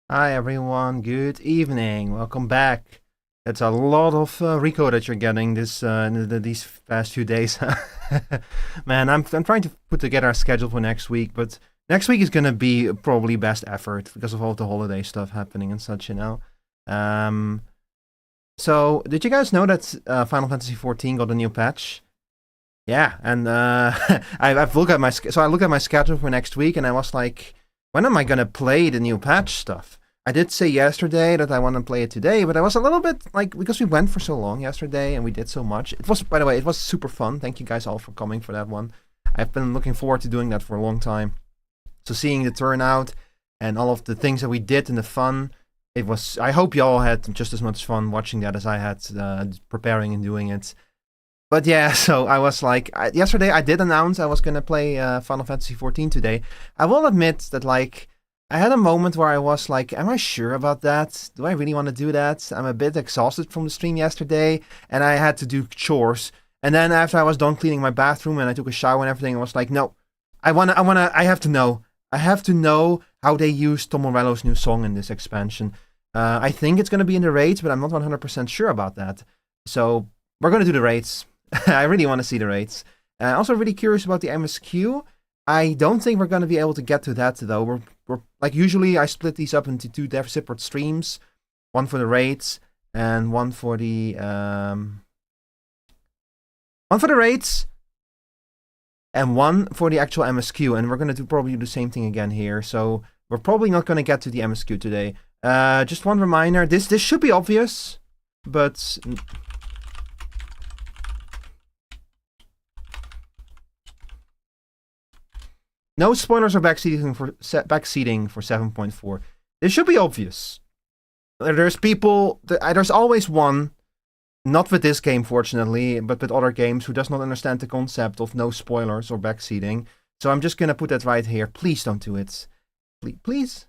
Hi everyone, good evening. Welcome back. It's a lot of Rico that you're getting these past few days. Man, I'm trying to put together a schedule for next week, but next week is gonna be probably best effort because of all the holiday stuff happening and such, you know. Um, so did you guys know that Final Fantasy XIV got a new patch? Yeah, and I've looked at I looked at my schedule for next week, and I was like, when am I gonna play the new patch stuff? I did say yesterday that I want to play it today, but I was a little bit like, because we went for so long yesterday and we did so much. It was, by the way, it was super fun. Thank you guys all for coming for that one. I've been looking forward to doing that for a long time. So seeing the turnout and all of the things that we did and the fun, it was. I hope you all had just as much fun watching that as I had preparing and doing it. But yeah, so I was like, yesterday I did announce I was gonna play Final Fantasy XIV today. I will admit that like, I had a moment where I was like, am I sure about that? Do I really want to do that? I'm a bit exhausted from the stream yesterday, and I had to do chores. And then after I was done cleaning my bathroom and I took a shower and everything, I was like, no, I have to know. I have to know how they use Tom Morello's new song in this expansion. I think it's going to be in the raids, but I'm not 100% sure about that. So we're going to do the raids. I really want to see the raids. Also really curious about the MSQ. I don't think we're going to be able to get to that though. We're like, usually I split these up into two separate streams, one for the raids and one for the raids and one for the actual MSQ, and we're going to probably do the same thing again here. So we're probably not going to get to the MSQ today. Just one reminder, this should be obvious, but no spoilers or backseating for 7.4. This should be obvious. There's always one, not with this game fortunately, but with other games, who does not understand the concept of no spoilers or backseating. So I'm just gonna put that right here. Please don't do it. Please.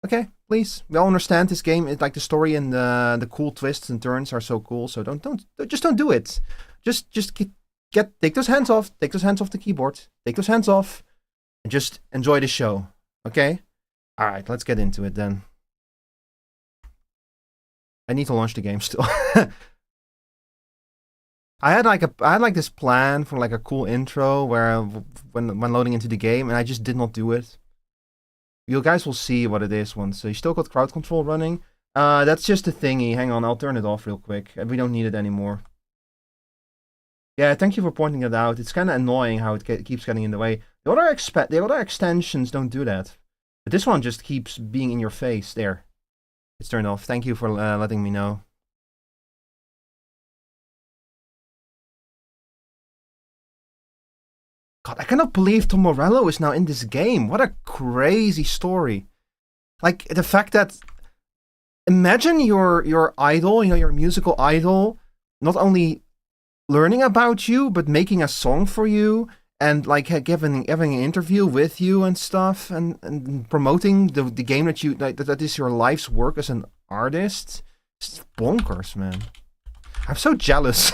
Okay, please. We all understand this game. It's like the story and the cool twists and turns are so cool. So don't do it. Just take those hands off. Take those hands off the keyboard. Take those hands off. And just enjoy the show, okay? Alright, let's get into it then. I need to launch the game still. I had like this plan for like a cool intro where when loading into the game, and I just did not do it. You guys will see what it is once. So you still got crowd control running. That's just a thingy. Hang on, I'll turn it off real quick. We don't need it anymore. Yeah, thank you for pointing it out. It's kind of annoying how it keeps getting in the way. The other extensions don't do that. But this one just keeps being in your face. There. It's turned off. Thank you for letting me know. God, I cannot believe Tom Morello is now in this game. What a crazy story. Like, the fact that... Imagine your idol, your musical idol, not only learning about you, but making a song for you, and like having an interview with you and stuff, and promoting the game that is your life's work as an artist. It's bonkers, man. I'm so jealous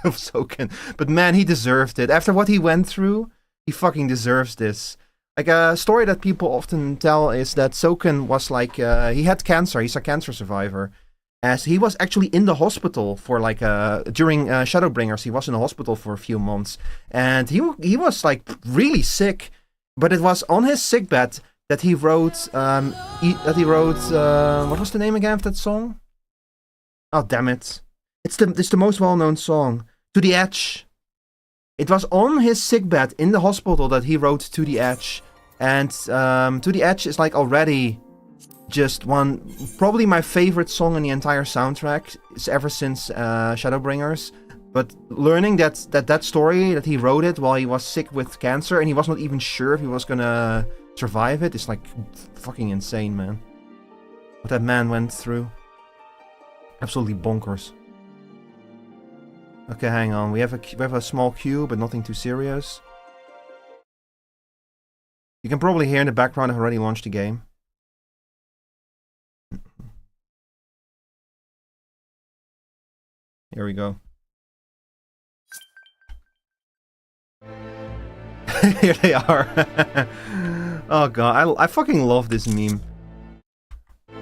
of Soken, but man, he deserved it. After what he went through, he fucking deserves this. Like a story that people often tell is that Soken was like he had cancer. He's a cancer survivor, as he was actually in the hospital for like during Shadowbringers. He was in the hospital for a few months, and he was like really sick. But it was on his sickbed that he wrote what was the name again of that song? Oh damn it! It's the most well-known song, To the Edge. It was on his sickbed in the hospital that he wrote To the Edge. And To the Edge is like already just probably my favorite song in the entire soundtrack. It's ever since Shadowbringers. But learning that story, that he wrote it while he was sick with cancer and he was not even sure if he was gonna survive it, is like fucking insane, man. What that man went through. Absolutely bonkers. Okay, hang on. We have a small queue, but nothing too serious. You can probably hear in the background I've already launched the game. Here we go. Here they are. Oh god, I fucking love this meme.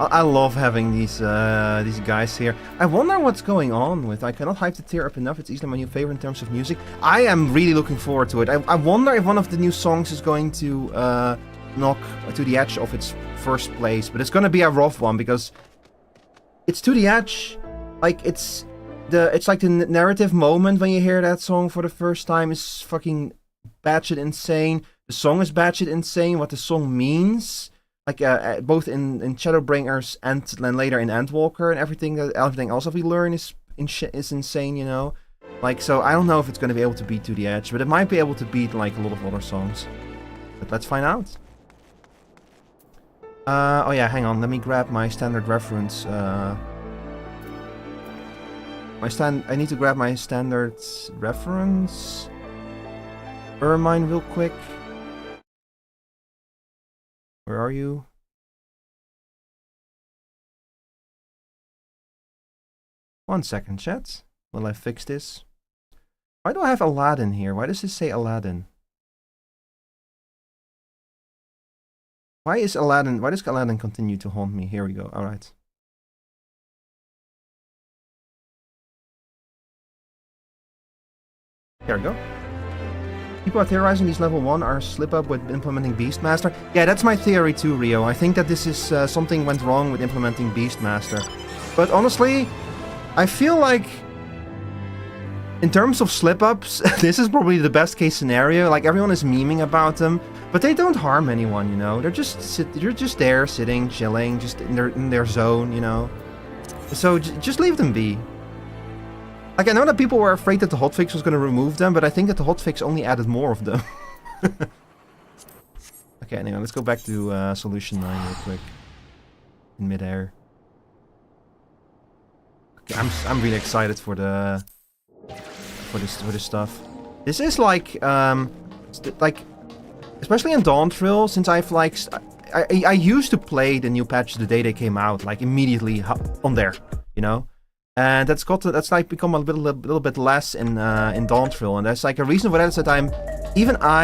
I love having these guys here. I wonder what's going on with I Cannot Hype the Tier Up Enough. It's easily my new favorite in terms of music. I am really looking forward to it. I wonder if one of the new songs is going to knock To the Edge off its first place. But it's gonna be a rough one because it's To the Edge. Like it's like the narrative moment when you hear that song for the first time is fucking batshit insane. The song is batshit insane. What the song means. Like both in Shadowbringers and then later in Endwalker, and everything else that we learn is insane, you know. Like, so I don't know if it's going to be able to beat To the Edge, but it might be able to beat like a lot of other songs. But let's find out. Oh yeah, hang on. Let me grab my standard reference. I need to grab my standard reference. Ermine real quick. Where are you? One second, chat. Will I fix this? Why do I have Aladdin here? Why does this say Aladdin? Why does Aladdin continue to haunt me? Here we go. Alright. There we go. People are theorizing these level 1 are slip up with implementing Beastmaster. Yeah, that's my theory too, Rio. I think that this is something went wrong with implementing Beastmaster. But honestly, I feel like in terms of slip-ups, this is probably the best case scenario. Like, everyone is memeing about them, but they don't harm anyone, you know? They're just there, sitting, chilling, just in their zone, you know? So just leave them be. Like, I know that people were afraid that the hotfix was going to remove them, but I think that the hotfix only added more of them. Okay, anyway, let's go back to Solution 9 real quick. In midair. Okay, I'm really excited for this stuff. This is like especially in Dawntrail, since I've like I used to play the new patch the day they came out, like immediately on there, you know. And that's like become a little bit less in Dawntrail, and there's like a reason for that is that I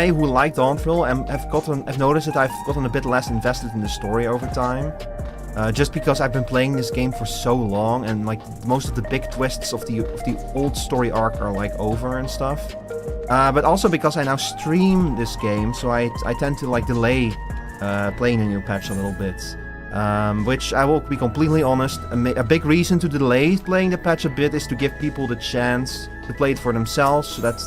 who like Dawntrail have noticed that I've gotten a bit less invested in the story over time, just because I've been playing this game for so long, and like most of the big twists of the old story arc are like over and stuff. But also because I now stream this game, so I tend to like delay playing the new patch a little bit. Which I will be completely honest, a big reason to delay playing the patch a bit is to give people the chance to play it for themselves, so that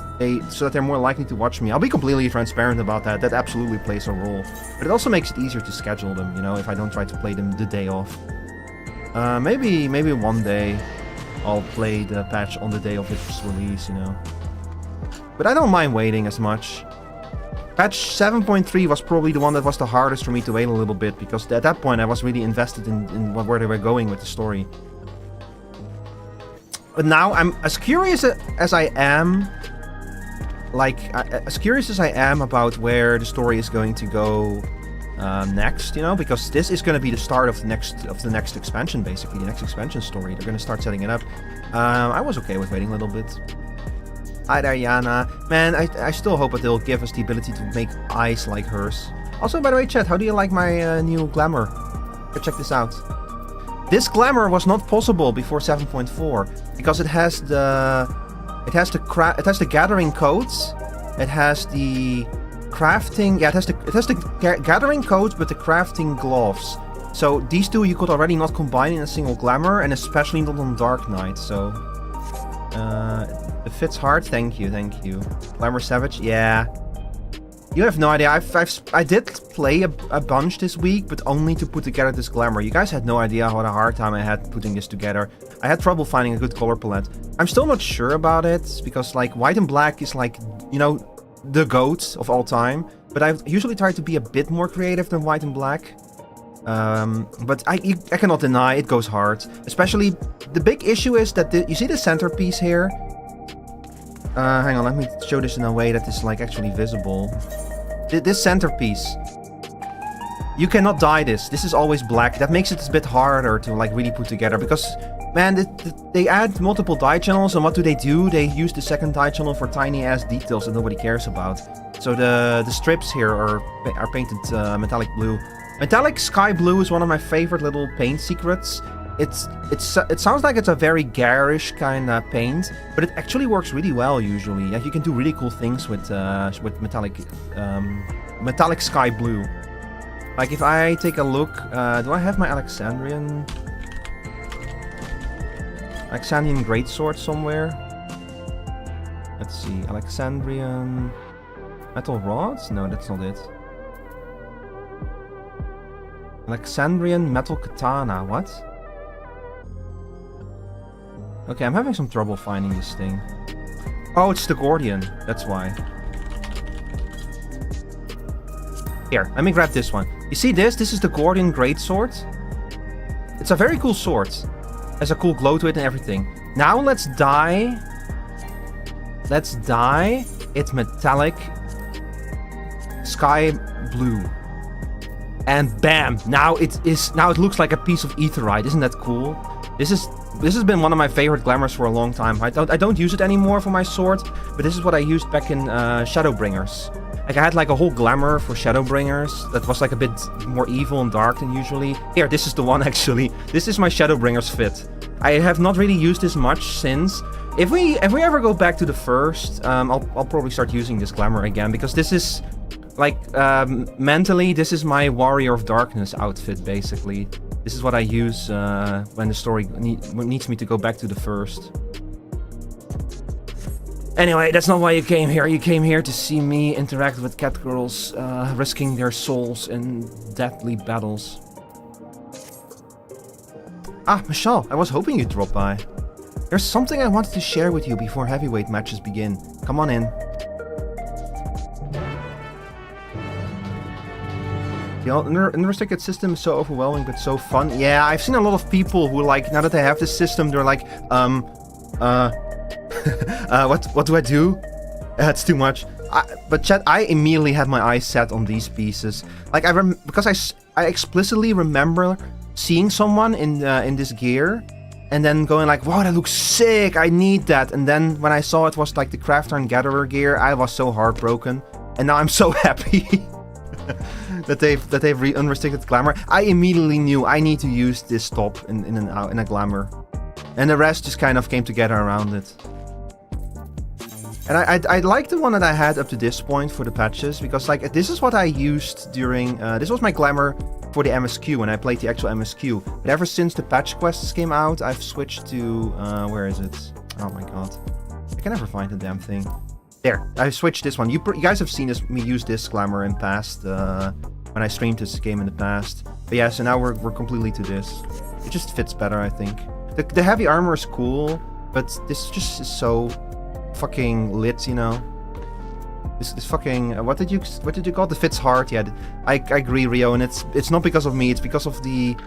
they're more likely to watch me. I'll be completely transparent about that. That absolutely plays a role, but it also makes it easier to schedule them. You know, if I don't try to play them the day off. Maybe one day I'll play the patch on the day of its release. You know, but I don't mind waiting as much. Patch 7.3 was probably the one that was the hardest for me to wait a little bit, because at that point I was really invested in where they were going with the story. But now I'm as curious as I am, about where the story is going to go next, you know, because this is going to be the start of the next expansion, basically, the next expansion story. They're going to start setting it up. I was okay with waiting a little bit. Hi there, Yana. Man, I still hope that they'll give us the ability to make eyes like hers. Also, by the way, chat, how do you like my new glamour? Go check this out. This glamour was not possible before 7.4 because it has the gathering codes. It has the crafting. Yeah, it has the gathering codes, but the crafting gloves. So these two you could already not combine in a single glamour, and especially not on Dark Knight. So it fits hard. Thank you. Glamour Savage. Yeah. You have no idea. I did play a bunch this week, but only to put together this glamour. You guys had no idea what a hard time I had putting this together. I had trouble finding a good color palette. I'm still not sure about it, because like white and black is like, you know, the GOAT of all time. But I usually try to be a bit more creative than white and black. But I cannot deny it goes hard. Especially, the big issue is that you see the centerpiece here? Hang on, let me show this in a way that is like actually visible. This centerpiece. You cannot dye this. This is always black. That makes it a bit harder to like really put together because, man, they add multiple dye channels, and what do? They use the second dye channel for tiny ass details that nobody cares about. So the strips here are painted metallic blue. Metallic sky blue is one of my favorite little paint secrets. It sounds like it's a very garish kind of paint, but it actually works really well usually. Like you can do really cool things with metallic sky blue. Like if I take a look, do I have my Alexandrian greatsword somewhere? Let's see, Alexandrian metal rods? No, that's not it. Alexandrian metal katana, what? Okay, I'm having some trouble finding this thing. Oh, it's the Gordian. That's why. Here, let me grab this one. You see this? This is the Gordian Greatsword. It's a very cool sword. It has a cool glow to it and everything. Now let's dye... Let's dye it metallic sky blue. And bam! Now it looks like a piece of aetheryte. Isn't that cool? This has been one of my favorite glamours for a long time. I don't use it anymore for my sword, but this is what I used back in Shadowbringers. Like I had like a whole glamour for Shadowbringers that was like a bit more evil and dark than usually. Here, this is the one actually. This is my Shadowbringers fit. I have not really used this much since. If we ever go back to the first, I'll probably start using this glamour again, because this is like mentally this is my Warrior of Darkness outfit basically. This is what I use when the story needs me to go back to the first. Anyway, that's not why you came here. You came here to see me interact with cat girls, risking their souls in deadly battles. Ah, Michelle, I was hoping you'd drop by. There's something I wanted to share with you before heavyweight matches begin. Come on in. The unrestricted system is so overwhelming but so fun. Yeah, I've seen a lot of people who like, now that they have this system, they're like, what do I do? It's too much. But chat, I immediately had my eyes set on these pieces. Like because I explicitly remember seeing someone in this gear, and then going like, wow, that looks sick, I need that. And then when I saw it was like the Crafter and Gatherer gear, I was so heartbroken. And now I'm so happy that they've unrestricted glamour. I immediately knew I need to use this top in a glamour, and the rest just kind of came together around it. And I like the one that I had up to this point for the patches, because like this is what I used during this was my glamour for the MSQ when I played the actual MSQ. But ever since the patch quests came out, I've switched to where is it? Oh my god, I can never find the damn thing. There, I switched this one. You guys have seen me use this glamour in past, when I streamed this game in the past. But yeah, so now we're completely to this. It just fits better, I think. The heavy armor is cool, but this just is so fucking lit, you know. This fucking what did you call it? It fits hard. Yeah, I agree, Rio, and it's not because of me. It's because of the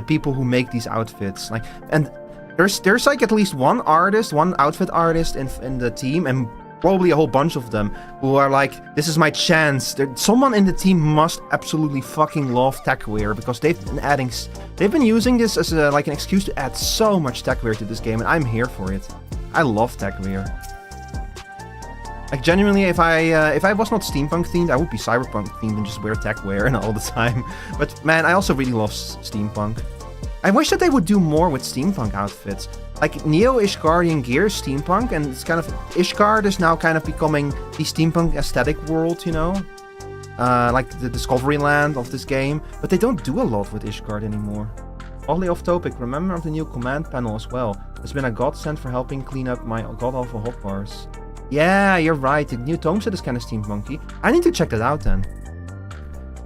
people who make these outfits. Like, and there's like at least one outfit artist in the team, and probably a whole bunch of them who are like, this is my chance. Someone in the team must absolutely fucking love techwear, because they've been using this as like an excuse to add so much techwear to this game, and I'm here for it. I love techwear. Like, genuinely, if I was not steampunk themed, I would be cyberpunk themed and just wear tech wear and all the time. But man, I also really love steampunk. I wish that they would do more with steampunk outfits. Like, Neo-Ishgardian gear is steampunk, and it's kind of... Ishgard is now kind of becoming the steampunk aesthetic world, you know? Like the Discovery Land of this game. But they don't do a lot with Ishgard anymore. Oddly off topic, remember the new command panel as well. It's been a godsend for helping clean up my god-awful hotbars. Yeah, you're right, the new tome set is kind of steampunky. I need to check that out then.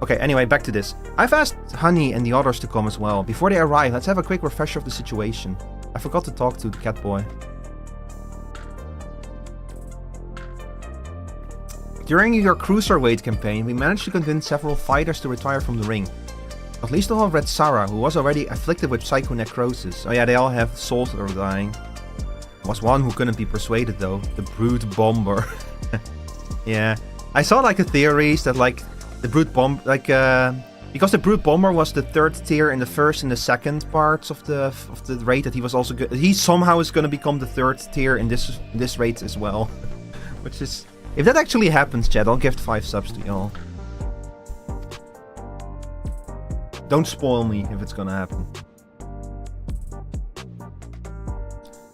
Okay, anyway, back to this. I've asked Honey and the others to come as well. Before they arrive, let's have a quick refresher of the situation. I forgot to talk to the cat boy. During your cruiserweight campaign, we managed to convince several fighters to retire from the ring. Not least of all Red Sarah, who was already afflicted with psychonecrosis. Oh yeah, they all have souls that are dying. There was one who couldn't be persuaded though, the Brute Bomber. Yeah, I saw like the theories that like the Brute Bomb, like because the Brute Bomber was the third tier in the first and the second parts of the raid, that he was also good. He somehow is going to become the third tier in this raid as well, which is, if that actually happens, chat, I'll give 5 subs to y'all. Don't spoil me if it's gonna happen.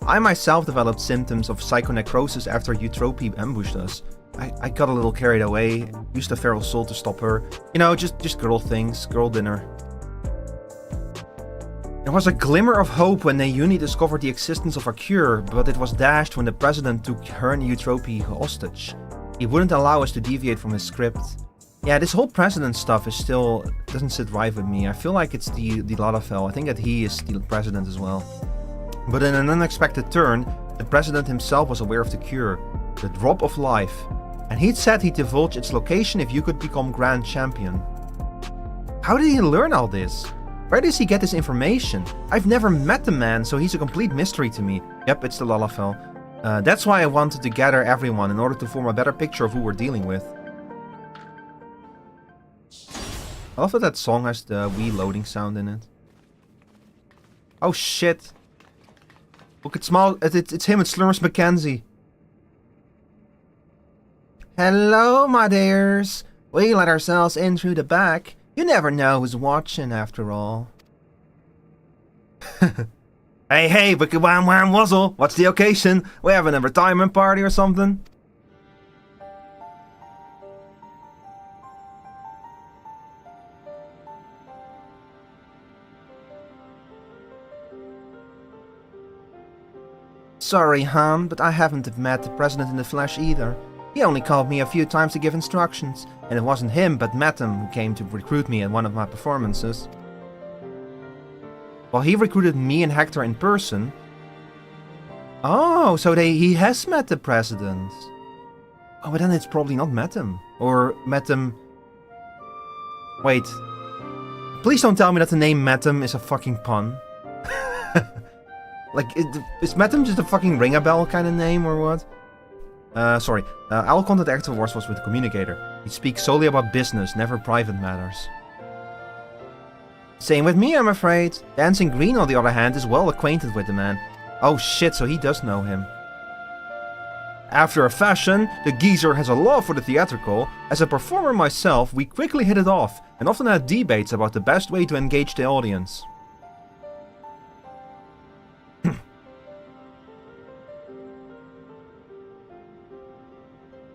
I myself developed symptoms of psychonecrosis after Eutropy ambushed us. I got a little carried away, used a feral soul to stop her. You know, just girl things, girl dinner. There was a glimmer of hope when Naomi discovered the existence of a cure, but it was dashed when the president took her and Eutropy hostage. He wouldn't allow us to deviate from his script. Yeah, this whole president stuff is still... doesn't sit right with me. I feel like it's the Lalafell. I think that he is the president as well. But in an unexpected turn, the president himself was aware of the cure. The drop of life. And he'd said he'd divulge its location if you could become Grand Champion. How did he learn all this? Where does he get this information? I've never met the man, so he's a complete mystery to me. Yep, it's the Lalafell. That's why I wanted to gather everyone in order to form a better picture of who we're dealing with. I love that song has the wee loading sound in it. Oh shit. Look, it's him, it's Slurms Mackenzie. Hello, my dears. We let ourselves in through the back. You never know who's watching after all. Hey, wiki wham wham wuzzle. What's the occasion? We having a retirement party or something? Sorry, hon, but I haven't met the president in the flesh either. He only called me a few times to give instructions, and it wasn't him but Matham who came to recruit me at one of my performances. Well, he recruited me and Hector in person. Oh, so he has met the president. Oh, but then it's probably not Matham. Or Matham... Wait. Please don't tell me that the name Matham is a fucking pun. Like, is Matham just a fucking ring-a-bell kind of name, or what? Sorry. Our contact afterwards was with the communicator. He speaks solely about business, never private matters. Same with me, I'm afraid. Dancing Green, on the other hand, is well acquainted with the man. Oh shit, so he does know him. After a fashion, the geezer has a love for the theatrical. As a performer myself, we quickly hit it off, and often had debates about the best way to engage the audience.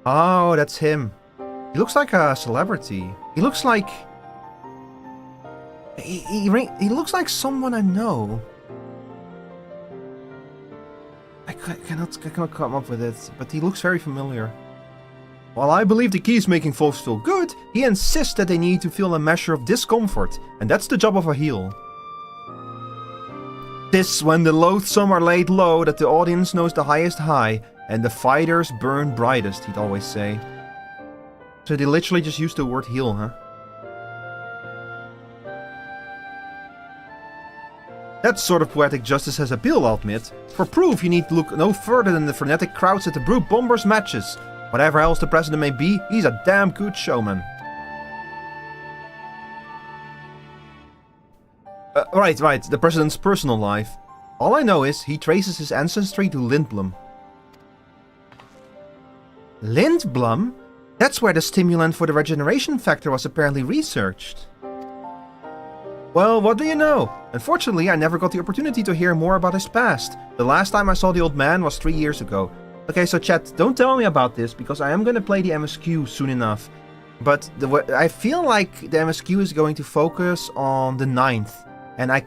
Oh, that's him. He looks like a celebrity. He looks like... He looks like someone I know. I cannot come up with it, but he looks very familiar. While I believe the key is making folks feel good, he insists that they need to feel a measure of discomfort, and that's the job of a heel. 'Tis when the loathsome are laid low that the audience knows the highest high, and the fighters burn brightest, he'd always say. So they literally just used the word heel, huh? That sort of poetic justice has appeal, I'll admit. For proof, you need to look no further than the frenetic crowds at the Brute Bombers matches. Whatever else the president may be, he's a damn good showman. Right, the president's personal life. All I know is he traces his ancestry to Lindblom. Lindblom? That's where the stimulant for the regeneration factor was apparently researched. Well, what do you know? Unfortunately, I never got the opportunity to hear more about his past. The last time I saw the old man was 3 years ago. Okay, so chat, don't tell me about this, because I am gonna play the MSQ soon enough. But I feel like the MSQ is going to focus on the 9th. And I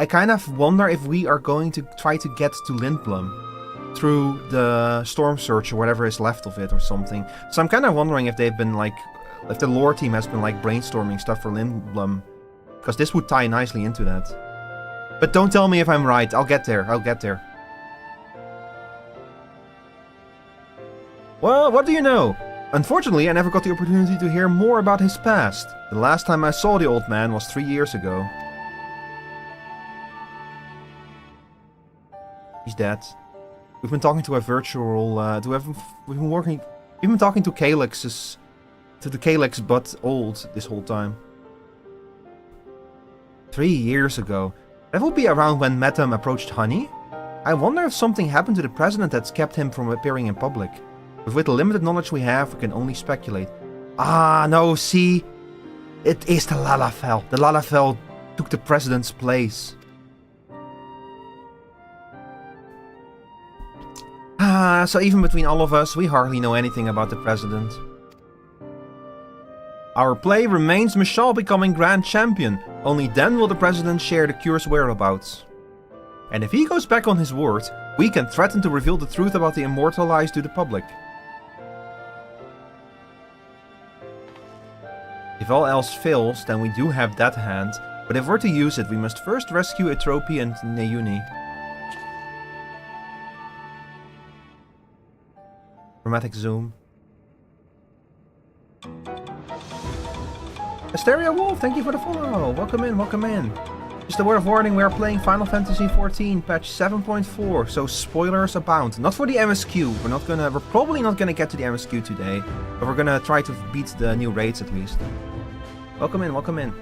kind of wonder if we are going to try to get to Lindblom through the Storm Search or whatever is left of it or something. So I'm kind of wondering if they've been like, if the lore team has been like brainstorming stuff for Lindblom. Because this would tie nicely into that. But don't tell me if I'm right. I'll get there. I'll get there. Well, what do you know? Unfortunately, I never got the opportunity to hear more about his past. The last time I saw the old man was 3 years ago. He's dead. We've been talking to a virtual... we've been talking to Calyx's... To the Calyx but old this whole time. 3 years ago. That would be around when Metam approached Honey? I wonder if something happened to the president that's kept him from appearing in public. But with the limited knowledge we have, we can only speculate. Ah, no, see? It is the Lalafell. The Lalafell took the president's place. Ah, so even between all of us, we hardly know anything about the president. Our play remains Michal becoming Grand Champion. Only then will the President share the cure's whereabouts. And if he goes back on his word, we can threaten to reveal the truth about the Immortalized to the public. If all else fails, then we do have that hand, but if we're to use it, we must first rescue Atropy and Neuni. Dramatic zoom. Asteria Wolf, thank you for the follow. Welcome in, welcome in. Just a word of warning, we are playing Final Fantasy XIV, patch 7.4, so spoilers abound. Not for the MSQ, we're probably not gonna get to the MSQ today, but we're gonna try to beat the new raids at least. Welcome in, welcome in.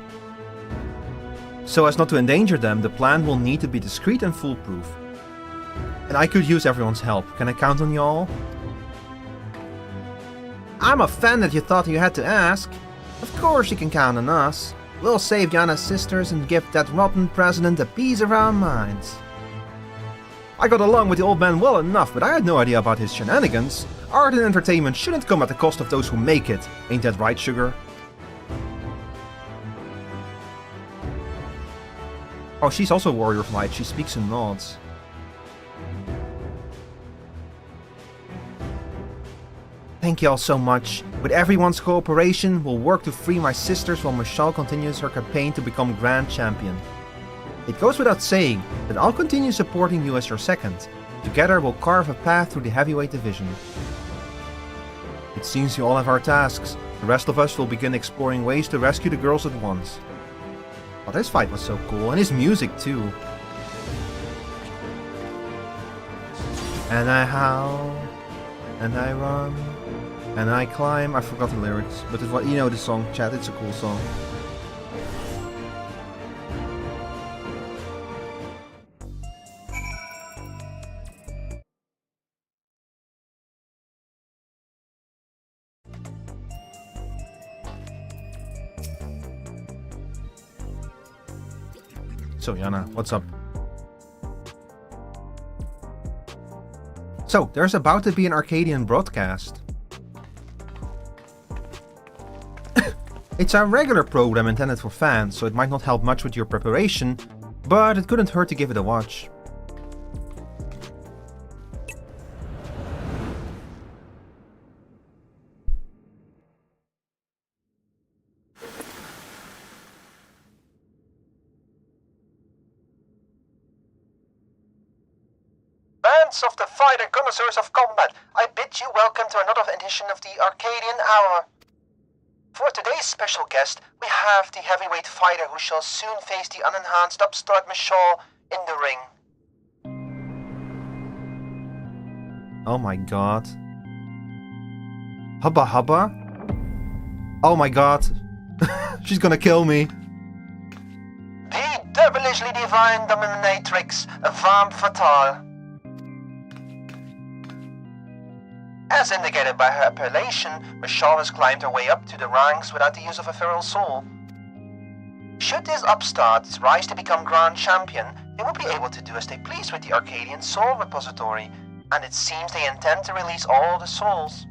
So as not to endanger them, the plan will need to be discreet and foolproof. And I could use everyone's help. Can I count on y'all? I'm offended you thought you had to ask. Of course you can count on us. We'll save Yana's sisters and give that rotten president a piece of our minds. I got along with the old man well enough, but I had no idea about his shenanigans. Art and entertainment shouldn't come at the cost of those who make it. Ain't that right, Sugar? Oh, she's also a warrior of light. She speaks in nods. Thank y'all so much. With everyone's cooperation, we'll work to free my sisters while Michal continues her campaign to become Grand Champion. It goes without saying that I'll continue supporting you as your second. Together we'll carve a path through the heavyweight division. It seems you all have our tasks. The rest of us will begin exploring ways to rescue the girls at once. Oh, this fight was so cool, and his music too. And I howl, and I run, and I climb. I forgot the lyrics, but it was, you know the song, chat. It's a cool song. So Yana, what's up? So, there's about to be an Arcadian broadcast. It's a regular program intended for fans, so it might not help much with your preparation, but it couldn't hurt to give it a watch. Of the fight and connoisseurs of combat, I bid you welcome to another edition of the Arcadian Hour. For today's special guest, we have the heavyweight fighter who shall soon face the unenhanced upstart Michal in the ring. Oh my god. Hubba hubba? Oh my god. She's gonna kill me. The devilishly divine dominatrix, Femme Fatale. As indicated by her appellation, Michelle has climbed her way up to the ranks without the use of a feral soul. Should this upstart rise to become Grand Champion, they will be able to do as they please with the Arcadian Soul Repository, and it seems they intend to release all the souls.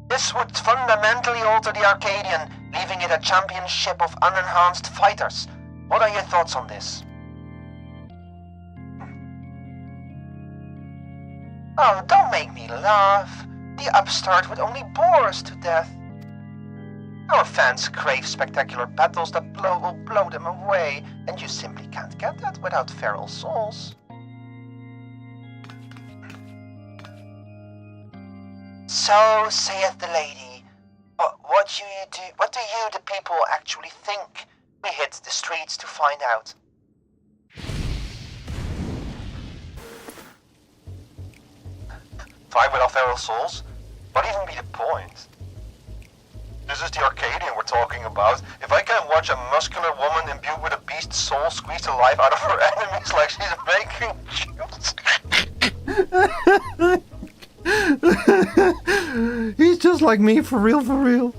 This would fundamentally alter the Arcadian, leaving it a championship of unenhanced fighters. What are your thoughts on this? Oh, don't make me laugh. The upstart would only bore us to death. Our fans crave spectacular battles that will blow them away, and you simply can't get that without feral souls. So saith the lady. What do you, the people, actually think? We hit the streets to find out. Fight without feral souls? What even be the point? This is the Arcadian we're talking about. If I can watch a muscular woman imbued with a beast soul squeeze the life out of her enemies like she's making juice. He's just like me, for real, for real.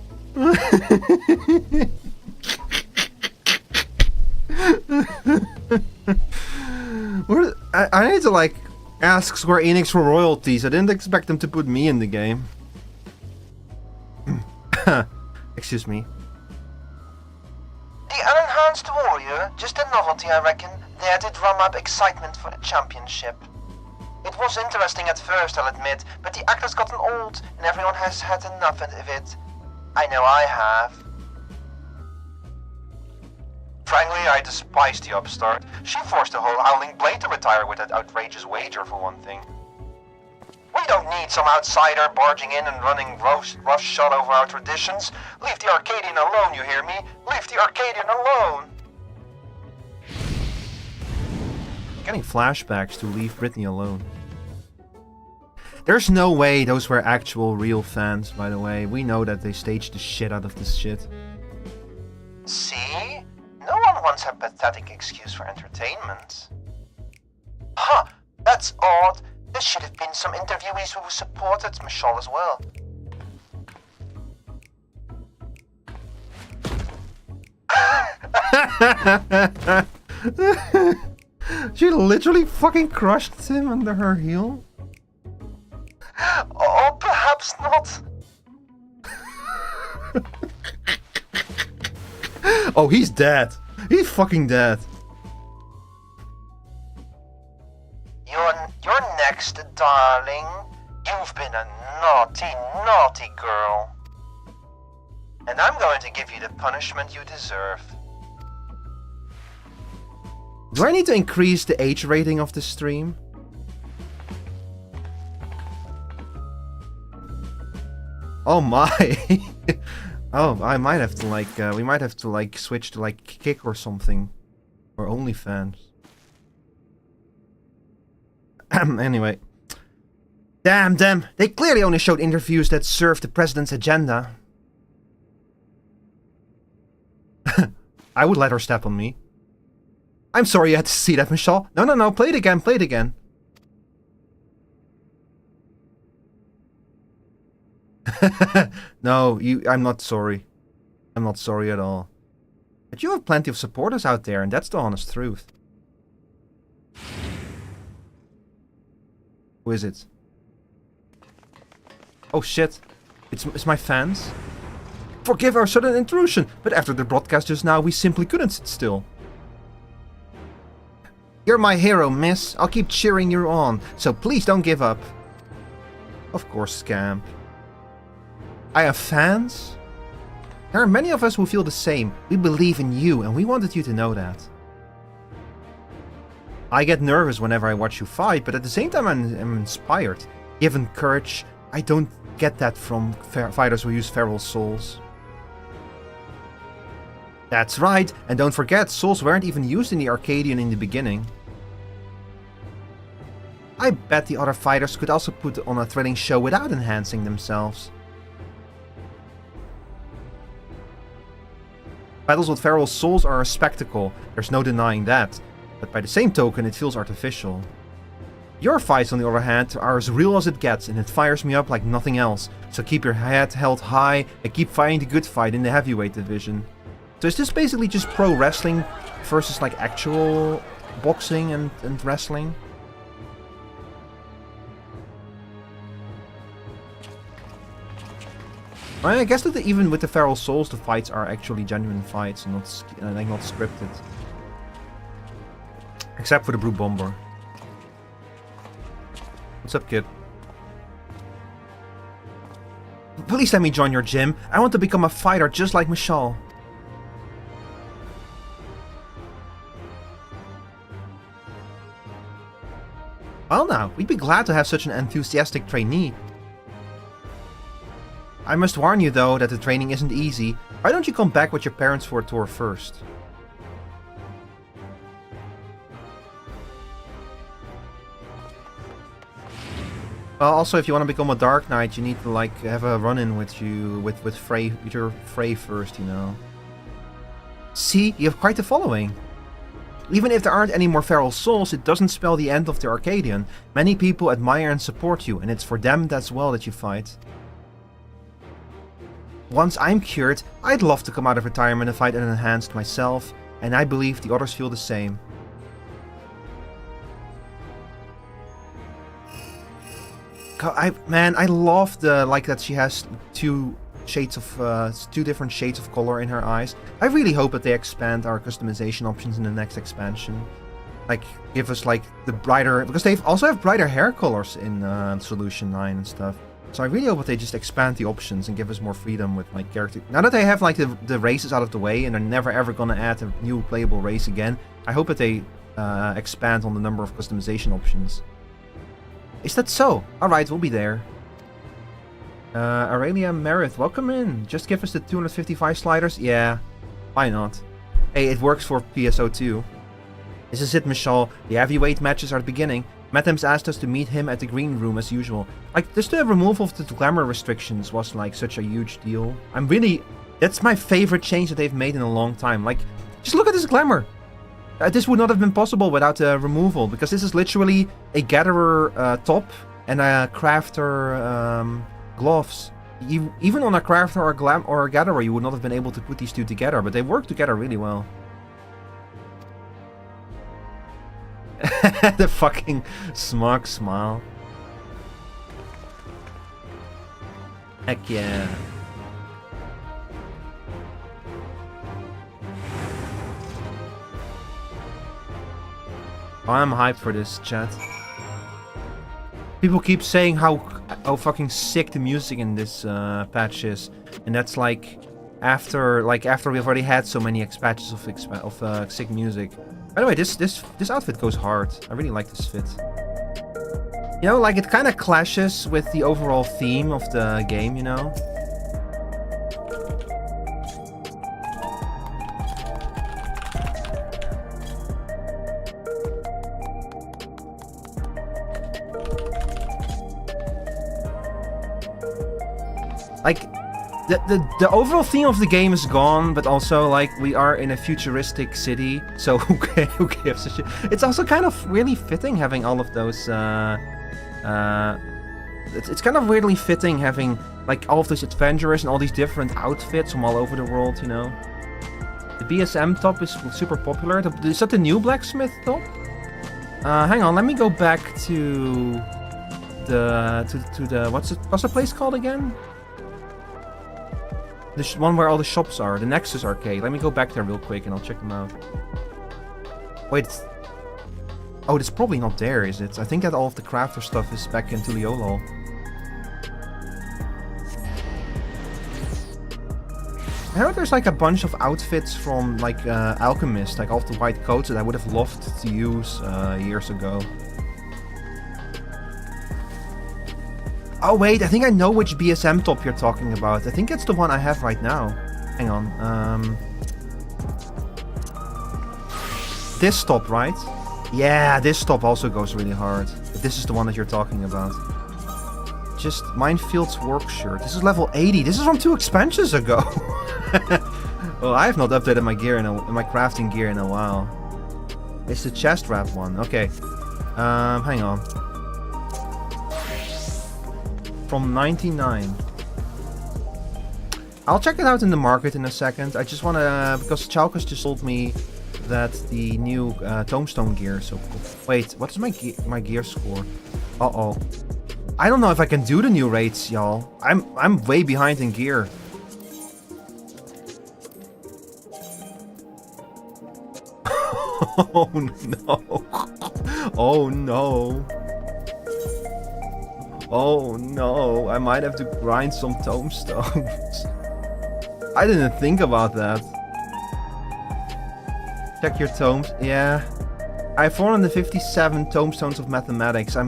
I need to like ask Square Enix for royalties. I didn't expect them to put me in the game. Excuse me. The unenhanced warrior, just a novelty I reckon, there to drum up excitement for the championship. It was interesting at first, I'll admit, but the act has gotten old and everyone has had enough of it. I know I have. Frankly, I despise the upstart. She forced the whole Howling Blade to retire with that outrageous wager, for one thing. We don't need some outsider barging in and running roughshod over our traditions. Leave the Arcadian alone, you hear me? Leave the Arcadian alone! Getting flashbacks to leave Britney alone. There's no way those were actual real fans, by the way. We know that they staged the shit out of this shit. See? No one wants a pathetic excuse for entertainment. Huh, that's odd. There should have been some interviewees who supported Michelle as well. She literally fucking crushed him under her heel. Or perhaps not. Oh, he's dead. He's fucking dead. You're next, darling. You've been a naughty, naughty girl. And I'm going to give you the punishment you deserve. Do I need to increase the age rating of the stream? Oh my. Oh, I might have to like, we might have to like switch to like Kick or something. Or OnlyFans. Anyway. Damn them. They clearly only showed interviews that serve the president's agenda. I would let her step on me. I'm sorry you had to see that, Michelle. No, play it again, play it again. No, I'm not sorry. I'm not sorry at all. But you have plenty of supporters out there, and that's the honest truth. Who is it? Oh shit. It's my fans. Forgive our sudden intrusion, but after the broadcast just now, we simply couldn't sit still. You're my hero, miss. I'll keep cheering you on, so please don't give up. Of course, scamp. I have fans? There are many of us who feel the same. We believe in you, and we wanted you to know that. I get nervous whenever I watch you fight, but at the same time I'm inspired. Given courage, I don't get that from fighters who use feral souls. That's right, and don't forget, souls weren't even used in the Arcadian in the beginning. I bet the other fighters could also put on a thrilling show without enhancing themselves. Battles with feral souls are a spectacle, there's no denying that, but by the same token it feels artificial. Your fights, on the other hand, are as real as it gets, and it fires me up like nothing else. So keep your head held high and keep fighting the good fight in the heavyweight division. So is this basically just pro wrestling versus like actual boxing and wrestling? I guess that even with the Feral Souls, the fights are actually genuine fights and not scripted. Except for the Brute Bomber. What's up, kid? Please let me join your gym. I want to become a fighter just like Michelle. Well now, we'd be glad to have such an enthusiastic trainee. I must warn you though that the training isn't easy. Why don't you come back with your parents for a tour first? Well, also if you want to become a Dark Knight, you need to like have a run-in with your Frey first, you know. See, you have quite the following. Even if there aren't any more Feral Souls, it doesn't spell the end of the Arcadian. Many people admire and support you, and it's for them as well that you fight. Once I'm cured, I'd love to come out of retirement and fight an enhanced myself, and I believe the others feel the same. I love the that she has two different shades of color in her eyes. I really hope that they expand our customization options in the next expansion. Like, give us like the brighter, because they also have brighter hair colors in Solution 9 and stuff. So I really hope that they just expand the options and give us more freedom with my character. Now that they have like the races out of the way and they're never ever gonna add a new playable race again, I hope that they expand on the number of customization options. Is that so? Alright, we'll be there. Aurelia Merith, welcome in. Just give us the 255 sliders? Yeah, why not? Hey, it works for PSO too. This is it, Michelle. The heavyweight matches are beginning. Mattham's asked us to meet him at the green room as usual. Like, just the removal of the glamour restrictions was like such a huge deal. That's my favorite change that they've made in a long time. Like, just look at this glamour. This would not have been possible without the removal, because this is literally a gatherer top and a crafter gloves. Even on a crafter or a gatherer, you would not have been able to put these two together, but they work together really well. The fucking smug smile. Heck yeah. Oh, I'm hyped for this, chat. People keep saying how fucking sick the music in this patch is, and that's like after we've already had so many patches of sick music. By the way, this outfit goes hard. I really like this fit. You know, like it kind of clashes with the overall theme of the game, you know? Like, the overall theme of the game is gone, but also, like, we are in a futuristic city, so who gives a shit? It's also kind of really fitting having all of those, it's kind of weirdly fitting having, like, all of those adventurers and all these different outfits from all over the world, you know? The BSM top is super popular. Is that the new blacksmith top? Hang on, let me go back to the what's the place called again? The one where all the shops are, the Nexus Arcade. Let me go back there real quick and I'll check them out. Wait. Oh, it's probably not there, is it? I think that all of the crafter stuff is back in Tuliolol. I heard there's like a bunch of outfits from like Alchemist, like all of the white coats that I would have loved to use years ago. Oh wait, I think I know which BSM top you're talking about. I think it's the one I have right now. Hang on. This top, right? Yeah, this top also goes really hard. But this is the one that you're talking about. Just Minefield's work shirt. This is level 80. This is from 2 expansions ago. Well, I have not updated my gear my crafting gear in a while. It's the chest wrap one. Okay. Hang on. from 99. I'll check it out in the market in a second. I just wanna, because Chalkus just told me that the new tombstone gear is so cool. Wait, what is my gear score? Uh-oh. I don't know if I can do the new raids, y'all. I'm way behind in gear. Oh no. Oh no. Oh no. I might have to grind some tombstones. I didn't think about that. Check your tomes. Yeah. I have 457 tombstones of mathematics. I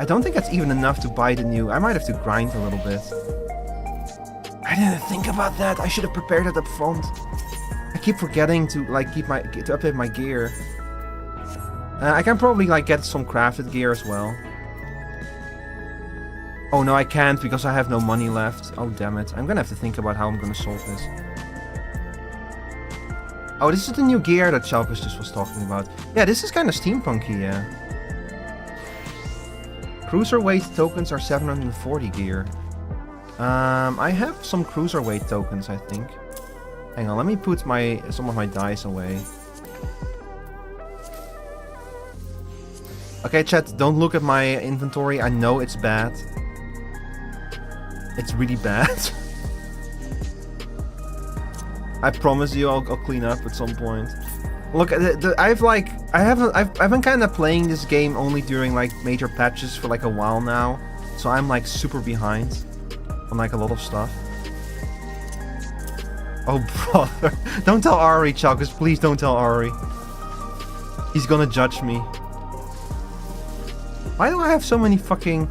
don't think that's even enough to buy the new. I might have to grind a little bit. I didn't think about that. I should have prepared it up front. I keep forgetting to like to update my gear. I can probably like get some crafted gear as well. Oh no, I can't because I have no money left. Oh damn it. I'm gonna have to think about how I'm gonna solve this. Oh, this is the new gear that Chalkus just was talking about. Yeah, this is kind of steampunky, yeah. Cruiserweight tokens are 740 gear. I have some cruiserweight tokens, I think. Hang on, let me put some of my dice away. Okay, chat, don't look at my inventory. I know it's bad. It's really bad. I promise you, I'll clean up at some point. Look, I've been kind of playing this game only during like major patches for like a while now, so I'm like super behind on like a lot of stuff. Oh brother, don't tell Ari, Chalkus, please don't tell Ari. He's gonna judge me. Why do I have so many fucking...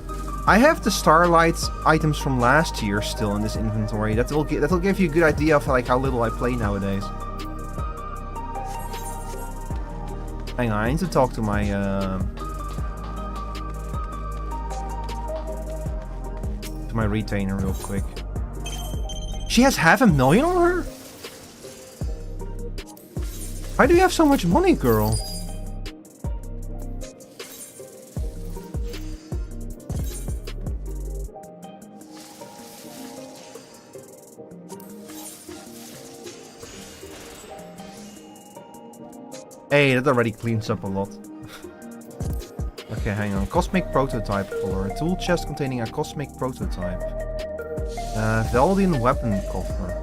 I have the Starlight items from last year still in this inventory. That'll give you a good idea of like how little I play nowadays. Hang on, I need to talk to my retainer real quick. She has 500,000 on her? Why do you have so much money, girl? Hey, that already cleans up a lot. Okay, hang on. Cosmic prototype color. A tool chest containing a cosmic prototype. Veldian weapon coffer.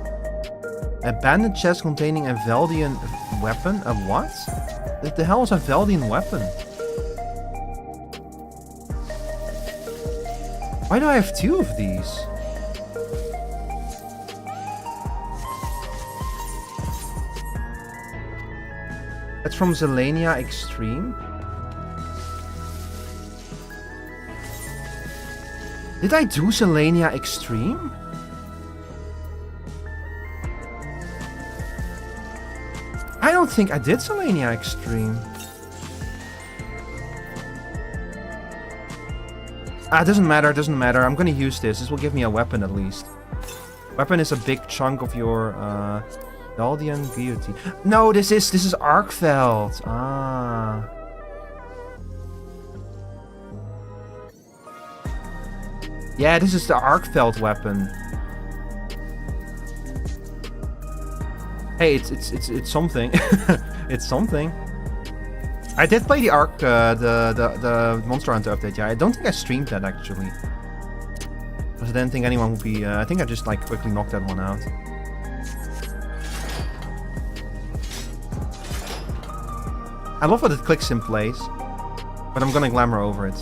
Abandoned chest containing a Veldian weapon? A what? What the hell is a Veldian weapon? Why do I have 2 of these? That's from Zelenia Extreme. Did I do Zelenia Extreme? I don't think I did Zelenia Extreme. Ah, it doesn't matter, it doesn't matter. I'm gonna use this. This will give me a weapon at least. Weapon is a big chunk of your Valdian Guillotine. No, this is Arkveld. Ah. Yeah, this is the Arkveld weapon. Hey, it's something. It's something. I did play the the Monster Hunter update. Yeah, I don't think I streamed that actually. Because I didn't think anyone would be. I think I just like quickly knocked that one out. I love what it clicks in place, but I'm gonna glamour over it.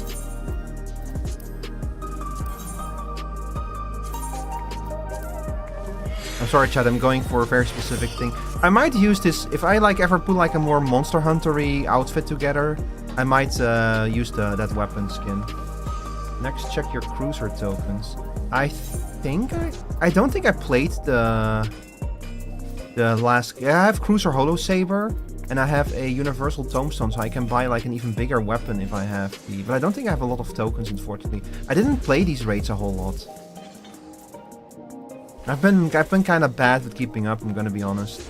I'm sorry, chat. I'm going for a very specific thing. I might use this if I like ever put like a more Monster Hunter-y outfit together. I might use that weapon skin. Next, check your cruiser tokens. I don't think I played the last. Yeah, I have Cruiser Holo Saber, and I have a Universal Tombstone, so I can buy like an even bigger weapon if I have the. But I don't think I have a lot of tokens, unfortunately. I didn't play these raids a whole lot. I've been kind of bad with keeping up, I'm gonna be honest.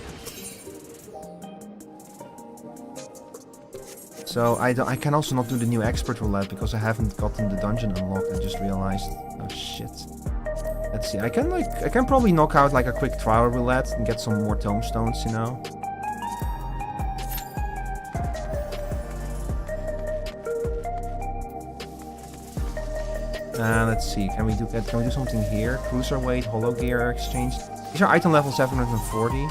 So I can also not do the new expert roulette because I haven't gotten the dungeon unlocked. I just realized. Oh shit. Let's see. I can probably knock out like a quick trial roulette and get some more tombstones, you know. Let's see. Can we do something here? Cruiserweight, hollow gear exchange. These are item level 740.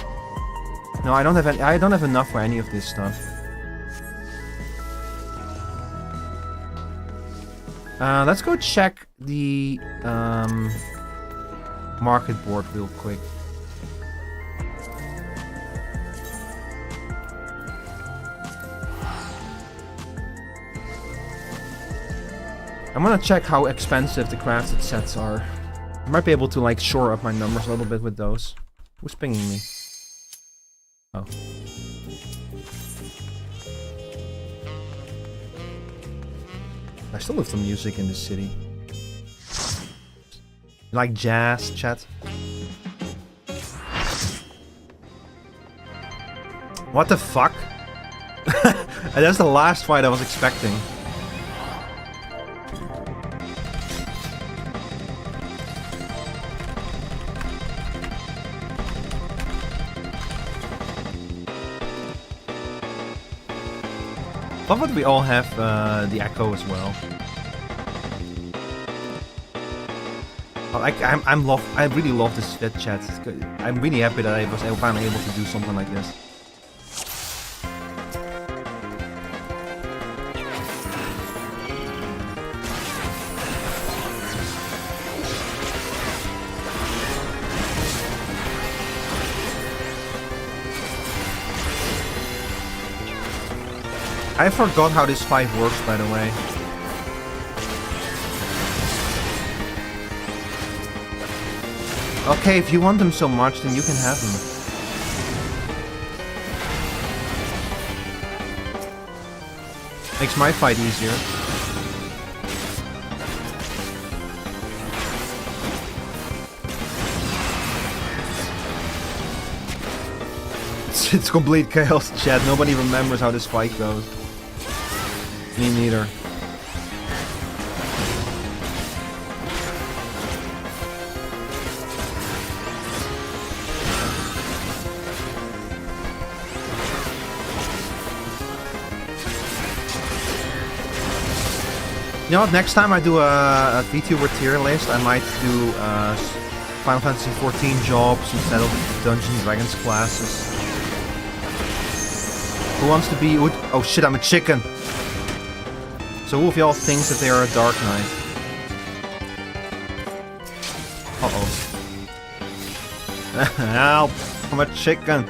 No, I don't have enough for any of this stuff. Let's go check the market board real quick. I'm gonna check how expensive the crafted sets are. I might be able to like shore up my numbers a little bit with those. Who's pinging me? Oh. I still love the music in this city. You like jazz, chat? What the fuck? That's the last fight I was expecting. Love that we all have the echo as well. I really love this fit chat. I'm really happy that I was finally able to do something like this. I forgot how this fight works, by the way. Okay, if you want them so much, then you can have them. Makes my fight easier. It's complete chaos, chat. Nobody remembers how this fight goes. Me neither. You know what, next time I do a Vtuber tier list, I might do Final Fantasy XIV jobs instead of Dungeons & Dragons classes. Who wants to be... Oh shit, I'm a chicken! So who of y'all thinks that they are a Dark Knight? Uh-oh. Help! I'm a chicken!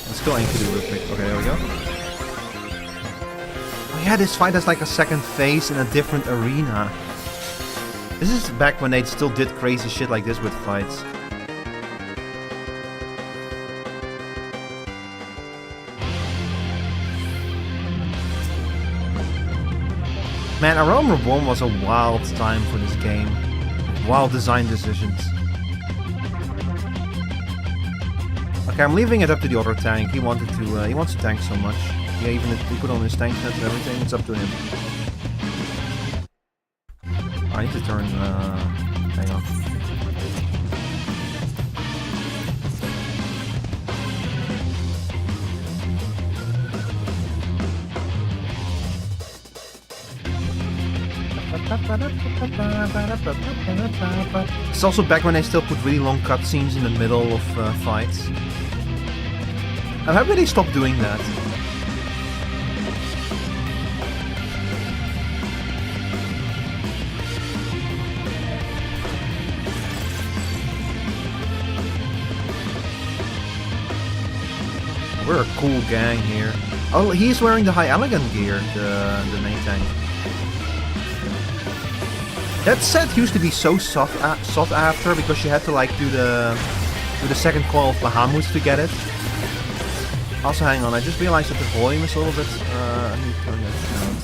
Let's go ENVtuber real quick. Okay, there we go. Yeah, this fight has like a second phase in a different arena. This is back when they still did crazy shit like this with fights. Man, Realm Reborn was a wild time for this game. Wild design decisions. Okay, I'm leaving it up to the other tank. He wants to tank so much. Yeah, even if he put on his tank set and everything, it's up to him. I need to turn, hang on. It's also back when they still put really long cutscenes in the middle of fights. I'm happy they stopped doing that. We're a cool gang here. Oh, he's wearing the high elegant gear, the main tank. That set used to be so sought after because you had to like do the second call of Bahamut to get it. Also, hang on, I just realized that the volume is a little bit, I need to turn that down.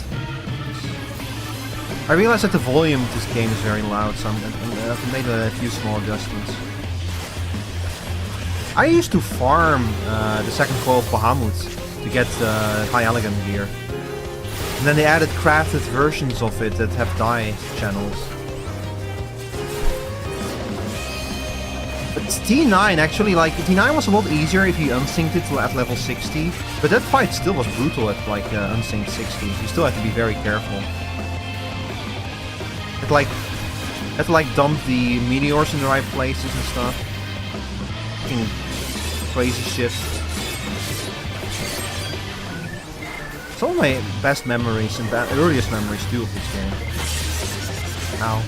I realized that the volume of this game is very loud, so I've made a few small adjustments. I used to farm the second coil of Bahamut to get high elegant gear. And then they added crafted versions of it that have dye channels. But T9 actually, like, T9 was a lot easier if you unsynced it at level 60. But that fight still was brutal at, like, unsynced 60. You still have to be very careful. It, had to, like, dump the meteors in the right places and stuff. Fucking crazy shit. Some of my best memories and earliest memories too of this game. Ow.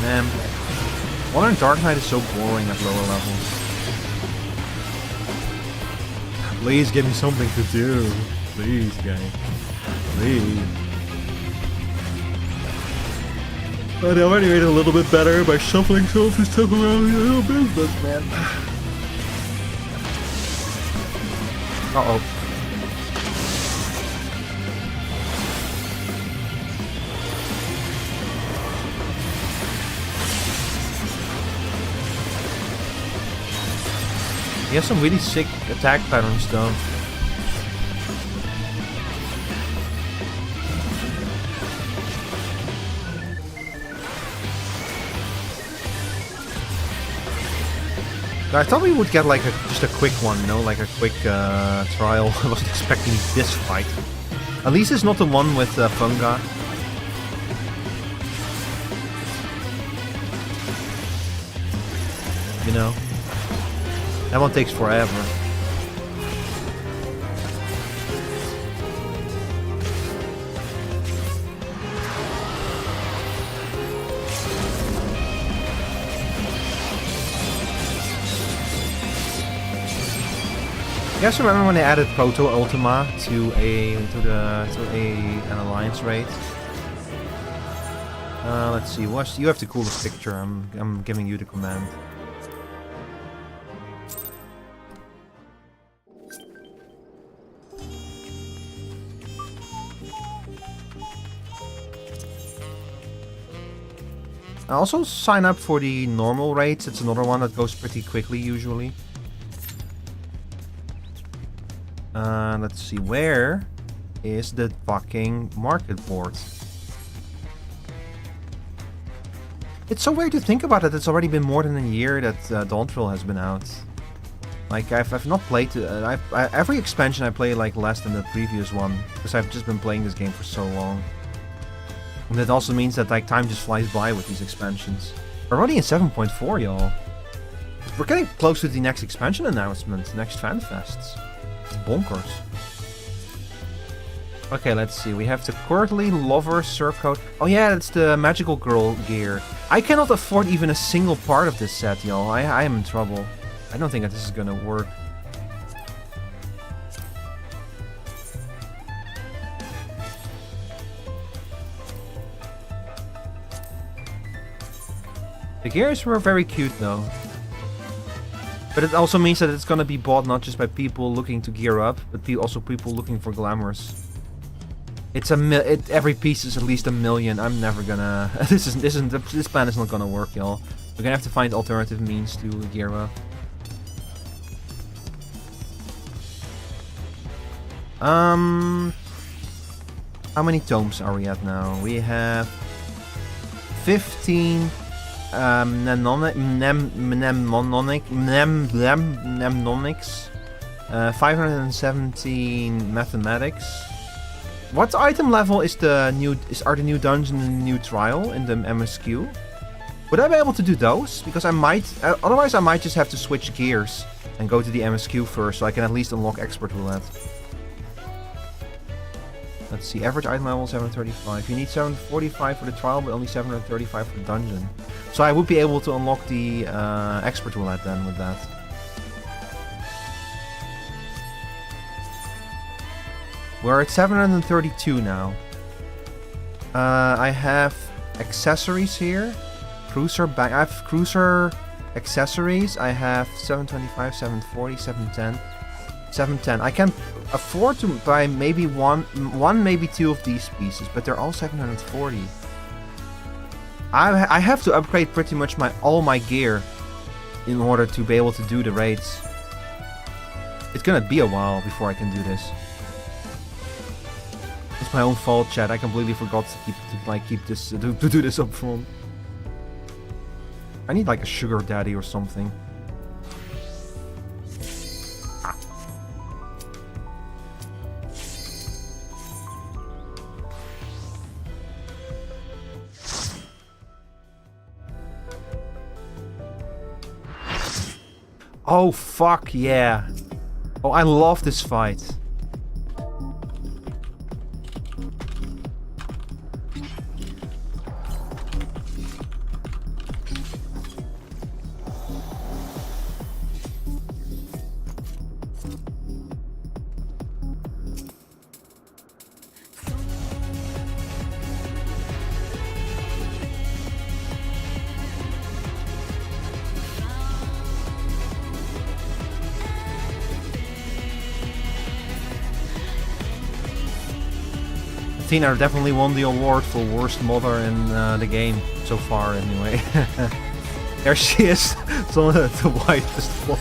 Man, Modern Dark Knight is so boring at lower levels. Please give me something to do. Please, game. Please. But they already made it a little bit better by shuffling some of his stuff around a little bit, but man. Uh-oh. He has some really sick attack patterns though. I thought we would get like just a quick one, you know, like a quick trial. I wasn't expecting this fight. At least it's not the one with fungi. You know, that one takes forever. You guys remember when they added Proto Ultima to an alliance raid? Let's see. You have the coolest picture. I'm giving you the command. I also sign up for the normal raids. It's another one that goes pretty quickly usually. Let's see, where is the fucking market board? It's so weird to think about it. It's already been more than a year that Dawntrail has been out. Like, I've not played... every expansion I play like less than the previous one, because I've just been playing this game for so long. And that also means that like time just flies by with these expansions. We're already in 7.4, y'all. We're getting close to the next expansion announcement, next FanFests. It's bonkers. Okay, let's see. We have the Courtly Lover Surcoat. Oh yeah, that's the Magical Girl gear. I cannot afford even a single part of this set, y'all. I am in trouble. I don't think that this is gonna work. The gears were very cute though. But it also means that it's gonna be bought not just by people looking to gear up, but also people looking for glamours. It's every piece is at least $1 million. I'm never gonna. This plan is not gonna work, y'all. We're gonna have to find alternative means to gear up. How many tomes are we at now? We have 15 mnemonics, 517 mathematics. What item level is are the new dungeon and the new trial in the MSQ? Would I be able to do those? Because I might, otherwise I might just have to switch gears and go to the MSQ first, so I can at least unlock expert roulette. Let's see, average item level 735. You need 745 for the trial, but only 735 for the dungeon. So I would be able to unlock the expert roulette then with that. We're at 732 now. I have accessories here. Cruiser bag. I have cruiser accessories, I have 725, 740, 710, 710. I can afford to buy maybe one, maybe two of these pieces, but they're all 740. I have to upgrade pretty much all my gear in order to be able to do the raids. It's gonna be a while before I can do this. It's my own fault, chat. I completely forgot to do this up front. I need like a sugar daddy or something. Oh fuck yeah. Oh, I love this fight. Tina definitely won the award for worst mother in the game so far, anyway. There she is, some of the whitest one.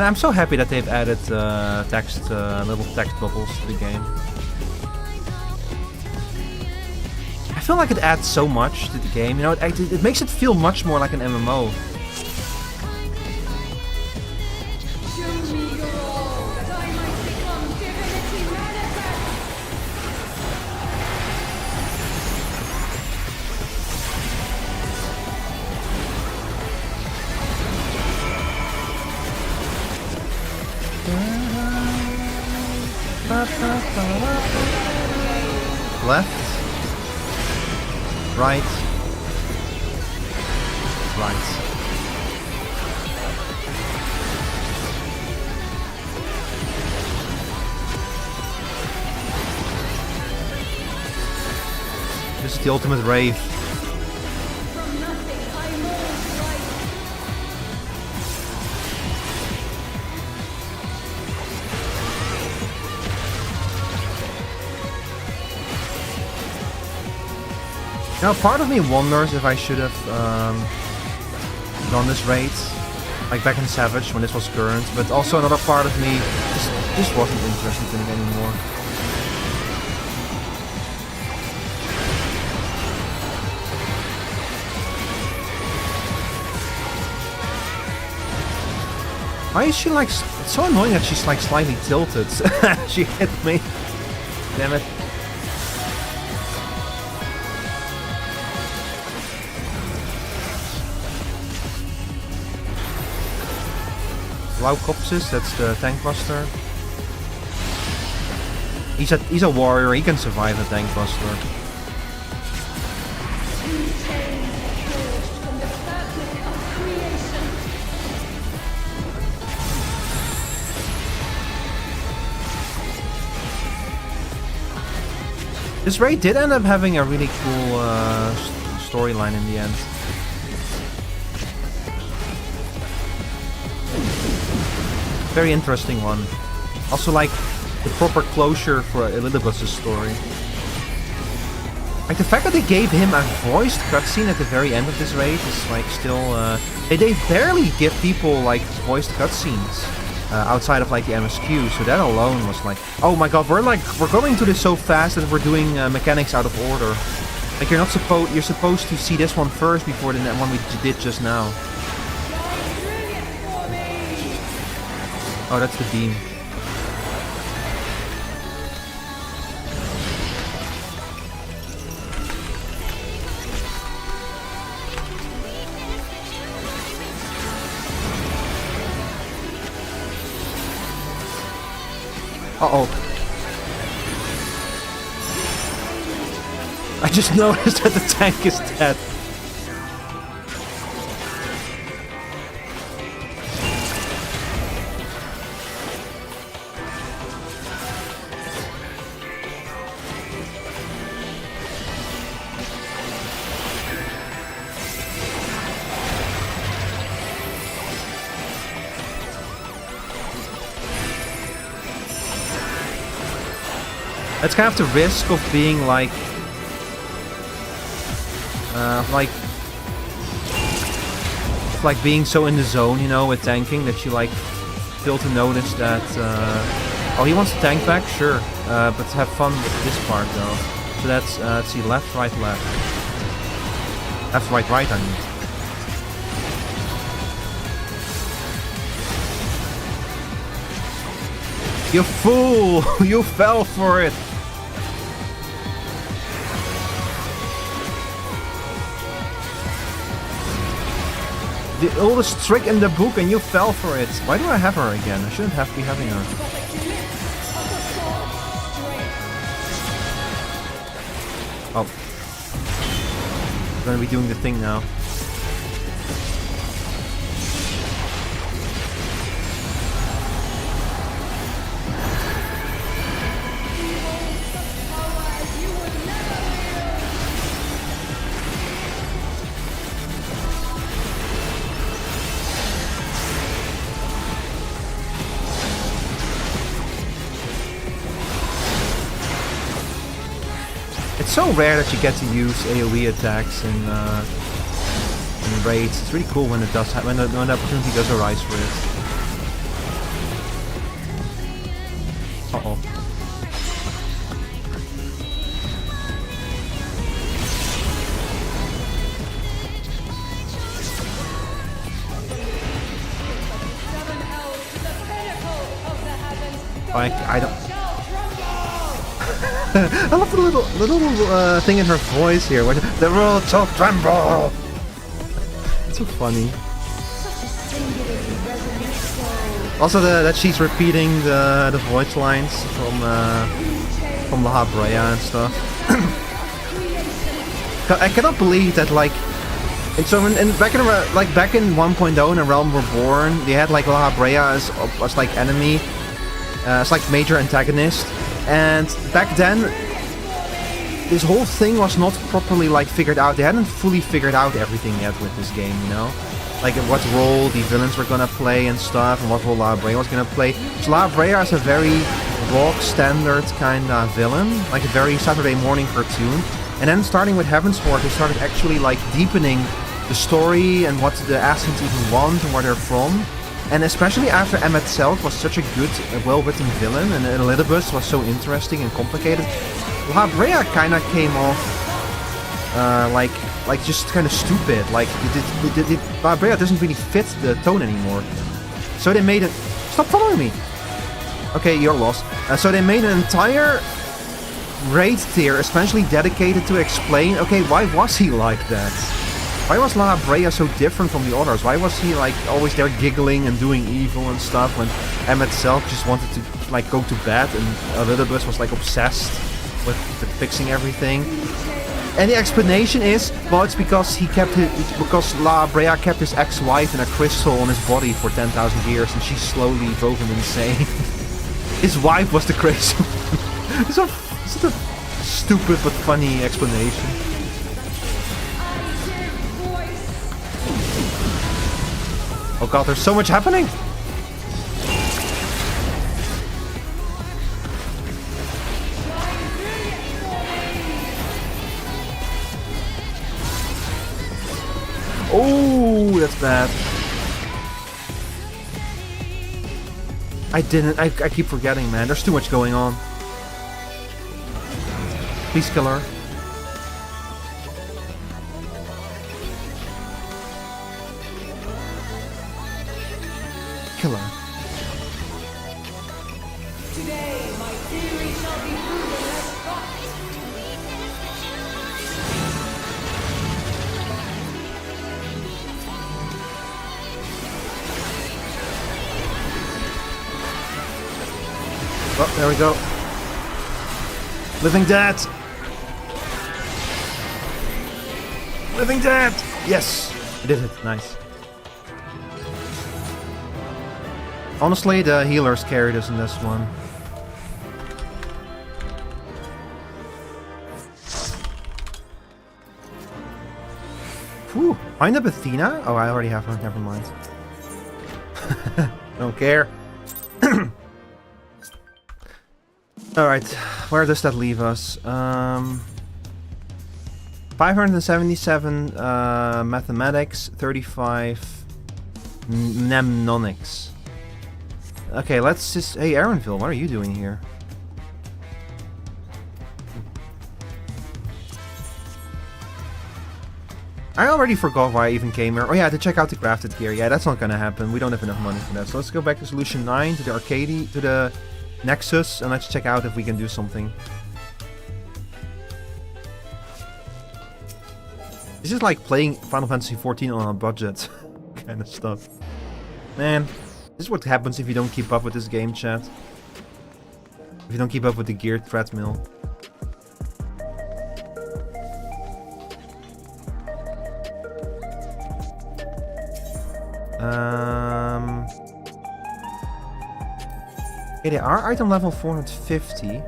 I'm so happy that they've added little text bubbles to the game. I feel like it adds so much to the game. You know, it makes it feel much more like an MMO. Left, right, right. This is the ultimate rave. Now, part of me wonders if I should have done this raid, like back in Savage when this was current, but also another part of me just wasn't interested in it anymore. Why is she like... It's so annoying that she's like slightly tilted. She hit me. Damn it. Laukopsis, that's the tank buster. He's a warrior, he can survive a tank buster. This raid did end up having a really cool storyline in the end. Very interesting one. Also, like, the proper closure for Elidibus' story. Like, the fact that they gave him a voiced cutscene at the very end of this raid is, like, still... They barely give people, like, voiced cutscenes outside of, like, the MSQ, so that alone was like... Oh my god, we're going to this so fast that we're doing mechanics out of order. Like, you're supposed to see this one first before the one we did just now. Oh, that's the beam. Uh-oh. I just noticed that the tank is dead. It's kind of the risk of being like being so in the zone, you know, with tanking that you like fail to notice that. Oh, he wants to tank back, sure, but have fun with this part though. So that's let's see, left, right, left, right, right. I mean. You fool! You fell for it! The oldest trick in the book and you fell for it. Why do I have her again? I shouldn't be having her. Oh. I'm gonna be doing the thing now. It's so rare that you get to use AoE attacks in raids. It's really cool when it does when the opportunity does arise for it. Uh-oh. I don't. I love the little thing in her voice here. The world shall tremble. It's so funny. Also, that she's repeating the voice lines from La Brea and stuff. I cannot believe that like. And so back in 1.0 in A Realm Reborn, they had like La Brea as like enemy, as like major antagonist. And back then, this whole thing was not properly like figured out. They hadn't fully figured out everything yet with this game, you know? Like what role the villains were gonna play and stuff, and what role La Brea was gonna play. So La Brea is a very rock standard kind of villain, like a very Saturday morning cartoon. And then starting with Heavensward, they started actually like deepening the story and what the Ascians even want and where they're from. And especially after Emet-Selch was such a good, well-written villain, and Elidibus was so interesting and complicated, La Brea kind of came off like just kind of stupid. Like La Brea doesn't really fit the tone anymore. So they made it. Stop following me. Okay, you're lost. So they made an entire raid tier, especially dedicated to explain. Okay, why was he like that? Why was La Brea so different from the others? Why was he like always there giggling and doing evil and stuff when Emet-Selch just wanted to like go to bed and Elidibus was like obsessed with fixing everything? And the explanation is, well, it's because because La Brea kept his ex-wife in a crystal on his body for 10,000 years and she slowly drove him insane. His wife was the crazy one. It's a stupid but funny explanation. Oh god, there's so much happening! Oh, that's bad. I keep forgetting, man. There's too much going on. Please kill her. Killer. Today, my theory shall be proven as fact. Oh, there we go. Living Dead! Living Dead! Yes! I did it. Nice. Honestly, the healers carried us in this one. Whew. Find up Athena? Oh, I already have her. Never mind. Don't care. Alright. Where does that leave us? 577 mathematics, 35 mnemonics. Okay, let's just... Hey, Aaronville, what are you doing here? I already forgot why I even came here. Oh yeah, to check out the crafted gear. Yeah, that's not gonna happen. We don't have enough money for that. So let's go back to Solution 9, to the arcade, to the Nexus, and let's check out if we can do something. This is like playing Final Fantasy XIV on a budget. Kind of stuff. Man, this is what happens if you don't keep up with this game, chat. If you don't keep up with the gear treadmill. Okay, they are item level 450.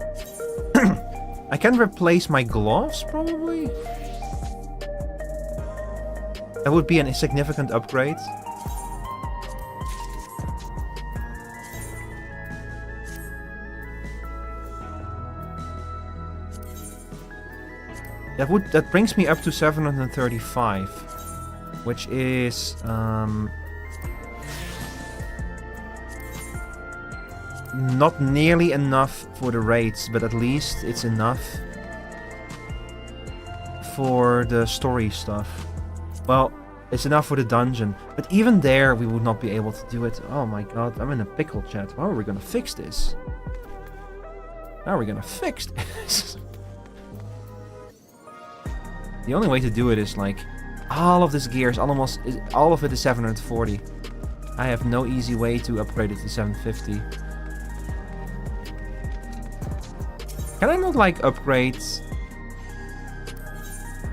I can replace my gloves, probably? That would be a significant upgrade. That brings me up to 735, which is not nearly enough for the raids, but at least it's enough for the story stuff. Well, it's enough for the dungeon, but even there we would not be able to do it. Oh my god, I'm in a pickle, chat. How are we gonna fix this? How are we gonna fix this? The only way to do it is like all of this gear is almost all of it is 740. I have no easy way to upgrade it to 750. Can I not like upgrade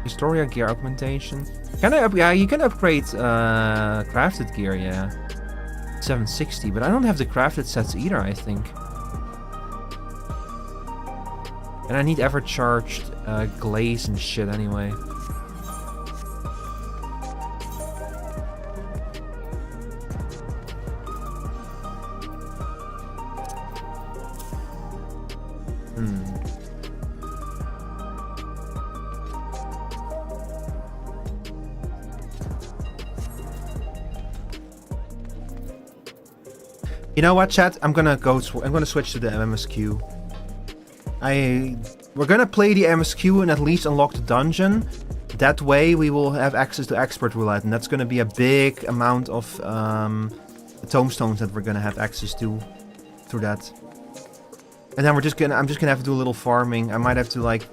Historia gear augmentation? Can I yeah, you can upgrade crafted gear, yeah. 760, but I don't have the crafted sets either, I think. And I need ever charged glaze and shit anyway. You know what, chat? I'm gonna switch to the MSQ. We're gonna play the MSQ and at least unlock the dungeon. That way we will have access to expert roulette, and that's gonna be a big amount of tombstones that we're gonna have access to through that. And then I'm just gonna have to do a little farming. I might have to like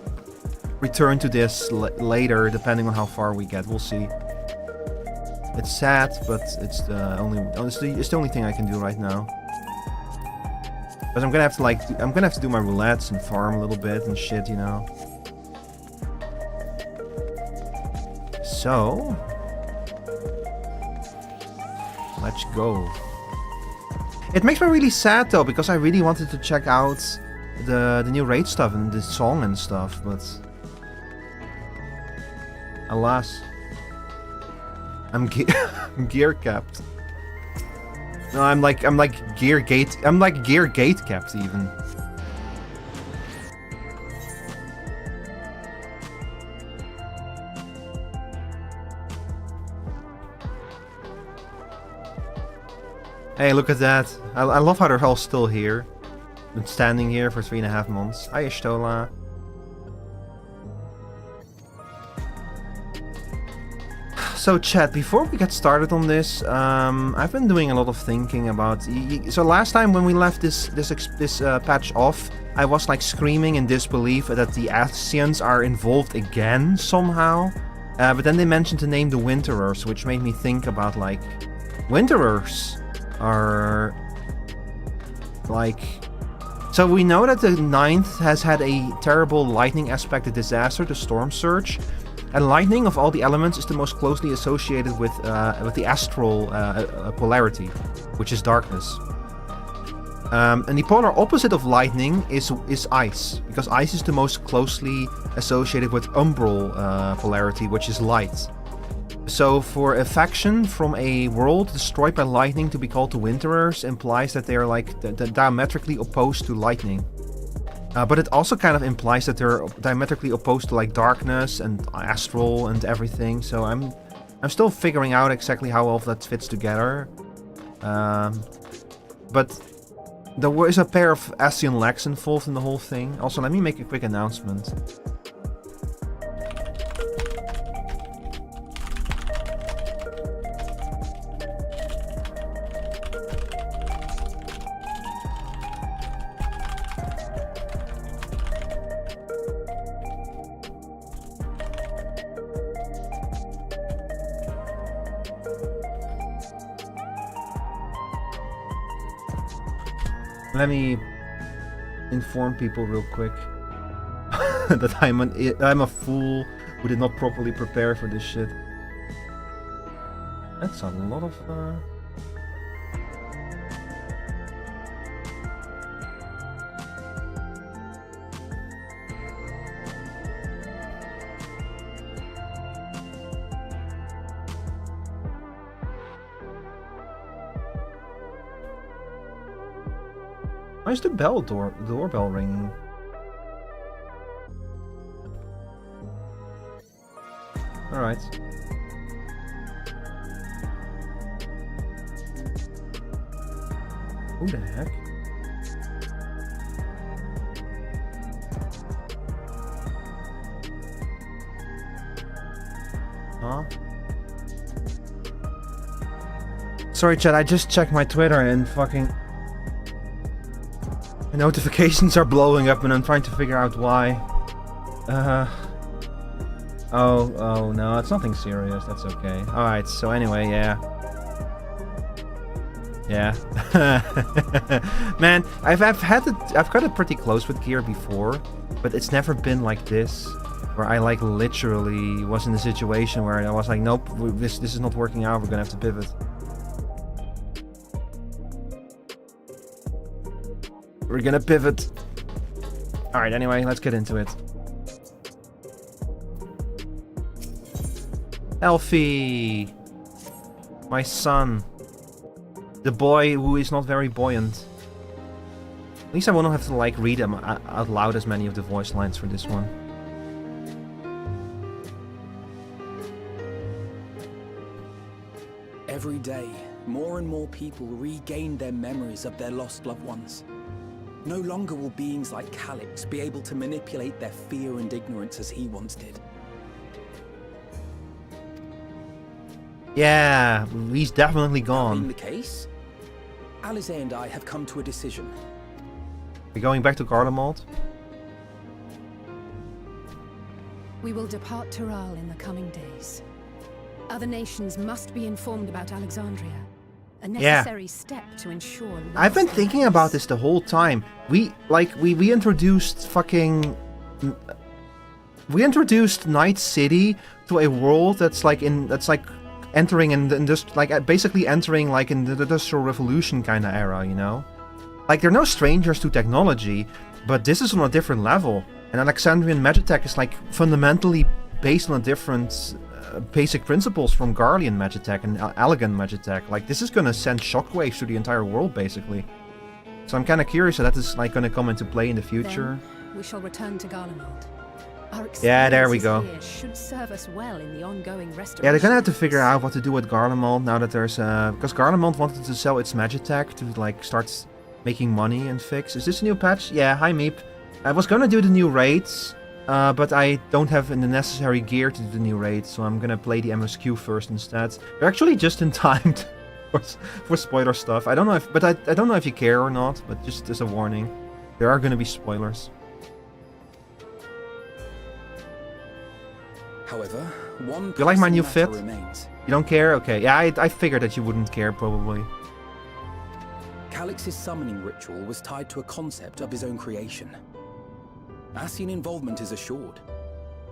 return to this later, depending on how far we get. We'll see. It's sad, but it's the only thing I can do right now. Because I'm gonna have to do my roulettes and farm a little bit and shit, you know. So let's go. It makes me really sad though, because I really wanted to check out the new raid stuff and the song and stuff, but alas. I'm gear capped. No, I'm like gear gate capped even. Hey, look at that. I love how they're all still here. Been standing here for 3.5 months. Hi, Ishtola. So chat, before we get started on this, I've been doing a lot of thinking about... So last time when we left this patch off, I was like screaming in disbelief that the Ascians are involved again somehow. But then they mentioned the name the Winterers, which made me think about like... Winterers are... like... So we know that the 9th has had a terrible lightning aspect, a disaster, the Storm Surge. And lightning of all the elements is the most closely associated with the astral polarity, which is darkness. And the polar opposite of lightning is ice, because ice is the most closely associated with umbral polarity, which is light. So for a faction from a world destroyed by lightning to be called the Winterers implies that they are like diametrically opposed to lightning. But it also kind of implies that they're diametrically opposed to like darkness and astral and everything. So I'm still figuring out exactly how all of that fits together. But there is a pair of Ascian legs involved in the whole thing. Also, let me make a quick announcement. Let me inform people real quick that I'm a fool who did not properly prepare for this shit. That's a lot of Why is the doorbell ringing? Alright. Who the heck? Huh? Sorry, chat, I just checked my Twitter and fucking... the notifications are blowing up and I'm trying to figure out why. Oh no, it's nothing serious, that's okay. Alright, so anyway, yeah. Yeah. Man, I've got it pretty close with gear before, but it's never been like this, where I like literally was in a situation where I was like, nope, this is not working out, we're gonna have to pivot. We're gonna pivot. Alright, anyway, let's get into it. Elfie! My son. The boy who is not very buoyant. At least I won't have to like read them out loud as many of the voice lines for this one. Every day, more and more people regain their memories of their lost loved ones. No longer will beings like Calix be able to manipulate their fear and ignorance as he once did. Yeah, he's definitely That gone. being the case, Alize and I have come to a decision. We're going back to Garlemald? We will depart Tural in the coming days. Other nations must be informed about Alexandria. A necessary step to ensure... I've been thinking about this the whole time. We introduced fucking... We introduced Night City to a world that's like entering in basically entering like in the Industrial Revolution kind of era, you know? Like, they're no strangers to technology, but this is on a different level. And Alexandrian Magitech is like fundamentally based on a different basic principles from Garlean Magitech and Allegan Magitech. Like, this is gonna send shockwaves through the entire world, basically. So I'm kind of curious if that is like gonna come into play in the future. Then we shall return to Garlemald. Yeah, there we go. Should serve us well in the ongoing restoration. Yeah, they're gonna have to figure out what to do with Garlemald now that there's because Garlemald wanted to sell its Magitech to like start making money and fix. Is this a new patch? Yeah, hi Meep. I was gonna do the new raids, but I don't have the necessary gear to do the new raids, so I'm gonna play the MSQ first instead. They're actually just in time for spoiler stuff. I don't know if, I don't know if you care or not, but just as a warning, there are gonna be spoilers. However, one You like my new pressing fit? matter remains. You don't care? Okay, yeah, I figured that you wouldn't care, probably. Calix's summoning ritual was tied to a concept of his own creation. Ascian involvement is assured,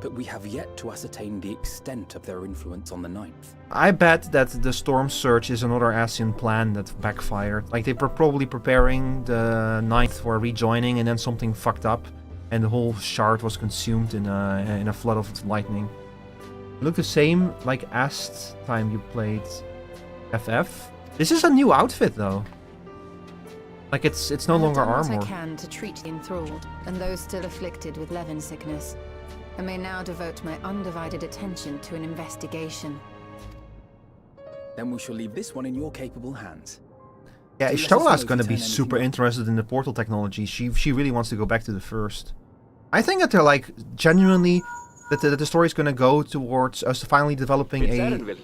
but we have yet to ascertain the extent of their influence on the Ninth. I bet that the Storm Surge is another Ascian plan that backfired. Like, they were probably preparing the Ninth for rejoining, and then something fucked up, and the whole shard was consumed in a flood of lightning. It looked the same like last time you played FF. This is a new outfit, though. Like it's no I have longer done what armor. I can to treat the enthralled and those still afflicted with Levin sickness. I may now devote my undivided attention to an investigation. Then we shall leave this one in your capable hands. Yeah, Do let us Ishtola's know if gonna you be turn super anything up. interested in the portal technology. She really wants to go back to the first. I think that they're like genuinely that the story's gonna go towards us finally developing It's a Erenville.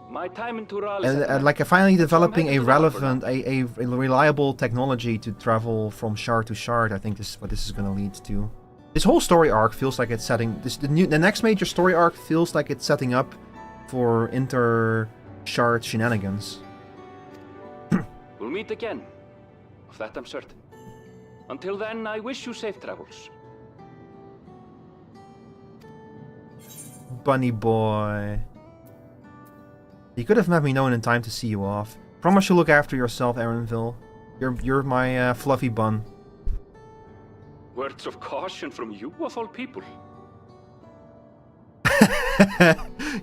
My time in Tural is at an like finally developing a headed to the harbor relevant, a reliable technology to travel from shard to shard. I think this is what this is gonna lead to. This whole story arc feels like it's setting the next major story arc feels like it's setting up for inter-shard shenanigans. We'll meet again. Of that I'm certain. Until then, I wish you safe travels. Bunny boy. You could have let me know in time to see you off. Promise you'll look after yourself, Erenville. You're my fluffy bun. Words of caution from you, of all people.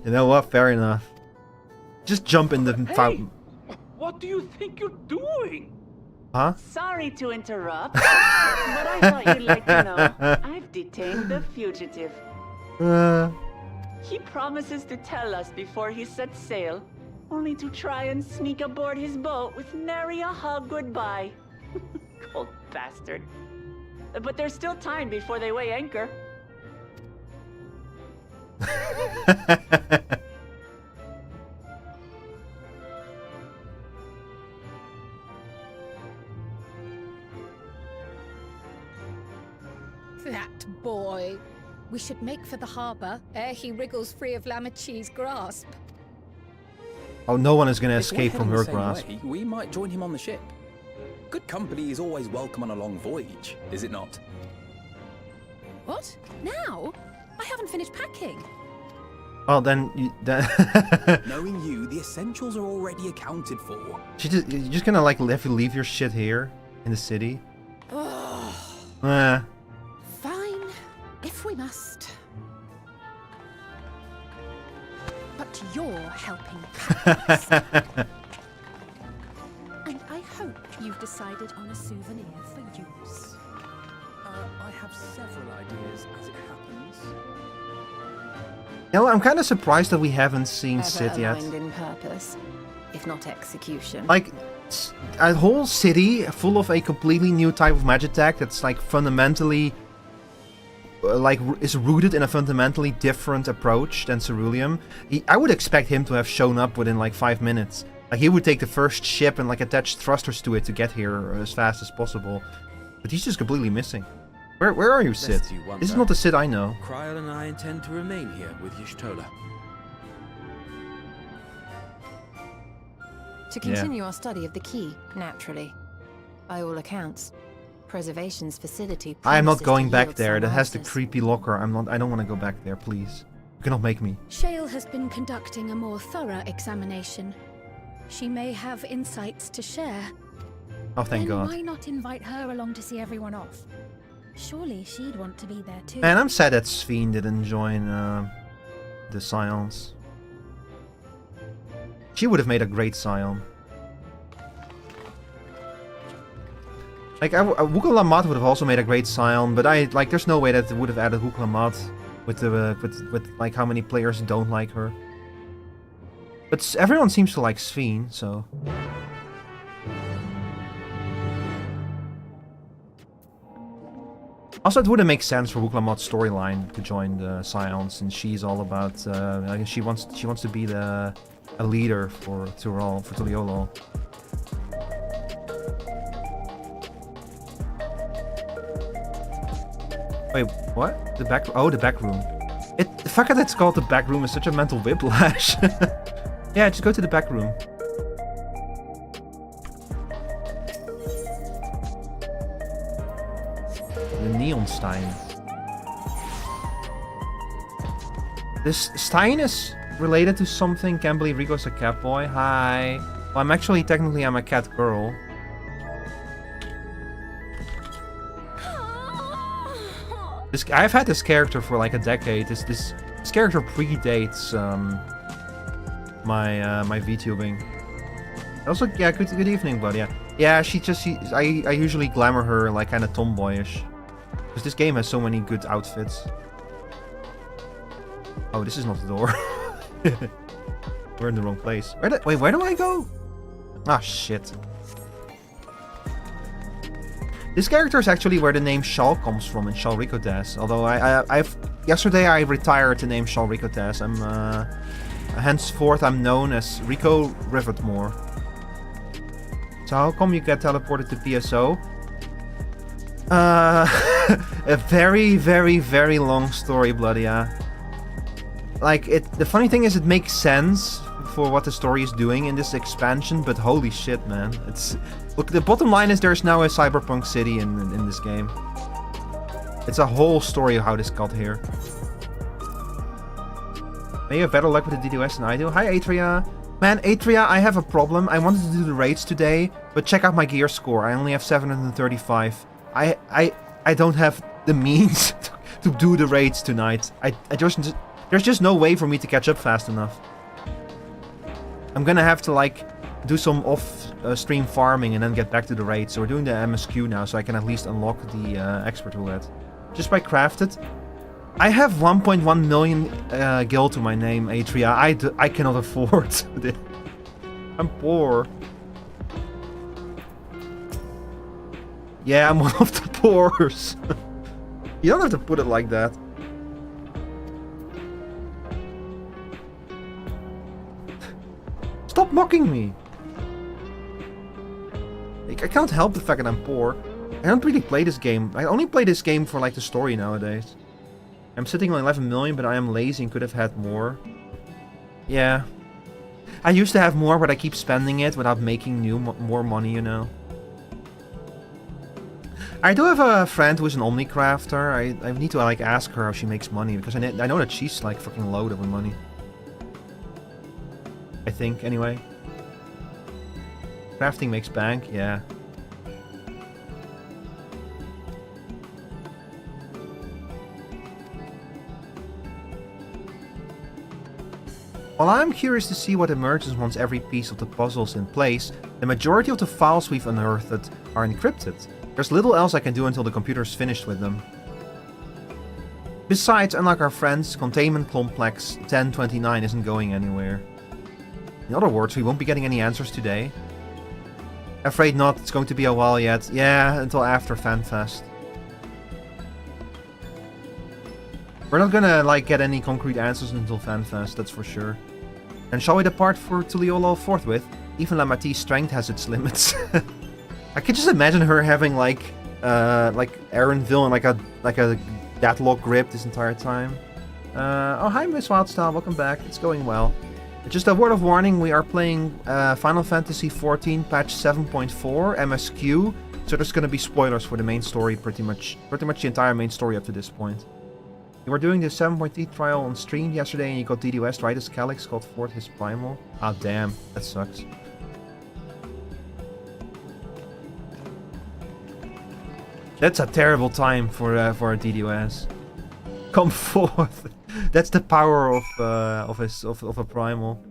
You know what? Fair enough. Just jump in the Hey! fountain. What do you think you're doing? Huh? Sorry to interrupt, but I thought you'd like to know. I've detained the fugitive. He promises to tell us before he sets sail, only to try and sneak aboard his boat with nary a hug goodbye. Cold bastard. But there's still time before they weigh anchor. That boy. We should make for the harbour ere he wriggles free of Lamachi's grasp. Oh, no one is gonna If we're escape from heading her the same grasp. way, we might join him on the ship. Good company is always welcome on a long voyage, is it not? What? Now? I haven't finished packing. Oh, then Knowing you, the essentials are already accounted for. you're just gonna like have to leave your shit here in the city. Eh. Fine, if we must. But you're helping pack this. And I hope you've decided on a souvenir for use. I have several ideas as it happens. You know, I'm kind of surprised that we haven't seen Ever Sid yet. aligned in purpose, if not execution. Like, a whole city full of a completely new type of magitech that's like fundamentally, is rooted in a fundamentally different approach than Ceruleum. I would expect him to have shown up within like 5 minutes. Like he would take the first ship and like attach thrusters to it to get here as fast as possible. But he's just completely missing. Where are you, Sid? Lest you wonder, This is not the Sid I know. Kryl and I intend to remain here with Y'shtola. To continue our study of the key, naturally. By all accounts, Preservation's facility. I am not promises to going back yield there. some That has the answers. creepy locker. I don't want to go back there, please. You cannot make me. Shale has been conducting a more thorough examination. She may have insights to share. Oh, thank Then God. why not invite her along to see everyone off? Surely she'd want to be there too. Man, I'm sad that Sphene didn't join the Scions. She would have made a great Scion. Like, Wukong Lammat would have also made a great Scion, but there's no way that they would have added Wukong Lammat with like how many players don't like her. But everyone seems to like Sphene, so. Also, it wouldn't make sense for Wukong Lammat's storyline to join the Scions, and she's all about. She wants to be a leader for Tuliolo. Wait, what? The back? Oh, the back room. The fact that it's called the back room is such a mental whiplash. Yeah, just go to the back room. The Neon Stein. This Stein is related to something. Can't believe Rico's a cat boy. Hi. Well, I'm a cat girl. I've had this character for like a decade. This character predates my Vtubing. Also, yeah, good evening, bud. Yeah, Yeah, I usually glamour her like kind of tomboyish. Because this game has so many good outfits. Oh, this is not the door. We're in the wrong place. Wait, where do I go? Ah, shit. This character is actually where the name Shal comes from in Shal Rico Des. Although yesterday I retired the name Shal Rico Des. Henceforth I'm known as Rico Rivetmore. So how come you get teleported to PSO? A very, very, very long story, Bloodia. Like, the funny thing is it makes sense for what the story is doing in this expansion, but holy shit, man. Look, the bottom line is there's now a cyberpunk city in this game. It's a whole story of how this got here. May you have better luck with the DDoS than I do. Hi, Atria. Man, Atria, I have a problem. I wanted to do the raids today, but check out my gear score. I only have 735. I don't have the means to do the raids tonight. There's just no way for me to catch up fast enough. I'm gonna have to like do some off-stream farming and then get back to the raid. So we're doing the MSQ now, so I can at least unlock the expert roulette. Just by crafted. I have 1.1 million gil to my name, Atria. I cannot afford this. I'm poor. Yeah, I'm one of the poors. You don't have to put it like that. Stop mocking me! I can't help the fact that I'm poor. I don't really play this game. I only play this game for like the story nowadays. I'm sitting on 11 million, but I am lazy and could have had more. Yeah. I used to have more, but I keep spending it without making more money, you know. I do have a friend who's an Omnicrafter. I need to like ask her how she makes money, because I know that she's like fucking loaded with money. I think, anyway. Crafting makes bank, yeah. While I'm curious to see what emerges once every piece of the puzzle is in place, the majority of the files we've unearthed are encrypted. There's little else I can do until the computer's finished with them. Besides, unlike our friends, Containment Complex 1029 isn't going anywhere. In other words, we won't be getting any answers today. Afraid not, it's going to be a while yet. Yeah, until after FanFest. We're not gonna, like, get any concrete answers until FanFest, that's for sure. And shall we depart for Tuliolo forthwith? Even Lamartie's strength has its limits. I could just imagine her having, like Aaronville and, like a deadlock grip this entire time. Oh, hi, Miss Wildstyle, welcome back. It's going well. Just a word of warning, we are playing Final Fantasy XIV patch 7.4 MSQ, so there's gonna be spoilers for the main story, pretty much the entire main story up to this point. You were doing the 7.3 trial on stream yesterday and you got DDoS right as Calyx got forth his primal. Ah, damn, that sucks. That's a terrible time for a DDoS. Come forth. That's the power of a primal.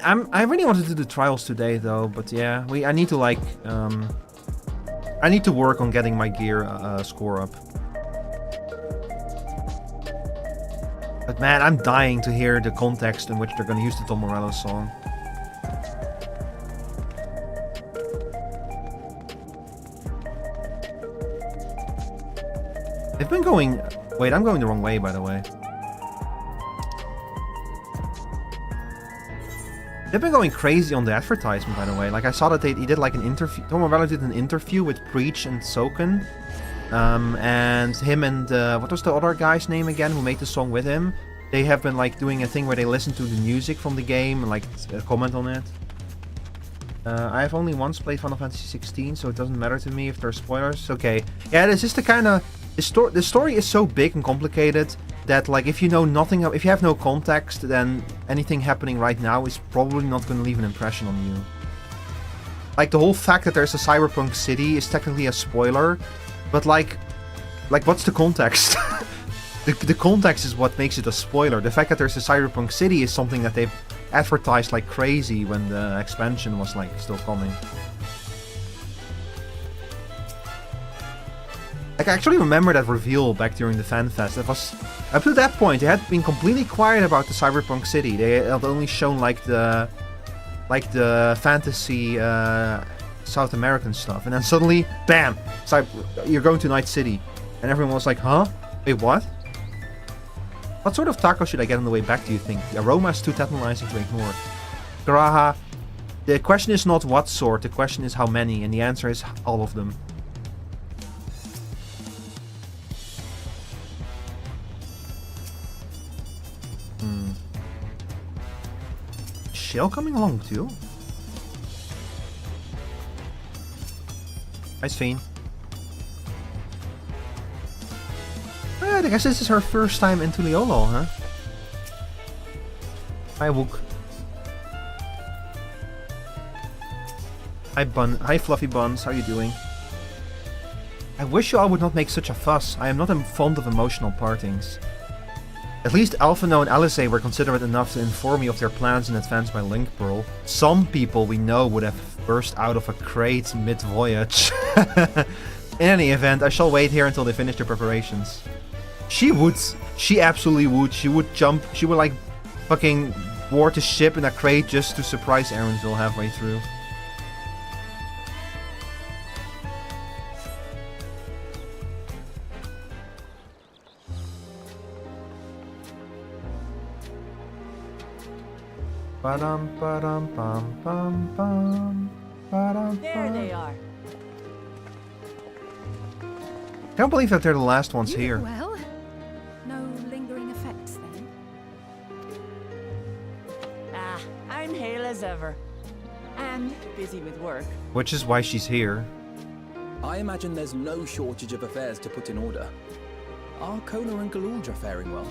I really wanted to do the trials today though, but yeah, I need to like I need to work on getting my gear score up. But man, I'm dying to hear the context in which they're gonna use the Tom Morello song. They've been going... Wait, I'm going the wrong way, by the way. They've been going crazy on the advertisement, by the way. Like, I saw that he did like an interview... Tom Morello did an interview with Preach and Soken. And him and... what was the other guy's name again who made the song with him? They have been like doing a thing where they listen to the music from the game and like comment on it. I have only once played Final Fantasy XVI, so it doesn't matter to me if there are spoilers. Okay. Yeah, this is the kind of... The story is so big and complicated that, like, if you know nothing, if you have no context, then anything happening right now is probably not going to leave an impression on you. Like, the whole fact that there's a cyberpunk city is technically a spoiler, but like what's the context? the context is what makes it a spoiler. The fact that there's a cyberpunk city is something that they've advertised like crazy when the expansion was like still coming. Like, I actually remember that reveal back during the FanFest. It was, up to that point, they had been completely quiet about the cyberpunk city. They had only shown like the fantasy South American stuff, and then suddenly, bam! It's like, you're going to Night City, and everyone was like, huh? Wait, what? What sort of taco should I get on the way back, do you think? The aroma is too tantalizing to ignore. Graha, the question is not what sort, the question is how many, and the answer is all of them. Shell coming along too? Nice Fiend. I guess this is her first time into Leolo, huh? Hi Wook. Hi Fluffy Buns, how you doing? I wish you all would not make such a fuss. I am not fond of emotional partings. At least Alphino and Alice were considerate enough to inform me of their plans in advance by link pearl. Some people we know would have burst out of a crate mid-voyage. In any event, I shall wait here until they finish their preparations. She would. She absolutely would. She would jump. She would like fucking board the ship in a crate just to surprise Erenville halfway through. Ba-dum, ba-dum, bum, bum, bum. Ba-dum, There they are. Can't believe that they're the last ones here. Well, no lingering effects then. Ah, I'm hale as ever. And busy with work. Which is why she's here. I imagine there's no shortage of affairs to put in order. Are Kona and Galulja faring well?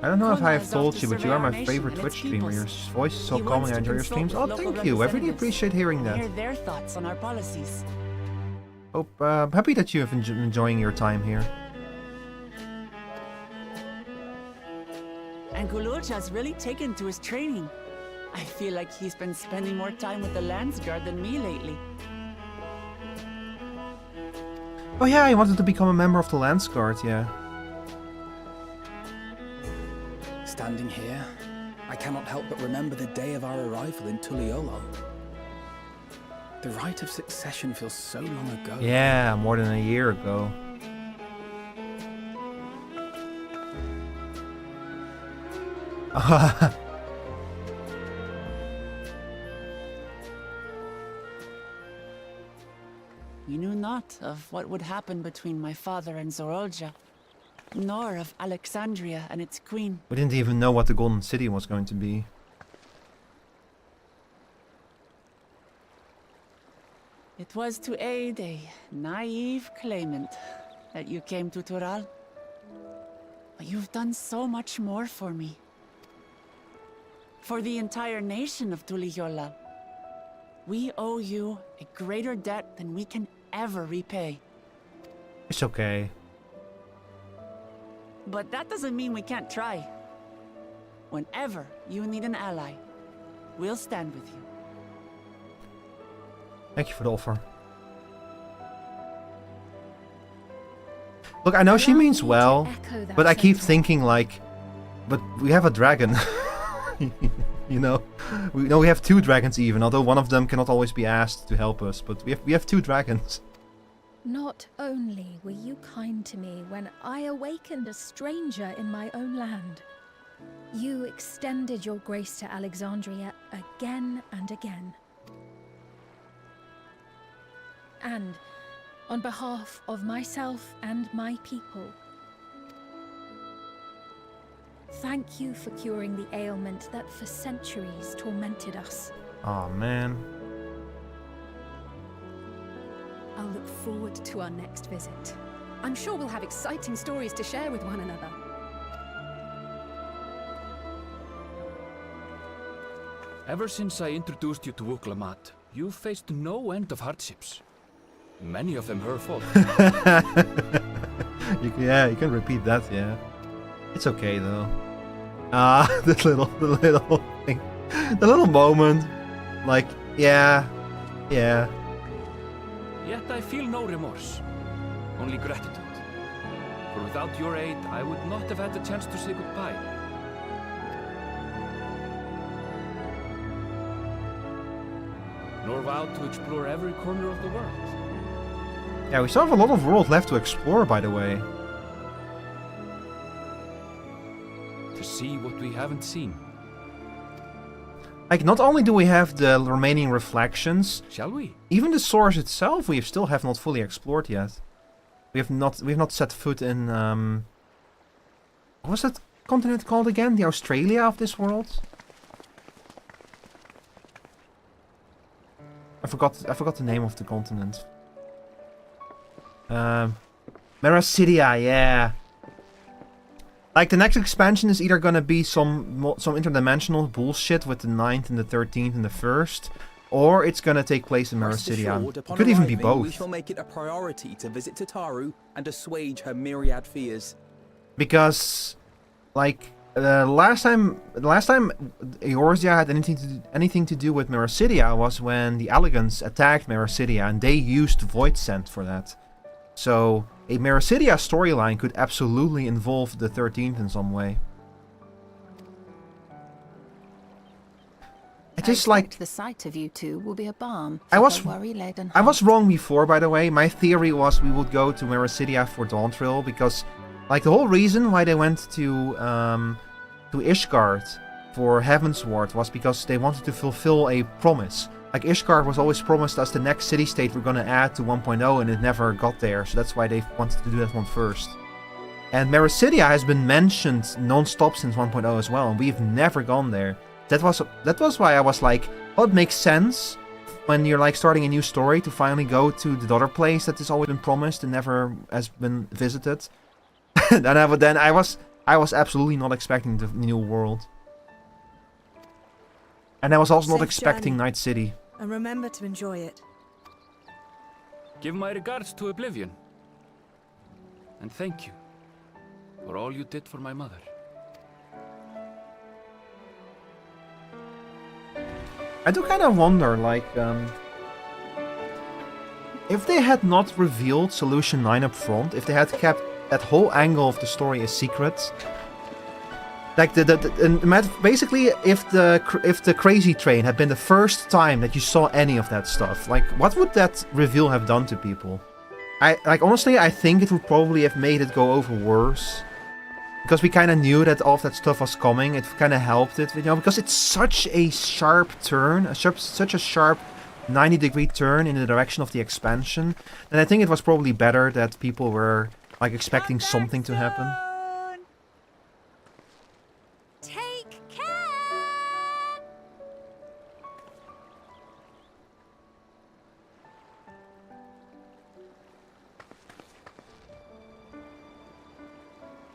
I don't know if I have Kona is told off you, to but you are my survey our favorite nation and Twitch its streamer. Your peoples. voice is so He calming. wants I to enjoy your consult streams. with Oh, local thank you. I really representatives appreciate hearing and that. hear their thoughts on our policies. Hope, I'm happy that you have enjoying your time here. And Galulja's really taken to his training. I feel like he's been spending more time with the Landsguard than me lately. Oh yeah, he wanted to become a member of the Landsguard, yeah. Standing here, I cannot help but remember the day of our arrival in Tuliolo. The rite of succession feels so long ago. Yeah, more than a year ago. You knew not of what would happen between my father and Zorolja, nor of Alexandria and its queen. We didn't even know what the Golden City was going to be. It was to aid a naive claimant that you came to Tural. But you've done so much more for me. For the entire nation of Tuliyola. We owe you a greater debt than we can ever repay. It's okay. But that doesn't mean we can't try. Whenever you need an ally, we'll stand with you. Thank you for the offer. Look, I know she means well, but I keep thinking like, but we have a dragon. You know, we have two dragons even, although one of them cannot always be asked to help us, but we have two dragons. Not only were you kind to me when I awakened a stranger in my own land, you extended your grace to Alexandria again and again. And on behalf of myself and my people, thank you for curing the ailment that for centuries tormented us. Aw, man. I'll look forward to our next visit. I'm sure we'll have exciting stories to share with one another. Ever since I introduced you to Uklamat, you've faced no end of hardships. Many of them her fault. Yeah, you can repeat that, yeah. It's okay though. The little thing. The little moment. Like, yeah. Yet I feel no remorse. Only gratitude. For without your aid, I would not have had the chance to say goodbye. Nor vow to explore every corner of the world. Yeah, we still have a lot of world left to explore, by the way. To see what we haven't seen. Like, not only do we have the remaining reflections, Shall we? even the source itself we still have not fully explored yet. We've not set foot in what was that continent called again? The Australia of this world? I forgot the name of the continent. Mericidia, yeah. Like, the next expansion is either gonna be some interdimensional bullshit with the 9th and the 13th and the 1st, or it's gonna take place in Mericidia. It could even be both. We shall make it a priority to visit Tataru and assuage her myriad fears. Because, like, last time Eorzea had anything to do with Mericidia was when the Elegants attacked Mericidia, and they used Void Scent for that. So, a Mericidia storyline could absolutely involve the 13th in some way. I just like the sight of you two will be a balm. I was wrong before, by the way. My theory was we would go to Mericidia for Dawntrail because, like, the whole reason why they went to Ishgard for Heavensward was because they wanted to fulfill a promise. Like, Ishgard was always promised us the next city-state we're gonna add to 1.0, and it never got there, so that's why they wanted to do that one first. And Mericidia has been mentioned non-stop since 1.0 as well, and we've never gone there. That was why I was like, well, it makes sense when you're like starting a new story to finally go to the other place that has always been promised and never has been visited. Then I was absolutely not expecting the new world. And I was also not expecting Night City. And remember to enjoy it. Give my regards to Oblivion. And thank you for all you did for my mother. I do kind of wonder, like, if they had not revealed Solution 9 up front, if they had kept that whole angle of the story a secret, like basically, if the Crazy Train had been the first time that you saw any of that stuff, like, what would that reveal have done to people? Honestly, I think it would probably have made it go over worse. Because we kind of knew that all of that stuff was coming, it kind of helped it, you know, because it's such a sharp turn, such a sharp 90-degree turn in the direction of the expansion, and I think it was probably better that people were, like, expecting something to happen. Take care!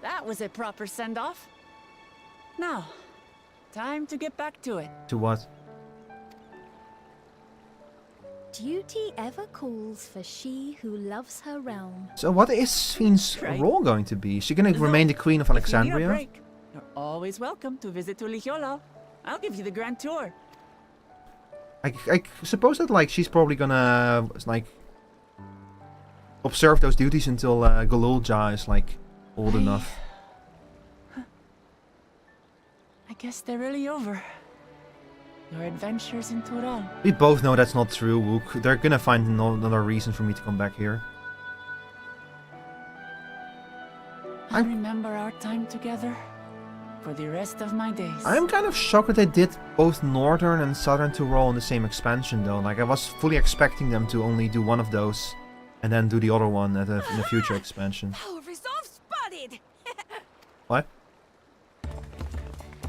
That was a proper send-off. Now, time to get back to it. To what? Duty ever calls for she who loves her realm. So what is Fiend's role going to be? Is she going to remain the Queen of Alexandria? Break, you're always welcome to visit Tulichola. I'll give you the grand tour. I suppose that, like, she's probably gonna, like, observe those duties until Golulja is, like, old enough. I guess they're really over. Your adventures in Tural. We both know that's not true, Wook. They're gonna find another reason for me to come back here. I remember our time together for the rest of my days. I'm kind of shocked that they did both Northern and Southern Tural in the same expansion, though. Like, I was fully expecting them to only do one of those and then do the other one in the future expansion. What?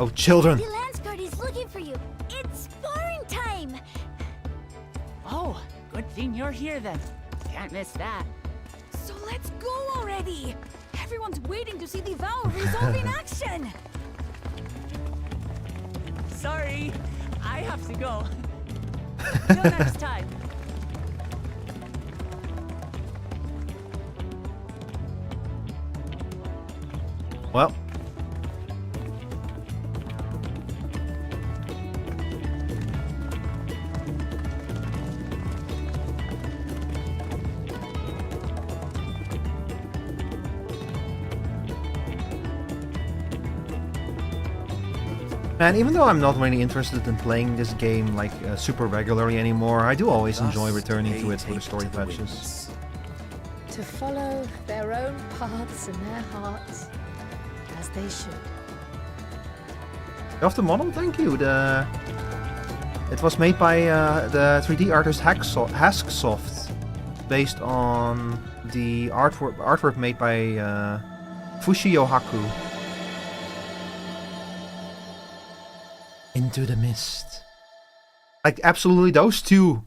Oh, children! The Landsguard is looking for you. It's sparring time! Oh, good thing you're here then. Can't miss that. So let's go already! Everyone's waiting to see the vow resolve in action! Sorry, I have to go. Till next time. Well. Man, even though I'm not really interested in playing this game like super regularly anymore, I do always enjoy returning to it for the story patches. To follow their own paths in their hearts, as they should. Of the model, thank you. It was made by the 3D artist Hasksoft, based on the artwork made by Fushio Haku. Into the Mist. Like, absolutely, those two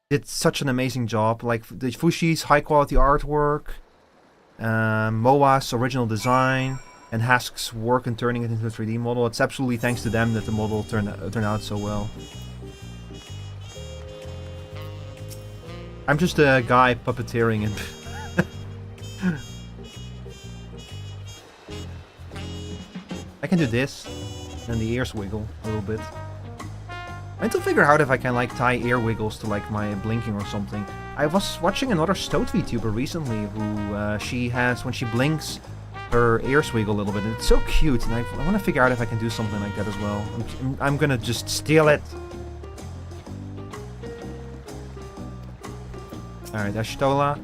did such an amazing job. Like, the Fushi's high quality artwork, Moa's original design, and Hask's work in turning it into a 3D model. It's absolutely thanks to them that the model turned out so well. I'm just a guy puppeteering it. I can do this. And the ears wiggle a little bit. I need to figure out if I can like tie ear wiggles to like my blinking or something. I was watching another Vtuber recently who she has, when she blinks, her ears wiggle a little bit. And it's so cute, and I want to figure out if I can do something like that as well. I'm gonna just steal it. Alright, Ashtola.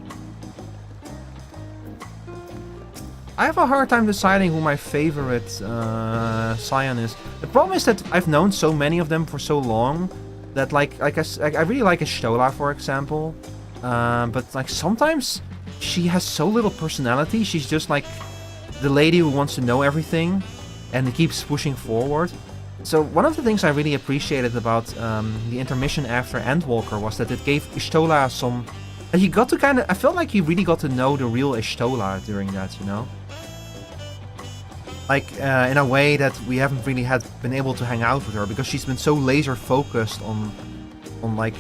I have a hard time deciding who my favorite Scion is. The problem is that I've known so many of them for so long that I really like Ashtola, for example. But like sometimes she has so little personality. She's just like the lady who wants to know everything and keeps pushing forward. So one of the things I really appreciated about the intermission after ENVtuber was that it gave Ashtola some... You got to kind of... I felt like you really got to know the real Ashtola during that, you know? Like, in a way that we haven't really been able to hang out with her, because she's been so laser focused on like,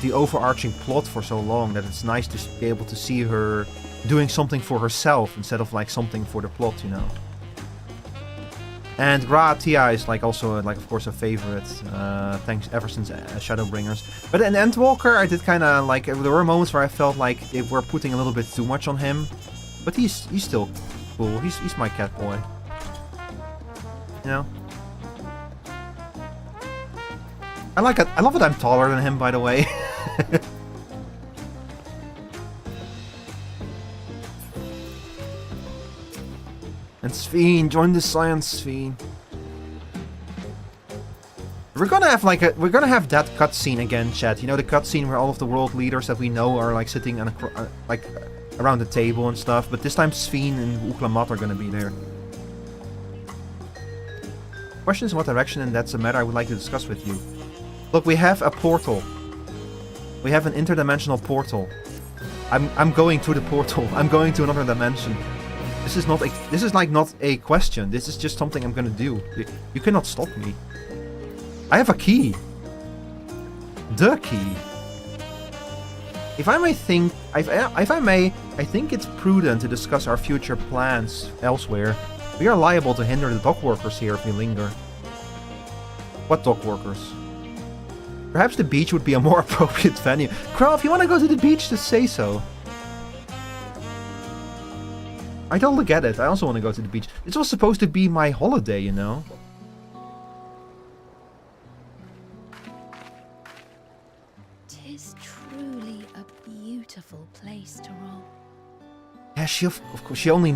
the overarching plot for so long, that it's nice to be able to see her doing something for herself instead of like something for the plot, you know? And Gra Tia is like also like of course a favorite, thanks ever since Shadowbringers. But in ENVtuber I did kind of like, there were moments where I felt like they were putting a little bit too much on him, but he's still cool. He's my cat boy, you know. I love that I'm taller than him, by the way. And Sphene, join the science, Sphene. We're gonna have that cutscene again, chat. You know, the cutscene where all of the world leaders that we know are like sitting on like around the table and stuff. But this time Sphene and Uklamat are gonna be there. Questions in what direction, and that's a matter I would like to discuss with you. Look, we have a portal. We have an interdimensional portal. I'm going to the portal. I'm going to another dimension. This is not a question. This is just something I'm gonna do. You cannot stop me. I have a key. The key. If I may, I think it's prudent to discuss our future plans elsewhere. We are liable to hinder the dock workers here if we linger. What dock workers? Perhaps the beach would be a more appropriate venue. Crow, if you want to go to the beach, just say so. I totally get it. I also want to go to the beach. This was supposed to be my holiday, you know? Tis truly a beautiful place to roll. Yeah, of course, she only,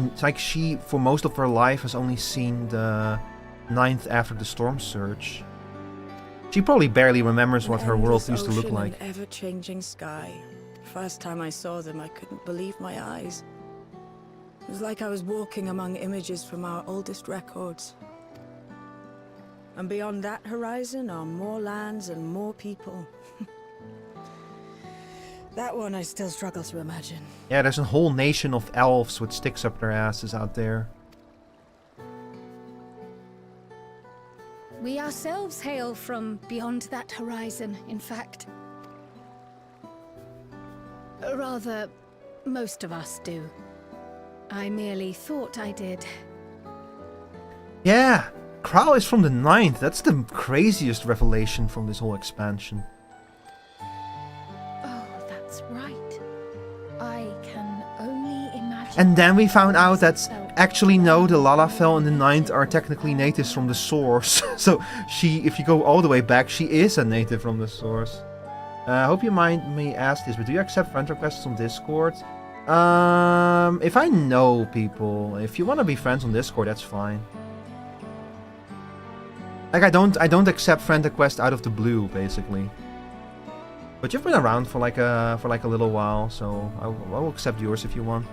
for most of her life has only seen the 9th after the storm surge. She probably barely remembers what her world used to look like. An ever-changing sky. First time I saw them, I couldn't believe my eyes. It was like I was walking among images from our oldest records. And beyond that horizon are more lands and more people. That one I still struggle to imagine. Yeah, there's a whole nation of elves with sticks up their asses out there. We ourselves hail from beyond that horizon, in fact. Rather, most of us do. I merely thought I did. Yeah, Kral is from the 9th. That's the craziest revelation from this whole expansion. Oh, that's right. I can only imagine. And then we found out that actually no, the Lalafell and the 9th are technically natives from the source. So if you go all the way back, she is a native from the source. I hope you mind me ask this, but do you accept friend requests on Discord? If I know people, if you want to be friends on Discord, that's fine. Like I don't accept friend requests out of the blue, basically. But you've been around for like a little while, so I will accept yours if you want.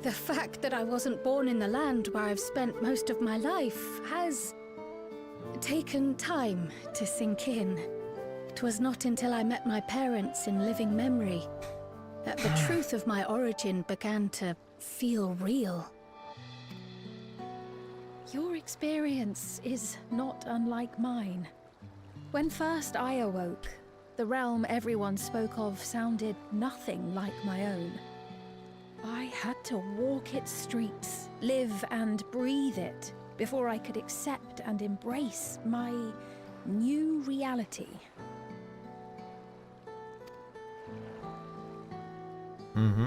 The fact that I wasn't born in the land where I've spent most of my life has taken time to sink in. 'Twas not until I met my parents in living memory that the truth of my origin began to feel real. Your experience is not unlike mine. When first I awoke, the realm everyone spoke of sounded nothing like my own. I had to walk its streets, live and breathe it, before I could accept and embrace my new reality. Mm-hmm.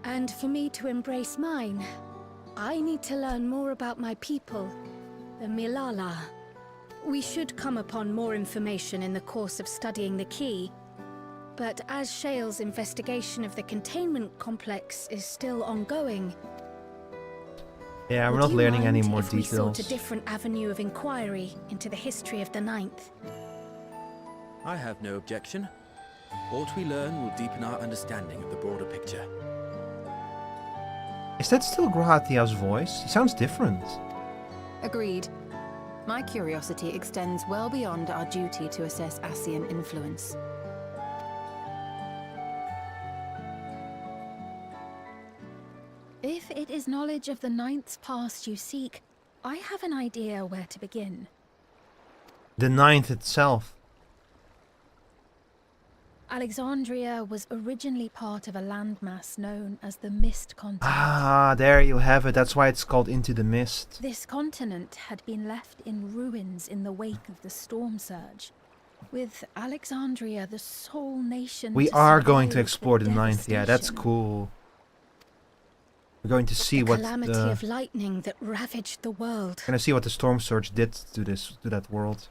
And for me to embrace mine, I need to learn more about my people, the Milala. We should come upon more information in the course of studying the key, but as Shale's investigation of the containment complex is still ongoing... Yeah, we're not learning any more if we details. sought a different avenue of inquiry into the history of the 9th? I have no objection. What we learn will deepen our understanding of the broader picture. Is that still Grahatia's voice? He sounds different. Agreed. My curiosity extends well beyond our duty to assess Ascian influence. If it is knowledge of the 9th's past you seek, I have an idea where to begin. The 9th itself. Alexandria was originally part of a landmass known as the Mist Continent. Ah, there you have it. That's why it's called Into the Mist. This continent had been left in ruins in the wake of the storm surge, with Alexandria the sole nation We to are going to survive explore the 9th. Yeah, that's devastation. cool. We're going to see The what calamity the... of lightning that ravaged the world. We're gonna see what the storm surge did to that world.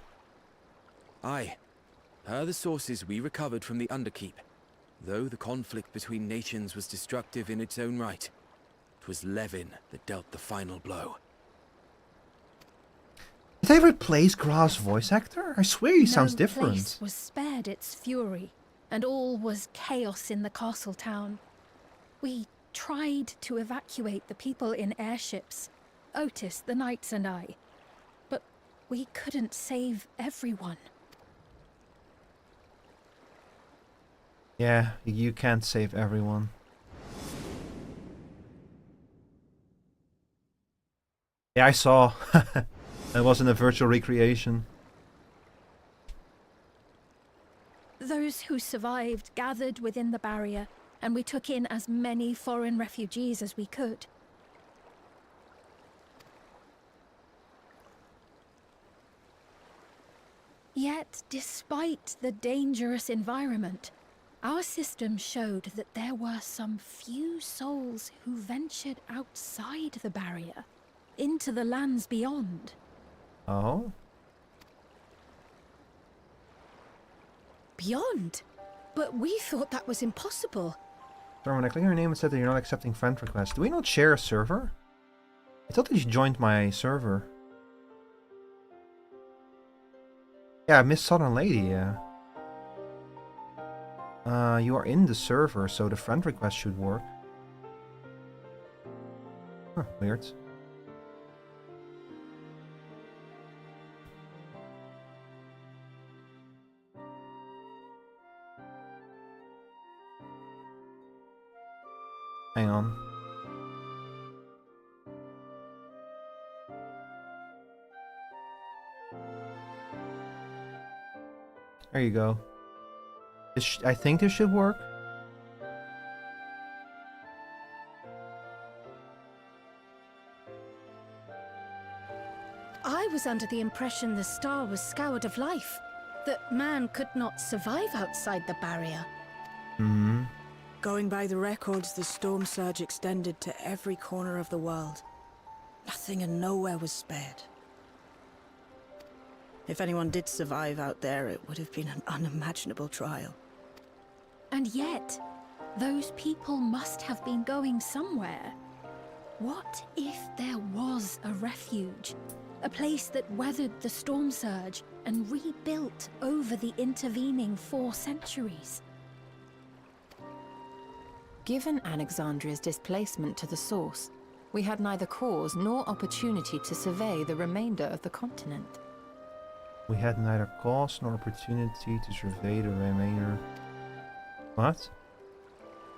Aye. Per the sources we recovered from the Underkeep, though the conflict between nations was destructive in its own right, it was Levin that dealt the final blow. Did they replace Gra's voice actor? I swear he sounds No different. place was spared its fury, and all was chaos in the castle town. We tried to evacuate the people in airships, Otis, the knights and I, but we couldn't save everyone. Yeah, you can't save everyone. Yeah, I saw. It wasn't a virtual recreation. Those who survived gathered within the barrier, and we took in as many foreign refugees as we could. Yet, despite the dangerous environment, our system showed that there were some few souls who ventured outside the barrier, into the lands beyond. Oh? Beyond? But we thought that was impossible. Sorry, when I click on your name, it said that you're not accepting friend requests. Do we not share a server? I thought that you joined my server. Yeah, Miss Southern Lady, yeah. You are in the server, so the friend request should work. Huh, weird. Hang on. There you go. I think this should work. I was under the impression the star was scoured of life, that man could not survive outside the barrier. Hmm. Going by the records, the storm surge extended to every corner of the world. Nothing and nowhere was spared. If anyone did survive out there, it would have been an unimaginable trial. And yet, those people must have been going somewhere. What if there was a refuge? A place that weathered the storm surge and rebuilt over the intervening 4 centuries. Given Alexandria's displacement to the source, we had neither cause nor opportunity to survey the remainder of the continent. We had neither cause nor opportunity to survey the remainder. What?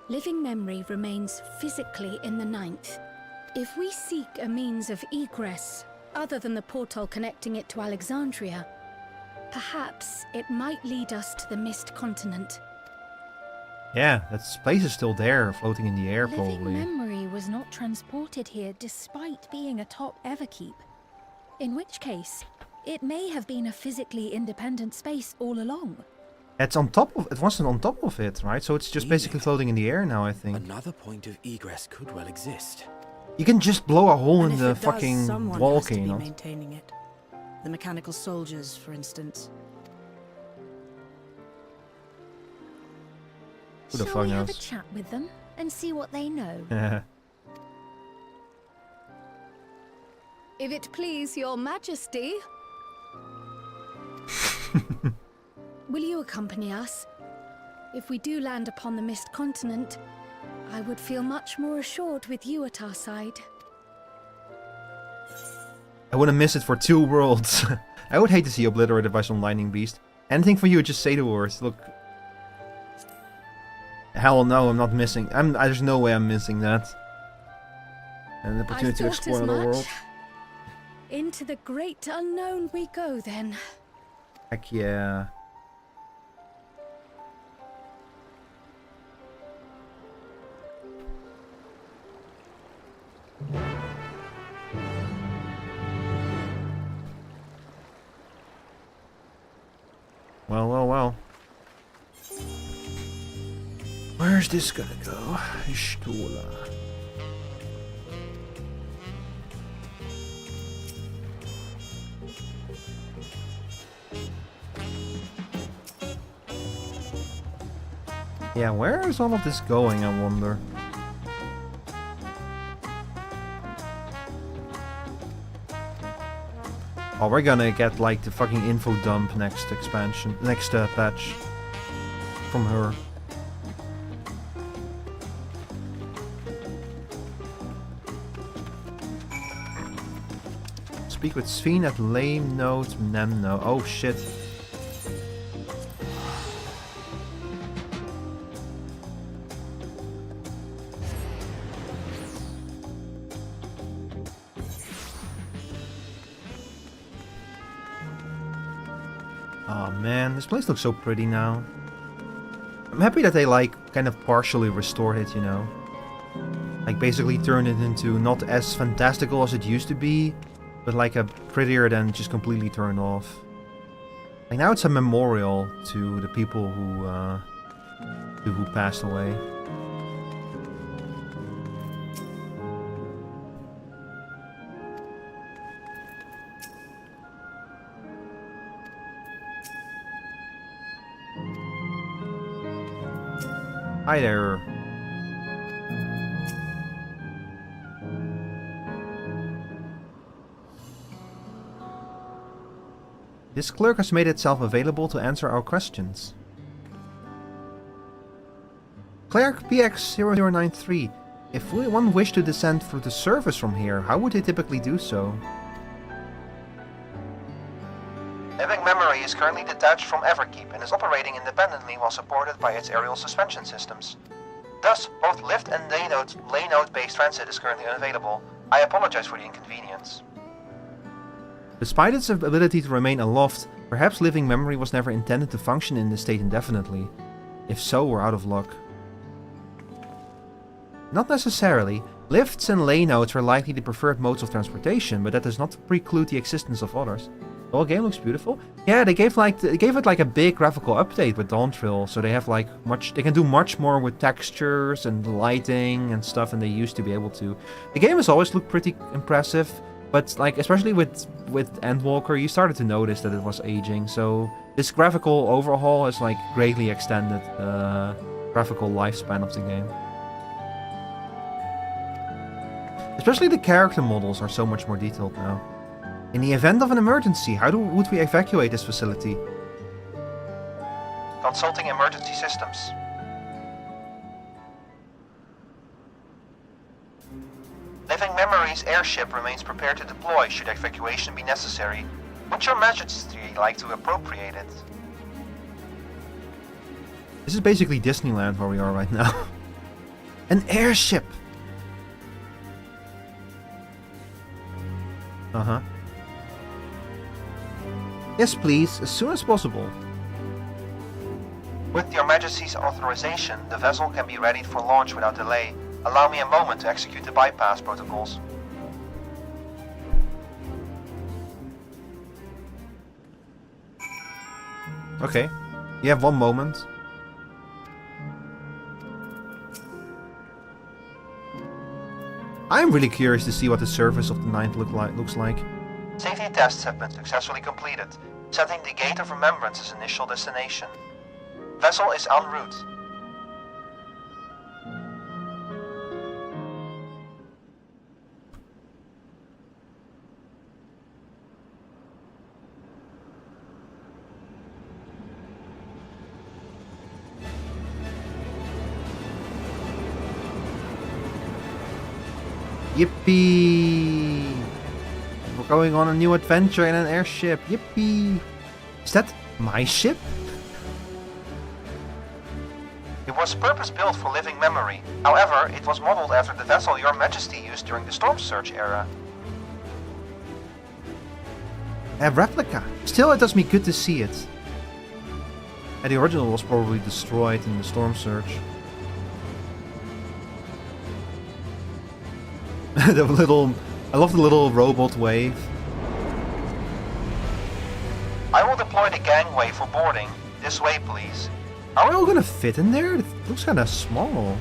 Living memory remains physically in the 9th. If we seek a means of egress, other than the portal connecting it to Alexandria, perhaps it might lead us to the Mist Continent. Yeah, that place is still there, floating in the air, probably. Living memory was not transported here despite being atop Everkeep. In which case, it may have been a physically independent space all along. It's on top of it. Wasn't on top of it, right? So it's just basically floating in the air now, I think. Another point of egress could well exist. You can just blow a hole in And the if it does, fucking someone wall, has to can be you not? maintaining it. The mechanical soldiers, for instance. Who the Shall fuck we have a knows? chat with them and see what they know? If it please your majesty. Will you accompany us? If we do land upon the Mist Continent, I would feel much more assured with you at our side. I wouldn't miss it for 2 worlds. I would hate to see you obliterated by some lightning beast. Anything for you, just say the words. Look. Hell no, I'm not missing. There's no way I'm missing that. An opportunity to explore the world. Into the great unknown we go then. Heck yeah. Well, well, well. Where's this gonna go? Stola. Yeah, where is all of this going, I wonder? Oh, we're gonna get like the fucking info dump next expansion, next patch from her. Speak with Sveen at Lame Note Nemno. Oh shit. Oh man, this place looks so pretty now. I'm happy that they like kind of partially restored it, you know. Like basically turned it into not as fantastical as it used to be, but like a prettier than just completely turned off. Like now it's a memorial to the people who passed away. Hi there. This clerk has made itself available to answer our questions. Clerk PX0093. If one wished to descend through the surface from here, how would they typically do so? Living Memory is currently detached from Everkeep and is operating independently while supported by its aerial suspension systems. Thus, both lift and lay node-based transit is currently unavailable. I apologize for the inconvenience. Despite its ability to remain aloft, perhaps Living Memory was never intended to function in this state indefinitely. If so, we're out of luck. Not necessarily. Lifts and lay nodes are likely the preferred modes of transportation, but that does not preclude the existence of others. The whole game looks beautiful. Yeah, they gave it like a big graphical update with Dawntrail, so they have like they can do much more with textures and lighting and stuff than they used to be able to. The game has always looked pretty impressive, but like especially with Endwalker, you started to notice that it was aging. So this graphical overhaul has like greatly extended the graphical lifespan of the game. Especially the character models are so much more detailed now. In the event of an emergency, how would we evacuate this facility? Consulting emergency systems. Living Memory's airship remains prepared to deploy should evacuation be necessary. Would your Majesty like to appropriate it? This is basically Disneyland where we are right now. An airship! Uh-huh. Yes, please, as soon as possible. With your Majesty's authorization, the vessel can be readied for launch without delay. Allow me a moment to execute the bypass protocols. Okay, you have 1 moment. I'm really curious to see what the surface of the ninth looks like. Safety tests have been successfully completed, setting the Gate of Remembrance as initial destination. Vessel is en route. Yippee! We're going on a new adventure in an airship. Yippee! Is that my ship? It was purpose-built for living memory. However, it was modeled after the vessel Your Majesty used during the Storm Surge era. A replica. Still, it does me good to see it. And the original was probably destroyed in the Storm Surge. I love the little robot wave. I will deploy the gangway for boarding. This way, please. Are we all gonna fit in there? It looks kinda small.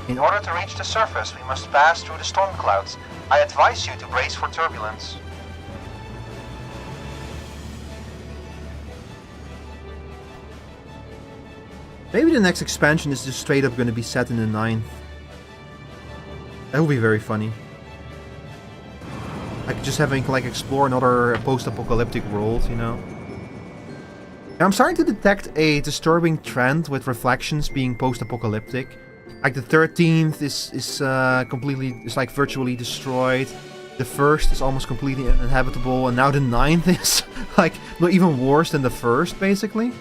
In order to reach the surface, we must pass through the storm clouds. I advise you to brace for turbulence. Maybe the next expansion is just straight up gonna be set in the 9th. That would be very funny. Like just having to like explore another post-apocalyptic world, you know? And I'm starting to detect a disturbing trend with Reflections being post-apocalyptic. Like the 13th is like virtually destroyed. The 1st is almost completely uninhabitable, and now the 9th is like not even worse than the 1st, basically.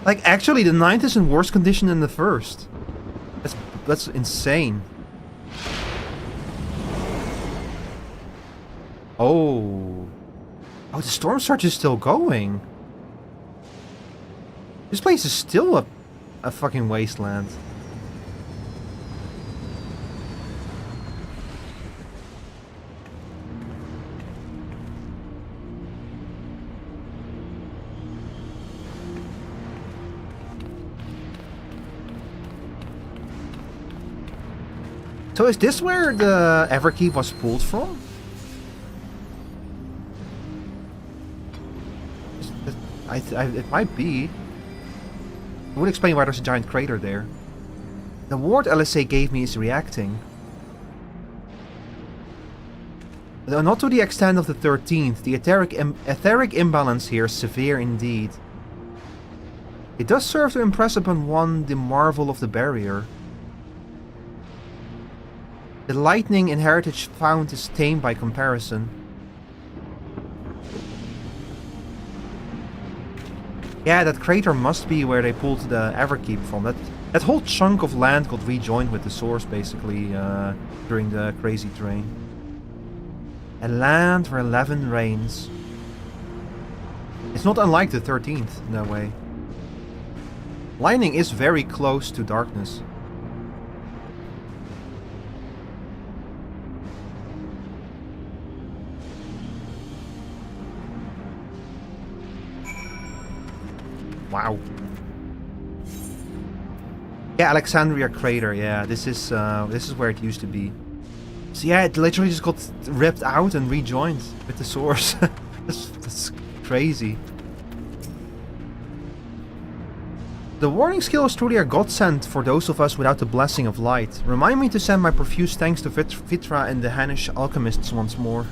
Like actually, the 9th is in worse condition than the 1st. That's insane. Oh, the Storm Surge is still going. This place is still a fucking wasteland. So is this where the Everkeep was pulled from? It might be. It would explain why there's a giant crater there. The ward LSA gave me is reacting. Though not to the extent of the 13th, the etheric imbalance here is severe indeed. It does serve to impress upon one the marvel of the barrier. The lightning in Heritage Found is tame by comparison. Yeah, that crater must be where they pulled the Everkeep from. That whole chunk of land got rejoined with the source, basically, during the crazy terrain. A land where 11 reigns. It's not unlike the 13th in that way. Lightning is very close to darkness. Wow. Yeah, Alexandria crater. Yeah, this is where it used to be. So yeah, it literally just got ripped out and rejoined with the source. that's crazy. The warning skill is truly a godsend for those of us without the blessing of light. Remind me to send my profuse thanks to Vitra and the Hanish alchemists once more.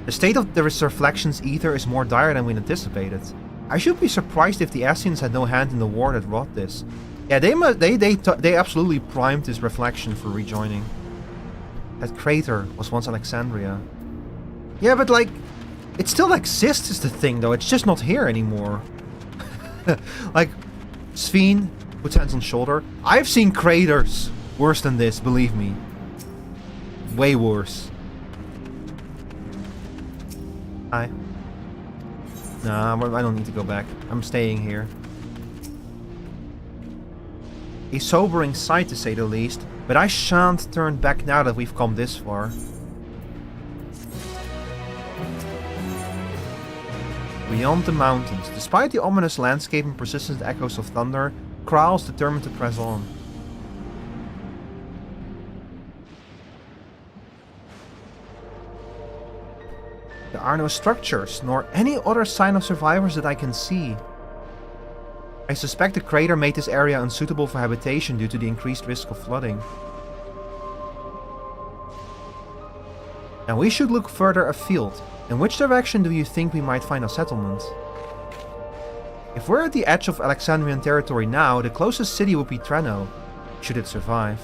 The state of the reflections ether is more dire than we anticipated. I should be surprised if the Ascians had no hand in the war that wrought this. Yeah, they absolutely primed this reflection for rejoining. That crater was once Alexandria. Yeah, but like, it still exists is the thing though, it's just not here anymore. Like, Sveen puts hands on shoulder. I've seen craters worse than this, believe me. Way worse. Hi. Nah, I don't need to go back. I'm staying here. A sobering sight to say the least, but I shan't turn back now that we've come this far. Beyond the mountains, despite the ominous landscape and persistent echoes of thunder, Kraal's determined to press on. There are no structures, nor any other sign of survivors that I can see. I suspect the crater made this area unsuitable for habitation due to the increased risk of flooding. Now we should look further afield. In which direction do you think we might find a settlement? If we're at the edge of Alexandrian territory now, the closest city would be Treno, should it survive.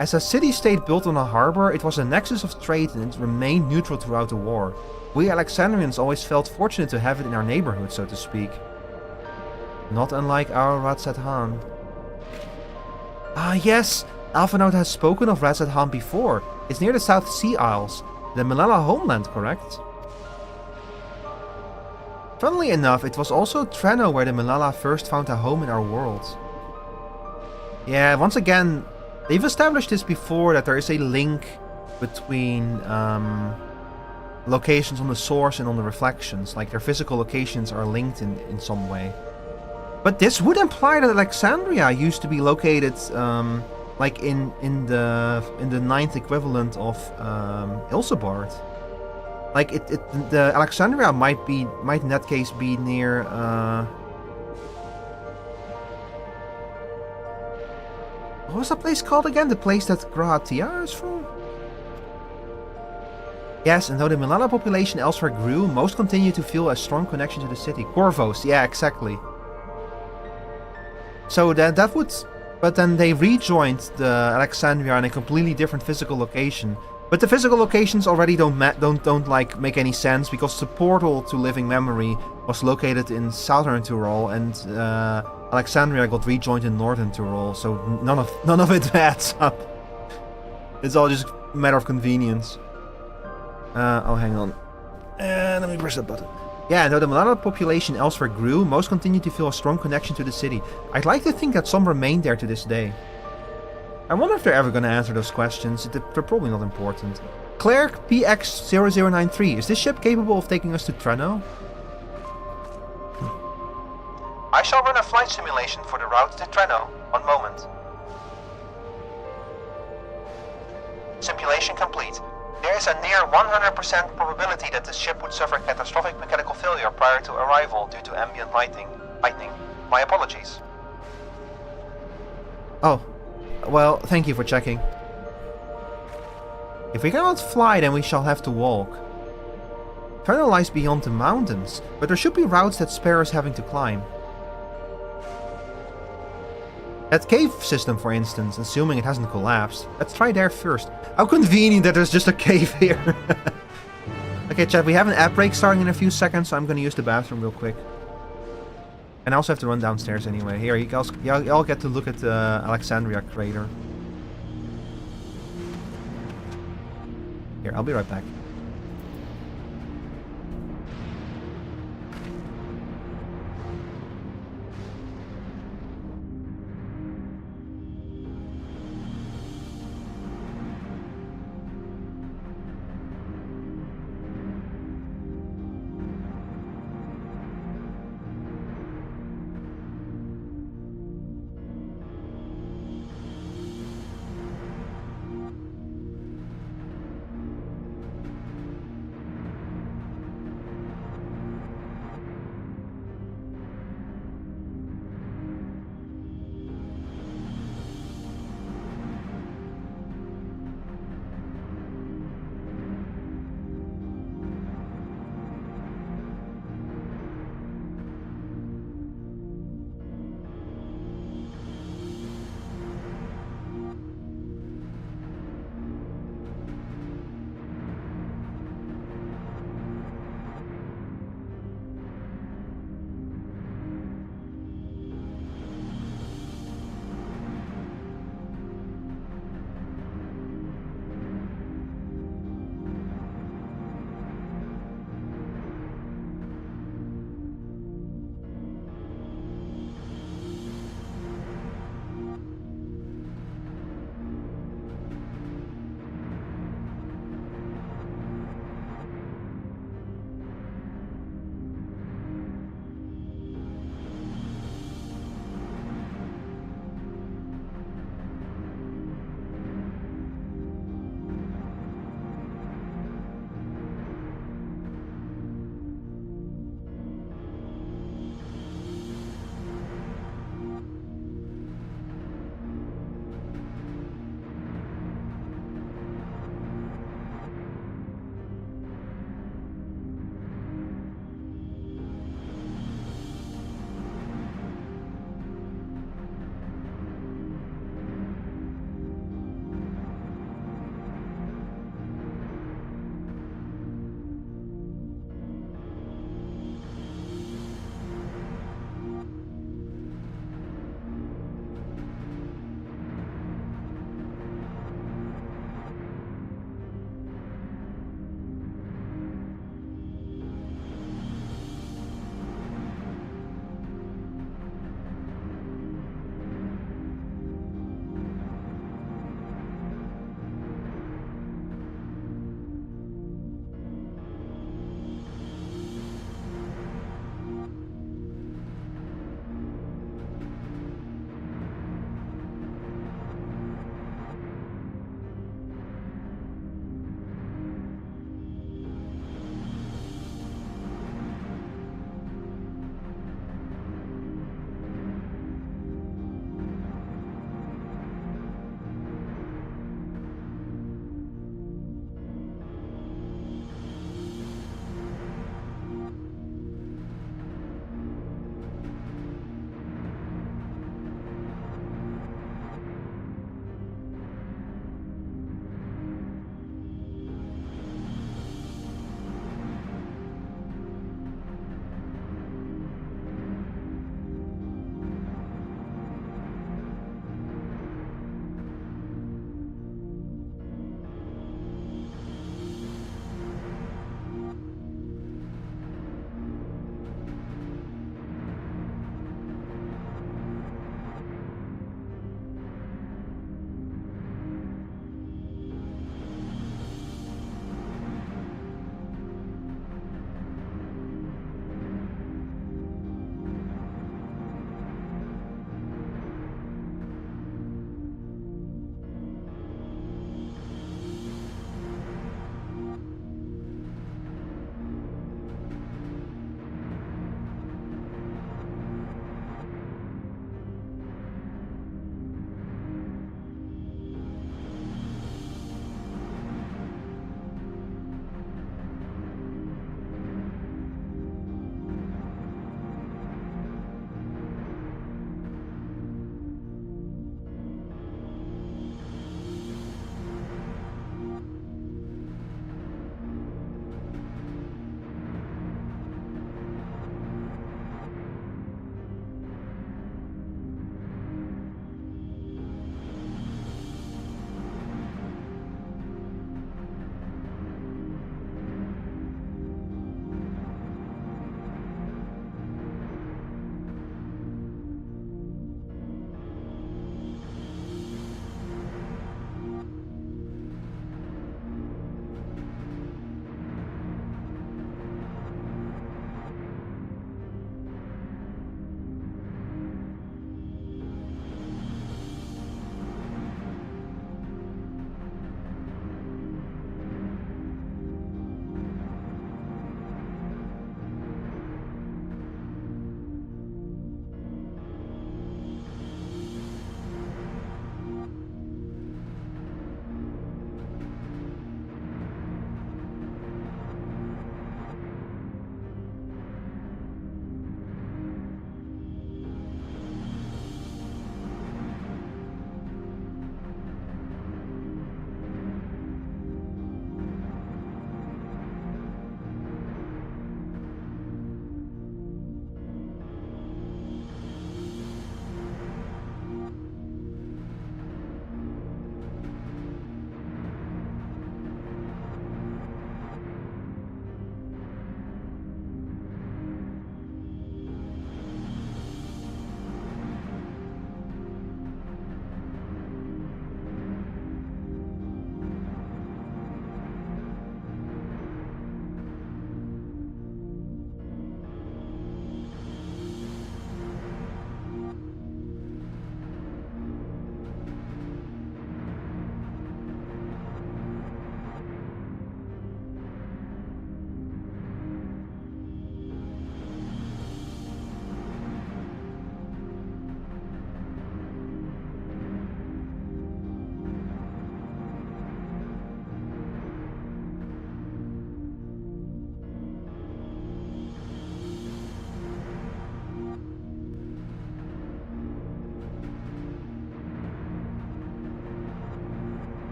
As a city-state built on a harbor, it was a nexus of trade and it remained neutral throughout the war. We Alexandrians always felt fortunate to have it in our neighborhood, so to speak. Not unlike our Ratzat-Han. Ah yes, Alphanaut has spoken of Ratzat-Han before. It's near the South Sea Isles, the Malala homeland, correct? Funnily enough, it was also Treno where the Malala first found a home in our world. Yeah, once again, they've established this before, that there is a link between locations on the source and on the reflections. Like, their physical locations are linked in some way. But this would imply that Alexandria used to be located like in the 9th equivalent of Ilsebard. Like the Alexandria might in that case be near what was that place called again? The place that Grahatia is from? Yes, and though the Malala population elsewhere grew, most continue to feel a strong connection to the city. Corvos, yeah, exactly. So that would, but then they rejoined the Alexandria in a completely different physical location. But the physical locations already don't like make any sense, because the portal to living memory was located in southern Tyrol, and Alexandria got rejoined in northern Tyrol. So none of it adds up. It's all just a matter of convenience. Oh, hang on. Let me press that button. Yeah, though the Malala population elsewhere grew, most continue to feel a strong connection to the city. I'd like to think that some remain there to this day. I wonder if they're ever going to answer those questions. They're probably not important. Clerk PX0093, is this ship capable of taking us to Treno? I shall run a flight simulation for the route to Treno. One moment. Simulation complete. There is a near 100% probability that the ship would suffer catastrophic mechanical failure prior to arrival due to ambient lightning. My apologies. Oh, well, thank you for checking. If we cannot fly, then we shall have to walk. Treno lies beyond the mountains, but there should be routes that spare us having to climb. That cave system, for instance, assuming it hasn't collapsed. Let's try there first. How convenient that there's just a cave here. Okay, chat, we have an app break starting in a few seconds, so I'm going to use the bathroom real quick. And I also have to run downstairs anyway. Here, y'all get to look at the Alexandria crater. Here, I'll be right back.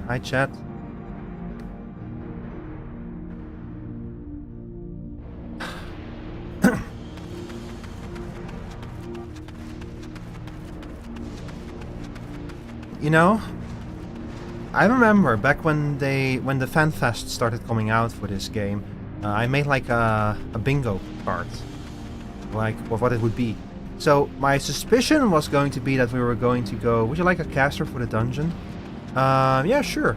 Hi, chat. You know, I remember back when the FanFest started coming out for this game, I made like a bingo card, like what it would be. So my suspicion was going to be that we were going to go. Would you like a caster for the dungeon? Yeah, sure.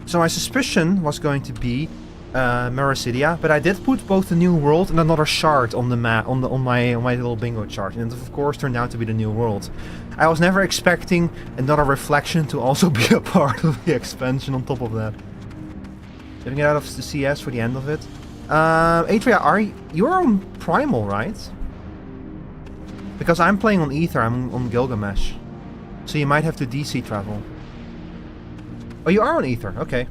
So my suspicion was going to be Mericidia, but I did put both the New World and another shard on the map on my little bingo chart, and it of course turned out to be the New World. I was never expecting another reflection to also be a part of the expansion on top of that. Getting it out of the CS for the end of it. Atria, you're on Primal, right? Because I'm playing on Ether, I'm on Gilgamesh. So you might have to DC travel. Oh, you are on Ether, okay.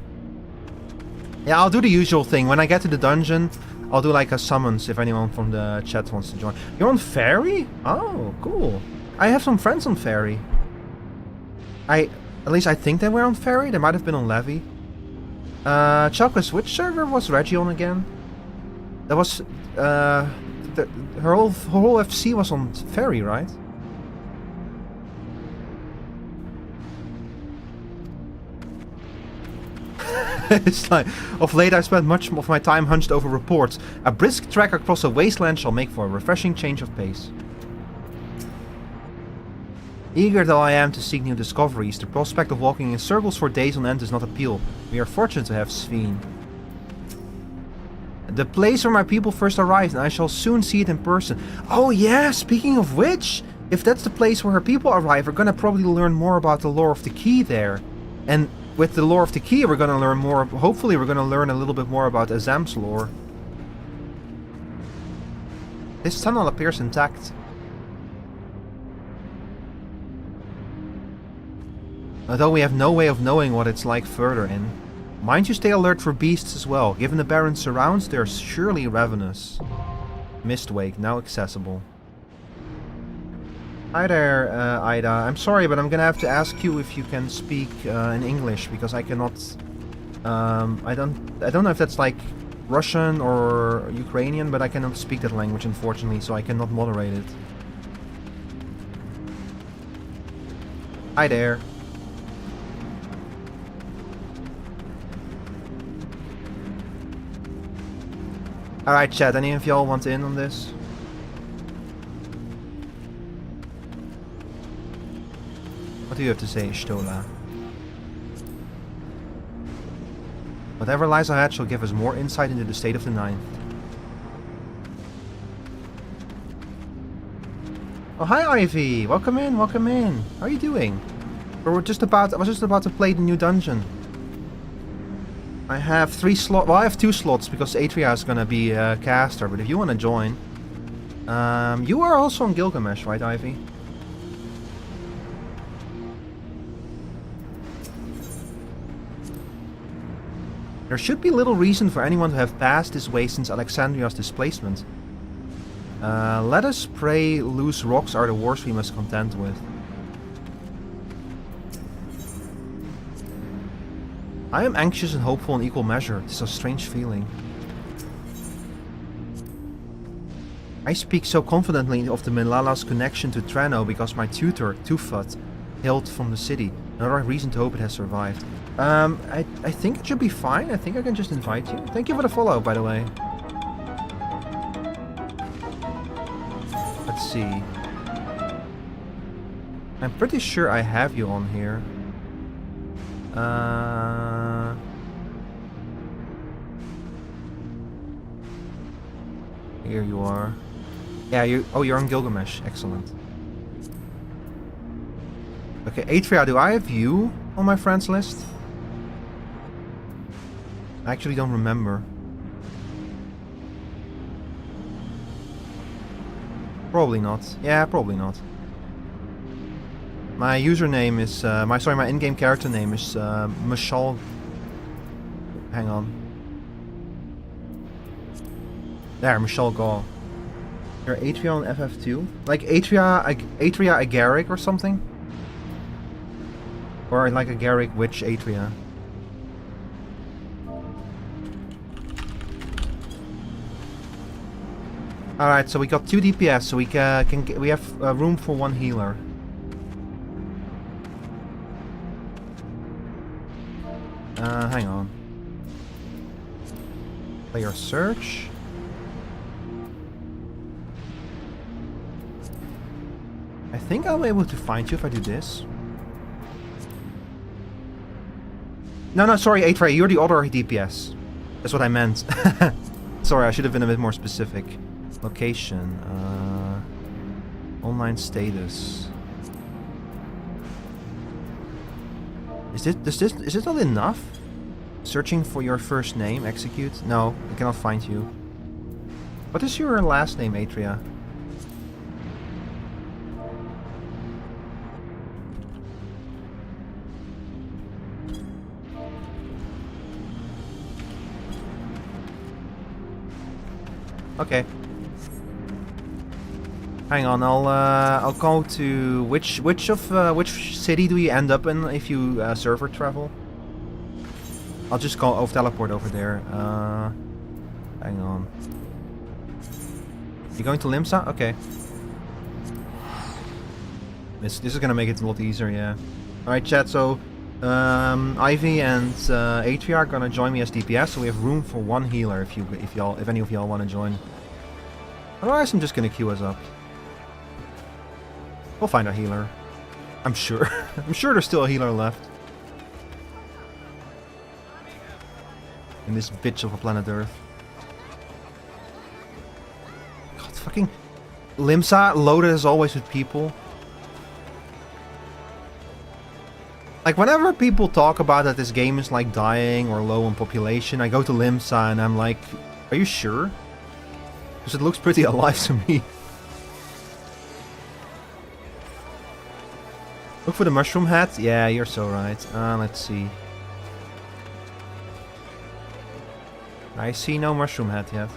Yeah, I'll do the usual thing. When I get to the dungeon, I'll do like a summons if anyone from the chat wants to join. You're on Fairy? Oh, cool. I have some friends on Fairy. At least I think they were on Fairy. They might have been on Levy. Chocolates, which server was Reggie on again? That was, her whole FC was on Fairy, right? It's like, of late I spent much of my time hunched over reports. A brisk trek across a wasteland shall make for a refreshing change of pace. Eager though I am to seek new discoveries, the prospect of walking in circles for days on end does not appeal. We are fortunate to have Sveen. The place where my people first arrived, and I shall soon see it in person. Oh yeah, speaking of which, if that's the place where her people arrive, we're gonna probably learn more about the lore of the key there. And with the lore of the key, we're gonna learn more. Hopefully, we're gonna learn a little bit more about Azam's lore. This tunnel appears intact. Although we have no way of knowing what it's like further in. Mind you stay alert for beasts as well. Given the barren surrounds, they're surely ravenous. Mistwake, now accessible. Hi there, Ida. I'm sorry, but I'm gonna have to ask you if you can speak in English, because I cannot... I don't know if that's like Russian or Ukrainian, but I cannot speak that language, unfortunately, so I cannot moderate it. Hi there. Alright, chat, any of y'all want in on this? What do you have to say, Stola? Whatever lies ahead shall give us more insight into the state of the Ninth. Oh, hi Ivy! Welcome in, welcome in. How are you doing? I was just about to play the new dungeon. I have 3 slots. Well, I have 2 slots because Atria is gonna be a caster, but if you wanna join... you are also on Gilgamesh, right, Ivy? There should be little reason for anyone to have passed this way since Alexandria's displacement. Let us pray loose rocks are the worst we must contend with. I am anxious and hopeful in equal measure. It's a strange feeling. I speak so confidently of the Milala's connection to Trano because my tutor, Tufat, hailed from the city. Another reason to hope it has survived. I think it should be fine. I think I can just invite you. Thank you for the follow, by the way. Let's see. I'm pretty sure I have you on here. Here you are. Yeah, you're on Gilgamesh. Excellent. Okay, Atria, do I have you on my friends list? I actually don't remember. Probably not. Yeah, probably not. My username is my in-game character name is Mashal. Hang on. There, Mashal Gaw. You're Atria on FF2? Like Atria Agaric or something? Or like a Garrick Witch Atria. Alright, so we got 2 DPS, so we have room for 1 healer. Hang on. Player search. I think I'll be able to find you if I do this. No, sorry, Atria, you're the other DPS. That's what I meant. Sorry, I should have been a bit more specific. Location. Online status. Is this not enough? Searching for your first name, execute? No, I cannot find you. What is your last name, Atria? Okay. Hang on, I'll go to which city do you end up in if you server travel? I'll just go teleport over there. Hang on. You going to Limsa? Okay. This is gonna make it a lot easier, yeah. All right, chat. So Ivy and Atria are gonna join me as DPS, so we have room for 1 healer if any of y'all want to join. Otherwise, I'm just gonna queue us up. We'll find a healer. I'm sure. I'm sure there's still a healer left. In this bitch of a planet Earth. God, fucking Limsa loaded as always with people. Like, whenever people talk about that this game is like dying or low on population, I go to Limsa and I'm like, are you sure? Because it looks pretty alive to me. Look for the mushroom hat? Yeah, you're so right. Let's see. I see no mushroom hat yet.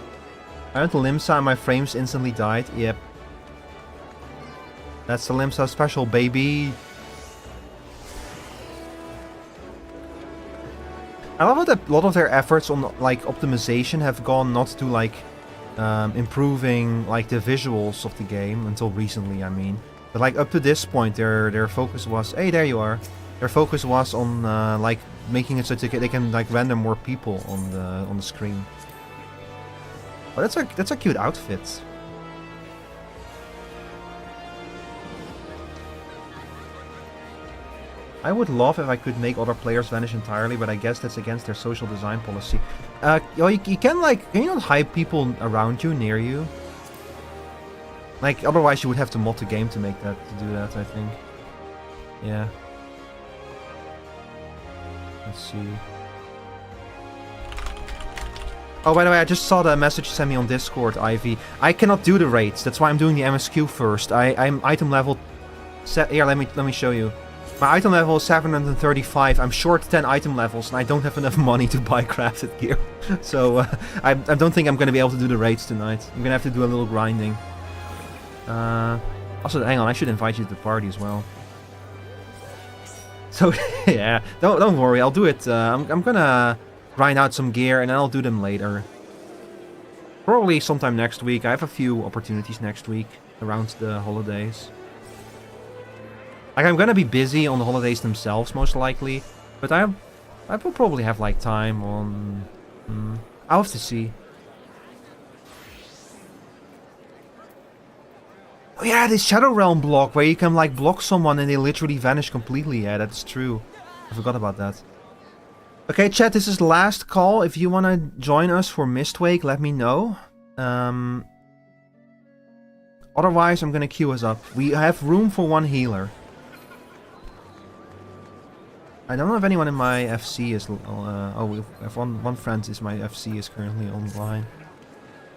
I went to Limsa and my frames instantly died. Yep. That's the Limsa special, baby. I love that a lot of their efforts on like optimization have gone not to like improving like the visuals of the game until recently, I mean. But like up to this point, their focus was, hey, there you are. Their focus was on like making it so they can like render more people on the screen. But that's a cute outfit. I would love if I could make other players vanish entirely, but I guess that's against their social design policy. You can you not hide people around you, near you? Like, otherwise you would have to mod the game to do that, I think. Yeah. Let's see. Oh, by the way, I just saw the message you sent me on Discord, Ivy. I cannot do the raids, that's why I'm doing the MSQ first. I'm item level... Here, let me show you. My item level is 735. I'm short 10 item levels, and I don't have enough money to buy crafted gear. So, I don't think I'm going to be able to do the raids tonight. I'm going to have to do a little grinding. Also, hang on, I should invite you to the party as well. So, yeah, don't worry, I'll do it. I'm gonna grind out some gear, and I'll do them later. Probably sometime next week. I have a few opportunities next week around the holidays. Like, I'm gonna be busy on the holidays themselves, most likely. But I will probably have, like, time on... I'll have to see. Oh yeah, this Shadow Realm block, where you can, like, block someone and they literally vanish completely. Yeah, that's true. I forgot about that. Okay, chat, this is the last call. If you wanna join us for Mistwake, let me know. Otherwise, I'm gonna queue us up. We have room for 1 healer. I don't know if anyone in my FC is... oh, we have one friend is my FC is currently online.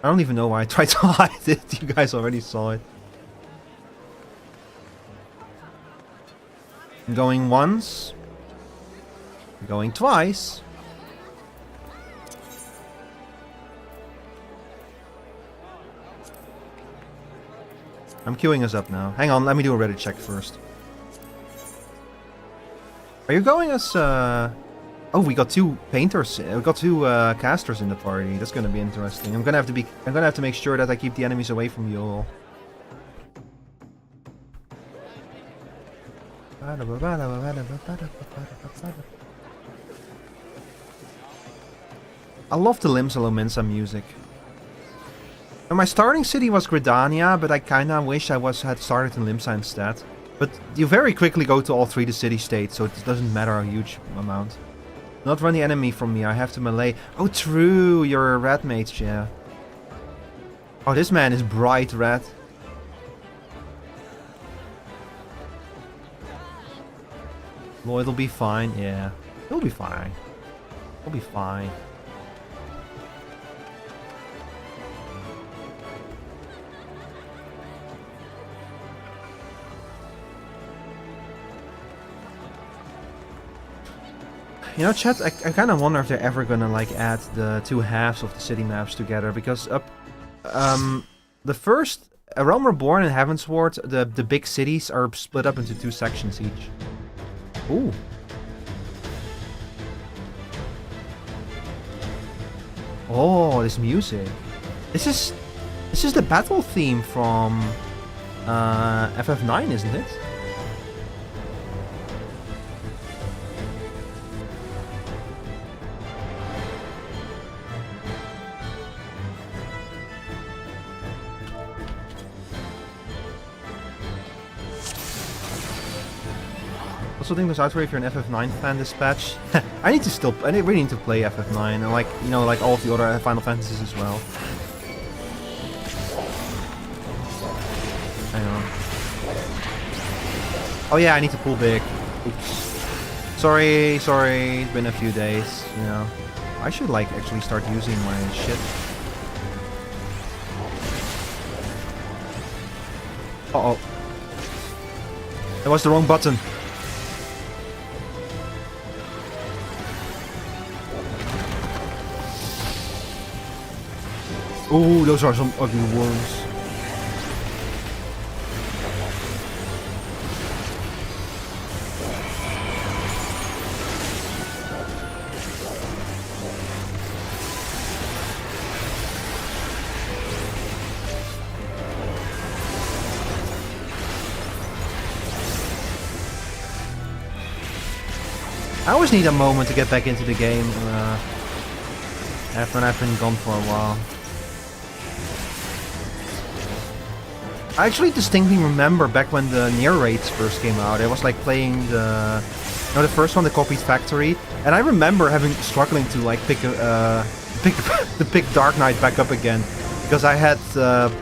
I don't even know why I tried to hide it. You guys already saw it. I'm going once. I'm going twice. I'm queuing us up now. Hang on, let me do a Reddit check first. Are you going as Oh, we got 2 painters. We got 2 casters in the party. That's gonna be interesting. I'm gonna have to make sure that I keep the enemies away from you all. I love the Limsa Lominsa music. And my starting city was Gridania, but I kinda wish I had started in Limsa instead. But you very quickly go to all 3 the city-states, so it doesn't matter a huge amount. Not run the enemy from me, I have to melee. Oh, true, you're a red mage, yeah. Oh, this man is bright red. Lloyd will be fine, yeah. He'll be fine. He'll be fine. You know, chat, I kind of wonder if they're ever gonna like add the 2 halves of the city maps together, because the first A Realm Reborn and Heavensward, the big cities are split up into 2 sections each. Ooh. Oh, this music. This is the battle theme from FF9, isn't it? Also think this out for if you're an FF9 fan, this patch. I really need to play FF9 and like, you know, like all of the other Final Fantasies as well. Hang on. Oh yeah, I need to pull big. Oops. Sorry, it's been a few days, you know. I should like actually start using my shit. Uh-oh. That was the wrong button. Ooh, those are some ugly wounds. I always need a moment to get back into the game after I've been gone for a while. I actually distinctly remember back when the Nier raids first came out. I was like playing the first one, the Copied Factory, and I remember struggling to like pick Dark Knight back up again, because I had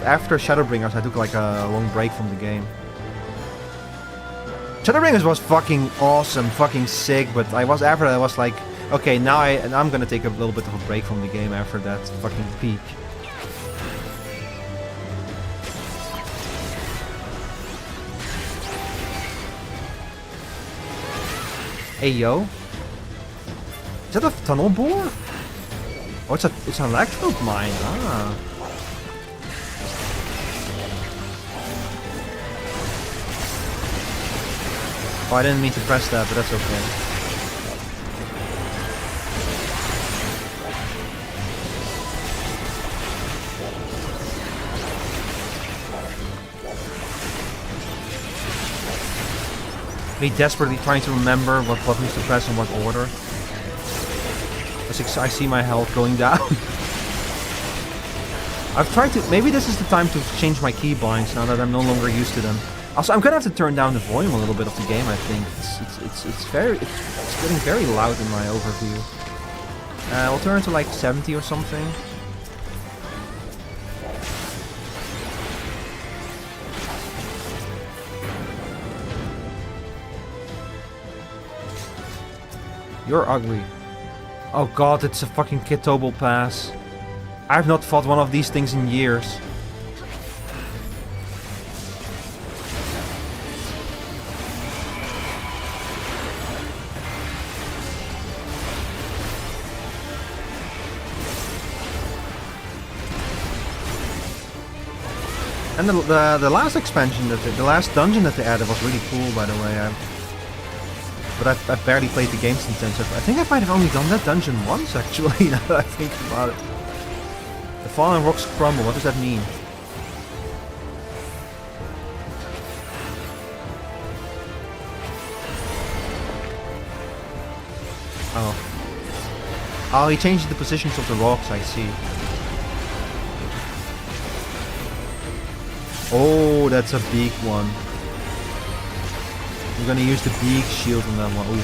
after Shadowbringers I took like a long break from the game. Shadowbringers was fucking awesome, fucking sick, but I was like, okay, now I'm gonna take a little bit of a break from the game after that fucking peak. Hey yo, is that a tunnel bore? Oh, it's an electrode mine. Ah. Oh, I didn't mean to press that, but that's okay. Me desperately trying to remember what buttons to press in what order. As I see my health going down. I've tried to... Maybe this is the time to change my keybinds now that I'm no longer used to them. Also, I'm gonna have to turn down the volume a little bit of the game, I think. It's getting very loud in my overview. I'll turn it to like 70 or something. You're ugly. Oh god, it's a fucking Kitobel pass. I've not fought one of these things in years. And the last expansion, the last dungeon that they added was really cool, by the way. but I've barely played the game since then, so I think I might have only done that dungeon once, actually, now that I think about it. The fallen rocks crumble, what does that mean? Oh. Oh, he changed the positions of the rocks, I see. Oh, that's a big one. I'm gonna use the big shield on that one. Ooh.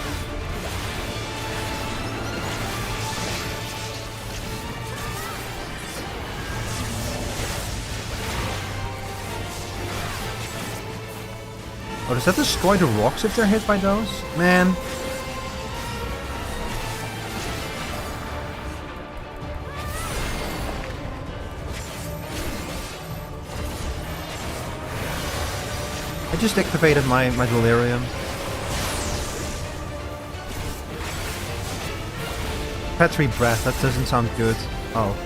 Oh, does that destroy the rocks if they're hit by those? Man. I just activated my delirium. Petri breath, that doesn't sound good. Oh.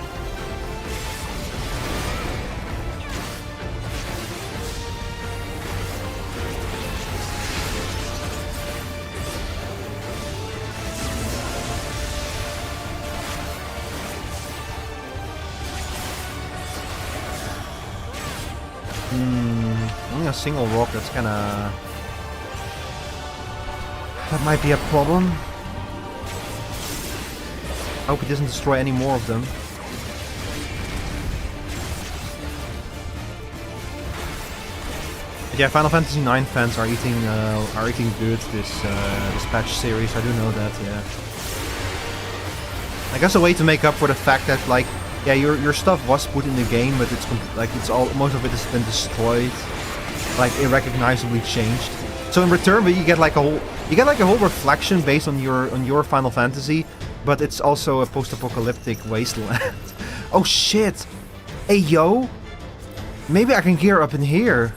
Only a single rock, that's kinda... That might be a problem. I hope it doesn't destroy any more of them. But yeah, Final Fantasy IX fans are eating good this patch series. I do know that. Yeah. I guess a way to make up for the fact that like, yeah, your stuff was put in the game, but it's all most of it has been destroyed, like irrecognizably changed. So in return, you get like a whole reflection based on your Final Fantasy. But it's also a post-apocalyptic wasteland. Oh shit! Hey yo! Maybe I can gear up in here.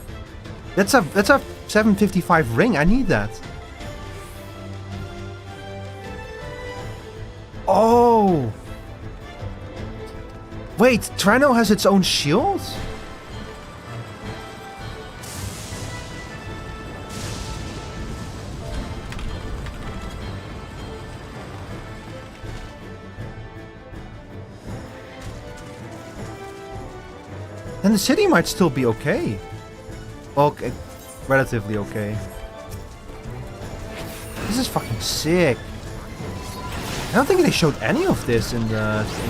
That's a 755 ring. I need that. Oh! Wait, Trano has its own shield? Then the city might still be okay. Okay, relatively okay. This is fucking sick. I don't think they showed any of this in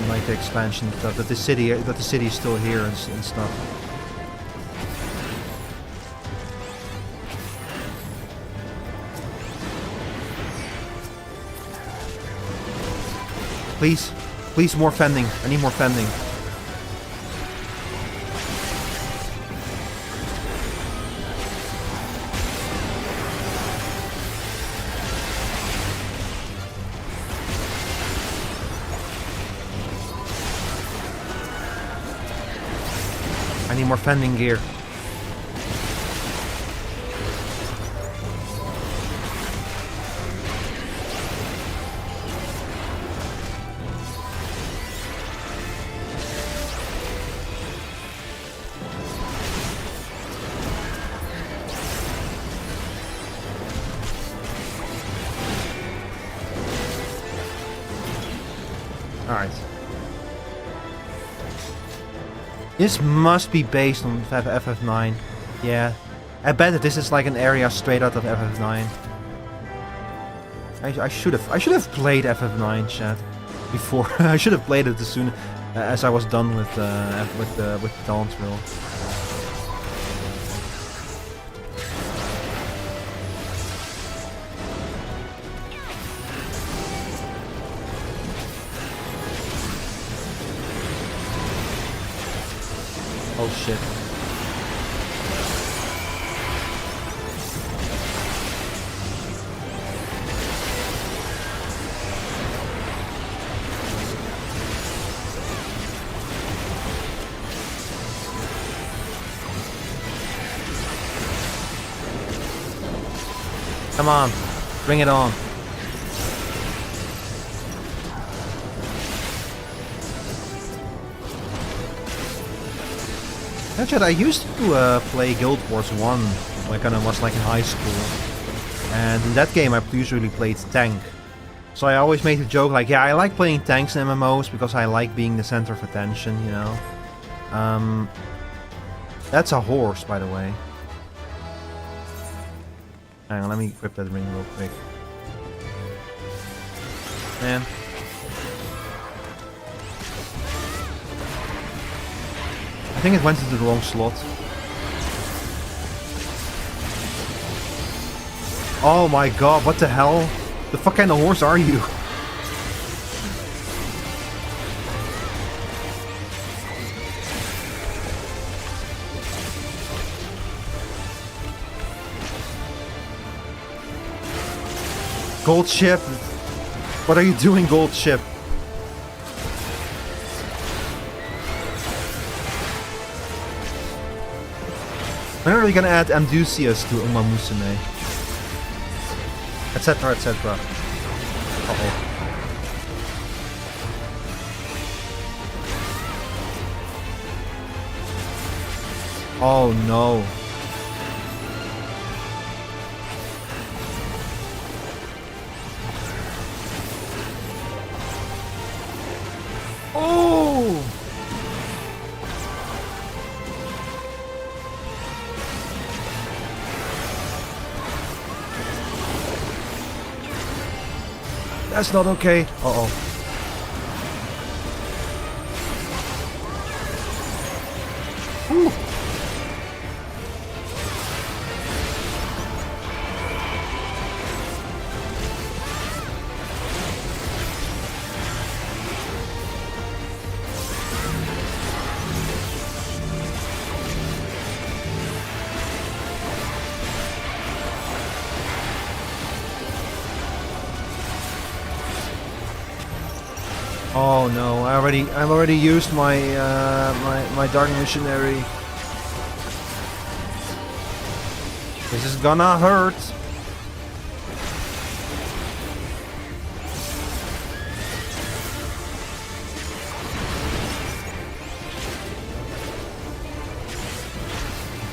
like the expansion stuff. That the city is still here and stuff. Please, more fending. I need more fending. I need more fending gear. Alright. This must be based on FF9. Yeah. I bet that this is like an area straight out of FF9. I should have played FF9, chat, before. I should have played it as soon as I was done with Dawnthrill. Oh shit. Come on, bring it on. Actually, I used to play Guild Wars 1 when I was like in high school. And in that game I usually played tank. So I always made a joke like, yeah, I like playing tanks in MMOs because I like being the center of attention, you know. That's a horse, by the way. Hang on, let me equip that ring real quick. Man. I think it went into the wrong slot. Oh my god, what the hell? The fuck kind of horse are you? Gold ship? What are you doing, gold ship? When are we gonna add Amdusias to Uma Musume? Etc, etc. Uh-oh. Oh no. Oh! That's not okay. Uh-oh. Ooh. Oh no! I've already used my my Dark Missionary. This is gonna hurt.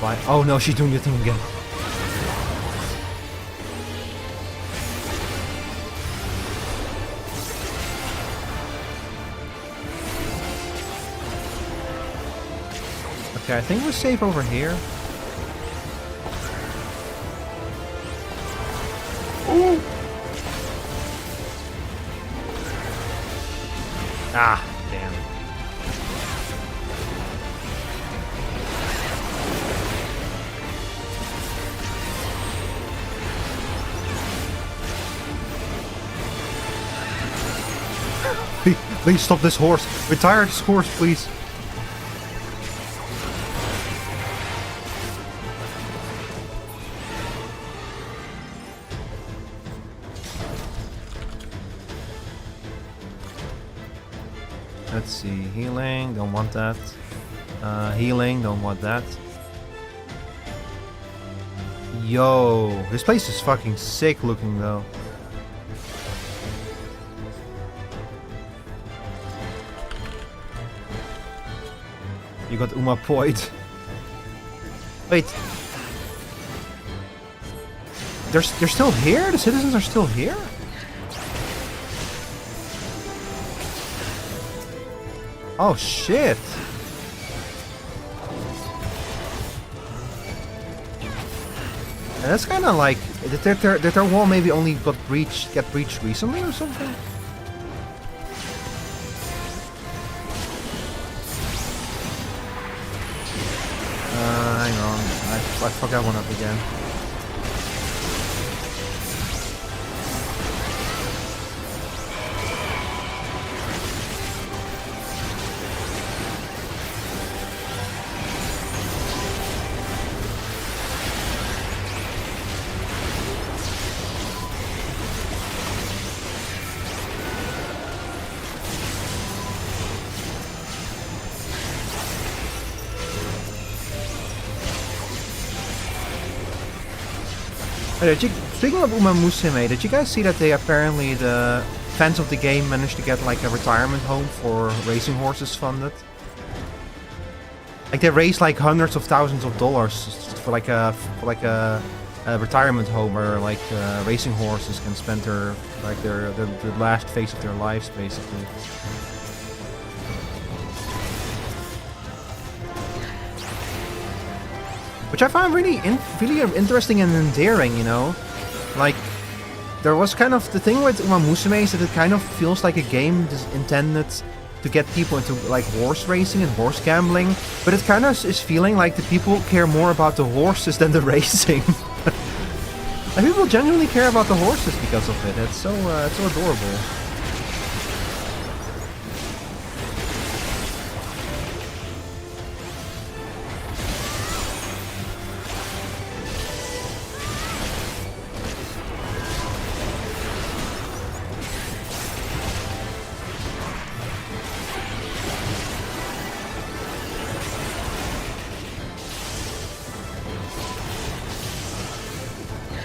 Bye. Oh no! She's doing the thing again. Okay, I think we're safe over here. Ooh. Ah, damn. Please stop this horse. Retire this horse, please. Let's see, healing, don't want that. Healing, don't want that. Yo, this place is fucking sick looking though. You got Uma Point. Wait. They're still here? The citizens are still here? Oh shit! And that's kind of like did their wall maybe only get breached recently or something? Hang on, I fucked that one up again. Speaking of Uma Musume, did you guys see that they apparently, the fans of the game managed to get like a retirement home for racing horses funded? Like they raised like hundreds of thousands of dollars for like a retirement home where like racing horses can spend their the last phase of their lives basically. Which I find really interesting and endearing, you know? Like, there was kind of the thing with Uma Musume is that it kind of feels like a game intended to get people into like horse racing and horse gambling, but it kind of is feeling like the people care more about the horses than the racing. And people genuinely care about the horses because of it. It's so adorable.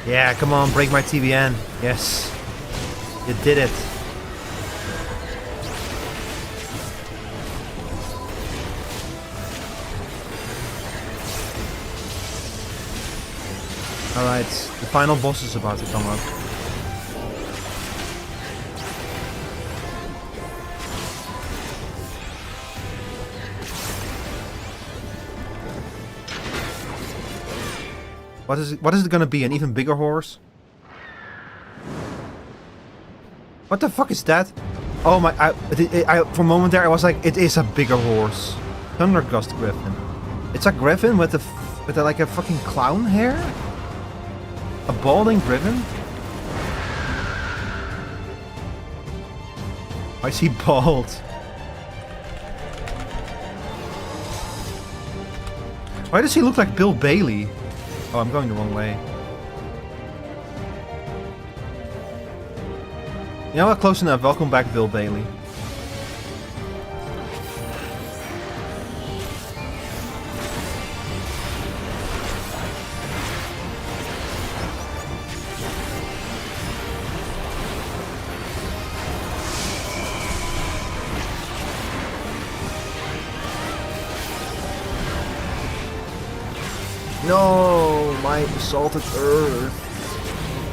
Yeah, come on, break my TBN. Yes. You did it. Alright, the final boss is about to come up. What is it gonna be? An even bigger horse? What the fuck is that? Oh my! For a moment there, I was like, it is a bigger horse. Thundergust Griffin. It's a griffin with like a fucking clown hair. A balding griffin. Why is he bald? Why does he look like Bill Bailey? Oh, I'm going the wrong way. You know what? Close enough. Welcome back, Bill Bailey. No, my salted earth.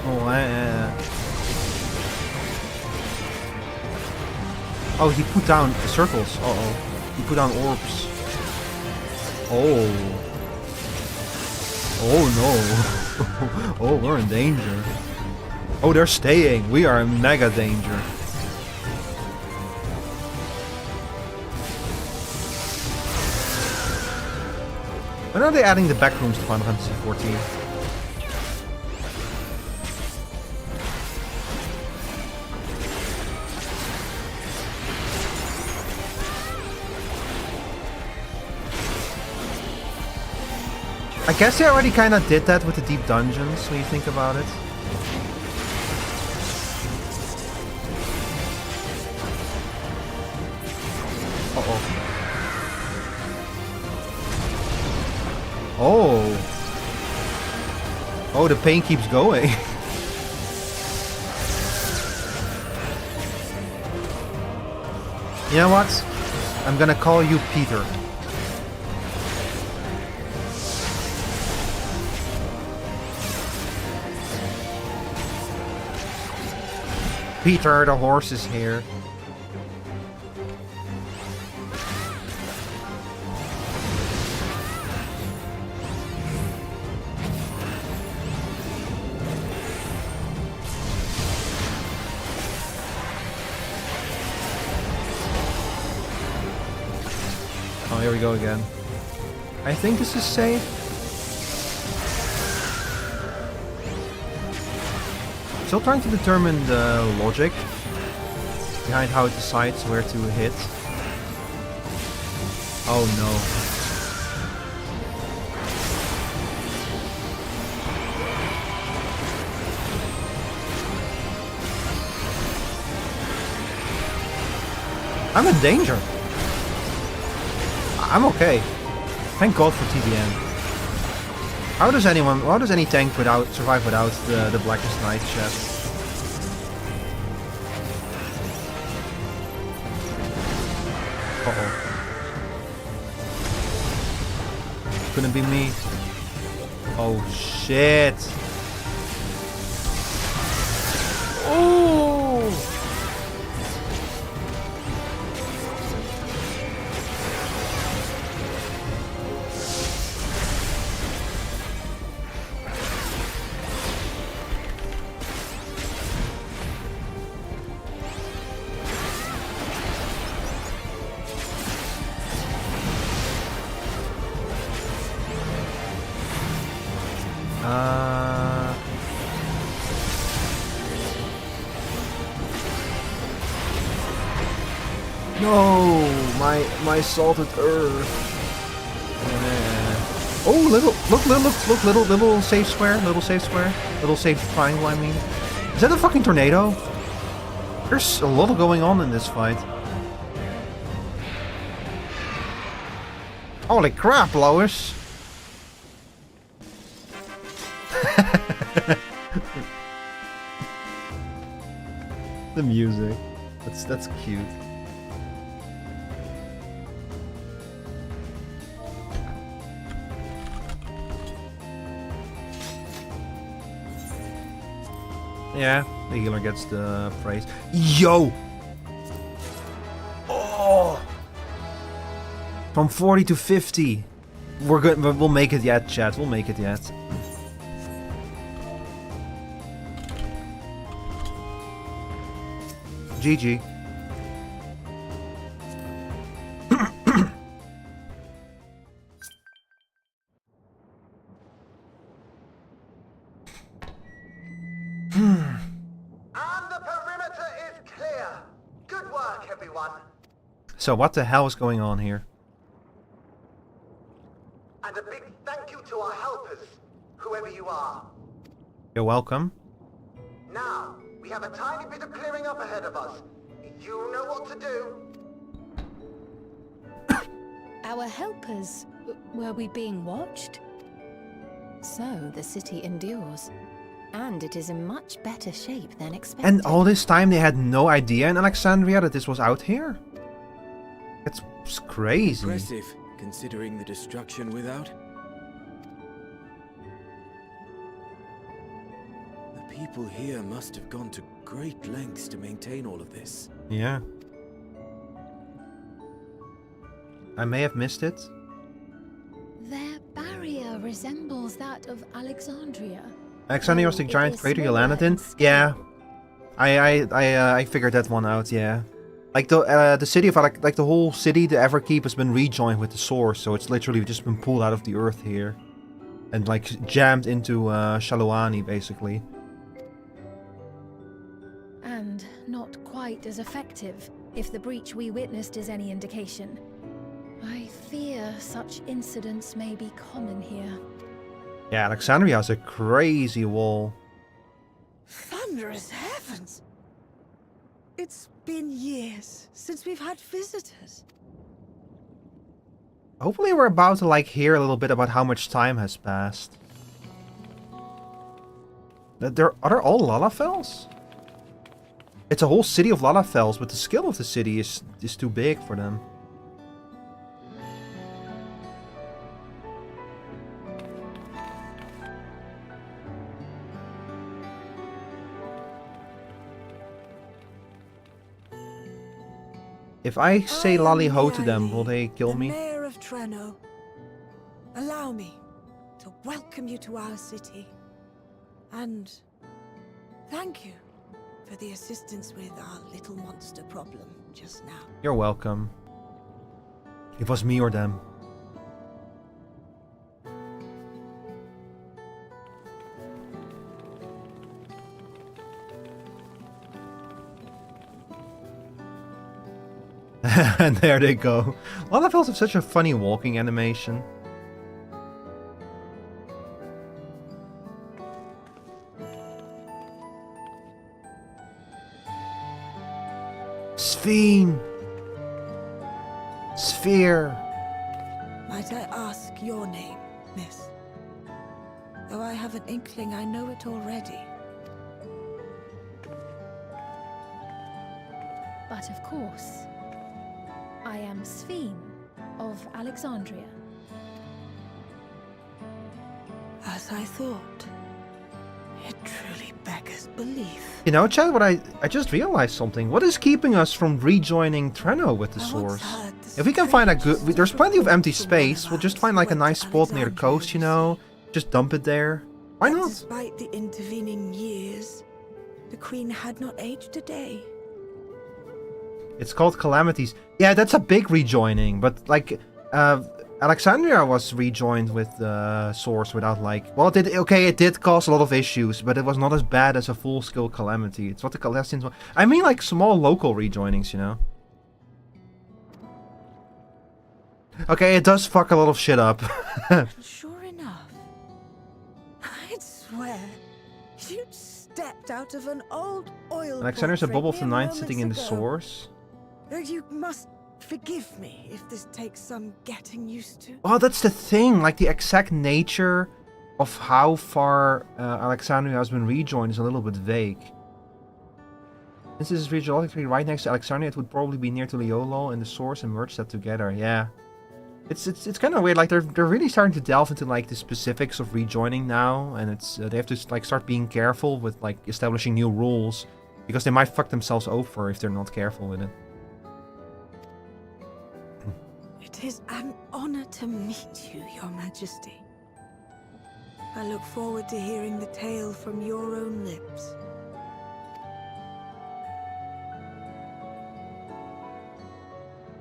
Oh, yeah. Oh, he put down circles. Uh-oh. He put down orbs. Oh. Oh, no. Oh, we're in danger. Oh, they're staying. We are in mega danger. When are they adding the backrooms to Final Fantasy XIV? I guess they already kind of did that with the deep dungeons when you think about it. Uh-oh. Oh. Oh, the pain keeps going. You know what? I'm gonna call you Peter. Peter, the horse is here. Oh, here we go again. I think this is safe. Still trying to determine the logic behind how it decides where to hit. Oh no. I'm in danger. I'm okay. Thank God for TBN. How does any tank survive without the Blackest Night chest? Uh-oh. Couldn't be me. Oh shit. No, my salted earth. Yeah. Oh, little safe square, little safe triangle. I mean, is that a fucking tornado? There's a lot going on in this fight. Holy crap, Lois! The music. That's cute. Yeah, the healer gets the praise. Yo! Oh! From 40 to 50. We're good. We'll make it yet, chat. We'll make it yet. GG. So what the hell is going on here? And a big thank you to our helpers, whoever you are. You're welcome. Now, we have a tiny bit of clearing up ahead of us. You know what to do. Our helpers? Were we being watched? So, the city endures. And it is in much better shape than expected. And all this time they had no idea in Alexandria that this was out here? It's crazy. Impressive, considering the destruction without. The people here must have gone to great lengths to maintain all of this. Yeah. I may have missed it. Their barrier resembles that of Alexandria. Alexandria was the giant crater you landed in? Yeah. I figured that one out, yeah. Like the city of like the whole city, the Everkeep has been rejoined with the source, so it's literally just been pulled out of the earth here. And like jammed into Shaluani, basically. And not quite as effective, if the breach we witnessed is any indication. I fear such incidents may be common here. Yeah, Alexandria has a crazy wall. Thunderous heavens! It's been years since we've had visitors. Hopefully we're about to like hear a little bit about how much time has passed. Are there all Lalafels? It's a whole city of Lalafels, but the skill of the city is too big for them. If I say lolly ho to them, will they kill me? Mayor of Treno, allow me to welcome you to our city. And thank you for the assistance with our little monster problem just now. You're welcome. It was me or them. And there they go. Lalafels have such a funny walking animation. Sphere. Might I ask your name, miss? Though I have an inkling I know it already. But of course, I am Sphene of Alexandria. As I thought. It truly beggars belief. You know, Chad, what I just realized something. What is keeping us from rejoining Treno with the source? If we can find a good... There's plenty of empty space. We'll just find like a nice spot near the coast, you know? Just dump it there. Why not? Despite the intervening years, the Queen had not aged a day. It's called Calamities. Yeah, that's a big rejoining, but like... Alexandria was rejoined with the source without like... Well, it did cause a lot of issues, but it was not as bad as a full-scale calamity. It's what the Celestians want. I mean like small local rejoinings, you know? Okay, it does fuck a lot of shit up. Sure enough, I'd swear you stepped out of an old oil. Alexander's a bubble of the portrait ninth sitting in the ago. source. You must forgive me if this takes some getting used to. Oh, that's the thing. Like, the exact nature of how far Alexandria has been rejoined is a little bit vague. Since this is geologically right next to Alexandria, it would probably be near to Liolo and the source and merge that together. Yeah. It's kind of weird. Like, they're really starting to delve into, like, the specifics of rejoining now. And it's they have to, like, start being careful with, like, establishing new rules. Because they might fuck themselves over if they're not careful with it. It is an honor to meet you, Your Majesty. I look forward to hearing the tale from your own lips.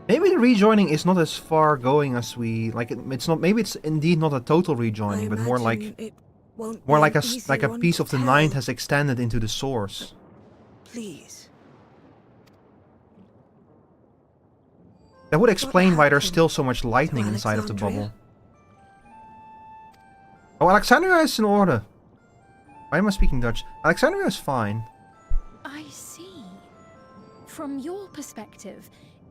Maybe the rejoining is not as far going as we like. It's not. Maybe it's indeed not a total rejoining, but more like a piece of the ninth has extended into the source. Please. That would explain why there's still so much lightning inside of the bubble. Oh, Alexandria is in order. Why am I speaking Dutch? Alexandria is fine. I see. From your perspective,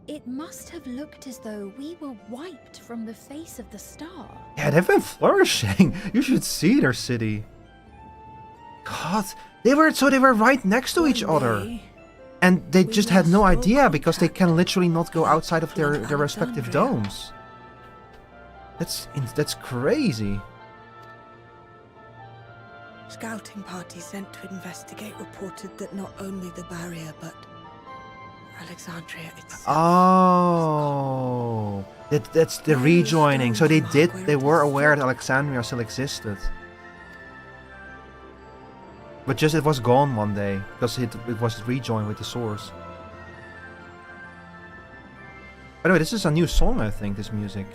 it must have looked as though we were wiped from the face of the star. Yeah, they've been flourishing. You should see their city. God, they were right next to each other. And they just had no idea because they can literally not go outside of their respective domes. That's crazy. Scouting party sent to investigate reported that not only the barrier, but Alexandria itself. Oh, that's the rejoining. So they were aware that Alexandria still existed. But just it was gone one day because it was rejoined with the source. By the way, this is a new song, I think, this music.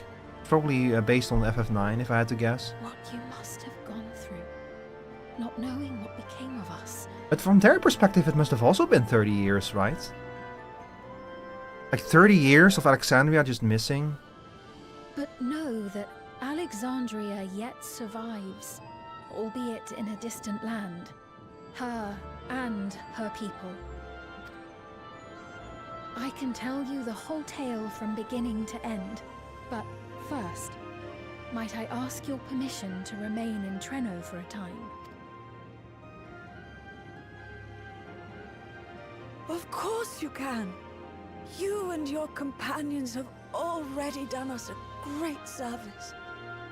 It's probably based on FF9, if I had to guess. What you must have gone through, not knowing what became of us. But from their perspective, it must have also been 30 years, right? Like 30 years of Alexandria just missing. But know that Alexandria yet survives, albeit in a distant land. Her and her people. I can tell you the whole tale from beginning to end, but first, might I ask your permission to remain in Treno for a time? Of course you can. You and your companions have already done us a great service,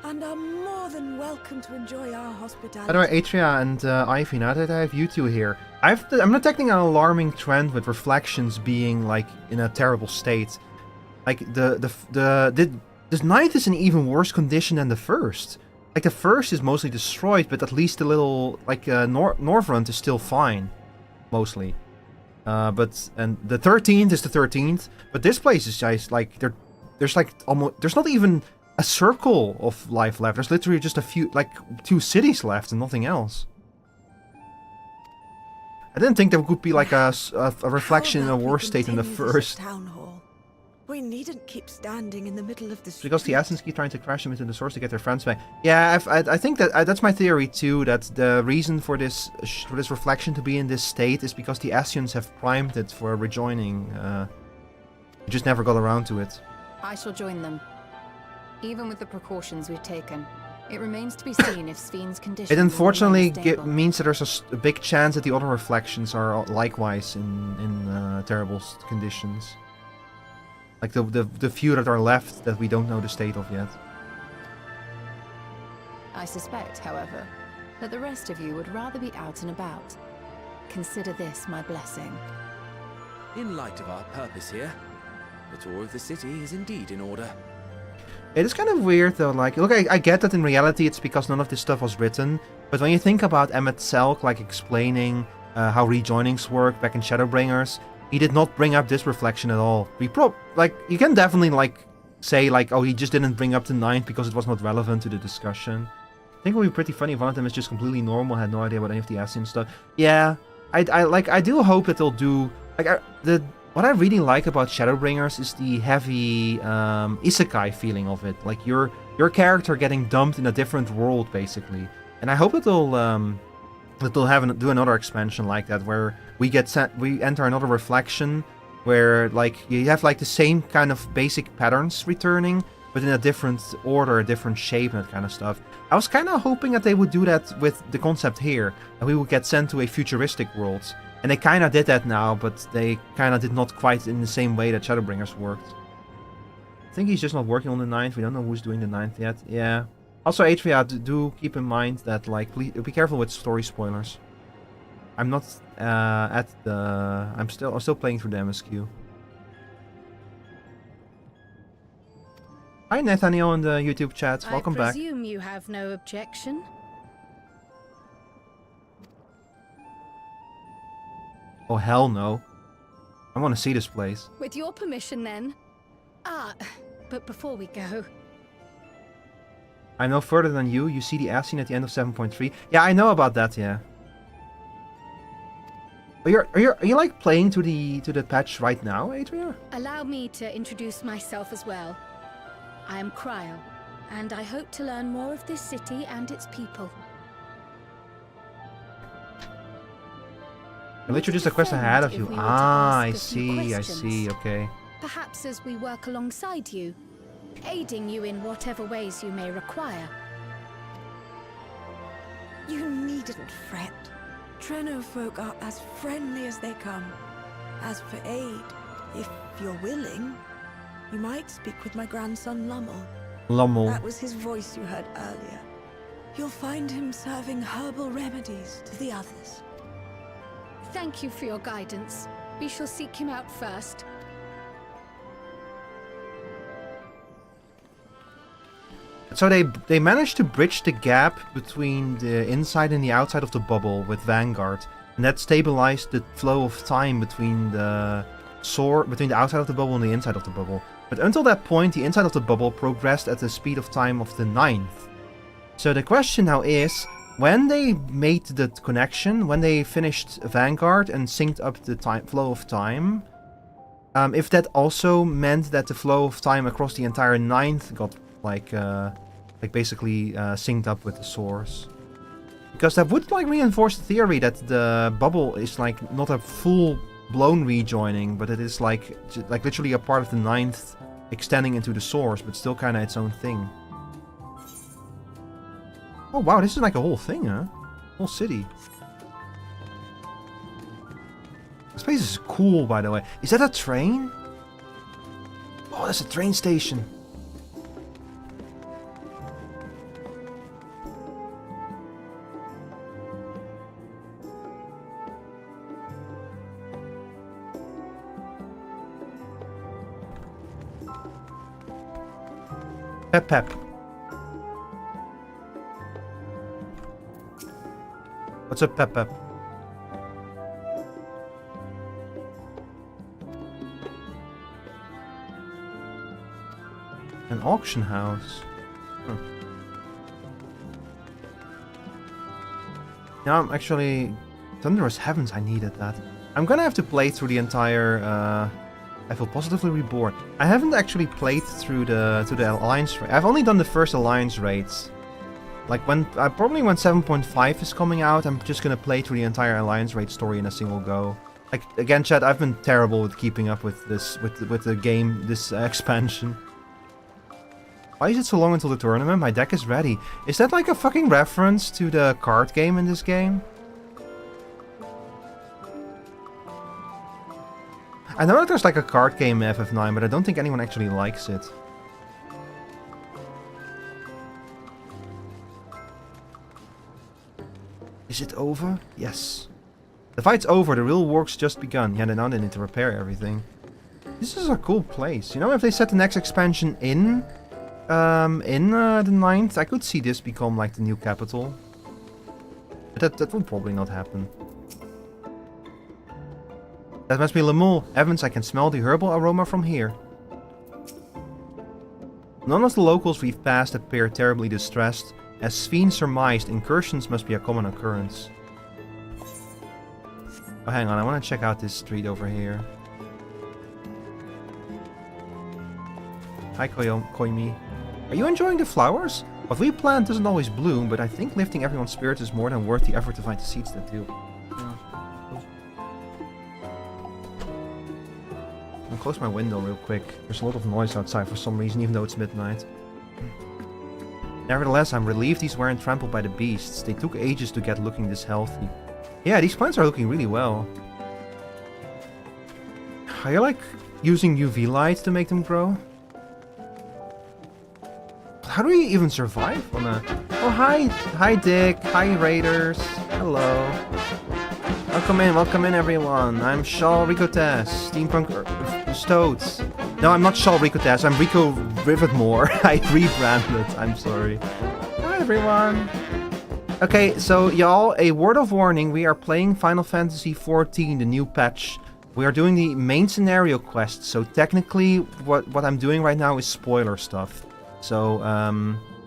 and are more than welcome to enjoy our hospitality. By the way, Atria and Ivy, now that I have you two here, I'm detecting an alarming trend with reflections being like in a terrible state. Like this ninth is in even worse condition than the first. Like the first is mostly destroyed, but at least the little like Northrend is still fine, mostly. But the 13th is the 13th, but this place is just like there's like almost there's not even a circle of life left. There's literally just a few, like 2 cities left and nothing else. I didn't think there could be like a reflection in a worse state than the first. Town hall. We needn't keep standing in the middle of the street. Because the Essence keep trying to crash them into the source to get their friends back. Yeah, I think that's my theory too. That the reason for this reflection to be in this state is because the Ascians have primed it for rejoining. We just never got around to it. I shall join them. Even with the precautions we've taken, it remains to be seen if Sven's condition. It unfortunately means that there's a big chance that the other reflections are likewise in terrible conditions. Like the few that are left that we don't know the state of yet. I suspect, however, that the rest of you would rather be out and about. Consider this my blessing. In light of our purpose here, the tour of the city is indeed in order. It is kind of weird though, like, look, I get that in reality it's because none of this stuff was written, but when you think about Emmett Selk, like, explaining how rejoinings work back in Shadowbringers, he did not bring up this reflection at all. You can definitely, like, say, like, oh, he just didn't bring up the ninth because it was not relevant to the discussion. I think it would be pretty funny if one of them is just completely normal, had no idea about any of the Ascian stuff. Yeah, I do hope that they'll do, like, what I really like about Shadowbringers is the heavy isekai feeling of it. Like your character getting dumped in a different world, basically. And I hope that they'll do another expansion like that, where we enter another reflection, where like you have like the same kind of basic patterns returning, but in a different order, a different shape, and that kind of stuff. I was kind of hoping that they would do that with the concept here, that we would get sent to a futuristic world. And they kind of did that now, but they kind of did not quite in the same way that Shadowbringers worked. I think he's just not working on the 9th. We don't know who's doing the 9th yet. Yeah. Also, Atria, do keep in mind that, like, please be careful with story spoilers. I'm not I'm still playing through the MSQ. Hi, Nathaniel in the YouTube chat. Welcome back. I presume you have no objection. Oh, hell no. I want to see this place. With your permission, then. But before we go... I'm no further than you. You see the ass scene at the end of 7.3. Yeah, I know about that, yeah. Are you like playing to the patch right now, Adria? Allow me to introduce myself as well. I am Cryo, and I hope to learn more of this city and its people. I literally just a quest ahead of you. I see, okay. Perhaps as we work alongside you, aiding you in whatever ways you may require. You needn't fret. Trenno folk are as friendly as they come. As for aid, if you're willing, you might speak with my grandson Lummel. Lummel. That was his voice you heard earlier. You'll find him serving herbal remedies to the others. Thank you for your guidance. We shall seek him out first. So they managed to bridge the gap between the inside and the outside of the bubble with Vanguard, and that stabilized the flow of time between the outside of the bubble and the inside of the bubble. But until that point, the inside of the bubble progressed at the speed of time of the 9th. So the question now is, when they made the connection, when they finished Vanguard and synced up the flow of time, if that also meant that the flow of time across the entire 9th got like basically synced up with the source. Because that would like reinforce the theory that the bubble is like not a full-blown rejoining, but it is like literally a part of the 9th extending into the source, but still kind of its own thing. Oh wow, this is like a whole thing, huh? Whole city. This place is cool, by the way. Is that a train? Oh, that's a train station. Pep pep. What's up, Pep Pep? An auction house. Huh. Now I'm actually... Thunderous Heavens, I needed that. I'm gonna have to play through the entire... I feel positively reborn. I haven't actually played through the Alliance raid. I've only done the first Alliance raids. Like probably when 7.5 is coming out, I'm just gonna play through the entire Alliance raid story in a single go. Like again, chat, I've been terrible with keeping up with this, with the game, this expansion. Why is it so long until the tournament? My deck is ready. Is that like a fucking reference to the card game in this game? I know that there's like a card game in FF9, but I don't think anyone actually likes it. Is it over? Yes. The fight's over, the real work's just begun. Yeah, now they need to repair everything. This is a cool place. You know, if they set the next expansion in the 9th, I could see this become like the new capital. But that will probably not happen. That must be Lemul. Evans, I can smell the herbal aroma from here. None of the locals we've passed appear terribly distressed. As Sveen surmised, incursions must be a common occurrence. Oh, hang on, I want to check out this street over here. Hi, Koimi. Are you enjoying the flowers? What we plant doesn't always bloom, but I think lifting everyone's spirits is more than worth the effort to find the seeds that do. Yeah. I'll close my window real quick. There's a lot of noise outside for some reason, even though it's midnight. Nevertheless, I'm relieved these weren't trampled by the beasts. They took ages to get looking this healthy. Yeah, these plants are looking really well. Are you like using UV light to make them grow? How do we even survive on a... Oh, hi Dick, hi Raiders, hello. Welcome in everyone. I'm Shaw Ricotes, Steampunk Stoats. No, I'm not Shaw Ricotes, I'm Rico Rivetmore. I rebranded, I'm sorry. Hi everyone. Okay, so y'all, a word of warning, we are playing Final Fantasy XIV, the new patch. We are doing the main scenario quest, so technically what I'm doing right now is spoiler stuff. So,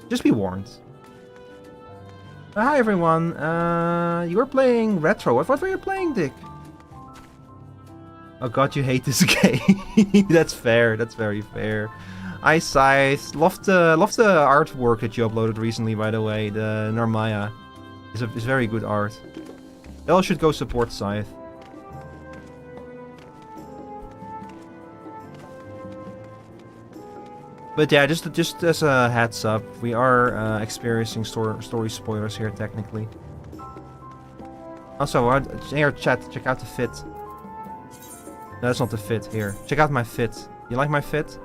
just be warned. Hi everyone, you were playing Retro. What were you playing, Dick? Oh god, you hate this game. That's fair, that's very fair. Hi Scythe, love the artwork that you uploaded recently, by the way. The Narmaya is very good art. Y'all should go support Scythe. But yeah, just as a heads up, we are experiencing story spoilers here, technically. Also, here, chat, check out the fit. No, that's not the fit. Here, check out my fit. You like my fit?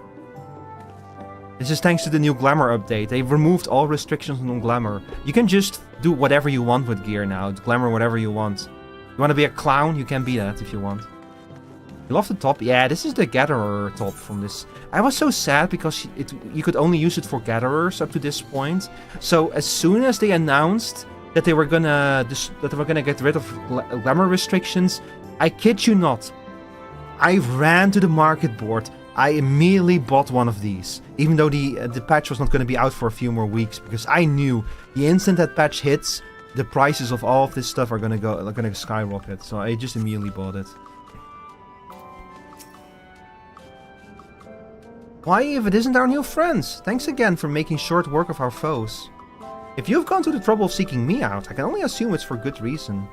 This is thanks to the new Glamour update. They removed all restrictions on Glamour. You can just do whatever you want with gear now. Glamour whatever you want. You want to be a clown? You can be that if you want. You love the top? Yeah, this is the Gatherer top from this. I was so sad because you could only use it for Gatherers up to this point. So as soon as they announced that they were gonna get rid of glamour restrictions, I kid you not, I ran to the market board. I immediately bought one of these, even though the patch was not going to be out for a few more weeks, because I knew the instant that patch hits, the prices of all of this stuff are gonna skyrocket. So I just immediately bought it. Why, if it isn't our new friends? Thanks again for making short work of our foes. If you've gone to the trouble of seeking me out, I can only assume it's for good reason.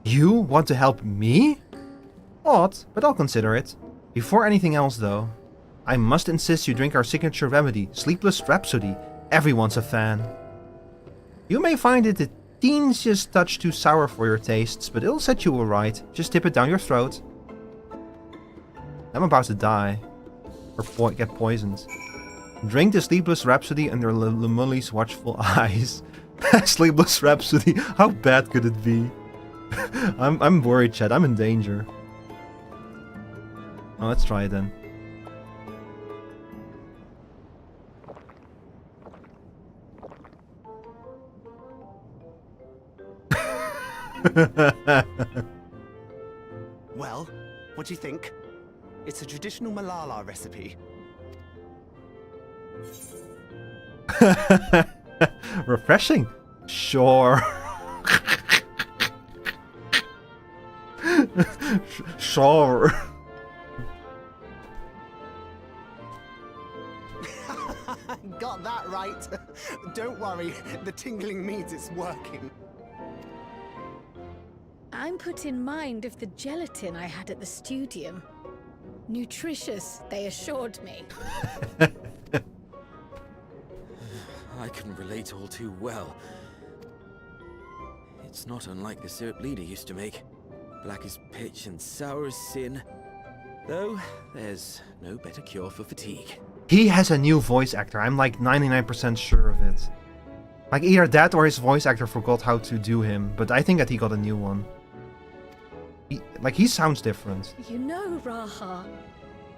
You want to help me? Odd, but I'll consider it. Before anything else though, I must insist you drink our signature remedy, Sleepless Rhapsody. Everyone's a fan. You may find it a teeniest touch too sour for your tastes, but it'll set you alright. Just tip it down your throat. I'm about to die. Or get poisoned. Drink the Sleepless Rhapsody under Lemully's watchful eyes. Sleepless Rhapsody, how bad could it be? I'm worried, Chad. I'm in danger. Oh, let's try it then. Well, what do you think? It's a traditional Malala recipe. Refreshing? Sure. Sure. Got that right. Don't worry, the tingling means it's working. I'm put in mind of the gelatin I had at the studium. Nutritious, they assured me. I can relate all too well. It's not unlike the syrup leader used to make. Black as pitch and sour as sin. Though, there's no better cure for fatigue. He has a new voice actor. I'm like 99% sure of it. Like either that or his voice actor forgot how to do him. But I think that he got a new one. He sounds different. You know, Raha,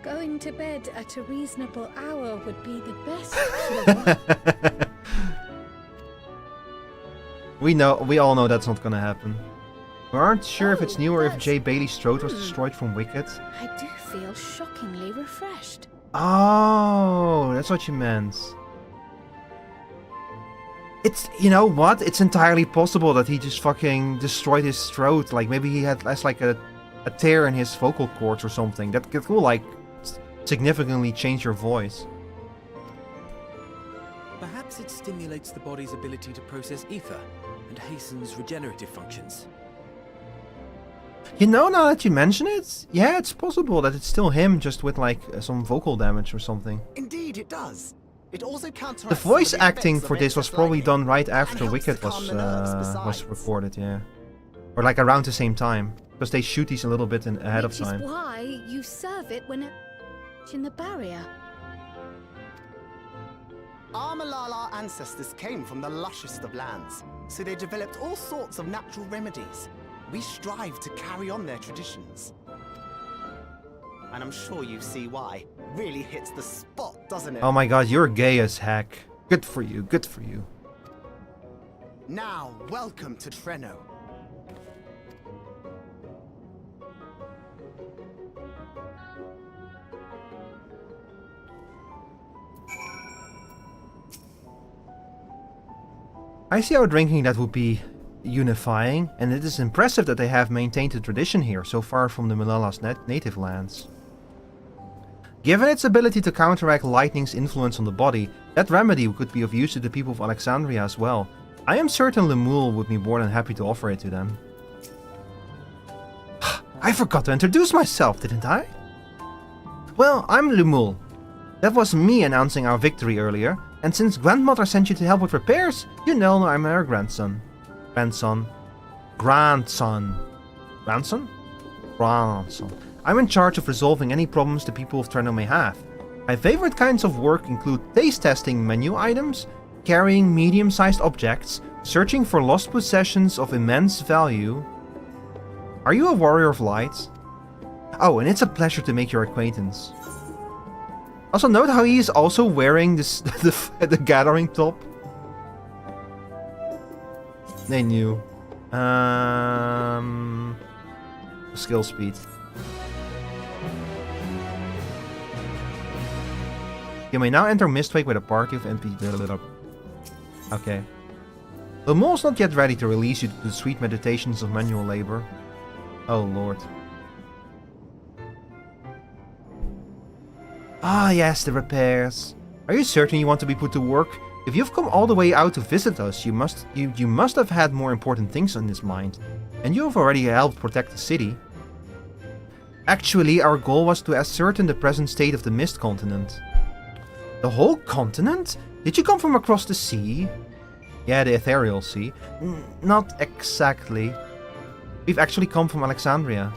going to bed at a reasonable hour would be the best cure. We all know that's not gonna happen. We aren't sure if it's new or if Jay Bailey's throat was destroyed from Wicked. I do feel shockingly refreshed. Oh, that's what you meant. It's, you know what? It's entirely possible that he just fucking destroyed his throat. Like, maybe he had less like a a tear in his vocal cords or something. That will like significantly change your voice. Perhaps it stimulates the body's ability to process ether and hastens regenerative functions. You know, now that you mention it, yeah, it's possible that it's still him, just with like some vocal damage or something. Indeed, it does. It also counteracts The voice some of the acting effects for of this was excess probably lighting, done right and after helps Wicked to calm the nerves besides. recorded, yeah. Or like around the same time. Because they shoot these a little bit ahead of time. Which is why you serve it when it's in the barrier. Our Malala ancestors came from the lushest of lands, so they developed all sorts of natural remedies. We strive to carry on their traditions. And I'm sure you see why. Really hits the spot, doesn't it? Oh my god, you're gay as heck. Good for you, good for you. Now, welcome to Treno. I see how drinking that would be unifying, and it is impressive that they have maintained the tradition here, so far from the Malala's native lands. Given its ability to counteract lightning's influence on the body, that remedy could be of use to the people of Alexandria as well. I am certain Lemuel would be more than happy to offer it to them. I forgot to introduce myself, didn't I? Well, I'm Lemuel. That was me announcing our victory earlier, and since grandmother sent you to help with repairs, you know I'm her grandson. Grandson. I'm in charge of resolving any problems the people of Treno may have. My favorite kinds of work include taste testing menu items, carrying medium-sized objects, searching for lost possessions of immense value. Are you a warrior of light? Oh, and it's a pleasure to make your acquaintance. Also note how he is also wearing this the gathering top. They knew. Skill speed. You may now enter Mistwake with a party of NPC. Okay. Lemuel's not yet ready to release you to the sweet meditations of manual labor. Oh lord. Ah yes, the repairs. Are you certain you want to be put to work? If you've come all the way out to visit us, you must have had more important things on this mind. And you have already helped protect the city. Actually, our goal was to ascertain the present state of the Mist Continent. The whole continent? Did you come from across the sea? Yeah, the Ethereal Sea. Not exactly. We've actually come from Alexandria.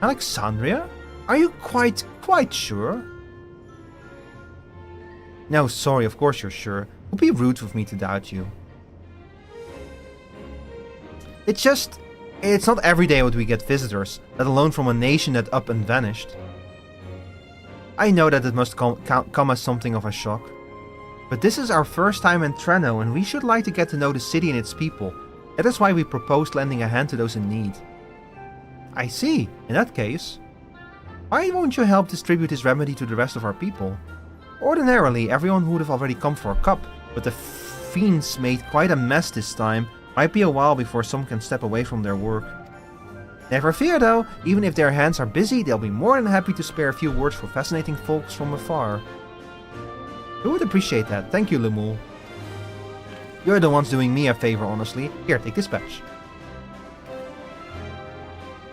Alexandria? Are you quite sure? No, sorry, of course you're sure. It would be rude of me to doubt you. It's not every day would we get visitors, let alone from a nation that up and vanished. I know that it must come as something of a shock. But this is our first time in Treno, and we should like to get to know the city and its people. That is why we proposed lending a hand to those in need. I see. In that case, why won't you help distribute this remedy to the rest of our people? Ordinarily, everyone would have already come for a cup, but the fiends made quite a mess this time. Might be a while before some can step away from their work. Never fear though, even if their hands are busy, they'll be more than happy to spare a few words for fascinating folks from afar. We would appreciate that, thank you Lemuel. You're the ones doing me a favor, honestly. Here, take this badge.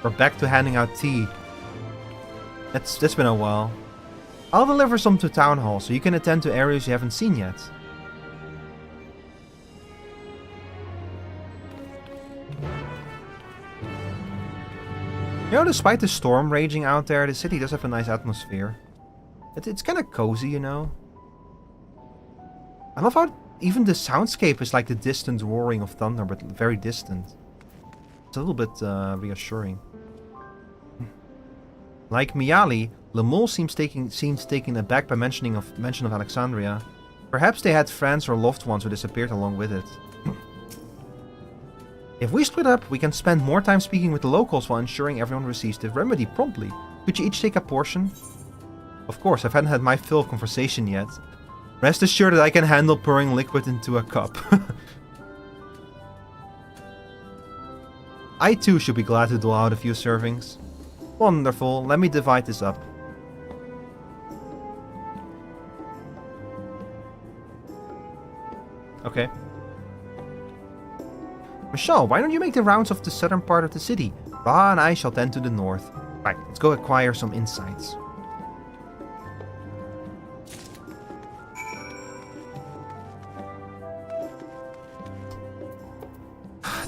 We're back to handing out tea. That's been a while. I'll deliver some to Town Hall, so you can attend to areas you haven't seen yet. You know, despite the storm raging out there, the city does have a nice atmosphere. It's kind of cozy, you know. I love how even the soundscape is like the distant roaring of thunder, but very distant. It's a little bit reassuring. Like Miali, Lemuel seems taken aback by mention of Alexandria. Perhaps they had friends or loved ones who disappeared along with it. If we split up, we can spend more time speaking with the locals while ensuring everyone receives the remedy promptly. Could you each take a portion? Of course, I haven't had my fill of conversation yet. Rest assured that I can handle pouring liquid into a cup. I too should be glad to dole out a few servings. Wonderful, let me divide this up. Okay. Michelle, why don't you make the rounds of the southern part of the city? Ra and I shall tend to the north. Right, let's go acquire some insights.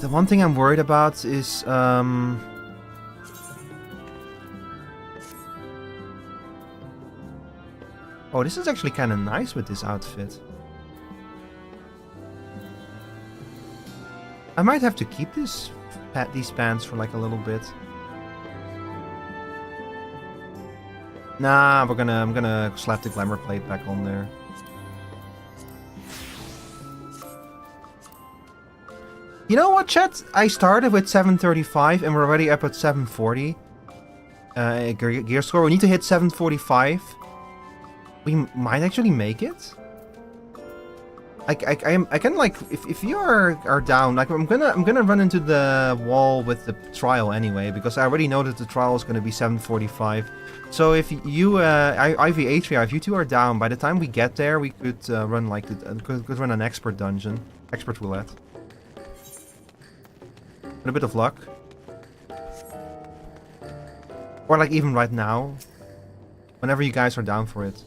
The one thing I'm worried about is, oh, this is actually kind of nice with this outfit. I might have to keep these pants for like a little bit. Nah, I'm gonna slap the glamour plate back on there. You know what, chat? I started with 735 and we're already up at 740. Gear score. We need to hit 745. We might actually make it. I can like if you are down, like I'm gonna run into the wall with the trial anyway, because I already know that the trial is gonna be 745. So if you ENVtuber, if you two are down, by the time we get there, we could run like could run an expert dungeon, expert roulette. With a bit of luck. Or like even right now. Whenever you guys are down for it.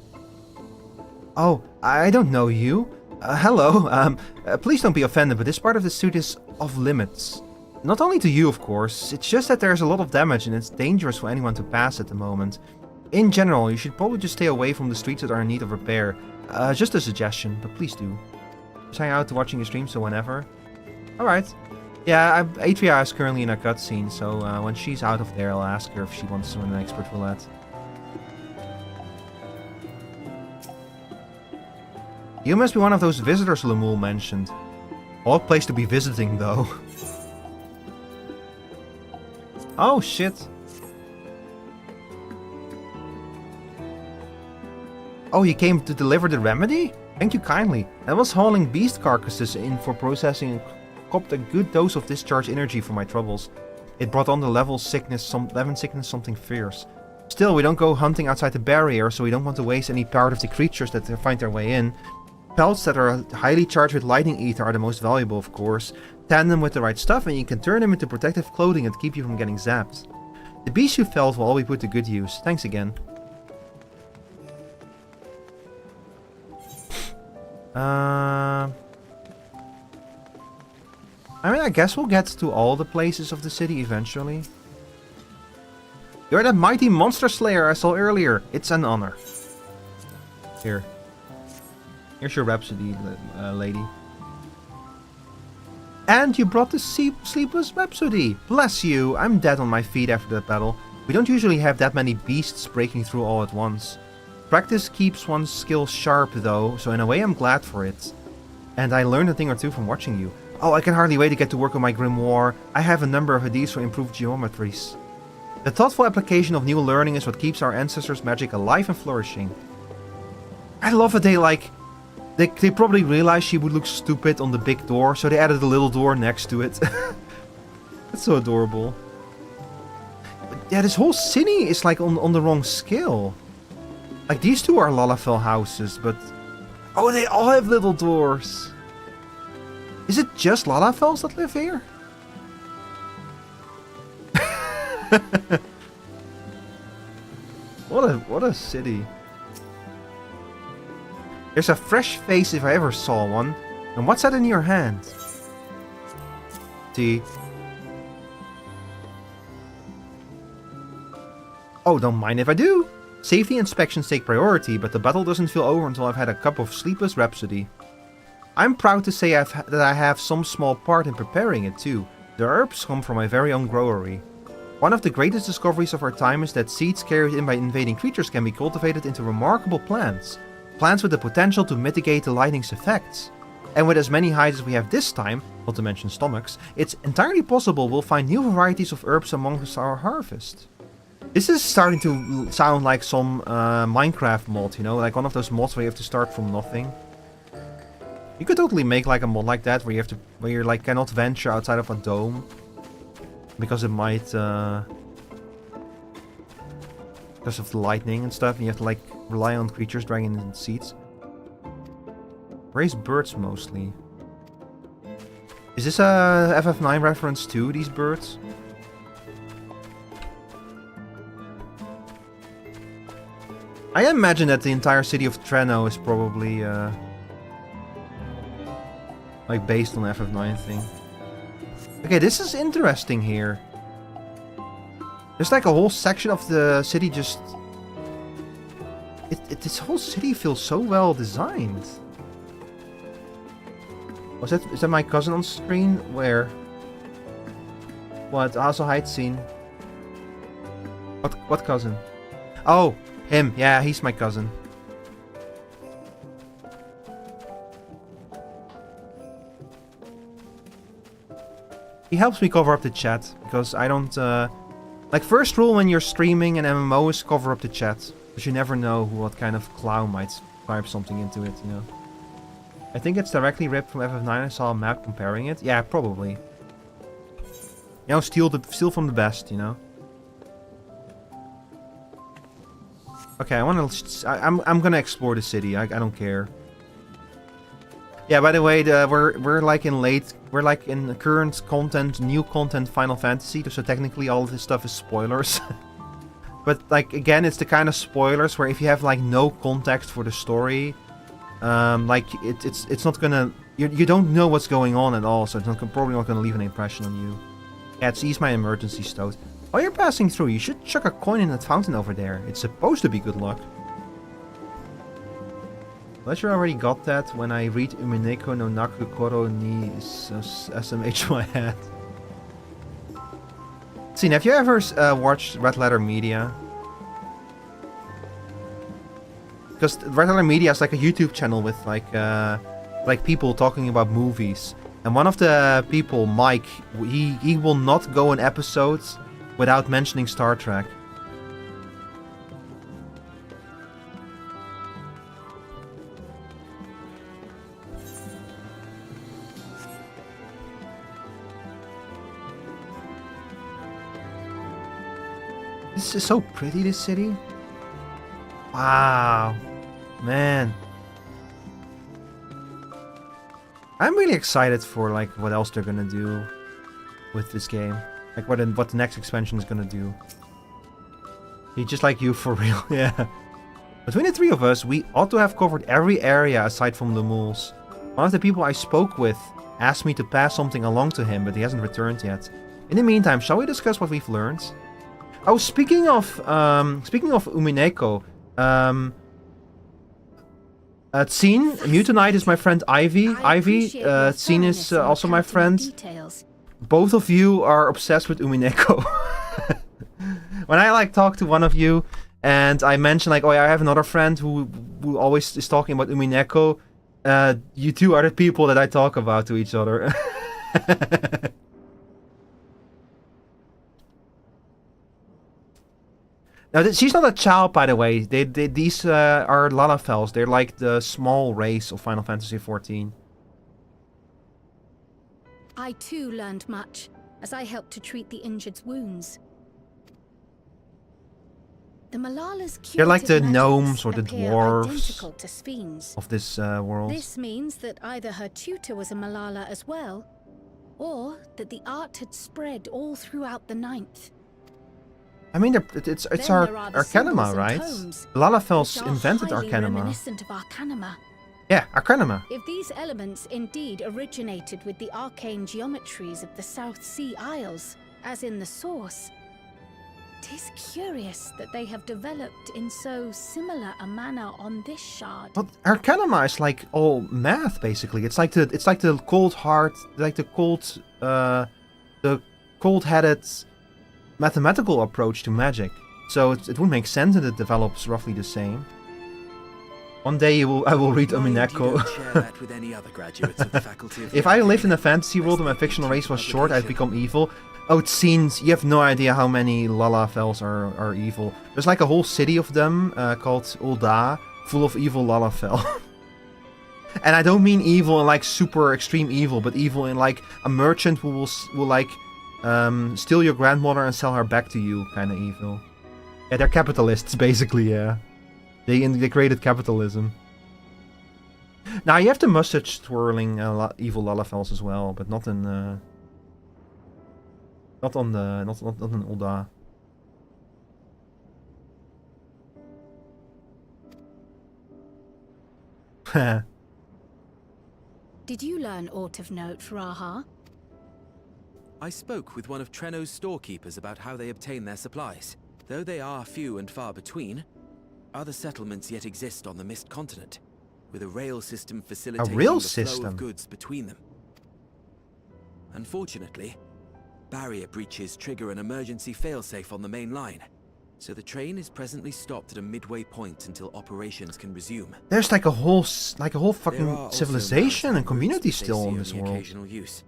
Oh, I don't know you. Hello. Please don't be offended, but this part of the suit is off limits. Not only to you, of course. It's just that there's a lot of damage and it's dangerous for anyone to pass at the moment. In general, you should probably just stay away from the streets that are in need of repair. Just a suggestion, but please do. Just hang out to watching your stream, so whenever. Alright. Yeah, Atria is currently in a cutscene, so when she's out of there, I'll ask her if she wants to run an expert roulette. You must be one of those visitors Lemul mentioned. Odd place to be visiting, though. Oh, shit. Oh, you came to deliver the remedy? Thank you kindly. I was hauling beast carcasses in for processing and copped a good dose of discharge energy for my troubles. It brought on the level sickness something fierce. Still, we don't go hunting outside the barrier, so we don't want to waste any part of the creatures that find their way in. Pelts that are highly charged with lightning ether are the most valuable, of course. Tan them with the right stuff and you can turn them into protective clothing that keep you from getting zapped. The beasts you felled will all be put to good use. Thanks again. I mean, I guess we'll get to all the places of the city eventually. You're that mighty monster slayer I saw earlier. It's an honor. Here. Here's your Rhapsody, lady. And you brought the Sleepless Rhapsody. Bless you. I'm dead on my feet after that battle. We don't usually have that many beasts breaking through all at once. Practice keeps one's skills sharp though, so in a way I'm glad for it. And I learned a thing or two from watching you. Oh, I can hardly wait to get to work on my grimoire. I have a number of ideas for improved geometries. The thoughtful application of new learning is what keeps our ancestors' magic alive and flourishing. I love that they probably realized she would look stupid on the big door, so they added a little door next to it. That's so adorable. But yeah, this whole city is like on the wrong scale. Like these two are Lalafell houses, but... Oh, they all have little doors. Is it just Lalafells that live here? What a city. There's a fresh face if I ever saw one. And what's that in your hand? Tea. Oh, don't mind if I do. Safety inspections take priority, but the battle doesn't feel over until I've had a cup of Sleepless Rhapsody. I'm proud to say that I have some small part in preparing it too. The herbs come from my very own growery. One of the greatest discoveries of our time is that seeds carried in by invading creatures can be cultivated into remarkable plants. Plants with the potential to mitigate the lightning's effects. And with as many hides as we have this time, not to mention stomachs, it's entirely possible we'll find new varieties of herbs amongst our harvest. This is starting to sound like some Minecraft mod, you know, like one of those mods where you have to start from nothing. You could totally make like a mod like that where you like cannot venture outside of a dome. Because it might, because of the lightning and stuff, and you have to like rely on creatures dragging in seats. Raise birds mostly. Is this a FF9 reference too, these birds? I imagine that the entire city of Treno is probably like based on the FF9 thing. Okay, this is interesting here. There's like a whole section of the city just... This whole city feels so well designed. Is that my cousin on screen? Where? What? Also hide scene. What cousin? Oh, him. Yeah, he's my cousin. He helps me cover up the chat because I don't like, first rule when you're streaming an MMO is cover up the chat, because you never know what kind of clown might type something into it, you know. I think it's directly ripped from FF9. I saw a map comparing it. Yeah, probably. You know, steal from the best, you know. Okay, I'm gonna explore the city. I don't care. Yeah, by the way, we're like in the current content, new content Final Fantasy, so technically all of this stuff is spoilers. But like, again, it's the kind of spoilers where if you have like no context for the story, like it's not gonna, you don't know what's going on at all, so it's probably not gonna leave an impression on you. Yeah, it's Ease My Emergency Stone. While you're passing through, you should chuck a coin in that fountain over there. It's supposed to be good luck. Unless you already got that when I read Umineko no Naku Koro ni SMH my head. See, have you ever watched Red Letter Media? Because Red Letter Media is like a YouTube channel with like people talking about movies. And one of the people, Mike, he will not go an episode without mentioning Star Trek. This is so pretty, this city. Wow. Man. I'm really excited for like what else they're gonna do with this game. Like what the next expansion is gonna do. He's just like you for real, yeah. Between the three of us, we ought to have covered every area aside from Lumul's. One of the people I spoke with asked me to pass something along to him, but he hasn't returned yet. In the meantime, shall we discuss what we've learned? Oh, speaking of Umineko, Tseen, Mutonite is my friend Ivy. Tseen is also my friend. Both of you are obsessed with Umineko. When I like talk to one of you and I mention like, oh yeah, I have another friend who always is talking about Umineko, you two are the people that I talk about to each other. Now, she's not a child, by the way. These are Lalafels. They're like the small race of Final Fantasy XIV. I too learned much, as I helped to treat the injured's wounds. The Malala's they're like the curative gnomes or the magics appear dwarves identical to Sphines. of this world. This means that either her tutor was a Malala as well, or that the art had spread all throughout the Ninth. I mean, it's our Arcanima, right? Lalafels invented Arcanima. Reminiscent of Arcanima. Yeah, Arcanima. If these elements indeed originated with the arcane geometries of the South Sea Isles, as in the source, 'tis curious that they have developed in so similar a manner on this shard. But Arcanima is like all math, basically. It's like the cold heart, like the cold-headed mathematical approach to magic. So it would make sense that it develops roughly the same. One day I will read Umineko. If I lived in a fantasy world and my fictional race was short, I'd become evil. Oh, it seems you have no idea how many Lalafels are evil. There's like a whole city of them called Ul'dah, full of evil Lalafel. And I don't mean evil in like super extreme evil, but evil in like a merchant who will like steal your grandmother and sell her back to you kind of evil. Yeah, they're capitalists, basically, yeah. They created capitalism. Now, you have the mustache twirling evil Lalafels as well, but not in... not in Ul'dah. Did you learn aught of note, Raha? I spoke with one of Treno's storekeepers about how they obtain their supplies. Though they are few and far between, other settlements yet exist on the Mist Continent, with a rail system facilitating the flow of goods between them. Unfortunately, barrier breaches trigger an emergency failsafe on the main line, so the train is presently stopped at a midway point until operations can resume. There's like a whole fucking civilization and community still in this world. Occasional use.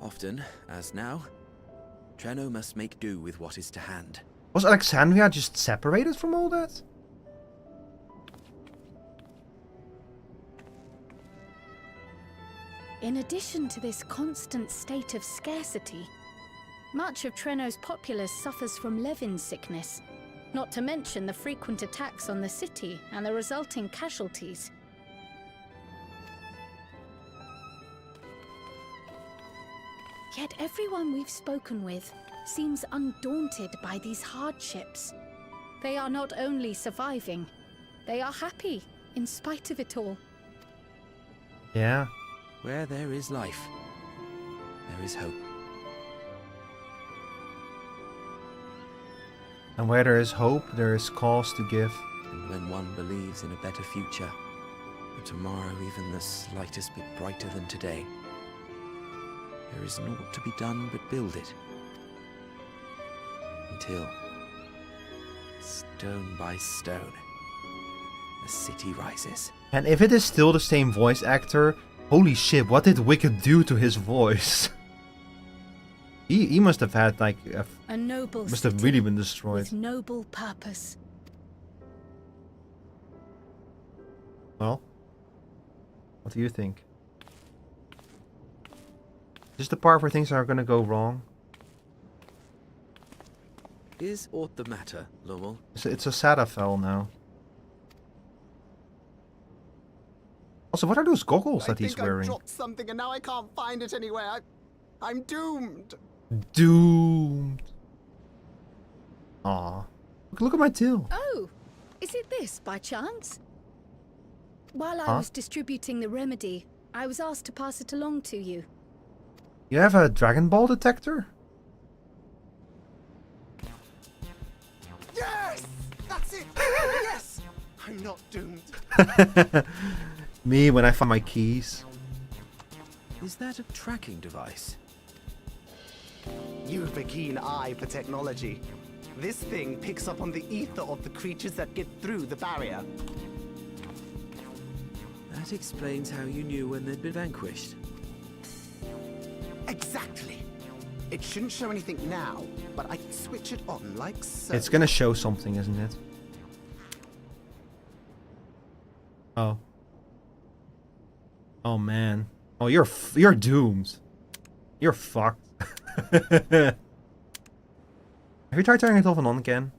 Often, as now, Treno must make do with what is to hand. Was Alexandria just separated from all that? In addition to this constant state of scarcity, much of Treno's populace suffers from Levin sickness, not to mention the frequent attacks on the city and the resulting casualties. Yet everyone we've spoken with seems undaunted by these hardships. They are not only surviving, they are happy in spite of it all. Yeah. Where there is life, there is hope. And where there is hope, there is cause to give. And when one believes in a better future, a tomorrow even the slightest bit brighter than today, there is naught to be done but build it. Until, stone by stone, the city rises. And if it is still the same voice actor, holy shit, what did Wicked do to his voice? he must have had like a noble must have really been destroyed. With noble purpose. Well, what do you think? Is this the part where things are gonna go wrong? Is aught the matter, Lommel? It's a Sadafel now. Also, what are those goggles that he's wearing? I dropped something and now I can't find it anywhere. I'm doomed. Doomed. Aw. Look at my tail. Oh, is it this by chance? While I was distributing the remedy, I was asked to pass it along to you. You have a Dragon Ball detector? Yes! That's it! Yes! I'm not doomed. Me when I find my keys. Is that a tracking device? You've a keen eye for technology. This thing picks up on the ether of the creatures that get through the barrier. That explains how you knew when they'd been vanquished. Exactly. It shouldn't show anything now, but I can switch it on like so. It's gonna show something, isn't it? Oh. Oh man. Oh, you're doomed. You're fucked. Have you tried turning it off and on again?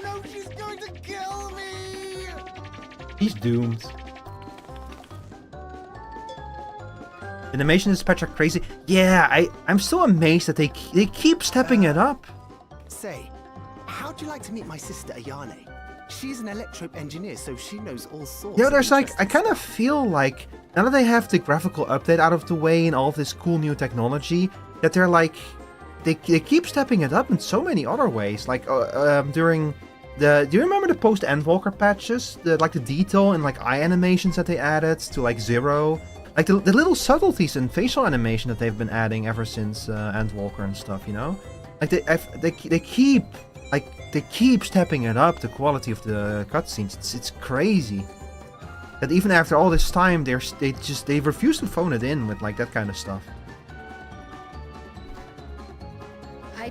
No, she's going to kill me! He's doomed. Animation dispatch are crazy. Yeah, I'm so amazed that they keep stepping it up. Say, how'd you like to meet my sister Ayane? She's an electro engineer, so she knows all sorts. Yeah, there's like, I kind of feel like now that they have the graphical update out of the way and all of this cool new technology, that they're like, they keep stepping it up in so many other ways. Like during the, do you remember the post Endwalker patches? The detail and like eye animations that they added to like Zero. Like the little subtleties in facial animation that they've been adding ever since Endwalker and stuff, you know? Like they keep stepping it up, the quality of the cutscenes. It's crazy. That even after all this time, they refuse to phone it in with like that kind of stuff.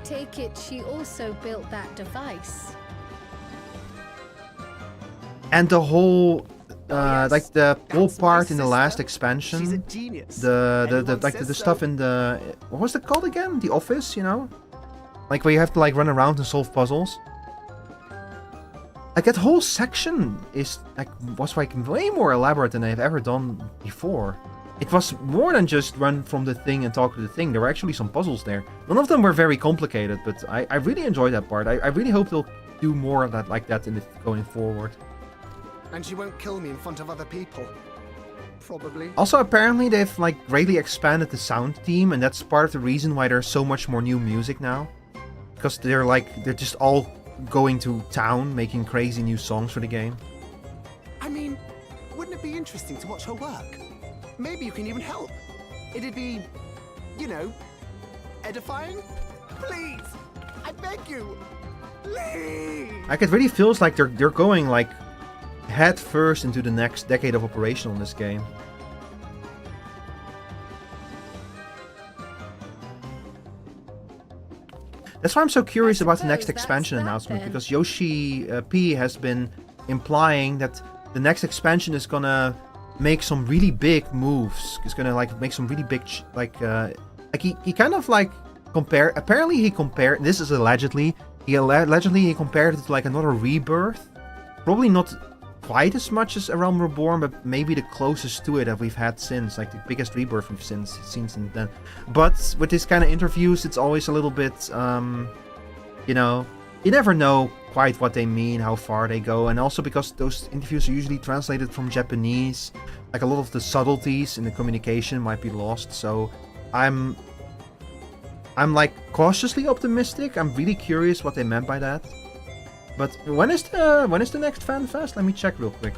take it she also built that device. And the whole, yes. like the whole That's my part in the sister. last expansion. She's a genius. The Anyone like says the so. stuff in the, what was it called again? The office, you know? Like where you have to like run around and solve puzzles. Like that whole section is was way more elaborate than I've ever done before. It was more than just run from the thing and talk to the thing. There were actually some puzzles there. None of them were very complicated, but I really enjoyed that part. I really hope they'll do more of that like that in the going forward. And she won't kill me in front of other people. Probably. Also, apparently they've like greatly expanded the sound team, and that's part of the reason why there's so much more new music now. Because they're just all going to town, making crazy new songs for the game. I mean, wouldn't it be interesting to watch her work? Maybe you can even help. It'd be, you know, edifying? Please! I beg you! Please! Like it really feels like they're going like head first into the next decade of operation on this game. That's why I'm so curious about the next expansion announcement, because Yoshi P has been implying that the next expansion is gonna make some really big moves. It's gonna like make some really big he kind of like apparently he compared, this is allegedly, he compared it to like another Rebirth. Probably not quite as much as A Realm Reborn, but maybe the closest to it that we've had since, like the biggest Rebirth we've seen since then. But with this kind of interviews, it's always a little bit, you know, you never know quite what they mean, how far they go, and also because those interviews are usually translated from Japanese, like a lot of the subtleties in the communication might be lost. So I'm like cautiously optimistic. I'm really curious what they meant by that. But when is the next Fan Fest? Let me check real quick.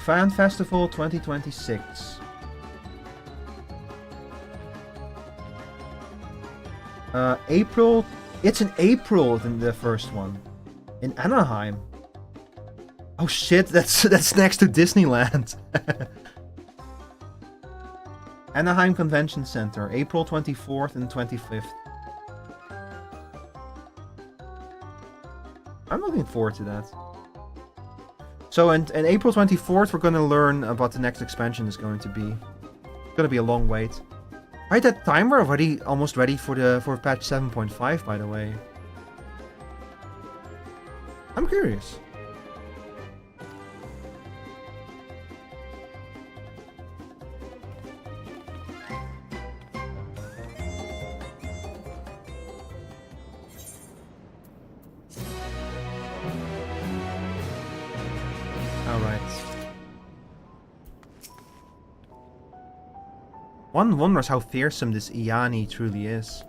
Fan Festival 2026. April. It's in April, the first one. In Anaheim. Oh shit, that's next to Disneyland. Anaheim Convention Center, April 24th and 25th. I'm looking forward to that. So, and April 24th, we're going to learn about the next expansion is going to be. It's going to be a long wait. By that time, we're already almost ready for patch 7.5, by the way. I'm curious. One wonders how fearsome this Iani truly is.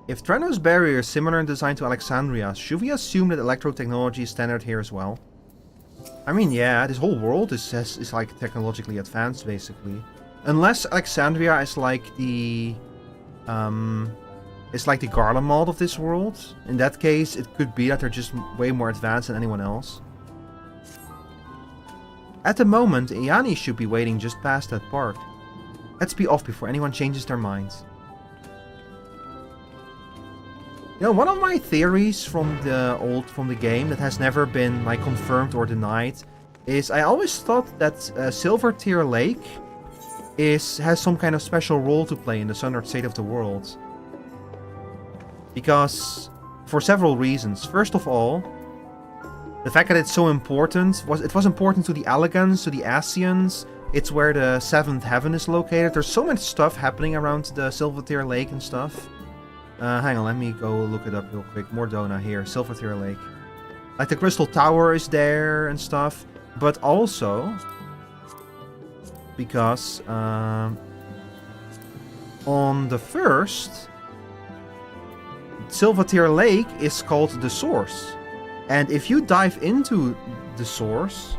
If Trenor's barrier is similar in design to Alexandria's, should we assume that electro technology is standard here as well? I mean, yeah, this whole world is like technologically advanced, basically. Unless Alexandria is like the Garlemald of this world. In that case, it could be that they're just way more advanced than anyone else. At the moment, Iani should be waiting just past that part. Let's be off before anyone changes their minds. You know, one of my theories from the game that has never been like confirmed or denied is I always thought that Silver Tear Lake has some kind of special role to play in the southern state of the world. Because for several reasons. First of all, the fact that it's so important, it was important to the Elegans, to the Asians. It's where the 7th Heaven is located. There's so much stuff happening around the Silvertear Lake and stuff. Hang on, let me go look it up real quick. Mordona here, Silvertear Lake. Like the Crystal Tower is there and stuff. But also, because on the 1st, Silvertear Lake is called the Source. And if you dive into the source,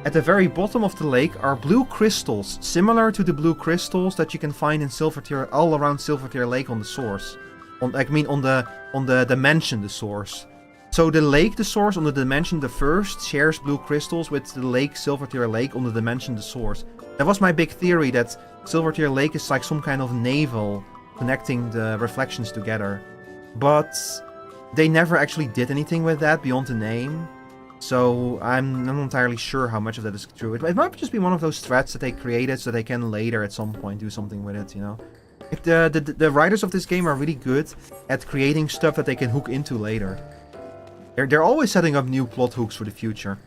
at the very bottom of the lake are blue crystals, similar to the blue crystals that you can find in Silvertear, all around Silvertear Lake on the source. On the dimension, the source. So the lake, the source on the dimension, the first shares blue crystals with the lake, Silvertear Lake, on the dimension, the source. That was my big theory, that Silvertear Lake is like some kind of navel connecting the reflections together. But they never actually did anything with that beyond the name. So I'm not entirely sure how much of that is true. It might just be one of those threads that they created so they can later at some point do something with it, you know. If the writers of this game are really good at creating stuff that they can hook into later. They're always setting up new plot hooks for the future.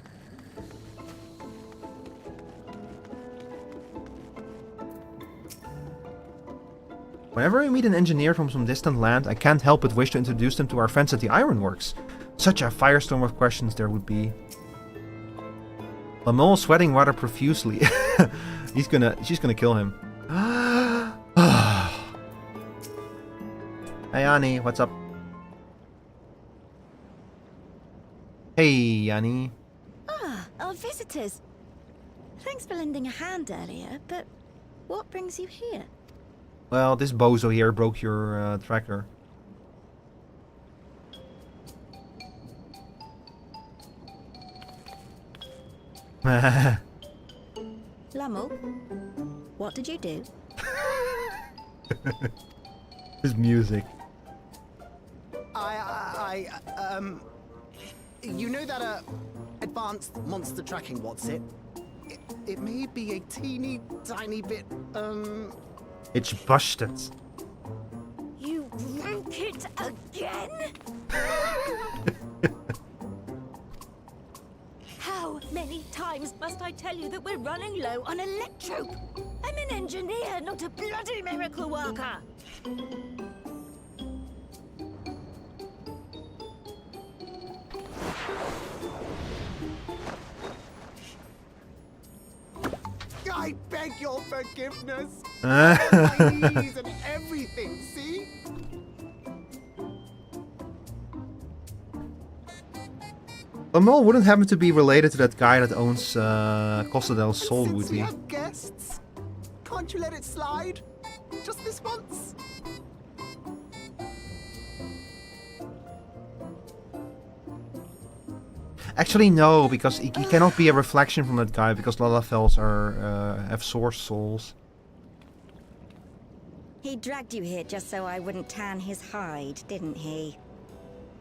Whenever we meet an engineer from some distant land, I can't help but wish to introduce them to our friends at the Ironworks. Such a firestorm of questions there would be. Lamol sweating rather profusely. She's gonna kill him. Hey Annie, what's up? Hey Annie. Ah, our visitors. Thanks for lending a hand earlier, but what brings you here? Well, this bozo here broke your tracker. Lamel, what did you do? His music. You know that, advanced monster tracking, what's it? It may be a teeny tiny bit, It's busted. You broke it again? How many times must I tell you that we're running low on electrope? I'm an engineer, not a bloody miracle worker. I beg your forgiveness. My knees and everything, see? Lamol wouldn't happen to be related to that guy that owns Costa del Sol, would Since we he? have guests, can't you let it slide? Just this once. Actually, no, because he cannot be a reflection from that guy, because Lalafels have source souls. He dragged you here just so I wouldn't tan his hide, didn't he?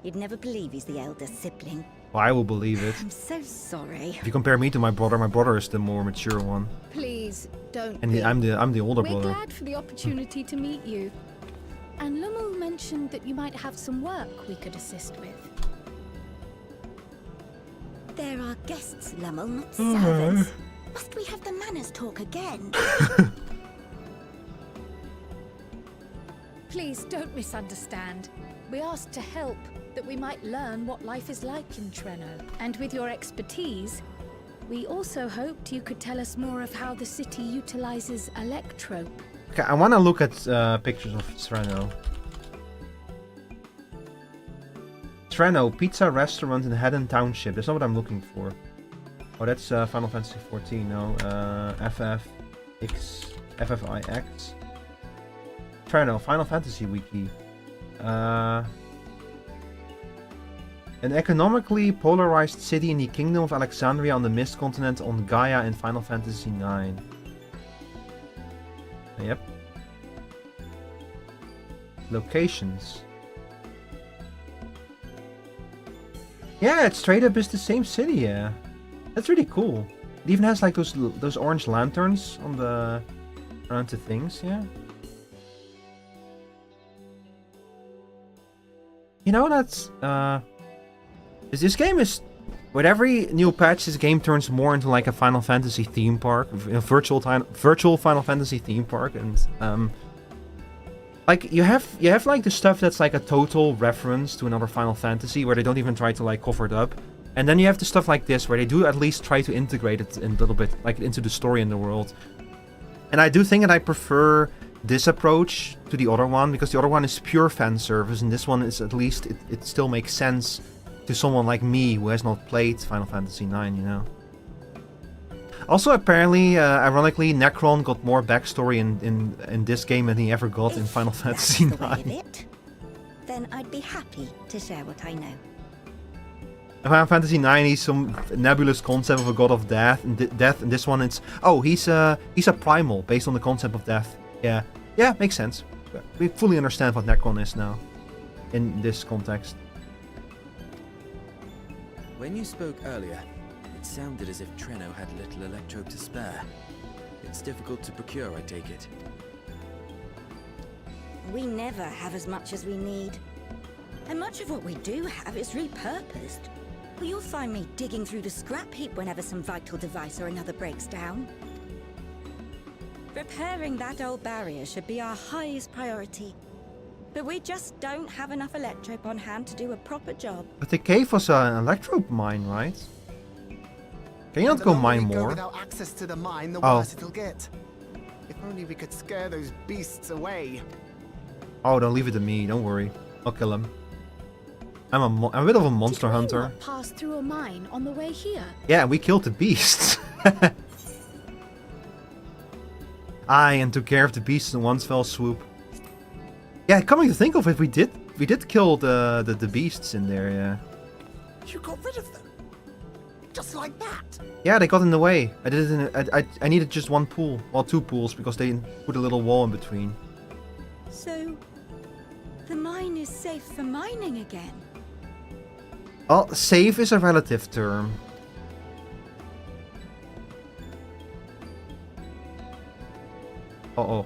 You'd never believe he's the elder sibling. Well, I will believe it. I'm so sorry. If you compare me to my brother is the more mature one. Please, don't And be. I'm the older We're brother. glad for the opportunity to meet you. And Lummel mentioned that you might have some work we could assist with. There are guests, Lummel, not servants. Must we have the manners talk again? Please don't misunderstand. We asked to help, that we might learn what life is like in Treno. And with your expertise, we also hoped you could tell us more of how the city utilizes electrope. Okay, I want to look at pictures of Treno. Treno, pizza restaurant in Haddon Township. That's not what I'm looking for. Oh, that's Final Fantasy XIV. No, FFXIV. Treno, Final Fantasy Wiki. An economically polarized city in the Kingdom of Alexandria on the Mist Continent on Gaia in Final Fantasy IX. Yep. Locations. Yeah, it straight up is the same city, yeah. That's really cool. It even has like those orange lanterns on the around the things, yeah. You know, that's this game is, with every new patch, this game turns more into like a Final Fantasy theme park, a virtual Final Fantasy theme park, and like you have like the stuff that's like a total reference to another Final Fantasy where they don't even try to like cover it up, and then you have the stuff like this where they do at least try to integrate it in a little bit like into the story and the world. And I do think that I prefer this approach to the other one, because the other one is pure fan service, and this one is at least it still makes sense to someone like me who has not played Final Fantasy IX, you know. Also, apparently, ironically, Necron got more backstory in this game than he ever got in Final Fantasy IX. Then I'd be happy to share what I know. Final Fantasy IX is some nebulous concept of a god of death, and this one it's he's a primal based on the concept of death. Yeah, makes sense. We fully understand what Necron is now, in this context. When you spoke earlier, it sounded as if Treno had little electrope to spare. It's difficult to procure, I take it. We never have as much as we need. And much of what we do have is repurposed. Well, you'll find me digging through the scrap heap whenever some vital device or another breaks down. Repairing that old barrier should be our highest priority. But we just don't have enough electrope on hand to do a proper job. But the cave was an electrope mine, right? Can you not go mine more? Without access to the mine, the worse it'll get. If only we could scare those beasts away. Oh, don't leave it to me. Don't worry. I'll kill him. I'm a bit of a monster hunter. Passed through a mine on the way here. Yeah, we killed the beasts. Aye, and took care of the beasts in one fell swoop. Yeah, coming to think of it, we did kill the beasts in there. Yeah. You got rid of them, just like that. Yeah, they got in the way. I did it. I needed just one pool, well, two pools, because they put a little wall in between. So, the mine is safe for mining again. Well, safe is a relative term. Uh-oh.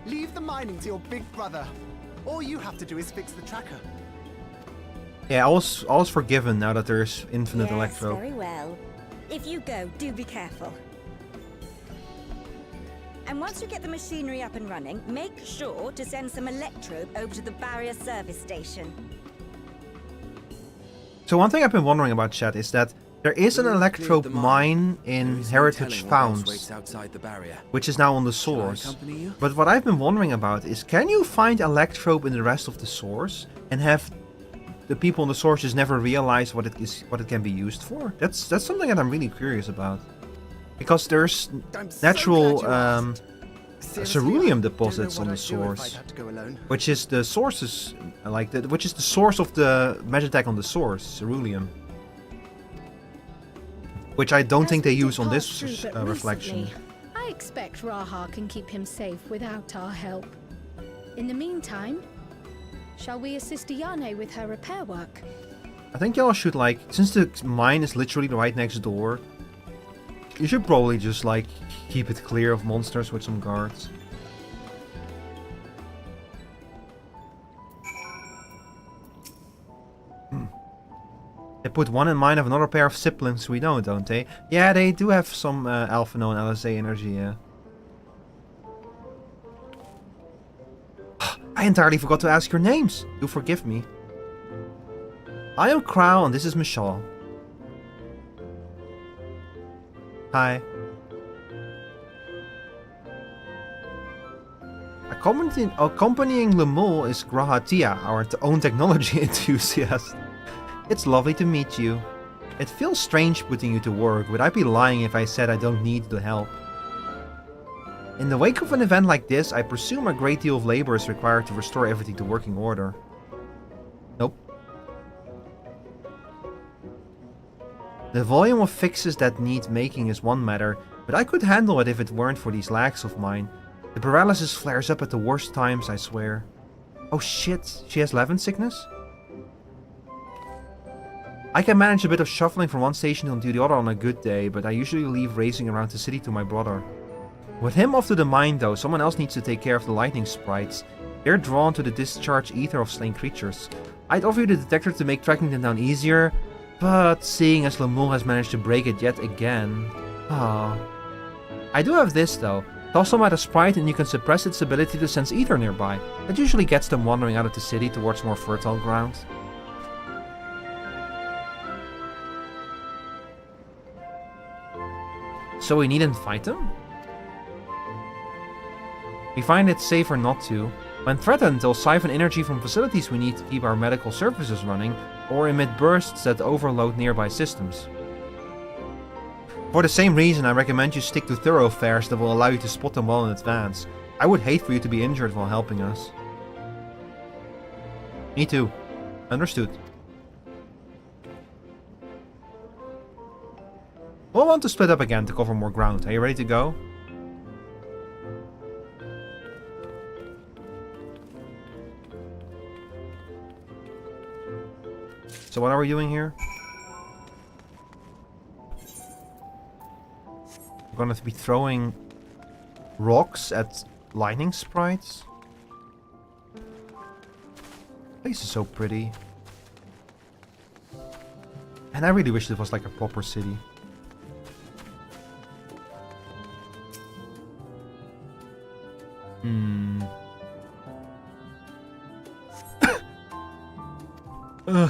Leave the mining to your big brother. All you have to do is fix the tracker. Yeah, I was forgiven now that there's infinite electro. Very well. If you go, do be careful. And once you get the machinery up and running, make sure to send some electrobe over to the barrier service station. So one thing I've been wondering about, chat, is that there is an electrobe mine in Heritage Founds, which is now on the source. But what I've been wondering about is, can you find electrobe in the rest of the source and have the people in the source just never realize what it can be used for? That's something that I'm really curious about, because there's natural ceruleum deposits on the source, which is the sources which is the source of the magitech on the source, ceruleum, which I don't think they use on this reflection. I expect Raha can keep him safe without our help. In the meantime, shall we assist Ayane with her repair work? I think y'all should, since the mine is literally right next door, you should probably just, keep it clear of monsters with some guards. They put one in mind of another pair of siblings we know, don't they? Yeah, they do have some Alphano and LSA energy, yeah. I entirely forgot to ask your names. Do forgive me. I am Crow and this is Michelle. Hi. Accompanying Lemul is Grahatia, our own technology enthusiast. It's lovely to meet you. It feels strange putting you to work, but I'd be lying if I said I don't need the help. In the wake of an event like this, I presume a great deal of labor is required to restore everything to working order. Nope. The volume of fixes that need making is one matter, but I could handle it if it weren't for these lags of mine. The paralysis flares up at the worst times, I swear. Oh shit, she has Levin sickness? I can manage a bit of shuffling from one station to the other on a good day, but I usually leave racing around the city to my brother. With him off to the mine though, someone else needs to take care of the lightning sprites. They're drawn to the discharge ether of slain creatures. I'd offer you the detector to make tracking them down easier, but seeing as Lemul has managed to break it yet again... I do have this though. Toss them at a sprite and you can suppress its ability to sense ether nearby. That usually gets them wandering out of the city towards more fertile ground. So we needn't fight them? We find it safer not to. When threatened, they'll siphon energy from facilities we need to keep our medical services running, or emit bursts that overload nearby systems. For the same reason, I recommend you stick to thoroughfares that will allow you to spot them well in advance. I would hate for you to be injured while helping us. Me too. Understood. We'll want to split up again to cover more ground. Are you ready to go? So what are we doing here? We're gonna be throwing rocks at lightning sprites. Place is so pretty. And I really wish it was like a proper city.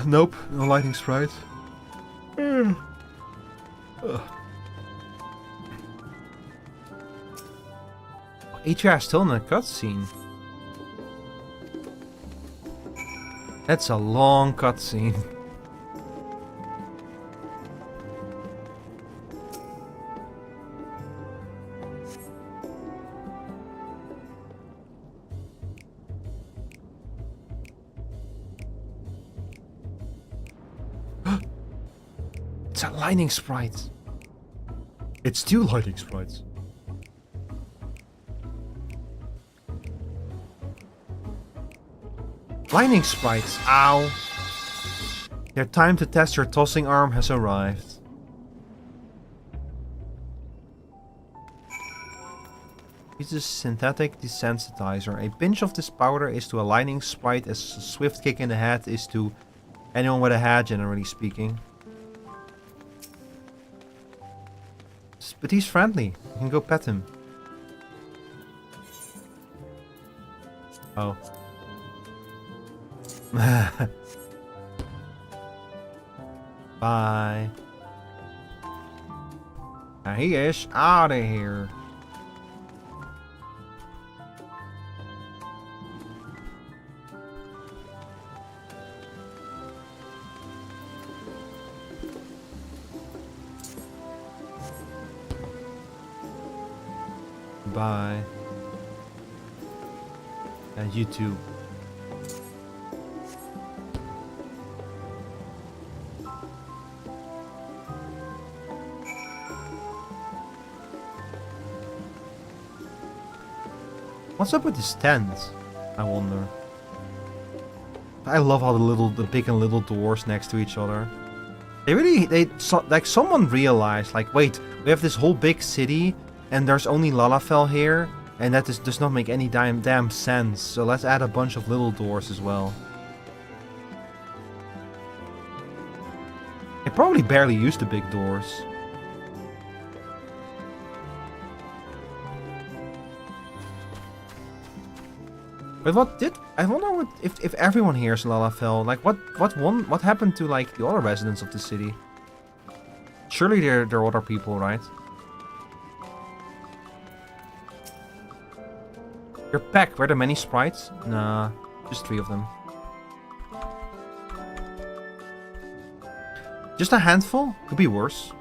Nope, no lightning sprites. HR's still in a cutscene. That's a long cutscene. It's a lightning sprite. It's two lightning sprites. Lightning sprites, ow. Your time to test your tossing arm has arrived. Use a synthetic desensitizer. A pinch of this powder is to a lightning sprite as a swift kick in the head is to anyone with a head, generally speaking. But he's friendly. You can go pet him. Oh. Bye. Now he is out of here. Bye. And you too. What's up with this tent? I wonder. I love how the big and little doors next to each other. Like someone realized, like, wait, we have this whole big city, and there's only Lalafell here, and that does not make any damn sense. So let's add a bunch of little doors as well. They probably barely use the big doors. But I wonder if everyone here is Lalafell, like what happened to like the other residents of the city? Surely there are other people, right? Your pack, were there many sprites? Nah, just 3 of them. Just a handful? Could be worse.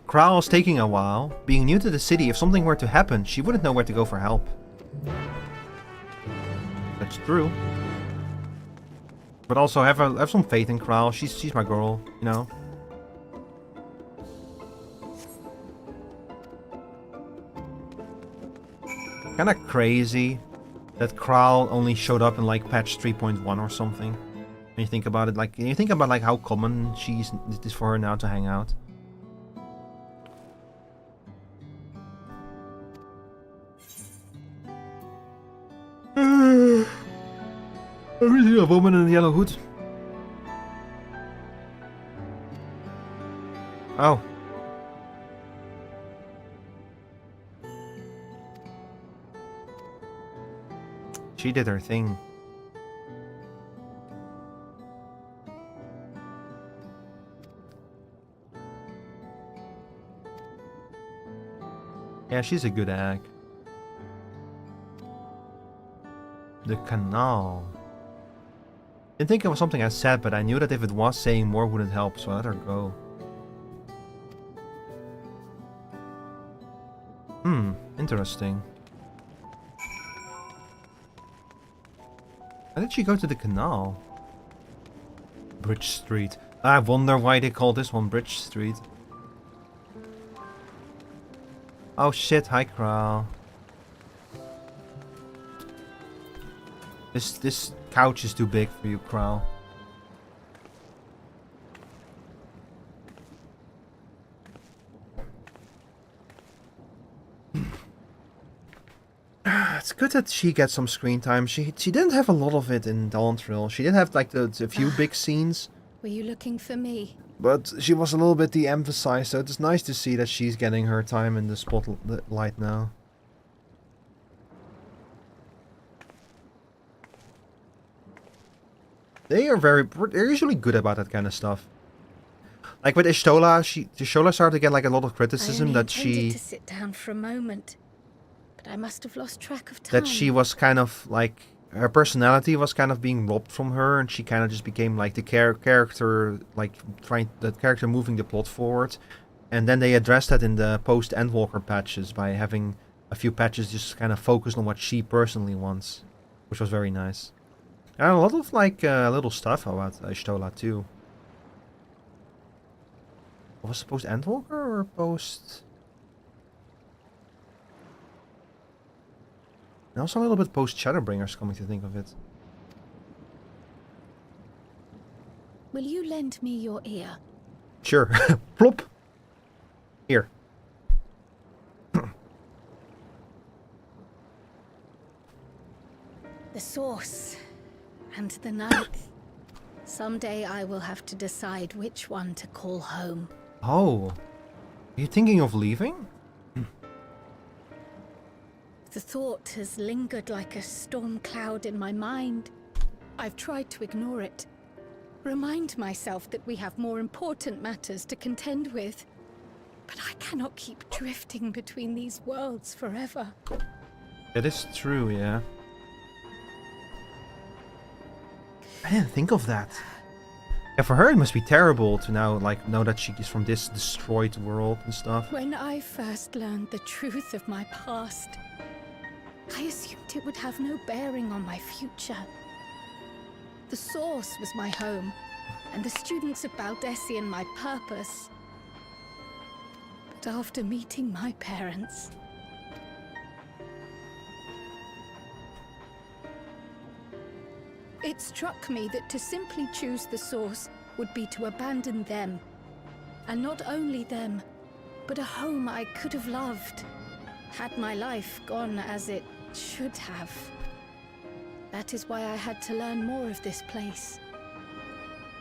Crowell's taking a while. Being new to the city, if something were to happen, she wouldn't know where to go for help. That's true. But also have some faith in Crowell. She's my girl, you know. Kinda crazy that Crowell only showed up in like patch 3.1 or something. When you think about it, like you think about like how common it is for her now to hang out. A woman in a yellow hood. Oh. She did her thing. Yeah, she's a good egg. The canal. Didn't think it was something I said, but I knew that if it was, saying more wouldn't help, so I let her go. Interesting. Why did she go to the canal? Bridge Street. I wonder why they call this one Bridge Street. Oh shit, hi Kral. This couch is too big for you, Kral. It's good that she gets some screen time. She didn't have a lot of it in Dawntrail. She did have like a few big scenes. Were you looking for me? But she was a little bit de-emphasized, so it's nice to see that she's getting her time in the spotlight now. They're usually good about that kind of stuff. Like with Ishtola started to get like a lot of criticism that she to sit down for a moment, but I must have lost track of time. That she was kind of like her personality was kind of being robbed from her, and she kind of just became like the character, like the character moving the plot forward. And then they addressed that in the post Endwalker patches by having a few patches just kind of focused on what she personally wants, which was very nice. And a lot of like little stuff about Ishtola too. Was it post Endwalker or post? And also a little bit post Shadowbringers, coming to think of it. Will you lend me your ear? Sure. Plop. Here. The source and the ninth. Someday I will have to decide which one to call home. Oh. Are you thinking of leaving? The thought has lingered like a storm cloud in my mind. I've tried to ignore it. Remind myself that we have more important matters to contend with. But I cannot keep drifting between these worlds forever. It is true, yeah. I didn't think of that. Yeah, for her it must be terrible to now know that she is from this destroyed world and stuff. When I first learned the truth of my past, I assumed it would have no bearing on my future. The source was my home, and the students of Baldessian my purpose. But after meeting my parents, it struck me that to simply choose the source would be to abandon them. And not only them, but a home I could have loved, had my life gone as it should have. That is why I had to learn more of this place.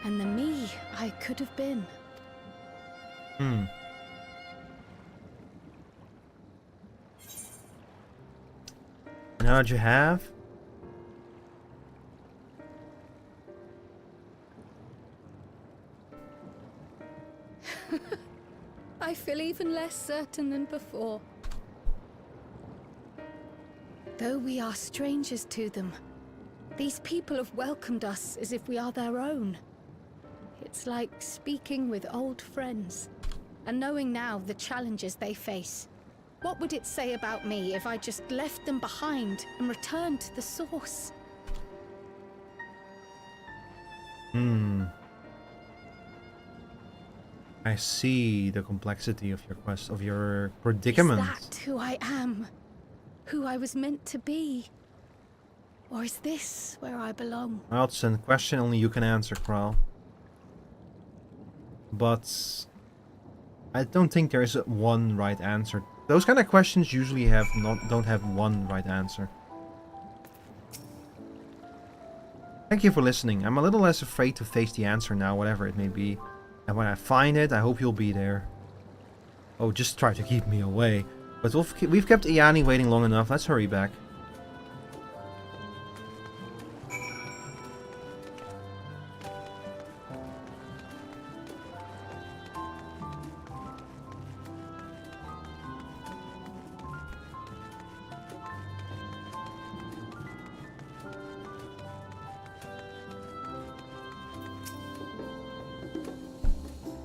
And the me I could have been. And now that you have? I feel even less certain than before. Though we are strangers to them, these people have welcomed us as if we are their own. It's like speaking with old friends, and knowing now the challenges they face. What would it say about me if I just left them behind and returned to the source? I see the complexity of your quest, of your predicament. Is that who I am? Who I was meant to be? Or is this where I belong? Well, it's a question only you can answer, Kral. But I don't think there is one right answer. Those kind of questions usually don't have one right answer. Thank you for listening. I'm a little less afraid to face the answer now, whatever it may be. And when I find it, I hope you'll be there. Oh, just try to keep me away. But we've kept Iani waiting long enough. Let's hurry back.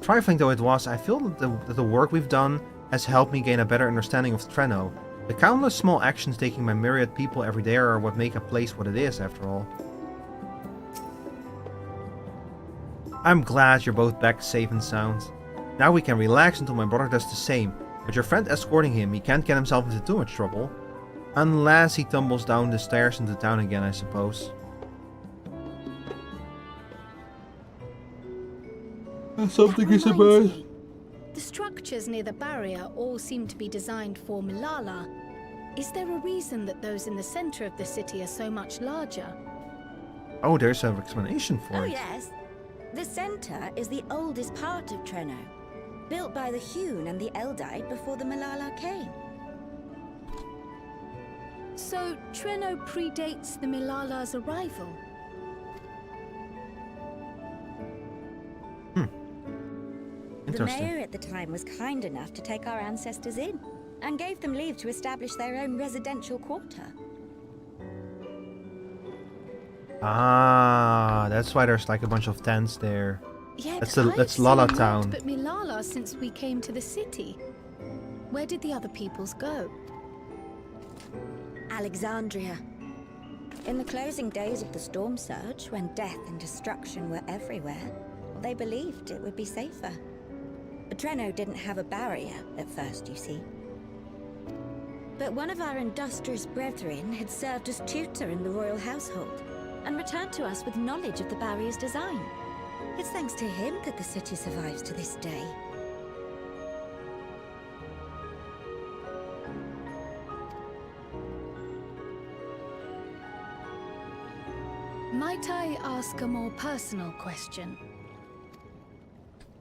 Trifling though it was, I feel that the work we've done has helped me gain a better understanding of Treno. The countless small actions taking my myriad people every day are what make a place what it is, after all. I'm glad you're both back safe and sound. Now we can relax until my brother does the same. With your friend escorting him, he can't get himself into too much trouble. Unless he tumbles down the stairs into town again, I suppose. Something is about. The structures near the barrier all seem to be designed for Milala. Is there a reason that those in the center of the city are so much larger? Oh, there's an explanation for it. Oh yes. The center is the oldest part of Treno, built by the Hewn and the Eldite before the Milala came. So Treno predates the Milala's arrival? The mayor at the time was kind enough to take our ancestors in, and gave them leave to establish their own residential quarter. Ah, that's why there's like a bunch of tents there. Yet That's Lala Town. But Milala since we came to the city. Where did the other peoples go? Alexandria. In the closing days of the storm surge, when death and destruction were everywhere, they believed it would be safer. But Treno didn't have a barrier at first, you see. But one of our industrious brethren had served as tutor in the royal household, and returned to us with knowledge of the barrier's design. It's thanks to him that the city survives to this day. Might I ask a more personal question?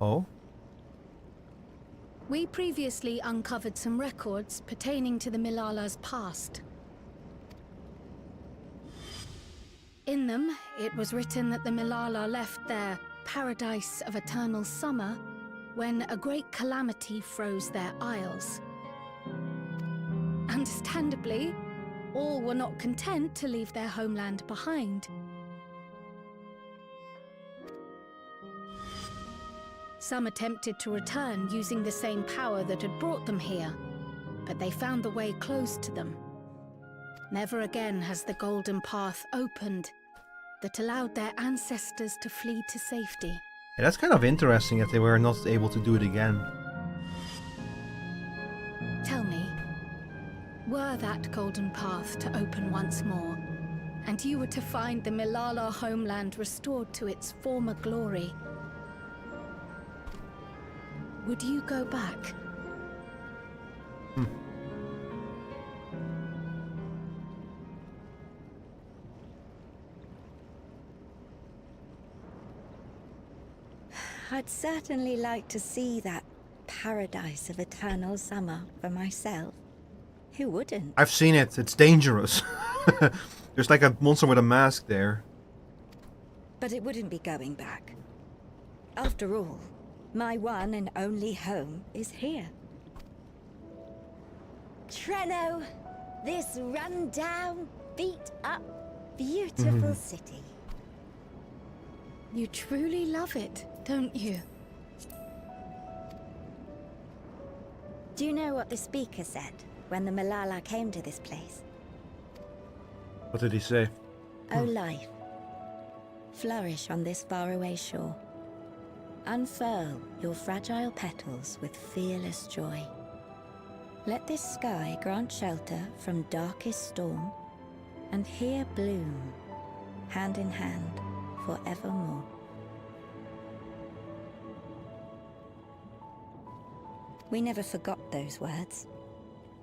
Oh? We previously uncovered some records pertaining to the Milala's past. In them, it was written that the Milala left their paradise of eternal summer when a great calamity froze their isles. Understandably, all were not content to leave their homeland behind. Some attempted to return using the same power that had brought them here, but they found the way closed to them. Never again has the golden path opened that allowed their ancestors to flee to safety. Yeah, that's kind of interesting that they were not able to do it again. Tell me, were that golden path to open once more, and you were to find the Milala homeland restored to its former glory, would you go back? I'd certainly like to see that paradise of eternal summer for myself. Who wouldn't? I've seen it. It's dangerous. There's like a monster with a mask there. But it wouldn't be going back. After all, my one and only home is here. Treno, this run-down, beat-up, beautiful city. You truly love it, don't you? Do you know what the speaker said when the Milala came to this place? What did he say? O life, flourish on this faraway shore. Unfurl your fragile petals with fearless joy. Let this sky grant shelter from darkest storm, and here bloom, hand in hand, forevermore. We never forgot those words.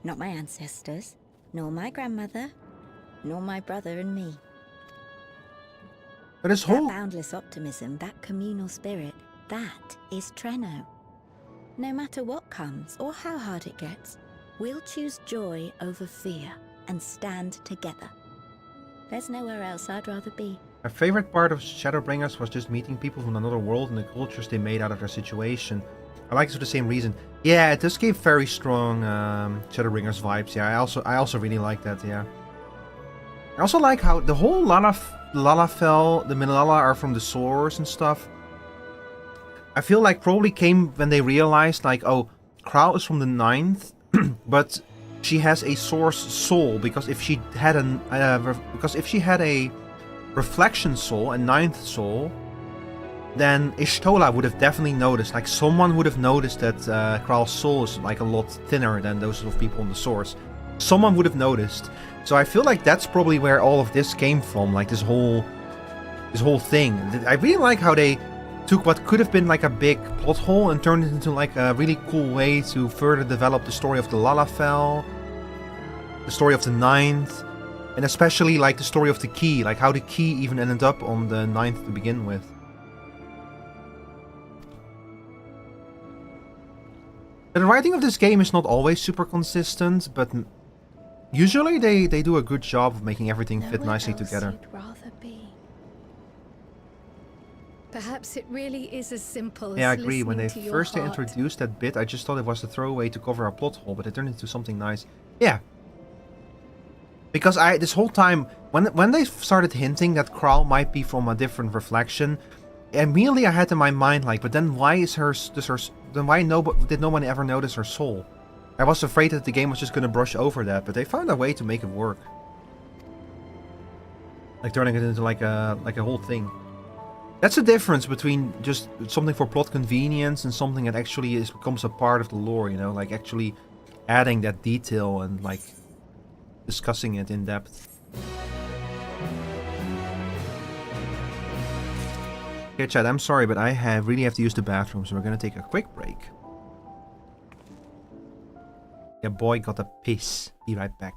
Not my ancestors, nor my grandmother, nor my brother and me. But his That whole... boundless optimism, that communal spirit, that is Treno. No matter what comes or how hard it gets, we'll choose joy over fear and stand together. There's nowhere else I'd rather be. My favorite part of Shadowbringers was just meeting people from another world and the cultures they made out of their situation. I like it for the same reason. Yeah, it just gave very strong Shadowbringers vibes. Yeah, I also really like that. Yeah. I also like how the whole Lalafell, the Milala are from the source and stuff. I feel like probably came when they realized like, oh, Krau is from the 9th, but she has a source soul, because if she had a reflection soul and 9th soul, then Ishtola would have definitely noticed. Like, someone would have noticed that Krau's soul is like a lot thinner than those of people on the source. Someone would have noticed. So I feel like that's probably where all of this came from, like this whole thing. I really like how they took what could have been like a big plot hole and turned it into like a really cool way to further develop the story of the Lalafell, the story of the 9th, and especially like the story of the key, like how the key even ended up on the 9th to begin with. The writing of this game is not always super consistent, but usually they do a good job of making everything fit nicely together. Perhaps it really is as simple as Yeah, I agree. When they listening to your first heart. introduced that bit, I just thought it was a throwaway to cover a plot hole, but it turned into something nice. Yeah. Because this whole time, when they started hinting that Krau might be from a different reflection, immediately I had in my mind like, but then why is did no one ever notice her soul? I was afraid that the game was just gonna brush over that, but they found a way to make it work. Like turning it into like a whole thing. That's the difference between just something for plot convenience and something that actually becomes a part of the lore, you know, like actually adding that detail and like discussing it in depth. Okay, chat, I'm sorry, but I really have to use the bathroom, so we're gonna take a quick break. Yeah, boy got a piss. Be right back.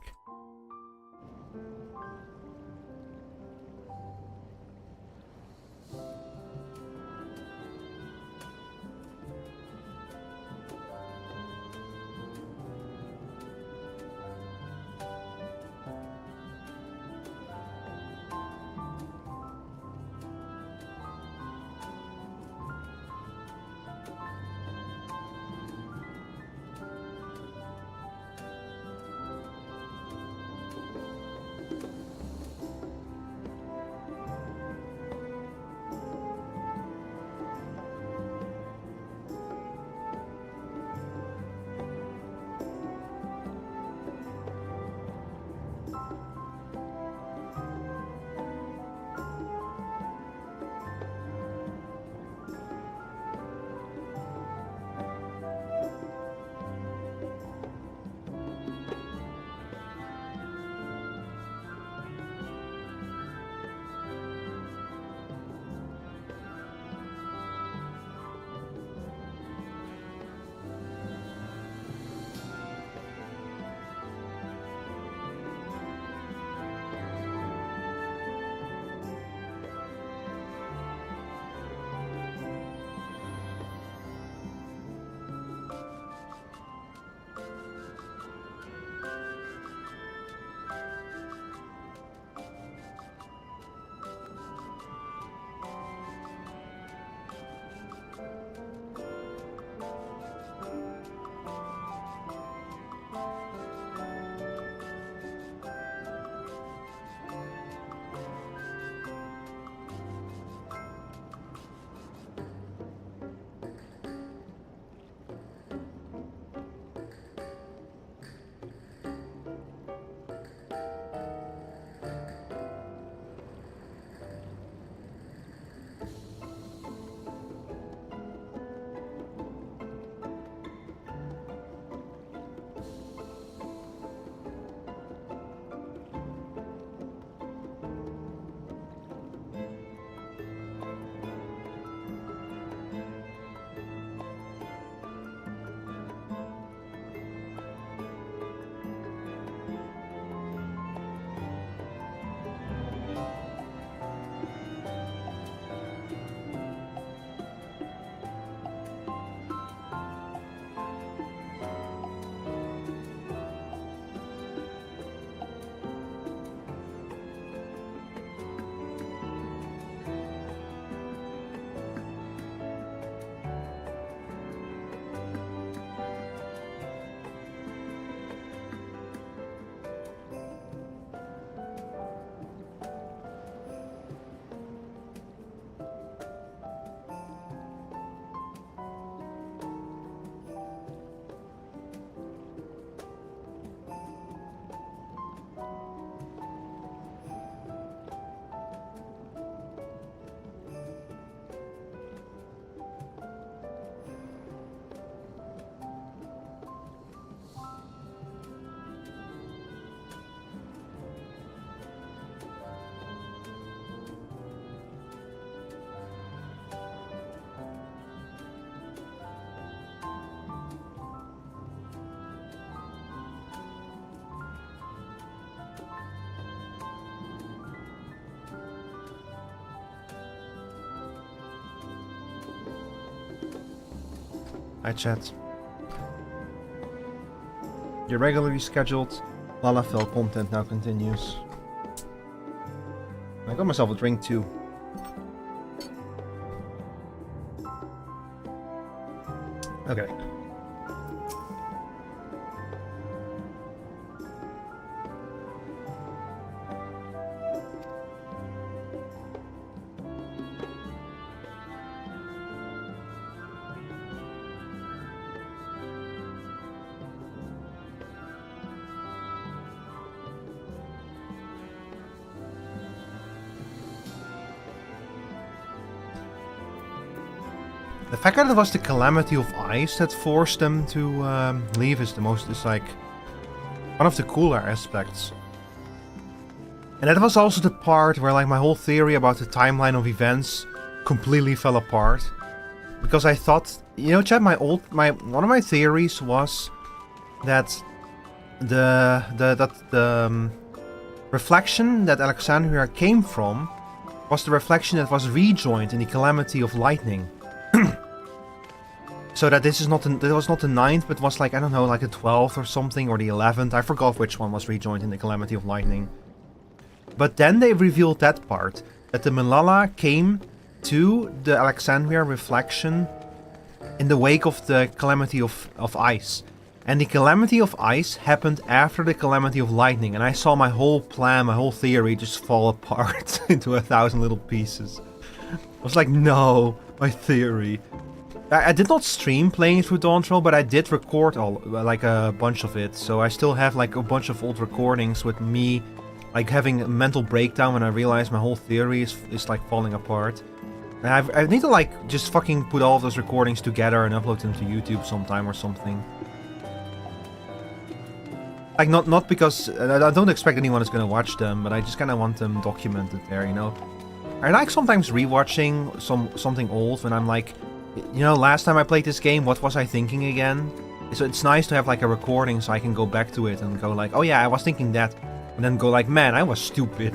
Hi, chat. Your regularly scheduled Lalafell content now continues. I got myself a drink too. Okay. The fact that it was the calamity of ice that forced them to leave is like one of the cooler aspects. And that was also the part where like my whole theory about the timeline of events completely fell apart. Because I thought, you know, chat, one of my theories was that the reflection that Alexandria came from was the reflection that was rejoined in the calamity of lightning. So that this is not that was not the 9th, but was like, I don't know, like the 12th or something, or the 11th. I forgot which one was rejoined in the Calamity of Lightning. But then they revealed that part, that the Malala came to the Alexandria reflection in the wake of the Calamity of Ice. And the Calamity of Ice happened after the Calamity of Lightning, and I saw my whole plan, my whole theory just fall apart into 1,000 little pieces. I was like, no, my theory. I did not stream playing through Dawntrail, but I did record like a bunch of it. So I still have like a bunch of old recordings with me like having a mental breakdown when I realized my whole theory is like falling apart. And I need to like just fucking put all of those recordings together and upload them to YouTube sometime or something. Like not because I don't expect anyone is gonna watch them, but I just kind of want them documented there, you know. I like sometimes rewatching something old when I'm like, you know, last time I played this game, what was I thinking again? So it's nice to have like a recording so I can go back to it and go like, oh yeah, I was thinking that. And then go like, man, I was stupid.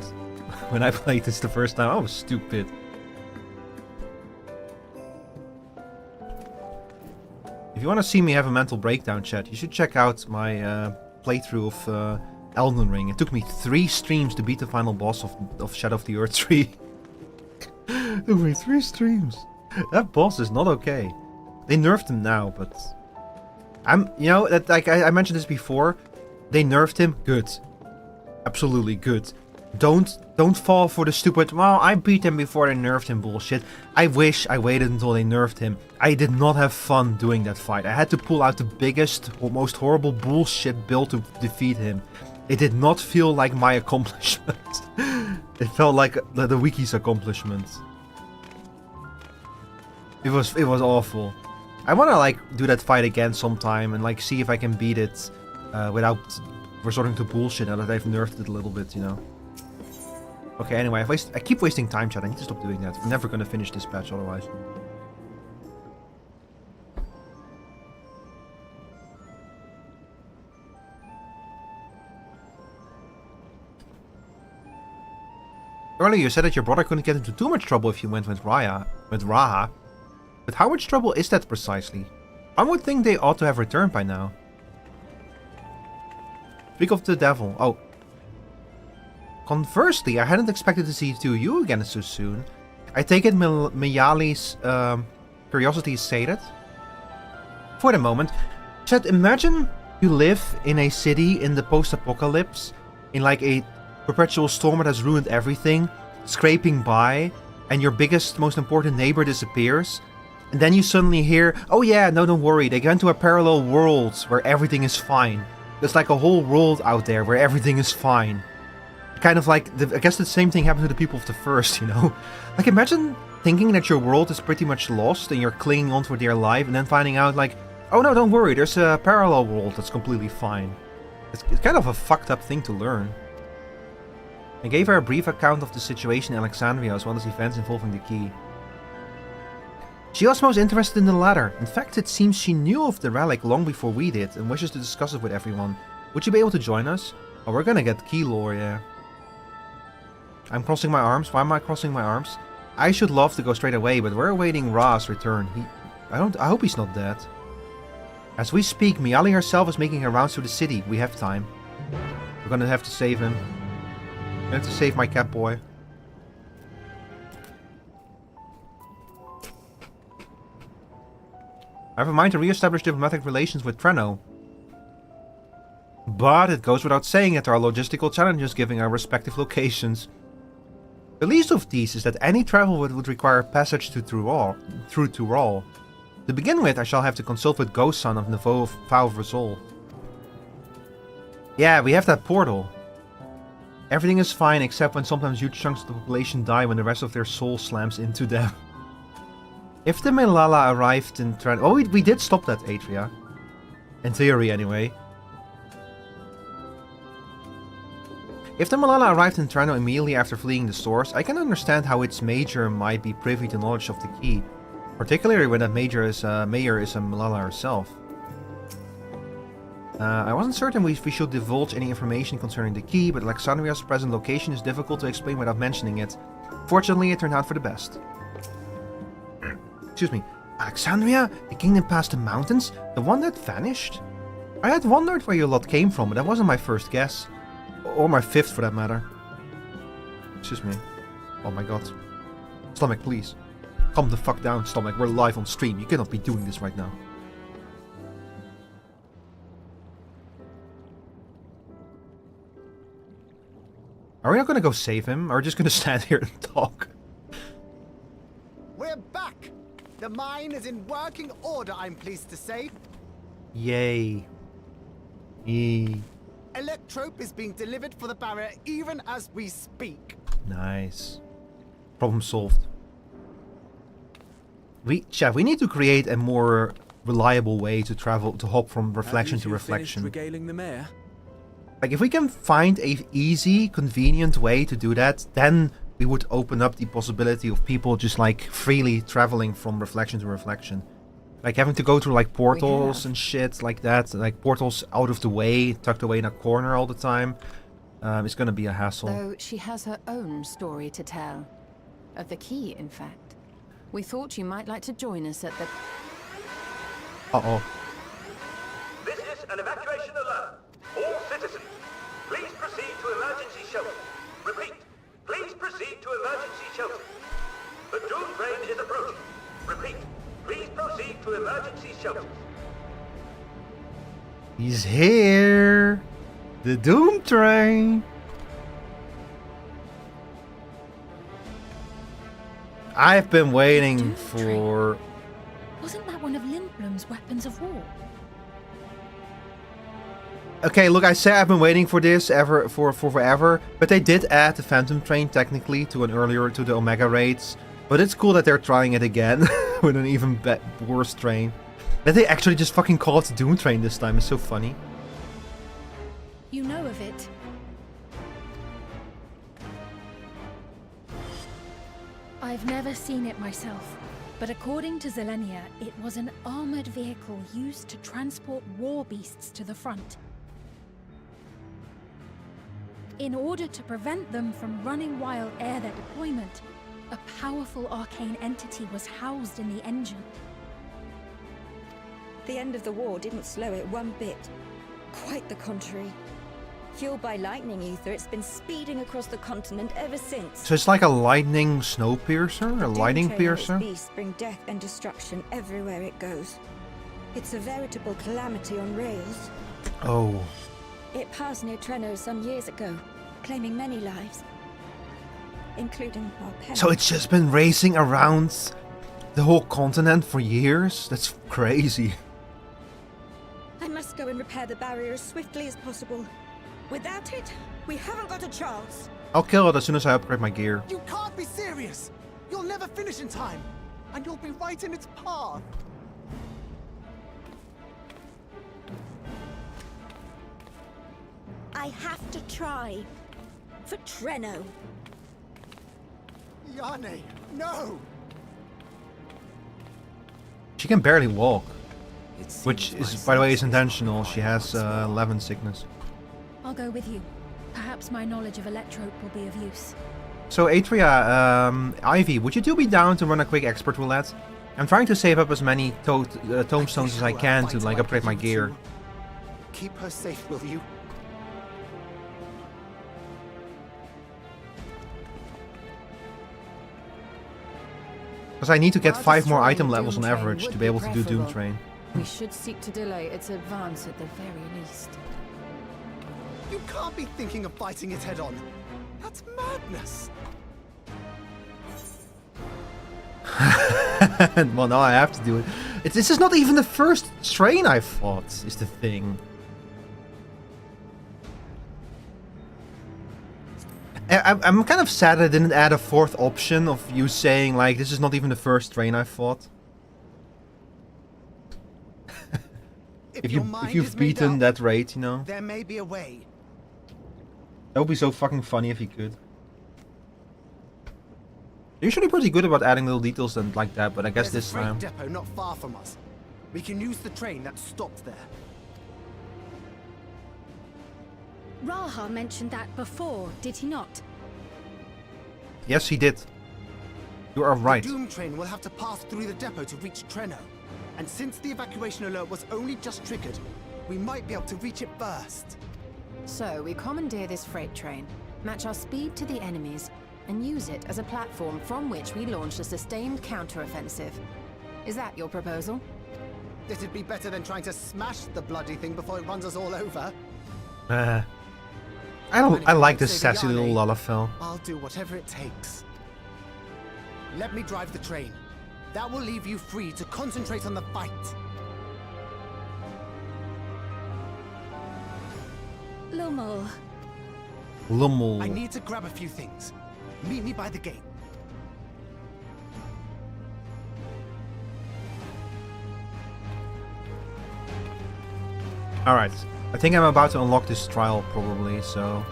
When I played this the first time, I was stupid. If you want to see me have a mental breakdown, chat, you should check out my playthrough of Elden Ring. It took me 3 streams to beat the final boss of Shadow of the Earth 3. It took me 3 streams. That boss is not okay. They nerfed him now, but you know, that like I mentioned this before. They nerfed him. Good, absolutely good. Don't fall for the stupid, well, I beat him before they nerfed him bullshit. I wish I waited until they nerfed him. I did not have fun doing that fight. I had to pull out the biggest, most horrible bullshit build to defeat him. It did not feel like my accomplishment. It felt like the wiki's accomplishment. It was awful. I wanna like do that fight again sometime and like see if I can beat it without resorting to bullshit now that I've nerfed it a little bit, you know. Okay, anyway, I keep wasting time, chat. I need to stop doing that. I'm never gonna finish this patch otherwise. Earlier you said that your brother couldn't get into too much trouble if you went with Raha. But how much trouble is that precisely? I would think they ought to have returned by now. Speak of the devil. Oh. Conversely, I hadn't expected to see you again so soon. I take it Miyali's curiosity is sated? For the moment. Chat, imagine you live in a city in the post-apocalypse, in like a perpetual storm that has ruined everything, scraping by, and your biggest, most important neighbor disappears. And then you suddenly hear, oh yeah, no, don't worry, they went to a parallel world where everything is fine. There's like a whole world out there where everything is fine. Kind of like, I guess the same thing happened to the people of the first, you know? Like imagine thinking that your world is pretty much lost and you're clinging on for dear life and then finding out like, oh no, don't worry, there's a parallel world that's completely fine. It's kind of a fucked up thing to learn. I gave her a brief account of the situation in Alexandria as well as events involving the key. She was most interested in the latter. In fact, it seems she knew of the relic long before we did and wishes to discuss it with everyone. Would you be able to join us? Oh, we're gonna get key lore, yeah. I'm crossing my arms. Why am I crossing my arms? I should love to go straight away, but we're awaiting Ra's return. I hope he's not dead. As we speak, Miali herself is making her rounds through the city. We have time. We're gonna have to save him. I have to save my cat boy. I have a mind to re-establish diplomatic relations with Treno. But it goes without saying that there are logistical challenges given our respective locations. The least of these is that any travel would require passage through Tural. To begin with, I shall have to consult with Ghost Son of Nevo of Vtuber. Yeah, we have that portal. Everything is fine except when sometimes huge chunks of the population die when the rest of their soul slams into them. If the Malala arrived in Treno... Oh, we did stop that, Atria. In theory, anyway. If the Malala arrived in Treno immediately after fleeing the source, I can understand how its mayor might be privy to knowledge of the key. Particularly when that mayor is a Malala herself. I wasn't certain we should divulge any information concerning the key, but Alexandria's present location is difficult to explain without mentioning it. Fortunately, it turned out for the best. Excuse me. Alexandria? The kingdom past the mountains? The one that vanished? I had wondered where your lot came from, but that wasn't my first guess. Or my fifth, for that matter. Excuse me. Oh my god. Stomach, please. Calm the fuck down, Stomach. We're live on stream. You cannot be doing this right now. Are we not gonna go save him? Or are we just gonna stand here and talk? We're back! The mine is in working order, I'm pleased to say. Yay. Yay. Electrope is being delivered for the barrier even as we speak. Nice. Problem solved. We need to create a more reliable way to travel, to hop from reflection to reflection. Regaling the mayor? Like, if we can find a easy, convenient way to do that, then we would open up the possibility of people just like freely traveling from reflection to reflection. Like having to go through like portals and shit like that, like portals out of the way, tucked away in a corner all the time. It's gonna be a hassle. Though she has her own story to tell. Of the key, in fact. We thought you might like to join us at the... Uh-oh. This is an evacuation alert. All citizens, please proceed to emergency shelter. Repeat, please proceed to emergency shelter. The doom train is approaching. Repeat, please proceed to emergency shelter. He's here. The doom train. I've been waiting for... Wasn't that one of Lindblom's weapons of war? Okay, look, I say I've been waiting for this for forever, but they did add the Phantom Train technically to the Omega raids. But it's cool that they're trying it again with an even worse train. That they actually just fucking call it the Doom Train this time is so funny. You know of it. I've never seen it myself, but according to Zelenia, it was an armored vehicle used to transport war beasts to the front. In order to prevent them from running wild ere their deployment, a powerful arcane entity was housed in the engine. The end of the war didn't slow it one bit. Quite the contrary. Fueled by lightning ether, it's been speeding across the continent ever since. So it's like a lightning snow piercer? A lightning piercer? Beasts bring death and destruction everywhere it goes. It's a veritable calamity on rails. Oh. It passed near Treno some years ago, claiming many lives. Including our parents. So it's just been racing around the whole continent for years? That's crazy. I must go and repair the barrier as swiftly as possible. Without it, we haven't got a chance. I'll kill it as soon as I upgrade my gear. You can't be serious! You'll never finish in time! And you'll be right in its path! I have to try. For Treno. Yane, no! She can barely walk. Which is, by the way, is intentional. She has 11 sickness. I'll go with you. Perhaps my knowledge of Electrope will be of use. So Atria, Ivy, would you two be down to run a quick expert roulette? I'm trying to save up as many tomestones as I can to like upgrade my gear. Keep her safe, will you? Because I need to get 5 more item levels on average to be able to do Doom Train. We should seek to delay its advance at the very least. You can't be thinking of fighting it head on. That's madness. Well, now I have to do it. This is not even the first train I fought, is the thing. I'm kind of sad I didn't add a 4th option of you saying, like, this is not even the first train I fought. if you've beaten that raid, you know. There may be a way. That would be so fucking funny if you could. They're usually pretty good about adding little details and like that, but I guess this time. There's a freight depot not far from us. We can use the train that stopped there. Raha mentioned that before, did he not? Yes, he did. You are right. The Doom train will have to pass through the depot to reach Treno. And since the evacuation alert was only just triggered, we might be able to reach it first. So, we commandeer this freight train, match our speed to the enemies, and use it as a platform from which we launch a sustained counter-offensive. Is that your proposal? It'd be better than trying to smash the bloody thing before it runs us all over. I like this sassy little Lalafell. I'll do whatever it takes. Let me drive the train. That will leave you free to concentrate on the fight. Lummel. Lummel. I need to grab a few things. Meet me by the gate. Alright. I think I'm about to unlock this trial probably, so...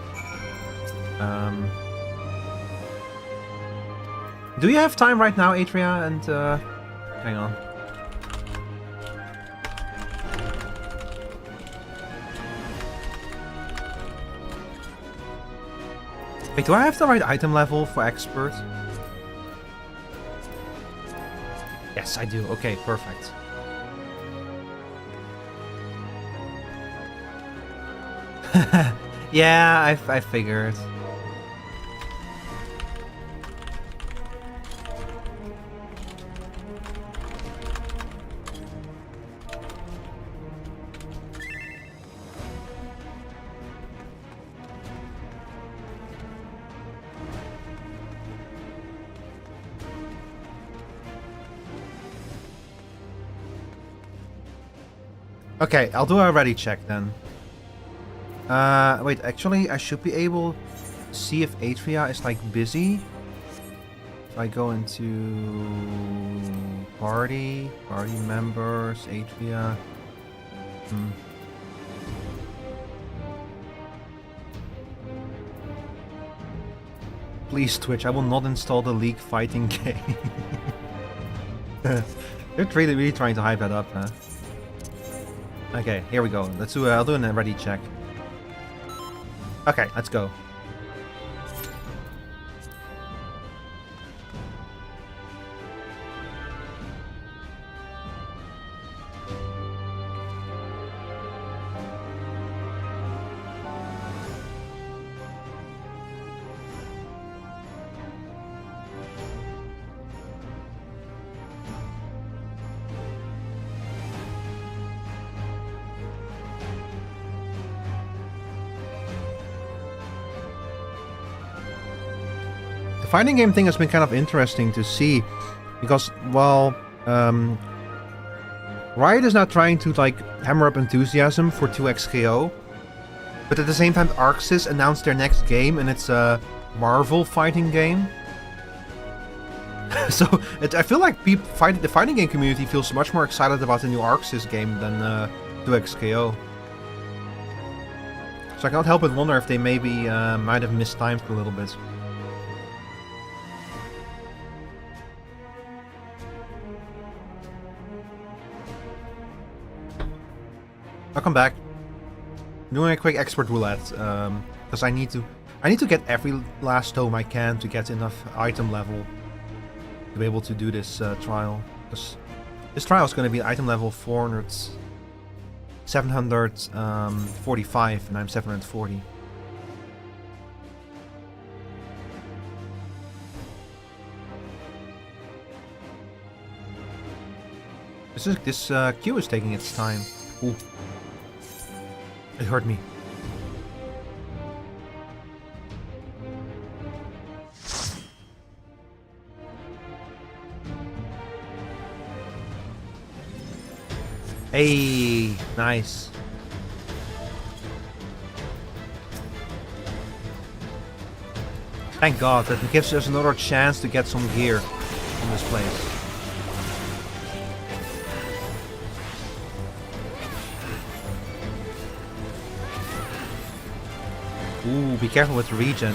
Do you have time right now, Atria? And, hang on. Wait, do I have the right item level for expert? Yes, I do. Okay, perfect. Yeah, I figured. Okay, I'll do a ready check then. Wait, actually, I should be able to see if Atria is, like, busy. If I go into... Party members, Atria... Please, Twitch, I will not install the League fighting game. They're really trying to hype that up, huh? Okay, here we go. Let's do. I'll do a ready check. Okay, let's go. Fighting game thing has been kind of interesting to see, because, well, Riot is now trying to, like, hammer up enthusiasm for 2XKO, but at the same time ArcSys announced their next game, and it's a Marvel fighting game. So, I feel like the fighting game community feels much more excited about the new ArcSys game than 2XKO. So I can't help but wonder if they maybe might have mistimed a little bit. Welcome back. I'm doing a quick expert roulette, because I need to get every last tome I can to get enough item level to be able to do this trial. Because this trial is going to be item level 745, and I'm 740. This queue is taking its time. Ooh. It hurt me. Hey, nice. Thank God, that gives us another chance to get some gear on this place. Ooh, be careful with regen.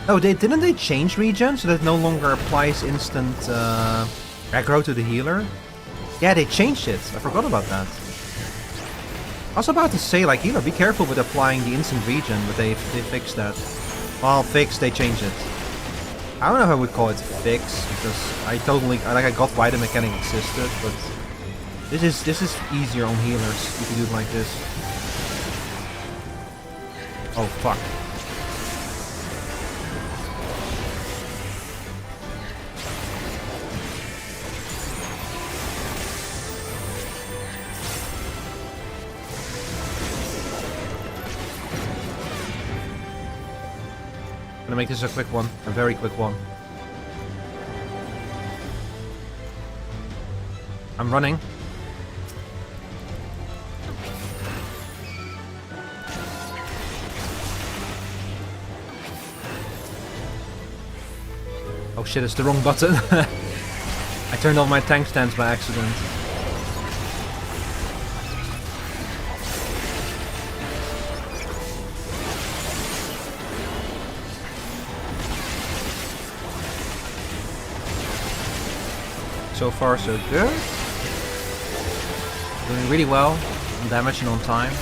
Didn't they change regen so that it no longer applies instant aggro to the healer? Yeah, they changed it. I forgot about that. I was about to say, like, healer, be careful with applying the instant regen, but they fixed that. Well, fixed, they changed it. I don't know if I would call it fix, because I got why the mechanic existed, but this is easier on healers if you do it like this. Oh fuck. I'm gonna make this a quick one, a very quick one. I'm running. Oh shit, it's the wrong button. I turned off my tank stance by accident. So far so good. Doing really well on damage and on time.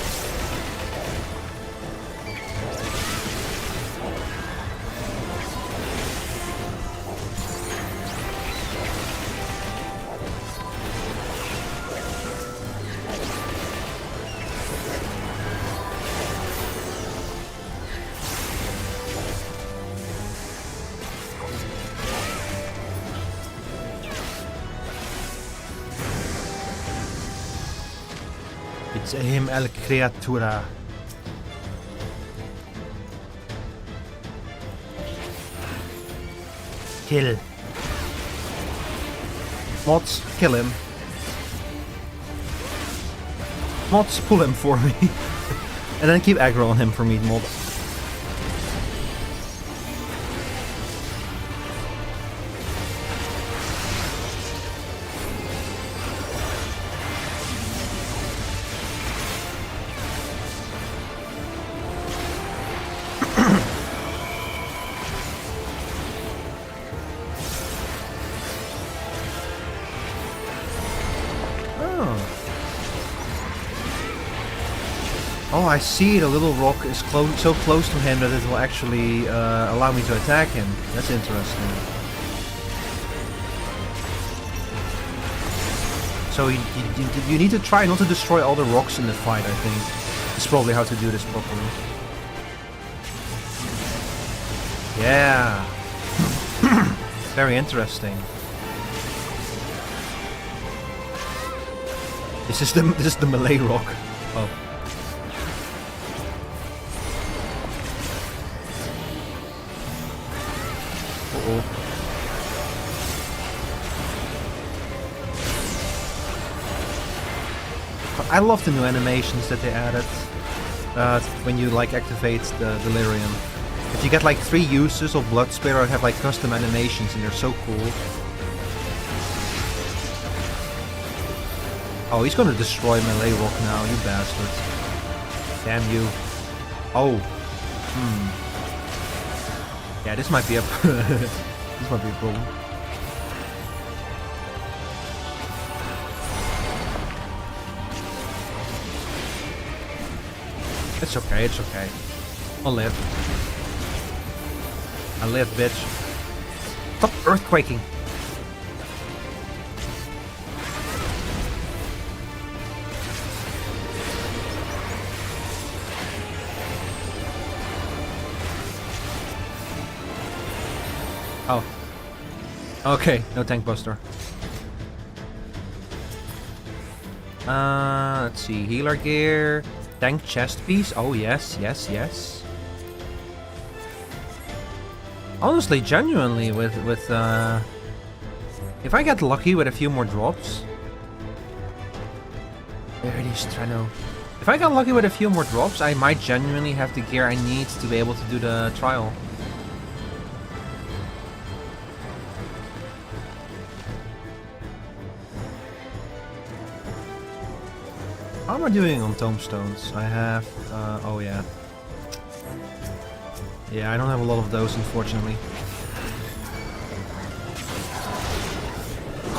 It's him el creatura. Kill. Mods, kill him. Mods, pull him for me. And then keep aggro on him for me, mods. Oh, I see. The little rock is so close to him that it will actually allow me to attack him. That's interesting. So you need to try not to destroy all the rocks in the fight, I think. That's probably how to do this properly. Yeah. Very interesting. This is the melee rock. Oh. I love the new animations that they added when you like activate the delirium. If you get like 3 uses of Blood Spirit, have like custom animations and they're so cool. Oh, he's gonna destroy melee rock now, you bastard. Damn you. Oh. Yeah, this might be a this might be a problem. It's okay, it's okay. I'll live. I live, bitch. Stop earthquaking. Oh. Okay, no tank buster. Let's see. Healer gear. Tank chest piece. Oh, yes, yes, yes. Honestly, genuinely, with if I get lucky with a few more drops... There it is, Treno. If I got lucky with a few more drops, I might genuinely have the gear I need to be able to do the trial. How am I doing on tombstones? I have... oh yeah. Yeah, I don't have a lot of those, unfortunately.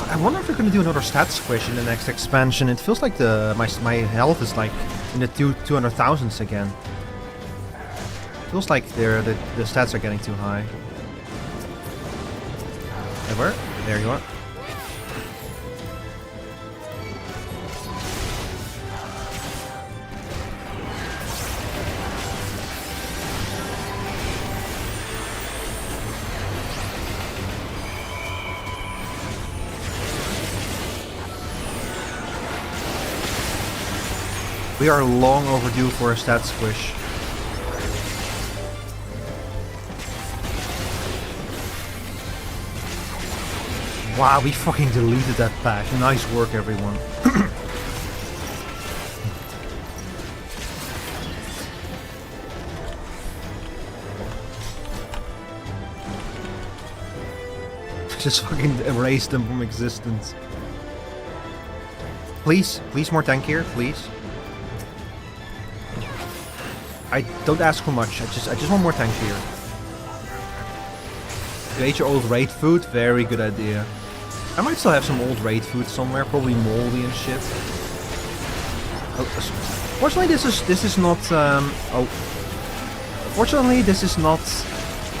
I wonder if we're gonna do another stat squish in the next expansion. It feels like my health is like in the 200,000s again. Feels like the stats are getting too high. Ever? There you are. We are long overdue for a stat squish. Wow, we fucking deleted that pack. Nice work, everyone. Just fucking erased them from existence. Please, please more tank here, please. I don't ask for much. I just want more tank here. You ate your old raid food? Very good idea. I might still have some old raid food somewhere, probably moldy and shit. Oh, fortunately, this is not. Fortunately, this is not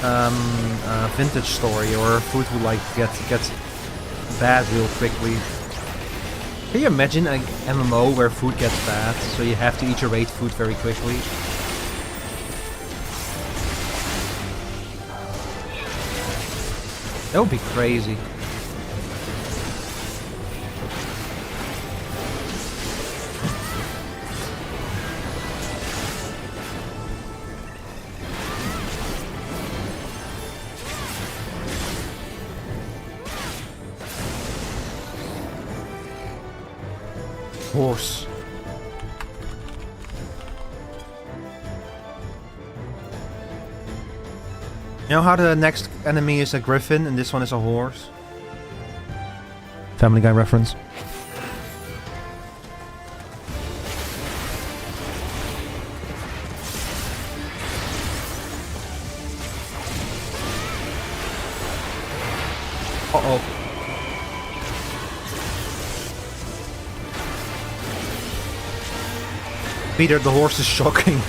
a vintage story or food will like get bad real quickly. Can you imagine an MMO where food gets bad, so you have to eat your raid food very quickly? That would be crazy. Horse. You know how the next enemy is a griffin and this one is a horse? Family Guy reference. Uh-oh. Peter, the horse is shocking.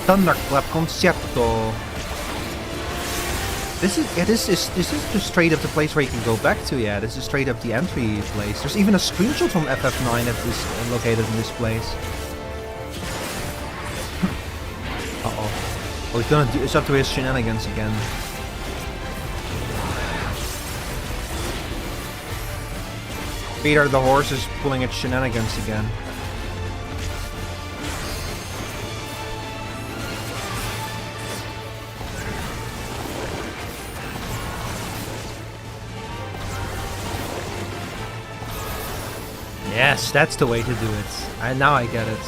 Thunderclap Concerto. This is just straight up the place where you can go back to. Yeah, this is straight up the entry place. There's even a screenshot from FF9 that is located in this place. Uh-oh. Oh, it's up to his shenanigans again. Peter the horse is pulling its shenanigans again. Yes, that's the way to do it. Now I get it.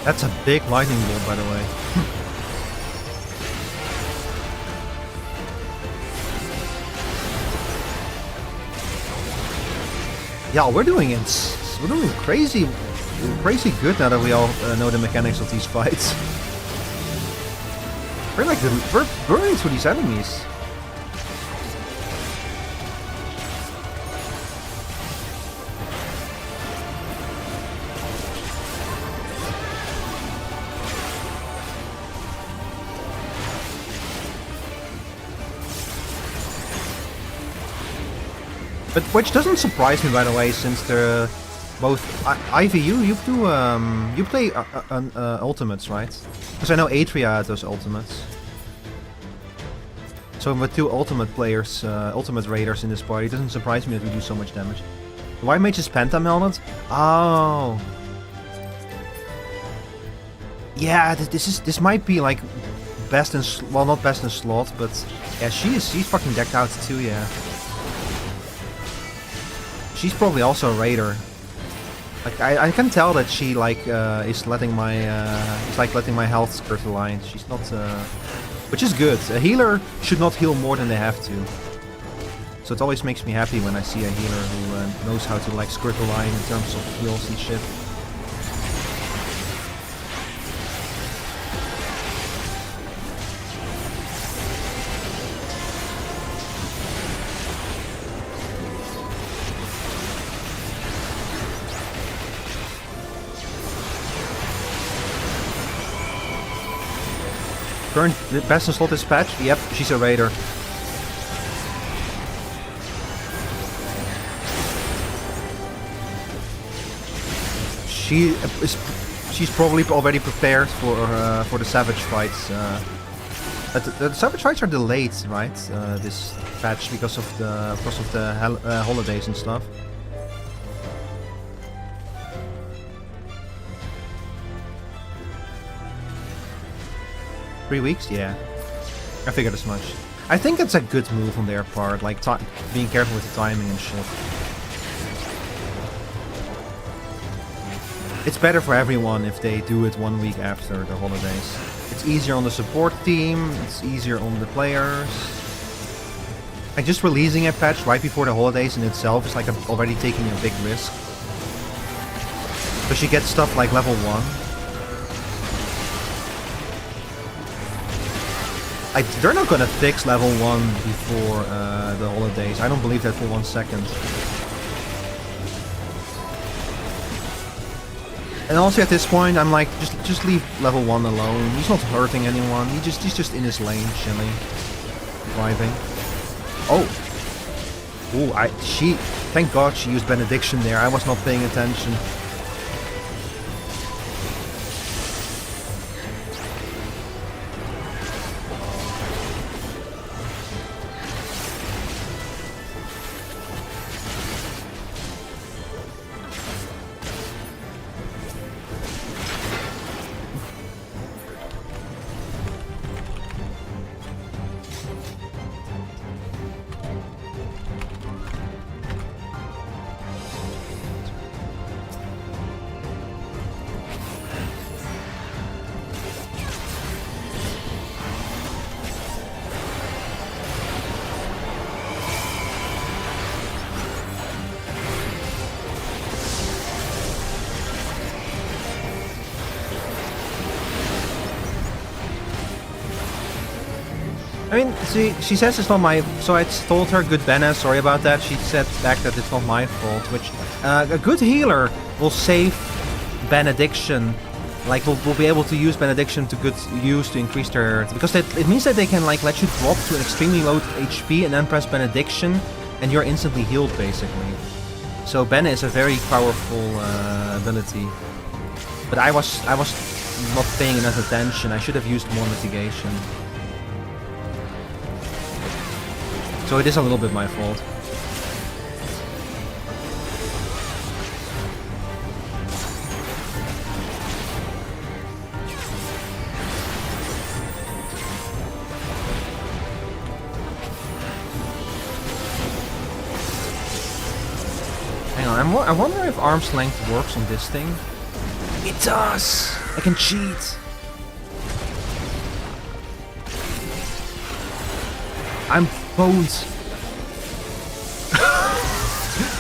That's a big lightning bolt, by the way. Yeah, we're doing crazy good now that we all know the mechanics of these fights. We're burning through these enemies. But which doesn't surprise me, by the way, since they're both Ivy. You play ultimates, right? Because I know Atria does ultimates. So with 2 ultimate players, ultimate raiders in this party, it doesn't surprise me that we do so much damage. The White Mage is penta-melded? Oh. Yeah, this might be like best in well, not best in slot, but yeah, she's fucking decked out too. Yeah, she's probably also a raider. Like I can tell that she like is letting my letting my health skirt the line. She's not, which is good. A healer should not heal more than they have to. So it always makes me happy when I see a healer who knows how to like skirt the line in terms of heals and shit. Current best in slot is Patch. Yep, she's a raider. She's probably already prepared for the Savage fights. The Savage fights are delayed, right? This patch because of the holidays and stuff. Three weeks? Yeah. I figured as much. I think it's a good move on their part, like being careful with the timing and shit. It's better for everyone if they do it 1 week after the holidays. It's easier on the support team, it's easier on the players. Like just releasing a patch right before the holidays in itself is like already taking a big risk. Because you get stuff like level 1. They're not gonna fix level 1 before the holidays. I don't believe that for 1 second. And also at this point, I'm like, just leave level 1 alone. He's not hurting anyone. He's just in his lane, chilling, driving. Oh, thank God she used Benediction there. I was not paying attention. I mean, she says it's not my... So I told her, good Benna, sorry about that. She said back that it's not my fault, which... a good healer will save Benediction. Like, will be able to use Benediction to good use to increase their... Because it means that they can, like, let you drop to an extremely low HP and then press Benediction, and you're instantly healed, basically. So Benna is a very powerful ability. But I was not paying enough attention. I should have used more mitigation. So it is a little bit my fault. Hang on, I wonder if arm's length works on this thing. It does! I can cheat! I'm boned.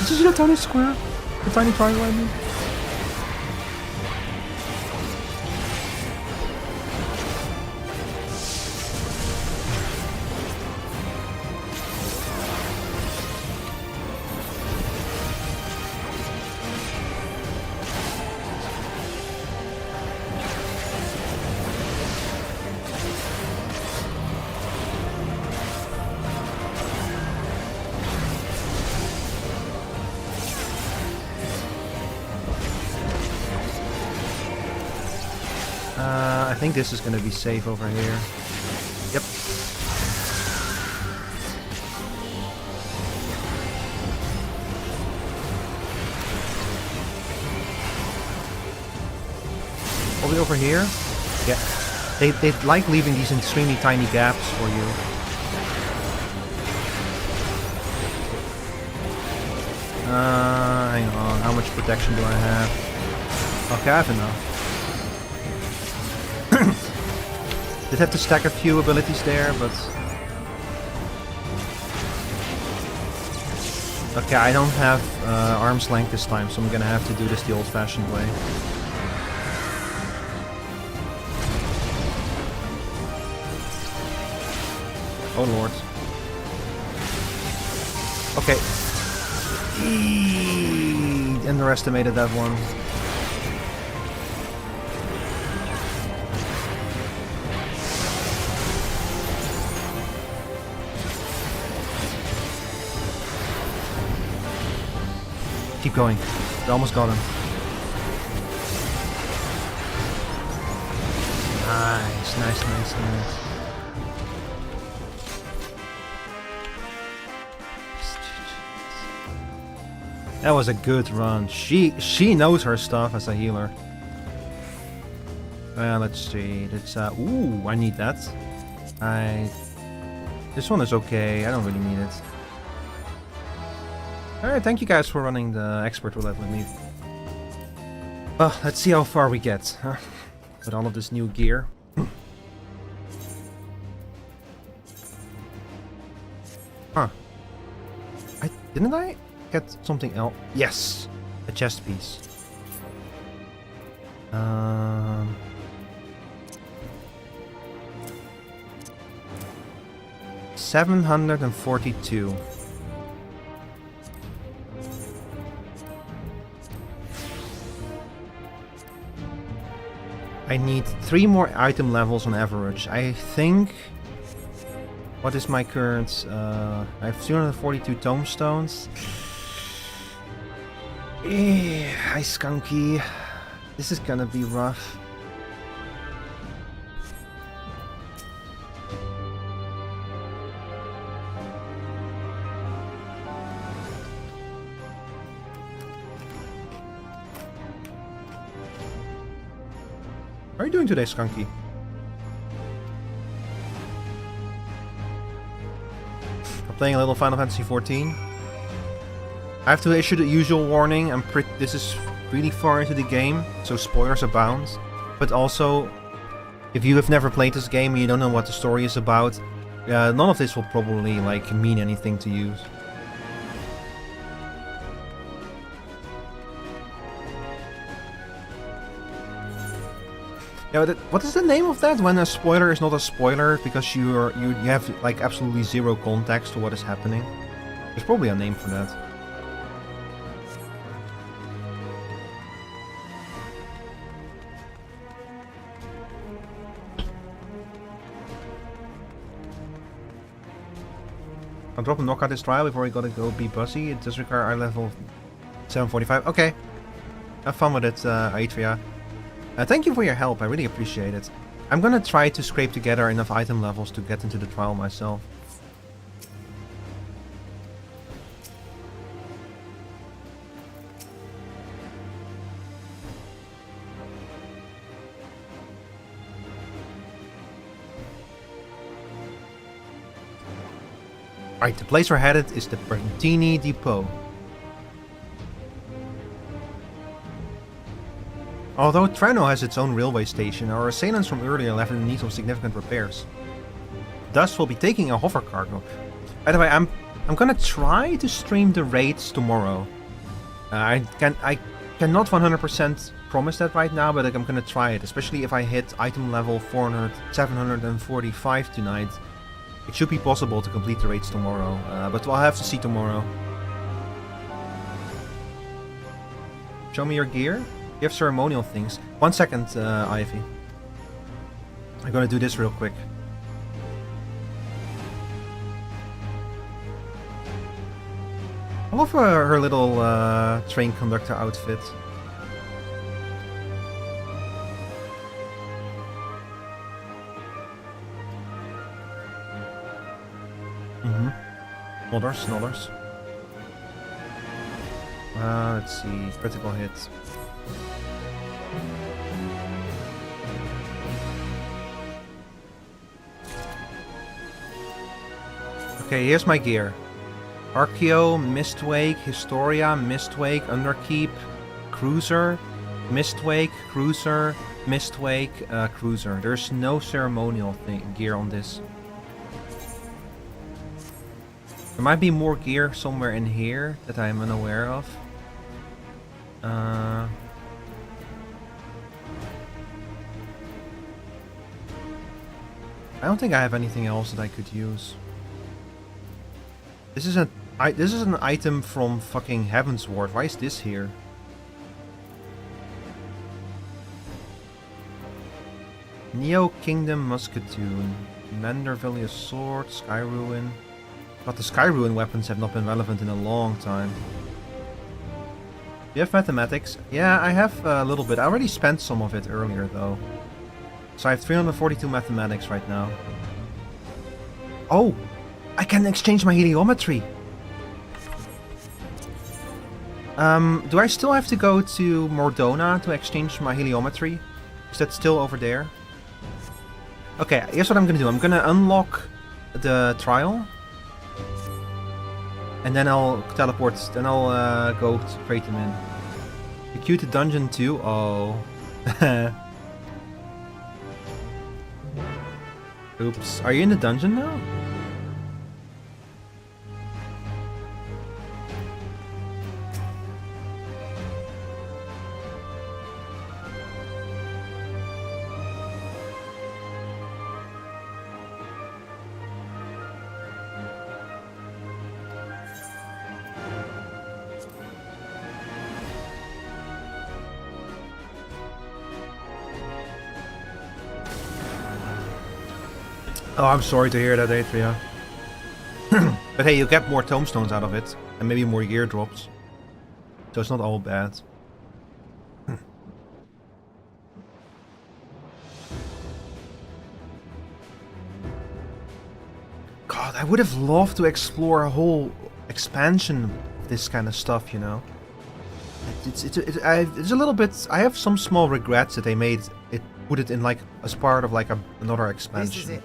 This is a tiny square. A tiny triangle, I mean. I think this is gonna be safe over here. Yep. Are we over here? Yeah. They like leaving these extremely tiny gaps for you. Hang on. How much protection do I have? Okay, I have enough. Did have to stack a few abilities there, but... Okay, I don't have arm's length this time, so I'm gonna have to do this the old-fashioned way. Oh lord. Okay. Underestimated that one. Keep going. We almost got him. Nice, nice, nice, nice. That was a good run. She knows her stuff as a healer. Let's see. It's ooh, I need that. This one is okay. I don't really need it. Alright, thank you guys for running the expert roulette with me. Well, let's see how far we get, huh? With all of this new gear. Huh. Didn't I get something else? Yes! A chest piece. 742. I need 3 more item levels on average. I think... What is my current... I have 242 tomestones. Hi, Skunky. This is gonna be rough. How are you doing today, Skunky? I'm playing a little Final Fantasy XIV. I have to issue the usual warning. This is really far into the game, so spoilers abound. But also, if you have never played this game and you don't know what the story is about, none of this will probably like mean anything to you. Yeah, what is the name of that? When a spoiler is not a spoiler because you have like absolutely zero context to what is happening. There's probably a name for that. I'll drop a knockout this trial before we gotta go be bussy. It does require eye level 745. Okay. Have fun with it, Aitria. Thank you for your help, I really appreciate it. I'm gonna try to scrape together enough item levels to get into the trial myself. Right, the place we're headed is the Bertini Depot. Although Treno has its own railway station, our assailants from earlier left in need of significant repairs. Thus, we'll be taking a hover cargo. By the way, I'm gonna try to stream the raids tomorrow. I cannot 100% promise that right now, but I'm gonna try it. Especially if I hit item level 745 tonight. It should be possible to complete the raids tomorrow, but we'll have to see tomorrow. Show me your gear. You have ceremonial things. 1 second, Ivy. I'm gonna do this real quick. I love her little train conductor outfit. Snollers. Let's see. Critical hits. Okay, here's my gear. Archeo, Mistwake, Historia, Mistwake, Underkeep, Cruiser, Mistwake, Cruiser, Mistwake, Cruiser. There's no ceremonial gear on this. There might be more gear somewhere in here that I'm unaware of. I don't think I have anything else that I could use. This is an item from fucking Heavensward. Why is this here? Neo Kingdom Musketoon, Mandervillius Sword, Sky Ruin. But the Sky Ruin weapons have not been relevant in a long time. Do you have mathematics? Yeah, I have a little bit. I already spent some of it earlier though. So I have 342 mathematics right now. Oh! I can exchange my heliometry! Do I still have to go to Mordona to exchange my heliometry? Is that still over there? Okay, here's what I'm gonna do. I'm gonna unlock the trial. And then I'll teleport, then I'll go straight him in. The queue to dungeon 2? Oh. Oops. Are you in the dungeon now? Oh, I'm sorry to hear that, Atria. But hey, you get more tombstones out of it, and maybe more gear drops. So it's not all bad. God, I would have loved to explore a whole expansion of this kind of stuff, you know. It's a little bit. I have some small regrets that they made it, put it in like as part of like another expansion. This is it.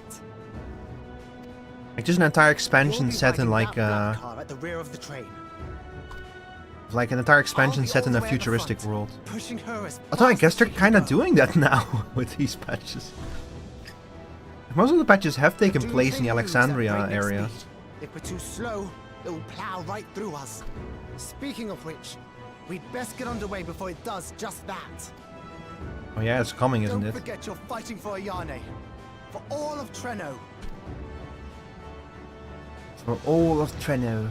Like just an entire expansion set in like at the rear of the train. Like an entire expansion set in a futuristic world. Pushing her as Although I guess they're kind of doing that now with these patches. Most of the patches have taken place in the Alexandria area. If we're too slow, it will plow right through us. Speaking of which, we'd best get underway before it does just that. Oh yeah, it's coming, isn't it? Don't forget you're fighting for Ayane. For all of Treno. For all of Treno.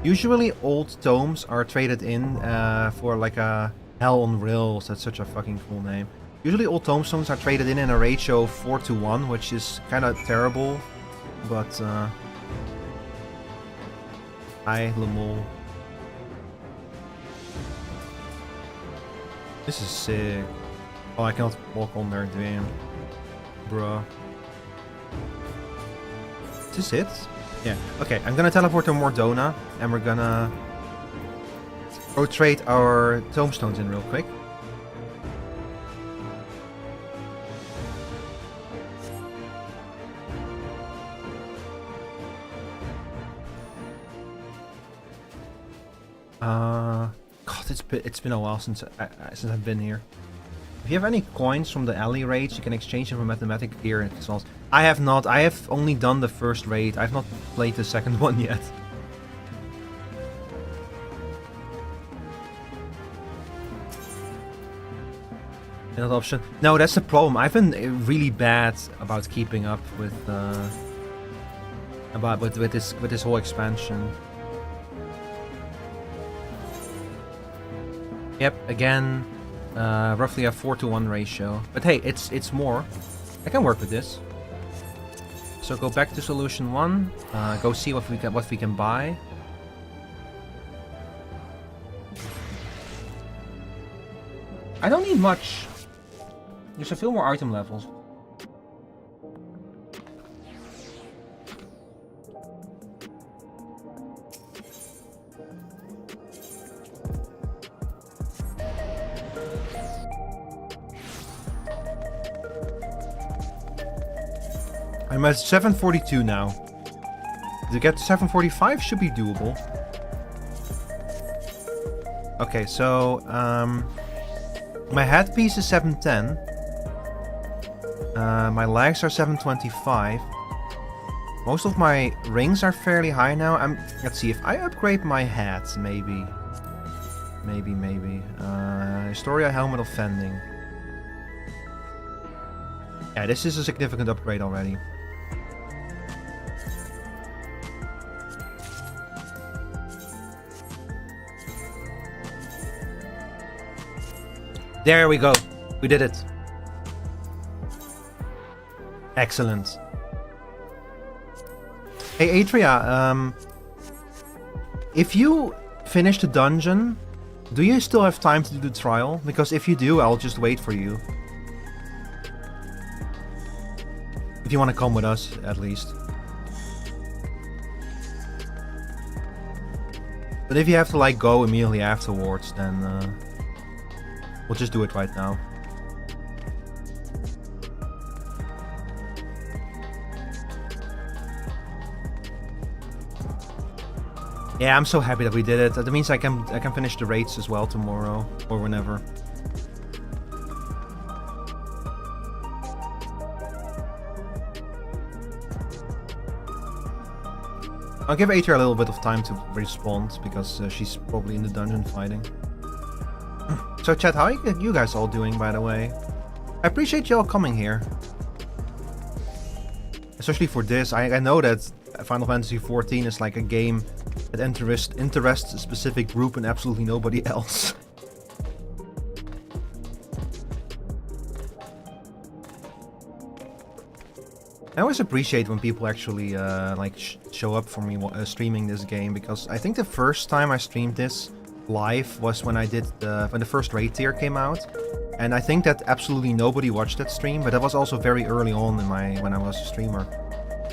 Usually old tomes are traded in for like a Hell on Rails. That's such a fucking cool name. Usually old tombstones are traded in a ratio of 4:1, which is kind of terrible. But hi, Lemol. This is sick. Oh, I cannot walk on there, damn. Bruh. Is this it? Yeah. Okay, I'm gonna teleport to Mordona, and we're gonna go trade our tombstones in real quick. God, it's been a while since I've been here. If you have any coins from the alley raids, you can exchange them for mathematic gear and souls. I have not. I have only done the first raid. I've not played the second one yet. Another option. No, that's the problem. I've been really bad about keeping up with with this whole expansion. Yep, again, roughly a 4:1 ratio. But hey, it's more. I can work with this. So go back to solution 1. Go see what we can buy. I don't need much. There's a few more item levels. I'm at 742 now. To get to 745 should be doable. Okay, so my headpiece is 710. My legs are 725. Most of my rings are fairly high now. Let's see, if I upgrade my hat, maybe. Historia Helmet of Fending. Yeah, this is a significant upgrade already. There we go. We did it. Excellent. Hey Atria, if you finish the dungeon, do you still have time to do the trial? Because if you do, I'll just wait for you. If you want to come with us, at least. But if you have to like go immediately afterwards, then we'll just do it right now. Yeah, I'm so happy that we did it. That means I can finish the raids as well tomorrow or whenever. I'll give Atria a little bit of time to respond because she's probably in the dungeon fighting. So chat, how are you guys all doing, by the way? I appreciate you all coming here. Especially for this. I know that Final Fantasy XIV is like a game that interests a specific group and absolutely nobody else. I always appreciate when people actually like show up for me streaming this game, because I think the first time I streamed this live was when I did when the first raid tier came out, and I think that absolutely nobody watched that stream, but that was also very early on in when I was a streamer.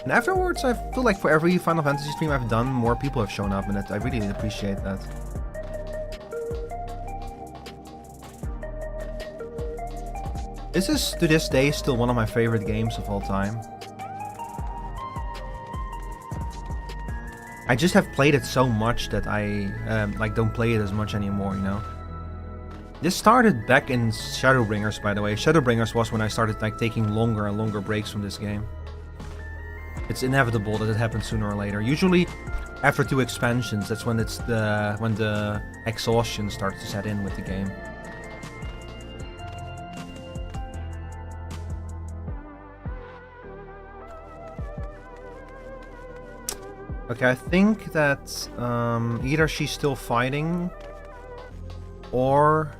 And afterwards, I feel like for every Final Fantasy stream I've done, more people have shown up, and I really appreciate that. This is, to this day, still one of my favorite games of all time. I just have played it so much that I like don't play it as much anymore, you know? This started back in Shadowbringers, by the way. Shadowbringers was when I started like taking longer and longer breaks from this game. It's inevitable that it happens sooner or later. Usually, after 2 expansions, that's when when the exhaustion starts to set in with the game. Okay, I think that either she's still fighting, or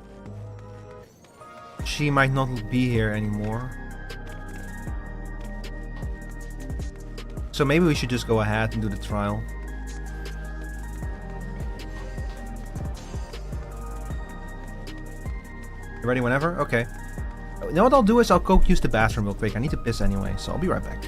she might not be here anymore. So maybe we should just go ahead and do the trial. You ready whenever? Okay. You know what I'll do is I'll go use the bathroom real quick. I need to piss anyway, so I'll be right back.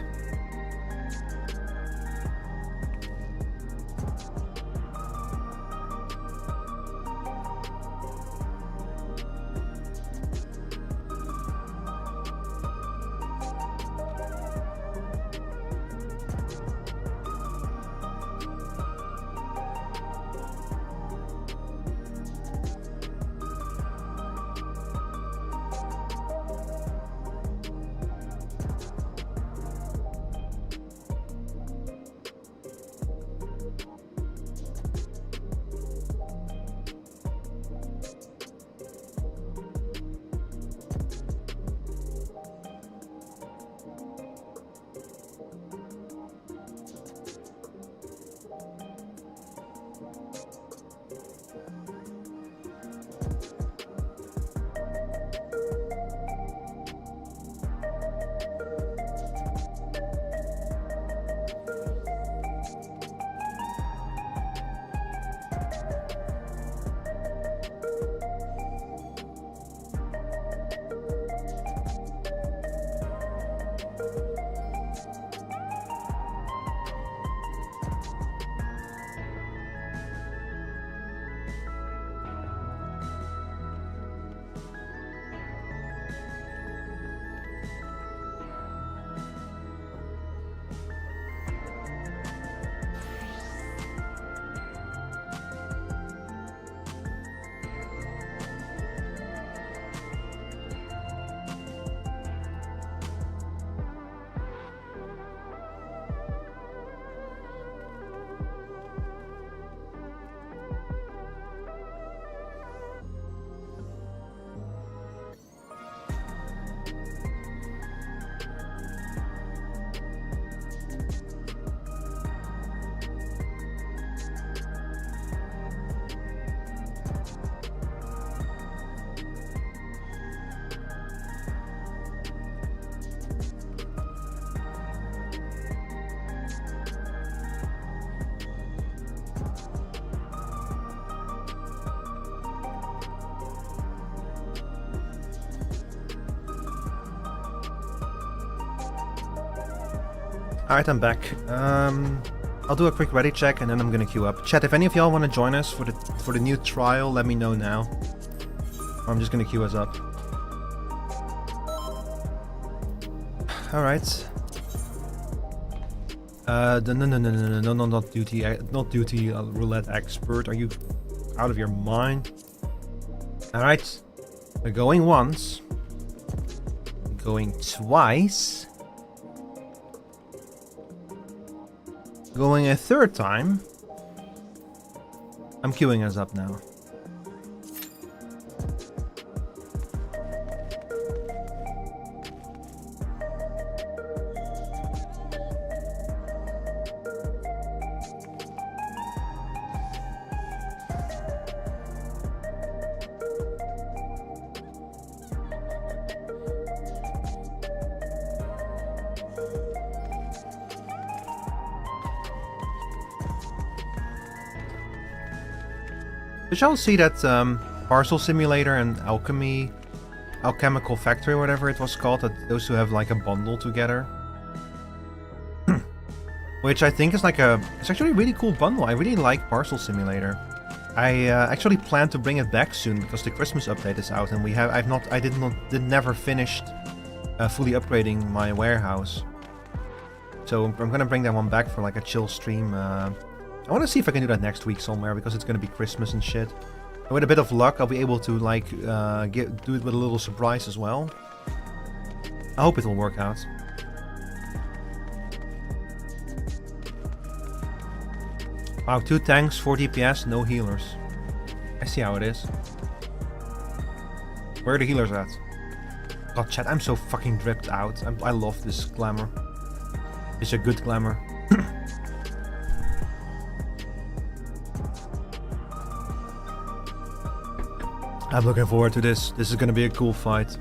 Alright, I'm back. I'll do a quick ready check and then I'm gonna queue up. Chat, if any of y'all want to join us for the new trial, let me know now. Or I'm just gonna queue us up. Alright. No, not duty roulette expert. Are you out of your mind? Alright. We're going once. We're going twice. Going a third time. I'm queuing us up now. Did y'all see that parcel simulator and alchemical factory, or whatever it was called, that those two have like a bundle together? Which I think is it's actually a really cool bundle. I really like parcel simulator. I actually plan to bring it back soon because the Christmas update is out and I never finished fully upgrading my warehouse. So I'm gonna bring that one back for like a chill stream. I want to see if I can do that next week somewhere because it's going to be Christmas and shit. And with a bit of luck, I'll be able to like do it with a little surprise as well. I hope it will work out. Wow, 2 tanks, 4 DPS, no healers. I see how it is. Where are the healers at? God, chat, I'm so fucking dripped out. I love this glamour. It's a good glamour. I'm looking forward to this. This is gonna be a cool fight.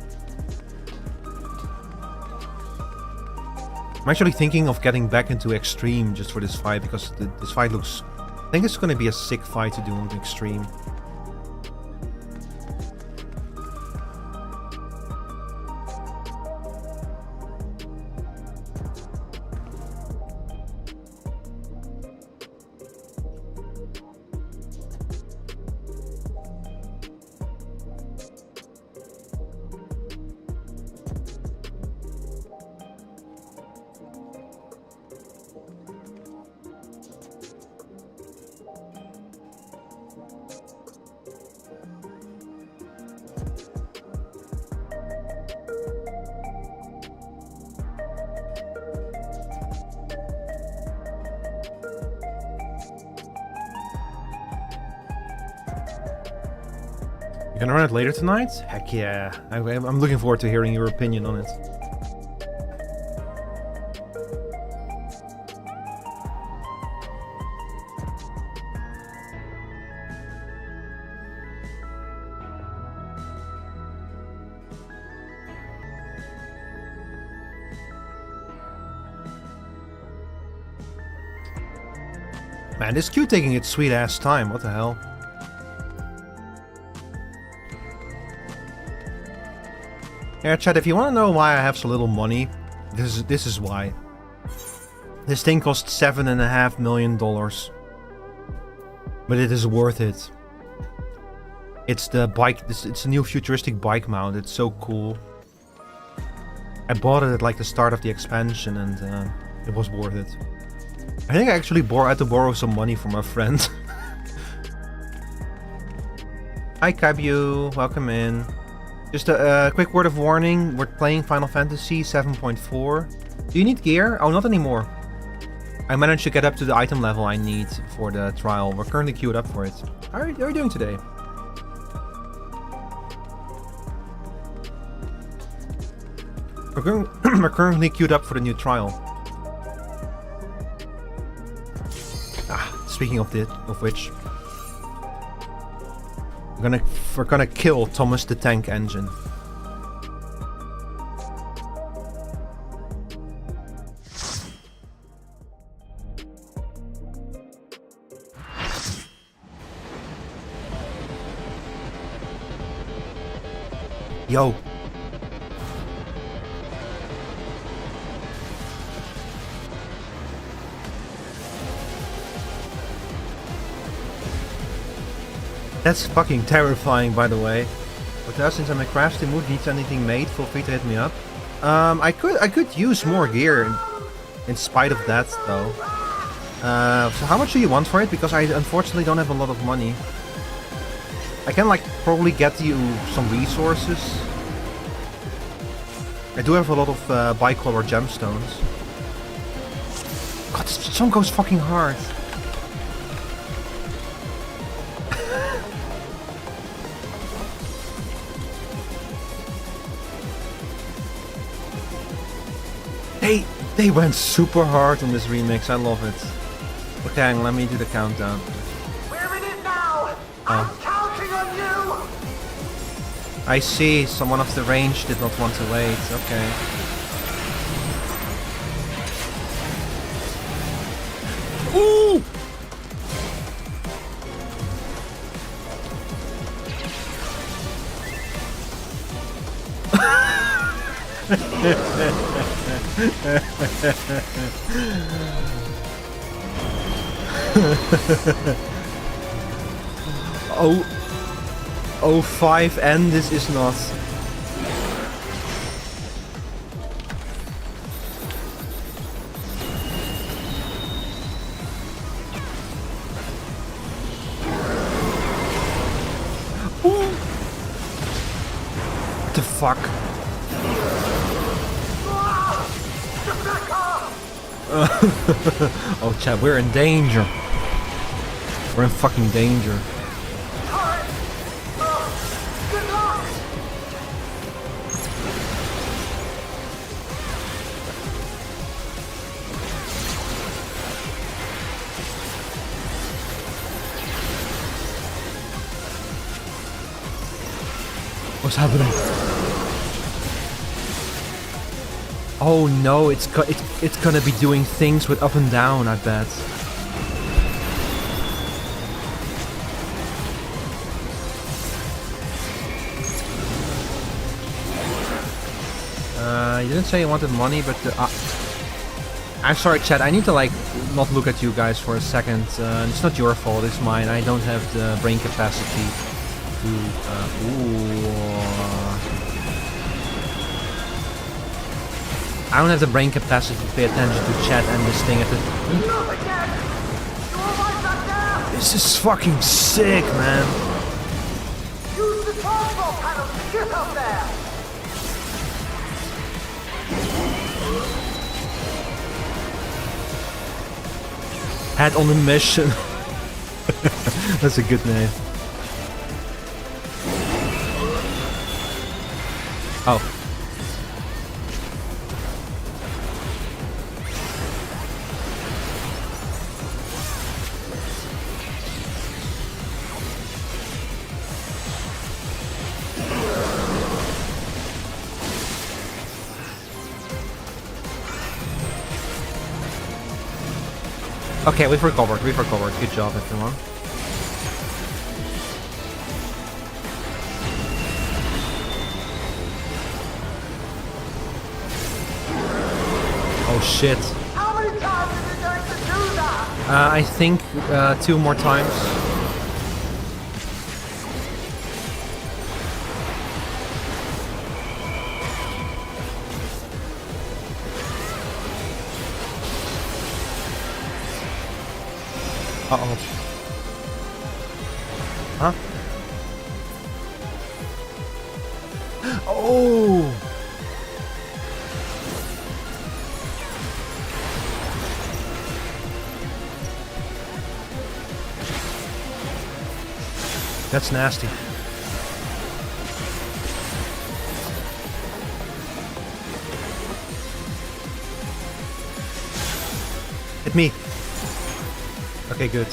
I'm actually thinking of getting back into Extreme just for this fight because this fight looks... I think it's gonna be a sick fight to do on Extreme. You gonna run it later tonight? Heck yeah. I'm looking forward to hearing your opinion on it. Man, this queue taking its sweet ass time. What the hell? Yeah, chat, if you want to know why I have so little money, this is why. This thing cost $7.5 million. But it is worth it. It's the bike, it's a new futuristic bike mount, it's so cool. I bought it at like the start of the expansion and it was worth it. I think I actually had to borrow some money from a friend. Hi Kabu, welcome in. Just a quick word of warning, we're playing Final Fantasy 7.4. Do you need gear? Oh, not anymore. I managed to get up to the item level I need for the trial. We're currently queued up for it. How are you doing today? We're currently queued up for the new trial. Speaking of which, we're gonna kill Thomas the Tank Engine. Yo. That's fucking terrifying, by the way. But now, since I'm in crafty mood, needs anything made, feel free to hit me up. I could use more gear in spite of that, though. So how much do you want for it? Because I unfortunately don't have a lot of money. I can like probably get you some resources. I do have a lot of bicolor gemstones. God, this song goes fucking hard. They went super hard on this remix. I love it. Okay, hang on, let me do the countdown. We're in it now. I'm counting on you. I see. Someone off the range did not want to wait. Okay. Ooh! Oh, 5 and this is not. Ooh. What the fuck? Oh, chat, we're in danger. We're in fucking danger. What's happening? Oh no, it's gonna be doing things with up and down, I bet. You didn't say you wanted money, but I'm sorry, chat. I need to like not look at you guys for a second. It's not your fault. It's mine. I don't have the brain capacity to. I don't have the brain capacity to pay attention to chat and this thing at the. This is fucking sick, man. Use the control panel to get up there. Head on a mission. That's a good name. Oh. Okay, we've recovered. Good job, everyone. Oh shit. How many times are you going to do that? I think 2 more times. Uh-oh. Huh? Oh! That's nasty. Hit me. Okay, good.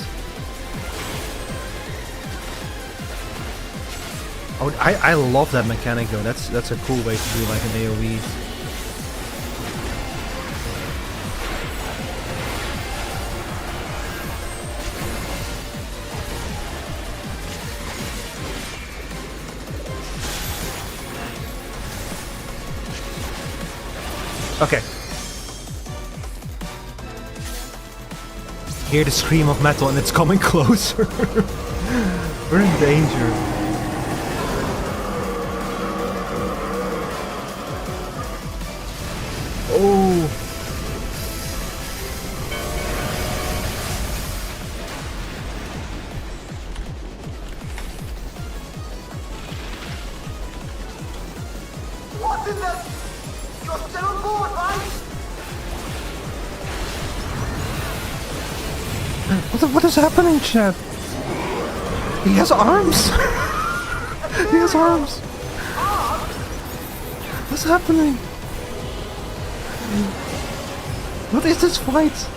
Oh, I love that mechanic though. That's a cool way to do like an AoE. Okay. Hear the scream of metal and it's coming closer. We're in danger. Oh. What in the... You're still on board, right? What is happening, chat? He has arms! He has arms! What's happening? What is this fight?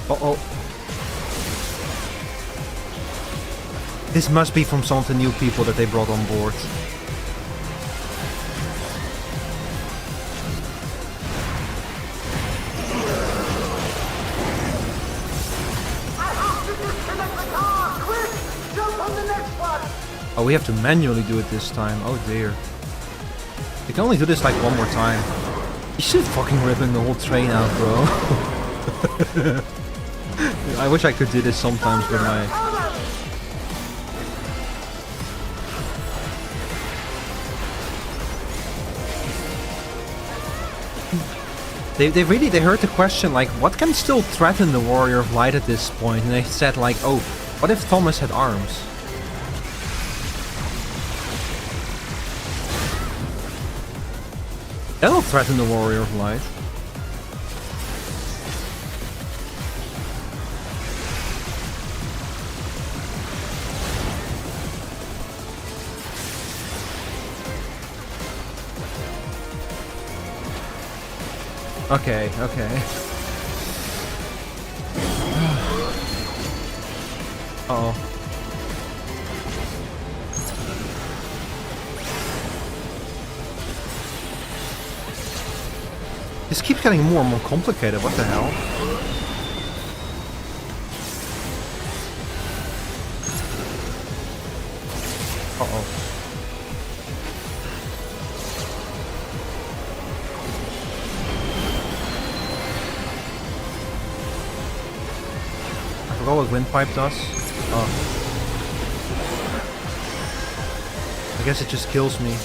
Uh-oh. This must be from some of the new people that they brought on board. Oh, we have to manually do it this time. Oh dear. We can only do this like one more time. You should fucking ripping the whole train out, bro. I wish I could do this sometimes with my... They heard the question like, what can still threaten the Warrior of Light at this point? And they said like, oh, what if Thomas had arms? That'll threaten the Warrior of Light. Okay, okay. Uh-oh. This keeps getting more and more complicated, what the hell? Uh-oh. I forgot what windpipe does. Oh. I guess it just kills me.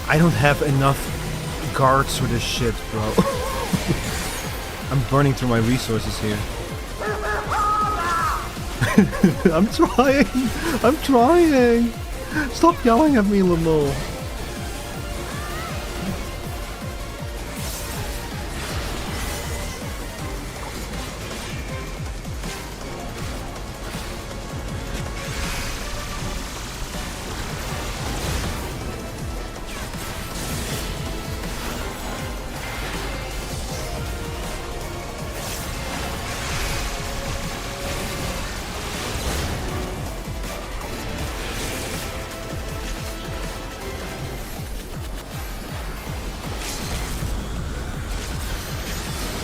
I don't have enough guards for this shit, bro. I'm burning through my resources here. I'm trying! I'm trying! Stop yelling at me, Lamo.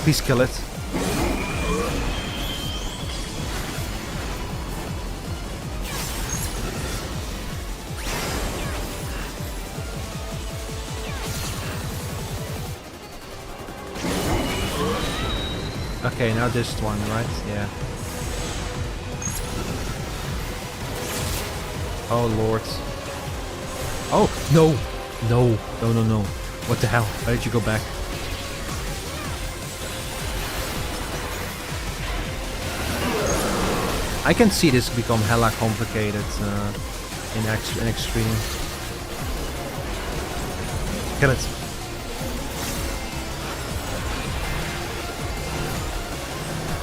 Please kill it. Okay, now this one, right? Yeah. Oh lord. Oh, no! No, no, no, no. What the hell? Why did you go back? I can see this become hella complicated in extreme. Kill it.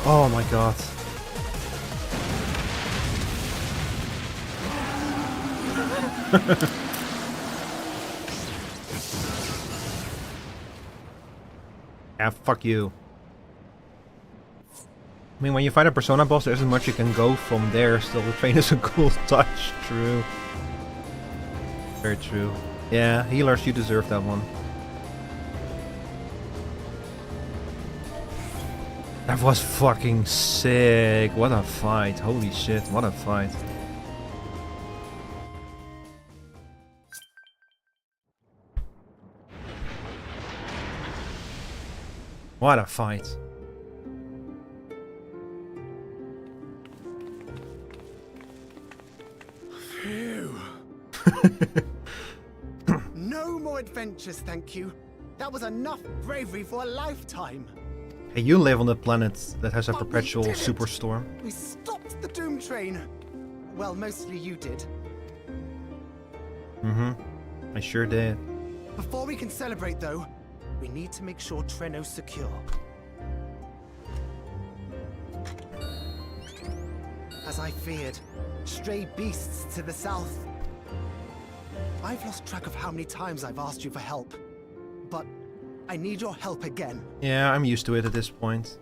Oh my god. Ah, fuck you. I mean, when you fight a Persona boss, there isn't much you can go from there. Still, the train is a cool touch. True. Very true. Yeah, healers, you deserve that one. That was fucking sick. What a fight. Holy shit, what a fight. What a fight. Phew. No more adventures, thank you. That was enough bravery for a lifetime. Hey, you live on the planet that has a perpetual superstorm. We stopped the Doom Train. Well, mostly you did. I sure did. Before we can celebrate, though, we need to make sure Treno's secure. As I feared, stray beasts to the south. I've lost track of how many times I've asked you for help, but I need your help again. Yeah, I'm used to it at this point.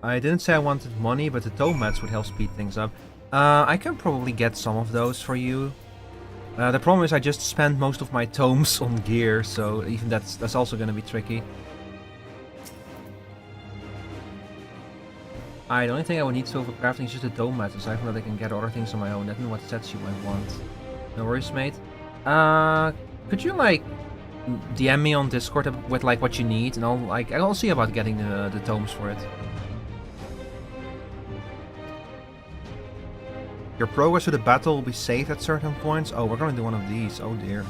I didn't say I wanted money, but the tome mats would help speed things up. I can probably get some of those for you. The problem is I just spent most of my tomes on gear, so even that's also gonna be tricky. The only thing I would need to over crafting is just a tome mat, aside from that I can get other things on my own. That's what sets you might want. No worries, mate. Could you like DM me on Discord with like what you need, and I'll see about getting the tomes for it. Your progress to the battle will be saved at certain points. Oh, we're gonna do one of these. Oh dear.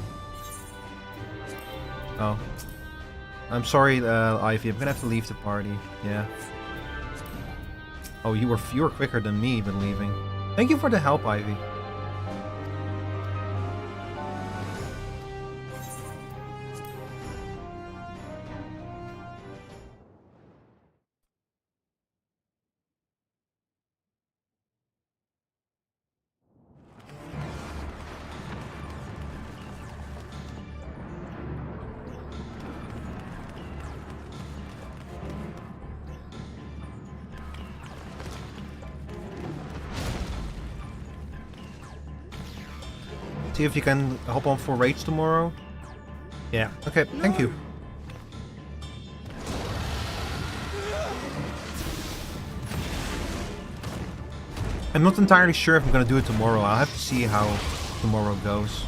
Oh, I'm sorry, Ivy. I'm gonna have to leave the party. Yeah. Oh, you were quicker than me, but leaving. Thank you for the help, Ivy. See if you can hop on for raids tomorrow. Yeah, okay, thank you. I'm not entirely sure if I'm gonna do it tomorrow. I'll have to see how tomorrow goes.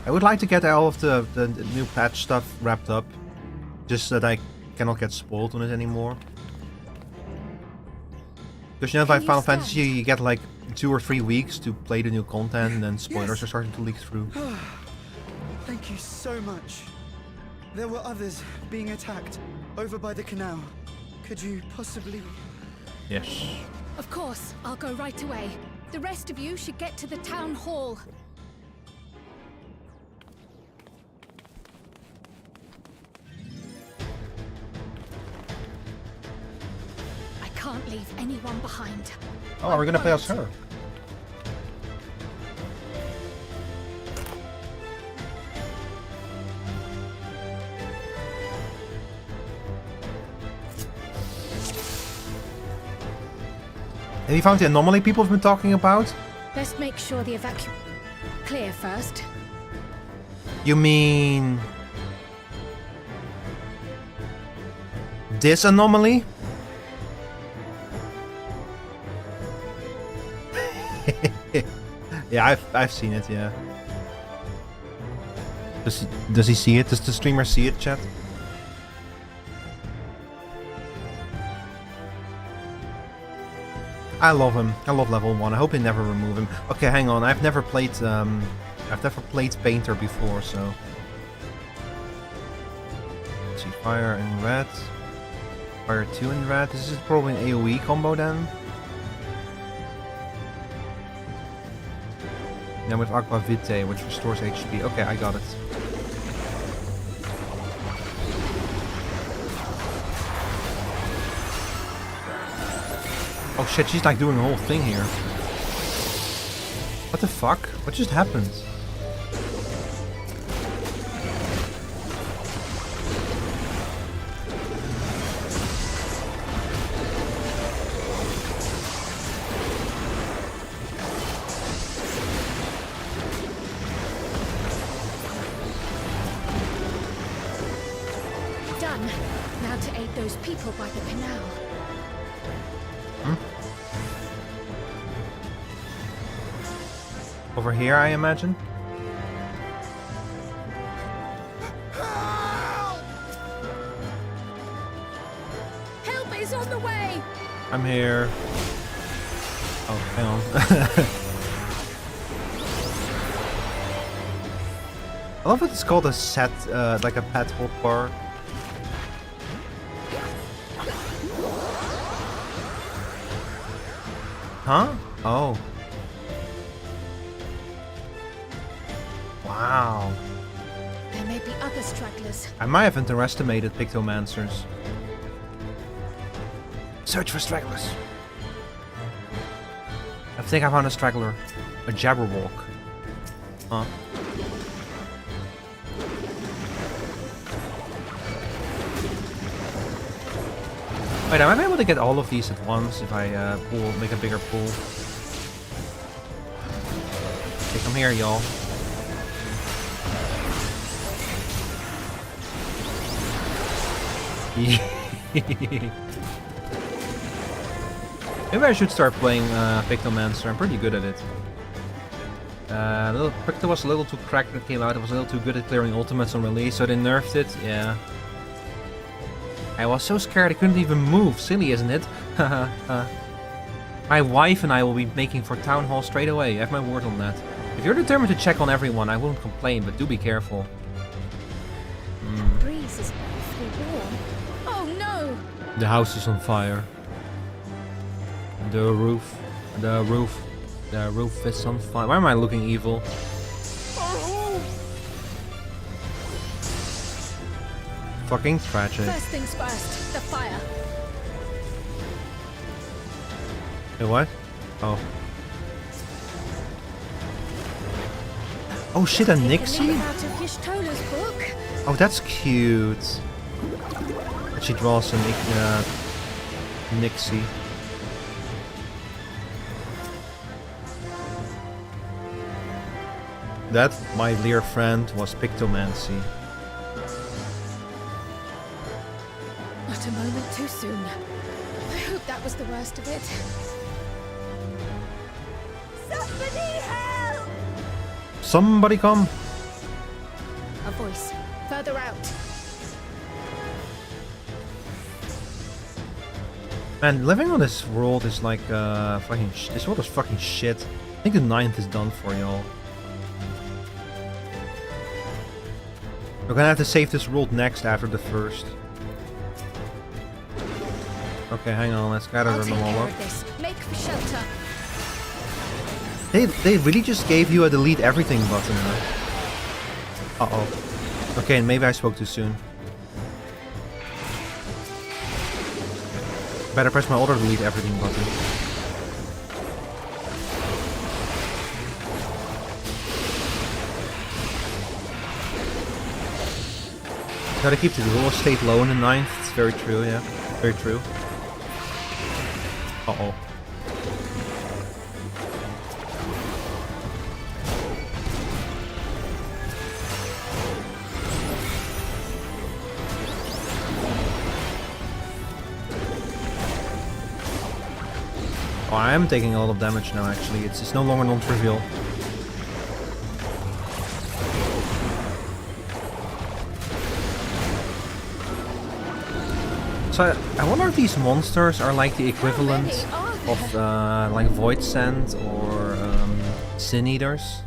I would like to get all of the new patch stuff wrapped up, just so that I cannot get spoiled on it anymore. Because you know, by Final Fantasy, you get like 2 or 3 weeks to play the new content, and then spoilers are starting to leak through. Thank you so much. There were others being attacked over by the canal. Could you possibly... Yes. Of course, I'll go right away. The rest of you should get to the town hall. I can't leave anyone behind. Oh, are we gonna play as her? Have you found the anomaly people have been talking about? Let's make sure the clear first. You mean... this anomaly? Yeah, I've seen it, yeah. Does he see it? Does the streamer see it, chat? I love him. I love level 1. I hope they never remove him. Okay, hang on. I've never played Painter before, so... Let's see, fire in red. Fire 2 in red. This is probably an AoE combo then. Then with Aqua Vitae, which restores HP. Okay, I got it. Oh shit, she's like doing the whole thing here. What the fuck? What just happened? done. Now to aid those people by the canal. Over here, I imagine. Help is on the way! I'm here. Oh, hang on. I love that it's called a set, like a patrol car. Huh? Oh. Wow. There may be other stragglers. I might have underestimated Pictomancers. Search for stragglers. I think I found a straggler. A Jabberwock. Huh. Wait, I might be able to get all of these at once if I make a bigger pool. Okay, come here, y'all. Maybe I should start playing Pictomancer. I'm pretty good at it. Picto was a little too cracked when it came out. It was a little too good at clearing ultimates on release, so they nerfed it. Yeah. I was so scared I couldn't even move. Silly, isn't it? My wife and I will be making for Town Hall straight away. I have my word on that. If you're determined to check on everyone, I won't complain, but do be careful. The breeze is awfully warm. Oh no! The house is on fire. The roof is on fire. Why am I looking evil? Fucking tragic. First things first, the fire. Hey, what? Oh. Oh shit, a Nixie? Oh, that's cute. And she draws a Nixie. That, my dear friend, was Pictomancy. Not a moment too soon. I hope that was the worst of it. Somebody help! Somebody come! A voice. Further out. Man, living on this world is like fucking. This world is fucking shit. I think the 9th is done for y'all. We're gonna have to save this world next after the 1st. Okay, hang on. Let's gather them all up. Make for shelter. They really just gave you a delete everything button. Uh-oh. Okay, maybe I spoke too soon. Better press my other delete everything button. Gotta keep the real estate low in the 9th. It's very true, yeah. Very true. Uh-oh. Oh, I am taking a lot of damage now, actually. It's no longer non-trivial. So, I wonder if these monsters are like the equivalent of like Void Sand or Sin Eaters.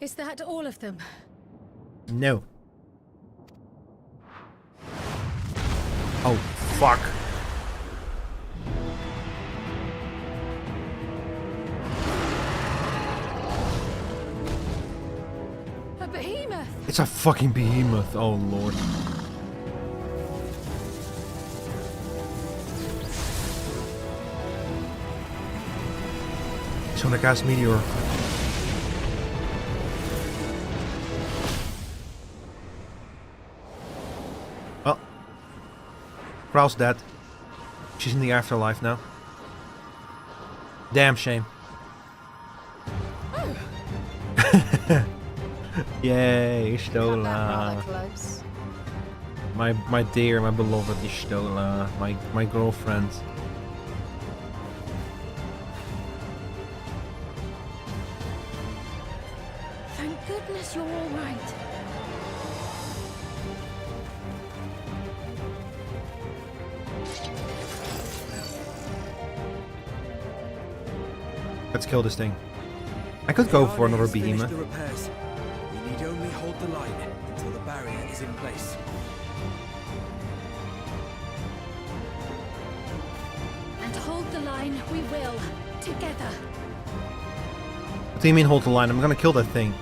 Is that all of them? No. Oh, fuck. A behemoth! It's a fucking behemoth, oh lord. He's gonna cast Meteor. Krau's dead. She's in the afterlife now. Damn shame. Yay, Stola. My dear, my beloved Stola. My girlfriend. Thank goodness you're all right. Let's kill this thing. I could go for another behemoth. The repairs. We need only hold the line until the barrier is in place. And hold the line we will, together. What do you mean hold the line? I'm gonna kill that thing.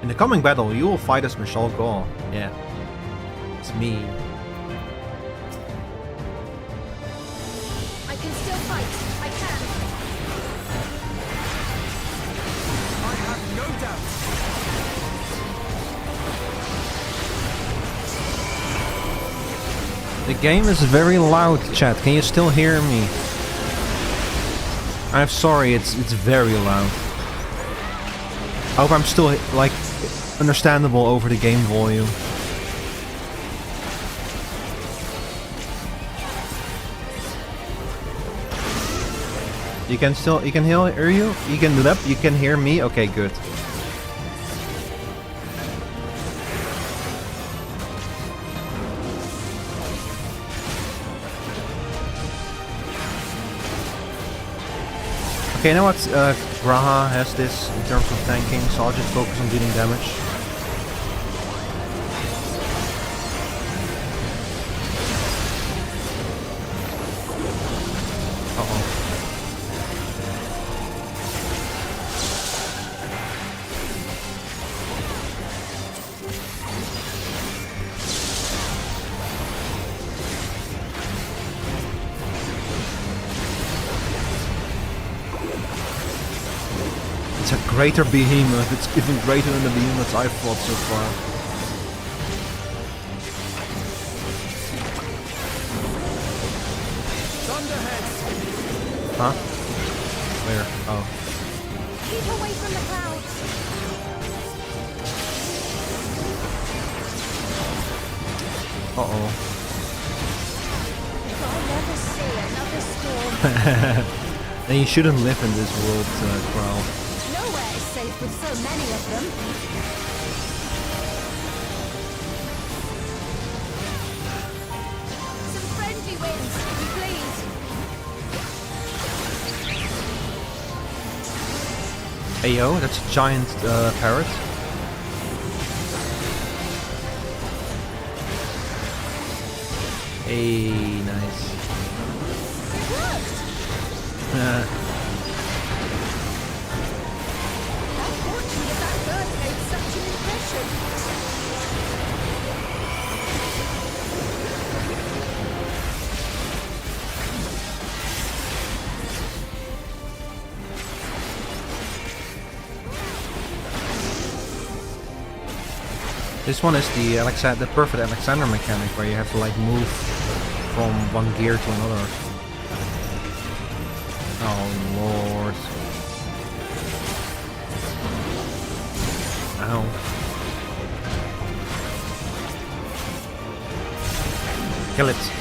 In the coming battle, you will fight as Michelle Gaul. Yeah. It's me. I can still fight. I can. I have no doubt. The game is very loud, chat. Can you still hear me? I'm sorry, it's very loud. I hope I'm still, like, understandable over the game volume. You can hear you? You can do that? You can hear me? Okay, good. Okay, you know what? Graha has this in terms of tanking, so I'll just focus on dealing damage. It's a greater behemoth. It's even greater than the behemoths I've fought so far. Huh? Where? Oh. Keep away from the clouds. Uh-oh. If I never see another storm. Then you shouldn't live in this world, Kral. Nowhere is safe with so many of them. Some friendly winds, please. Hey yo, that's a giant parrot. Hey, nice. It worked. Uh, How fortunate that bird made such an impression. This one is the perfect Alexander mechanic, where you have to like move from one gear to another. Oh lord. Ow. Kill it.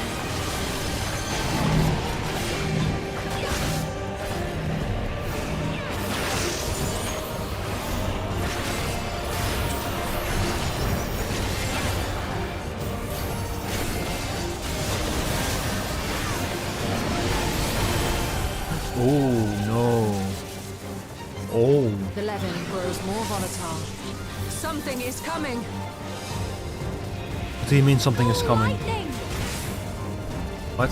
Oh no. Oh. The levin grows more volatile. Something is coming. What do you mean something is coming? What?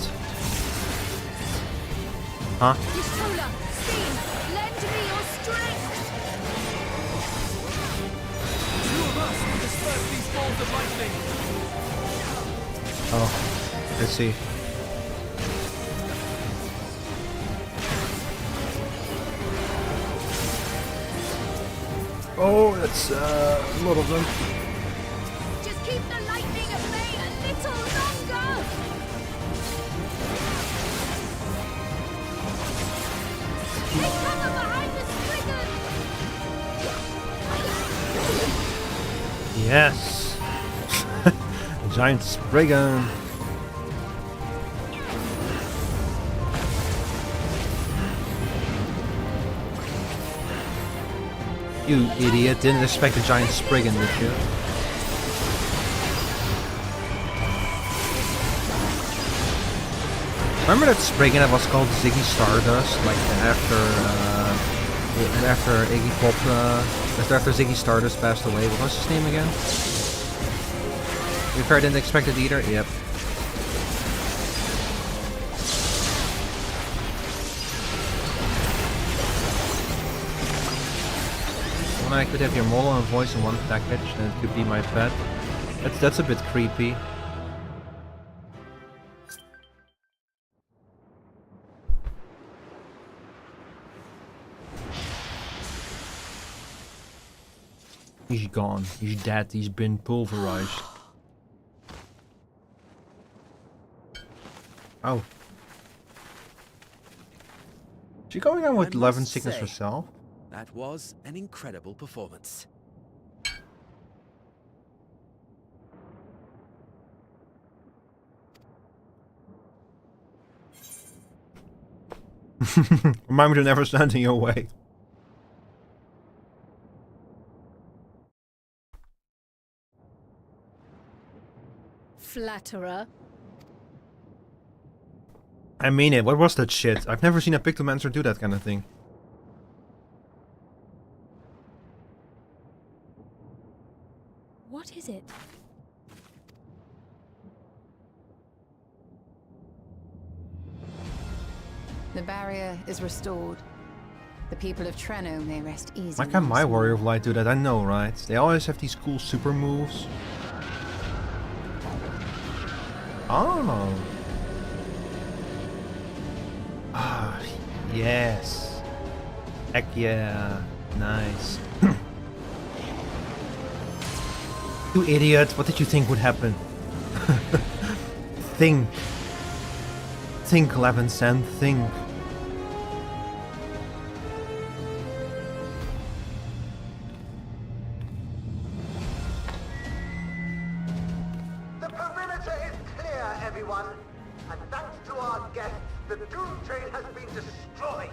Huh? Ysola, Steam, lend me your strength. Two of us can disperse these balls of lightning. Oh. Let's see. Oh, that's a lot of them. Just keep the lightning at bay a little longer! They cover behind the Spriggan! Yes! Giant Spriggan! You idiot, didn't expect a giant Spriggan, did you? Remember that Spriggan that was called Ziggy Stardust? Like after Iggy Pop, after Ziggy Stardust passed away. What was his name again? To be fair, I didn't expect it either. Yep. When I could have your model and voice in one package, and it could be my pet. That's a bit creepy. He's gone. He's dead. He's been pulverized. Oh. Is she going on with 11 sickness herself? That was an incredible performance. Remind me to never stand in your way. Flatterer. I mean it. What was that shit? I've never seen a Pictomancer do that kind of thing. What is it? The barrier is restored. The people of Treno may rest easy. Why can't my Warrior of Light do that? I know, right? They always have these cool super moves. Oh. Ah, yes. Heck yeah. Nice. You idiot. What did you think would happen? Think. Think, Levinson. Think. The perimeter is clear, everyone. And thanks to our guests, the Doom Train has been destroyed.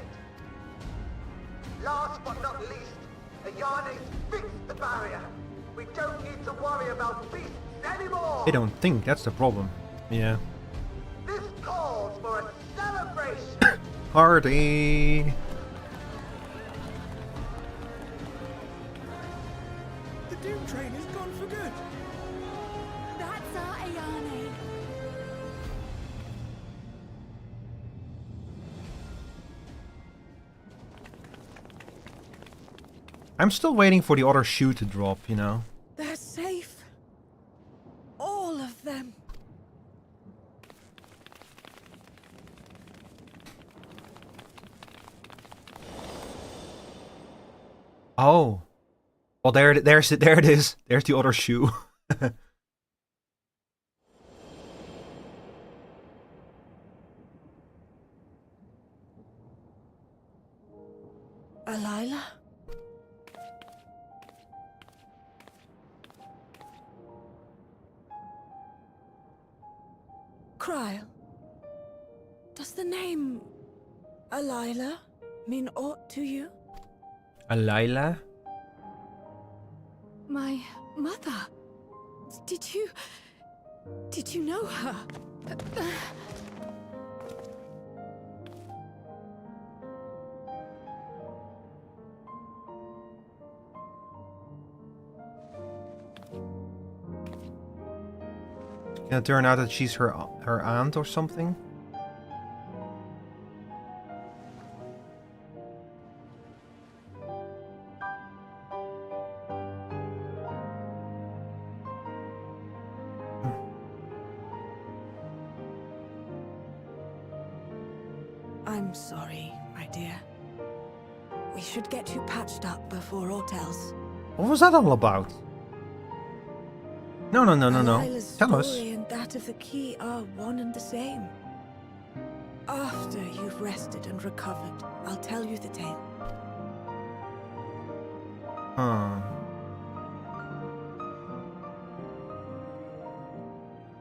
Last but not least, Ayane's fixed the barrier. We don't need to worry about beasts anymore. They don't think, that's the problem. Yeah. This calls for a celebration. Party! The Doom Train is gone for good. That's our Ayane. I'm still waiting for the other shoe to drop, you know? They're safe. All of them. Oh. Well, there it is. There's the other shoe. Alila? Kryl, does the name Alila mean aught to you? Alila? My mother. Did you know her? Can it turn out that she's her aunt or something? I'm sorry, my dear. We should get you patched up before aught else. What was that all about? No. Delilah's Tell us. story and that of the key are one and the same. After you've rested and recovered, I'll tell you the tale. Huh.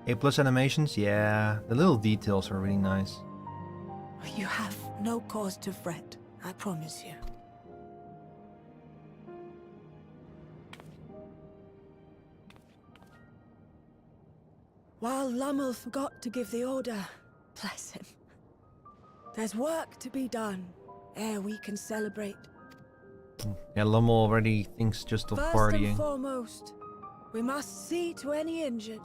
A+ animations? Yeah, the little details are really nice. You have no cause to fret, I promise you. While Lummel forgot to give the order, bless him, there's work to be done ere we can celebrate. Yeah, Lummel already thinks just of First partying. and foremost, we must see to any injured.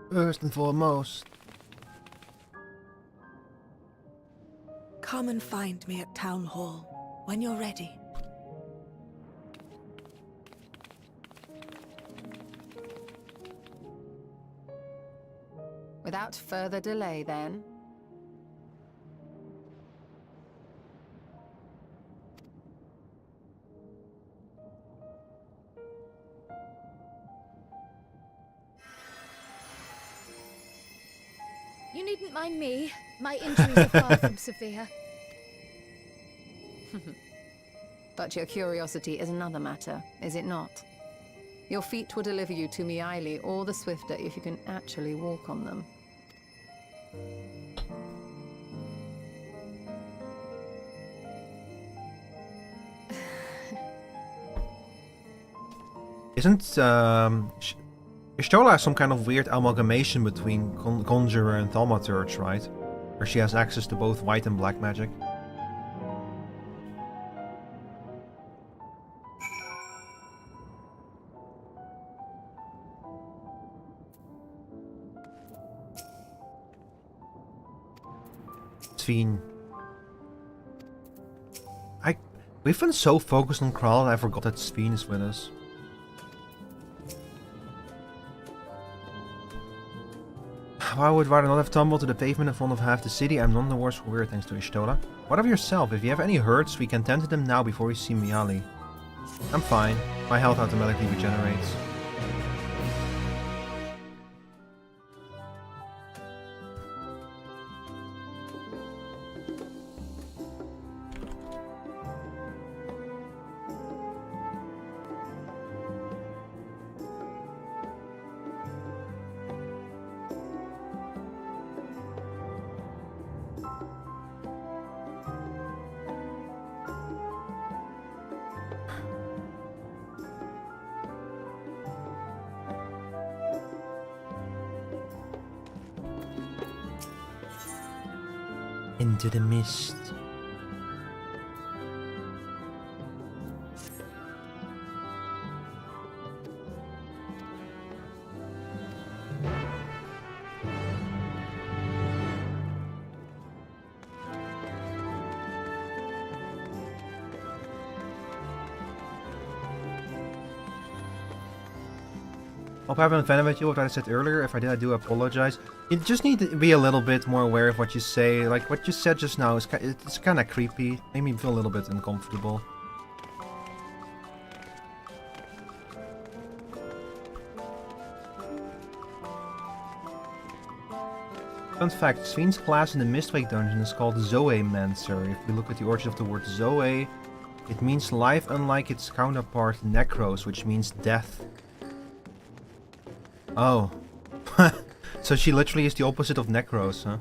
First and foremost. Come and find me at Town Hall when you're ready. Without further delay, then. You needn't mind me. My injuries are far from severe. But your curiosity is another matter, is it not? Your feet will deliver you to Miaili all the swifter if you can actually walk on them. Isn't Y'shtola some kind of weird amalgamation between Conjurer and Thaumaturge, right? Where she has access to both white and black magic? Sven. We've been so focused on Kral that I forgot that Sven is with us. I would rather not have tumbled to the pavement in front of half the city. I'm none the worse for wear thanks to Y'shtola. What of yourself? If you have any hurts, we can tend to them now before we see Miaili. I'm fine. My health automatically regenerates. Into the mist. Hope I haven't offended you with what I said earlier. If I did, I do apologize. You just need to be a little bit more aware of what you say. Like, what you said just now is it's kind of creepy. Made me feel a little bit uncomfortable. Fun fact, Sven's class in the Mistwake dungeon is called Zoemancer. If we look at the origin of the word Zoe, it means life unlike its counterpart Necros, which means death. Oh. So she literally is the opposite of Necros, huh?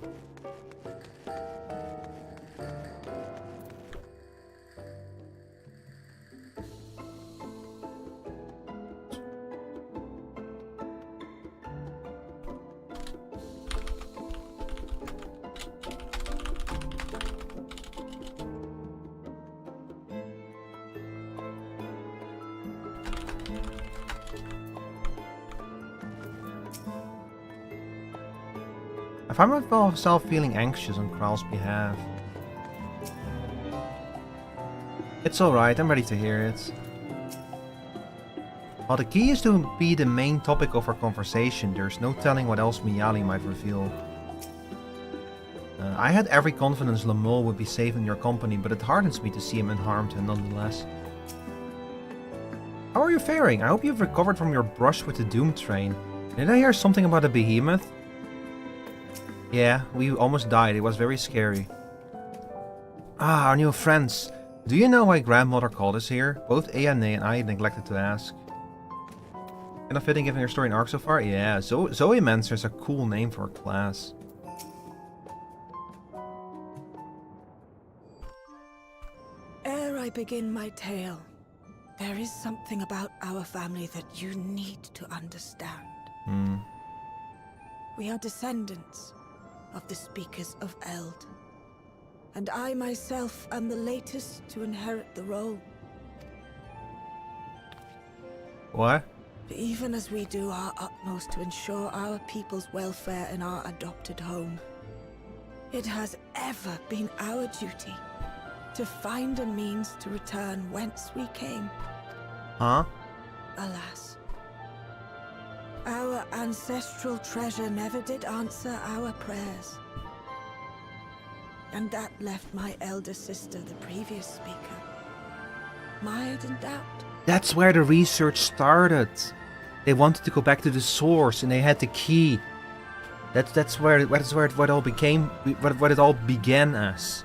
I find myself feeling anxious on Kral's behalf. It's alright, I'm ready to hear it. While the key is to be the main topic of our conversation, there's no telling what else Miaili might reveal. I had every confidence Lummel would be safe in your company, but it hardens me to see him unharmed and nonetheless. How are you faring? I hope you've recovered from your brush with the Doom train. Did I hear something about a behemoth? Yeah, we almost died. It was very scary. Ah, our new friends. Do you know why grandmother called us here? Both Anne and I neglected to ask. Kind of fitting given your story and arc so far? Yeah, Zoe Mancer is a cool name for a class. Ere I begin my tale, there is something about our family that you need to understand. We are descendants of the speakers of Eld. And I myself am the latest to inherit the role. What? Even as we do our utmost to ensure our people's welfare in our adopted home, it has ever been our duty to find a means to return whence we came. Huh? Alas, our ancestral treasure never did answer our prayers. And that left my elder sister, the previous speaker, mired in doubt. That's where the research started. They wanted to go back to the source, and they had the key. That's where it all became, what it all began as.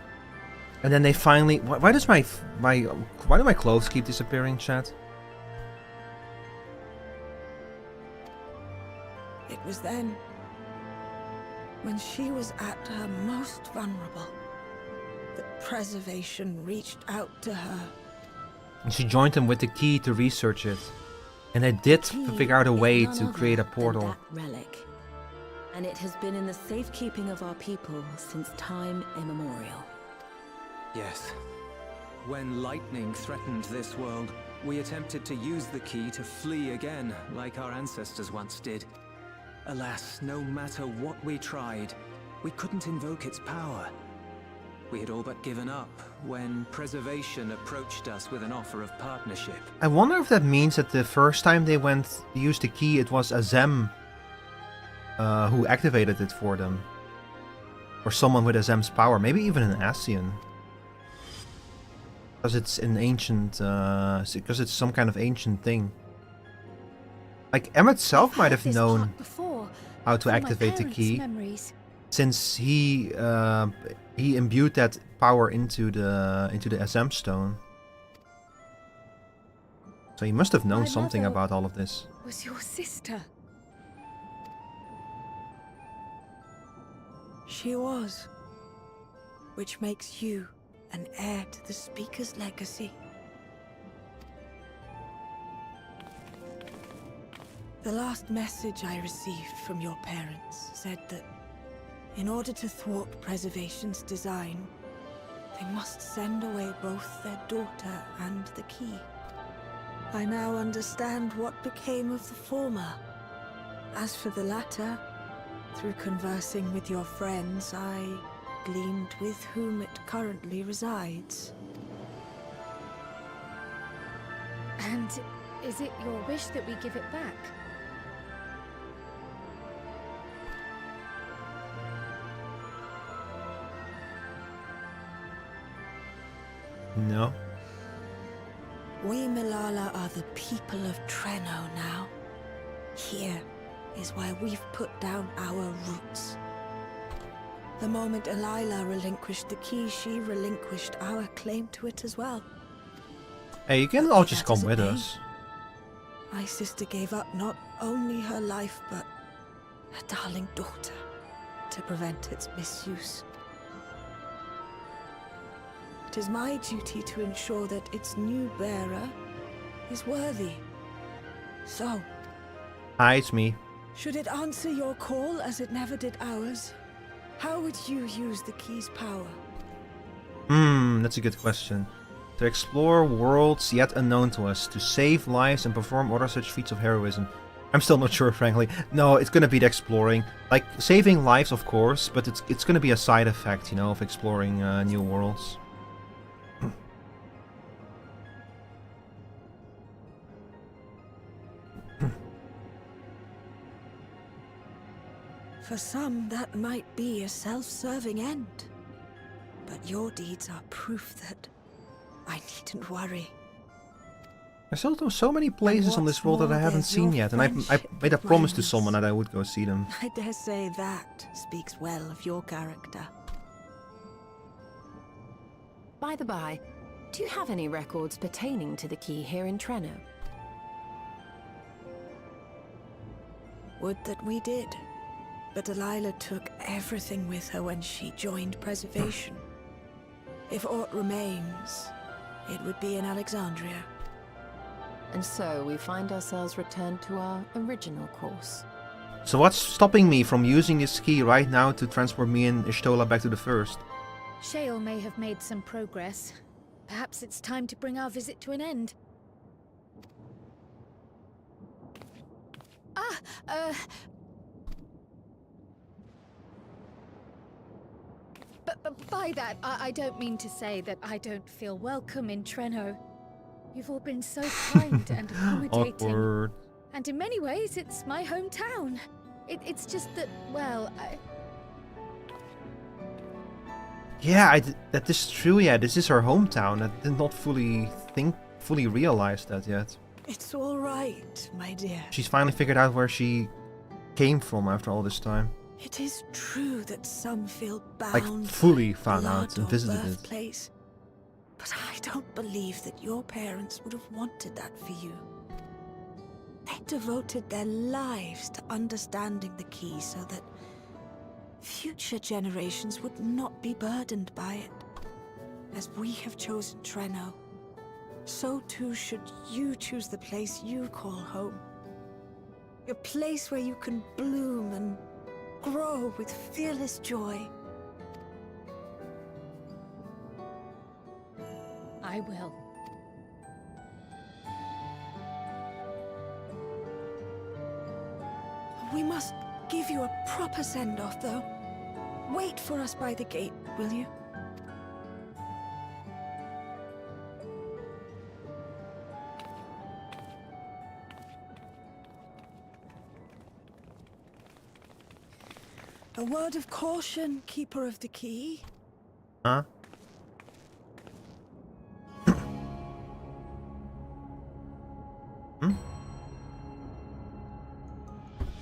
And then they finally. Why do my clothes keep disappearing, chat? It was then, when she was at her most vulnerable, that preservation reached out to her. And she joined them with the key to research it. And they did figure out a way to create a portal. That relic. And it has been in the safekeeping of our people since time immemorial. Yes. When lightning threatened this world, we attempted to use the key to flee again, like our ancestors once did. Alas, no matter what we tried, we couldn't invoke its power. We had all but given up when Preservation approached us with an offer of partnership. I wonder if that means that the first time they went to use the key, it was Azem who activated it for them. Or someone with Azem's power, maybe even an Ascian. Because it's an ancient, because it's some kind of ancient thing. Like, Em itself might have known how to activate the key, since he imbued that power into the SM stone. So he must have known something about all of this. Was your sister? She was, which makes you an heir to the Speaker's legacy. The last message I received from your parents said that in order to thwart Preservation's design, they must send away both their daughter and the key. I now understand what became of the former. As for the latter, through conversing with your friends, I gleaned with whom it currently resides. And is it your wish that we give it back? No. We Milala are the people of Treno now. Here is where we've put down our roots. The moment Elila relinquished the key, she relinquished our claim to it as well. Hey, you can all just come with us. My sister gave up not only her life, but her darling daughter, to prevent its misuse. It is my duty to ensure that its new bearer is worthy. So, Hi, it's me. should it answer your call as it never did ours, how would you use the key's power? That's a good question. To explore worlds yet unknown to us, to save lives and perform other such feats of heroism. I'm still not sure, frankly. No, it's gonna be the exploring. Like, saving lives, of course, but it's gonna be a side effect, you know, of exploring new worlds. For some, that might be a self-serving end. But your deeds are proof that I needn't worry. There's still so many places on this world that I haven't seen yet, and I made a promise to someone that I would go see them. I dare say that speaks well of your character. By the by, do you have any records pertaining to the key here in Treno? Would that we did. But Delilah took everything with her when she joined Preservation. If aught remains, it would be in Alexandria. And so we find ourselves returned to our original course. So what's stopping me from using this key right now to transport me and Ishtola back to the first? Shale may have made some progress. Perhaps it's time to bring our visit to an end. But by that, I don't mean to say that I don't feel welcome in Treno. You've all been so kind and accommodating. Awkward. And in many ways, it's my hometown. It's just that, well, Yeah, that is true. Yeah, this is her hometown. I did not fully realize that yet. It's all right, my dear. She's finally figured out where she came from after all this time. It is true that some feel bound. Like fully found out and visited it. Birthplace. But I don't believe that your parents would have wanted that for you. They devoted their lives to understanding the key so that future generations would not be burdened by it. As we have chosen Treno, so too should you choose the place you call home. A place where you can bloom and grow with fearless joy. I will. We must give you a proper send-off, though. Wait for us by the gate, will you? A word of caution, Keeper of the Key. Huh?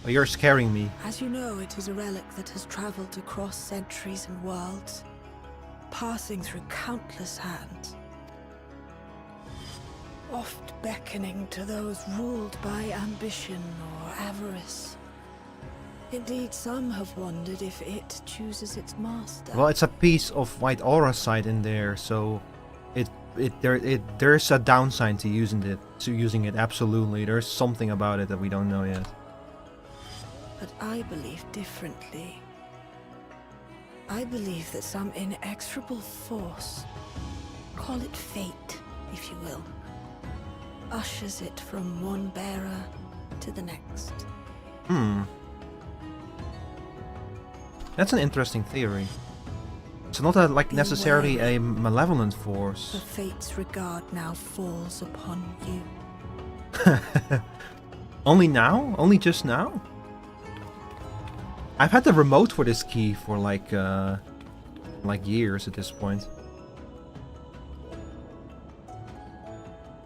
Oh, you're scaring me. As you know, it is a relic that has traveled across centuries and worlds, passing through countless hands, oft beckoning to those ruled by ambition or avarice. Indeed, some have wondered if it chooses its master. Well, it's a piece of white aura site in there, so there's a downside to using it. Absolutely, there's something about it that we don't know yet. But I believe differently. I believe that some inexorable force, call it fate, if you will, ushers it from one bearer to the next. That's an interesting theory. It's not necessarily a malevolent force. The fate's regard now falls upon you. Only now? Only just now? I've had the remote for this key for like years at this point.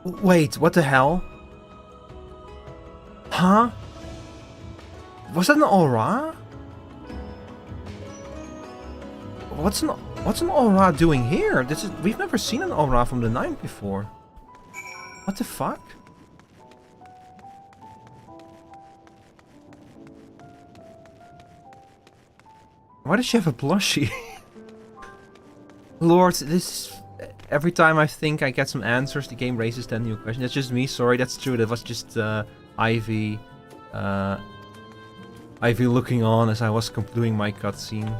Wait, what the hell? Huh? Was that an aura? What's an aura doing here? We've never seen an aura from the 9 before. What the fuck? Why does she have a plushie? Lord, every time I think I get some answers, the game raises 10 new questions. That's just me, sorry, that's true. That was just Ivy. Ivy looking on as I was doing my cutscene.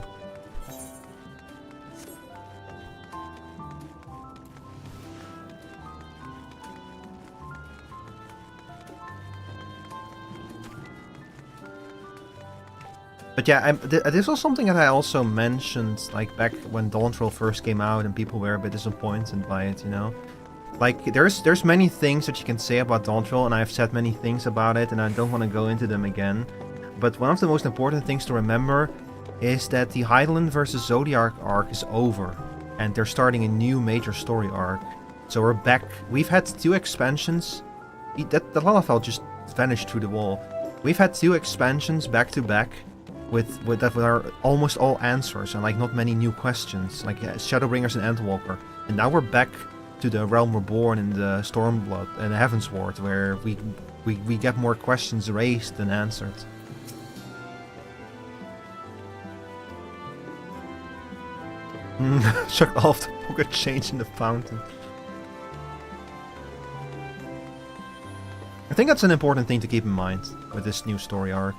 But yeah, this was something that I also mentioned, like back when Dawntrail first came out, and people were a bit disappointed by it, you know. Like there's many things that you can say about Dawntrail, and I've said many things about it, and I don't want to go into them again. But one of the most important things to remember is that the Hydaelyn versus Zodiac arc is over, and they're starting a new major story arc. So we're back. We've had 2 expansions the Lalafell just vanished through the wall. We've had 2 expansions back to back with are almost all answers and like not many new questions, like Shadowbringers and Endwalker. And now we're back to the Realm Reborn and the Stormblood and the Heavensward, where we get more questions raised than answered. Chuck off the pocket change in the fountain. I think that's an important thing to keep in mind with this new story arc.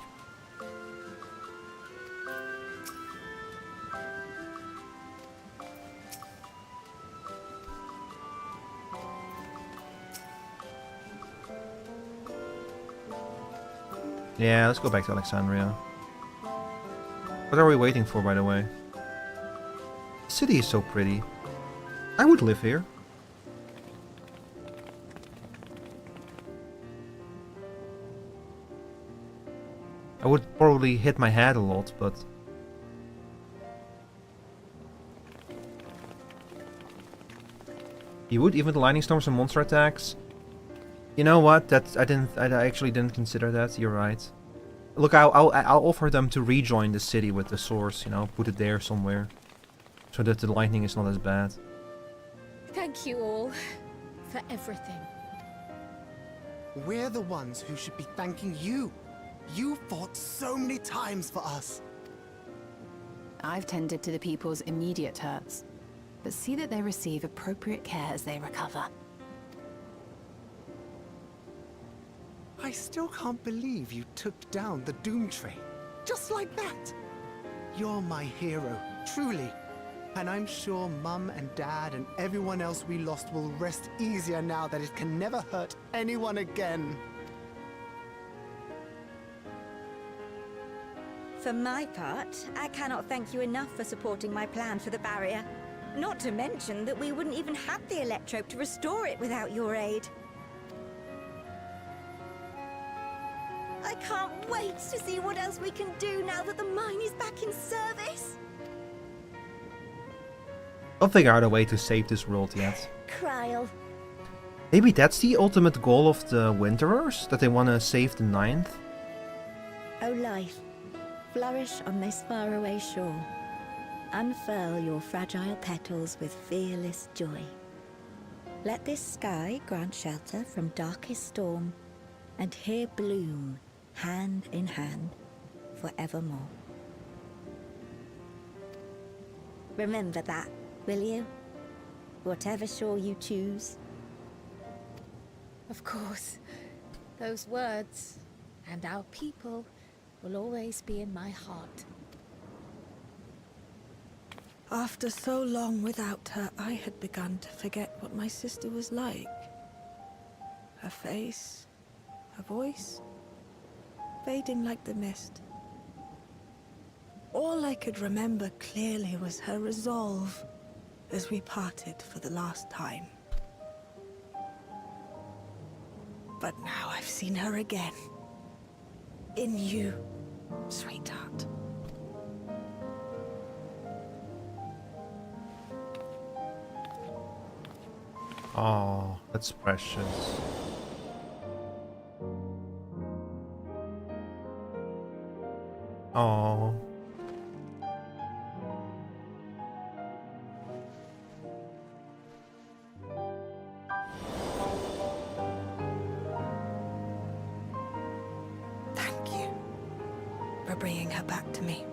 Yeah, let's go back to Alexandria. What are we waiting for, by the way? The city is so pretty. I would live here. I would probably hit my head a lot, but... You would, even the lightning storms and monster attacks? You know what? I actually didn't consider that. You're right. Look, I'll offer them to rejoin the city with the source. You know, put it there somewhere, so that the lightning is not as bad. Thank you all for everything. We're the ones who should be thanking you. You fought so many times for us. I've tended to the people's immediate hurts, but see that they receive appropriate care as they recover. I still can't believe you took down the Doom Train. Just like that. You're my hero, truly. And I'm sure Mum and Dad and everyone else we lost will rest easier now that it can never hurt anyone again. For my part, I cannot thank you enough for supporting my plan for the barrier. Not to mention that we wouldn't even have the Electrope to restore it without your aid. I can't wait to see what else we can do now that the mine is back in service. I'll figure out a way to save this world yet. Kryl. Maybe that's the ultimate goal of the Winterers? That they want to save the 9th? O life, flourish on this faraway shore. Unfurl your fragile petals with fearless joy. Let this sky grant shelter from darkest storm, and here bloom, hand in hand, forevermore. Remember that, will you? Whatever shore you choose. Of course. Those words, and our people, will always be in my heart. After so long without her, I had begun to forget what my sister was like. Her face, her voice, fading like the mist. All I could remember clearly was her resolve as we parted for the last time. But now I've seen her again. In you, sweetheart. Oh, that's precious. Oh. Thank you for bringing her back to me.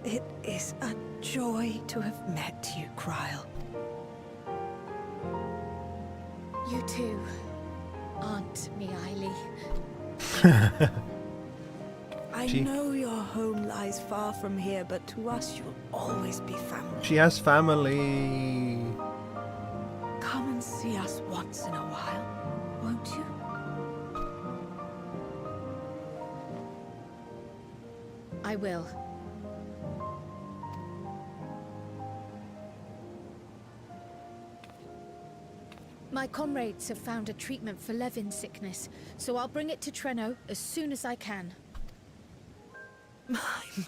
It is a joy to have met you, Kryl. You too, Aunt Miaili. I know your home lies far from here, but to us you'll always be family. She has family. Come and see us once in a while, won't you? I will. My comrades have found a treatment for Levin's sickness, so I'll bring it to Treno as soon as I can.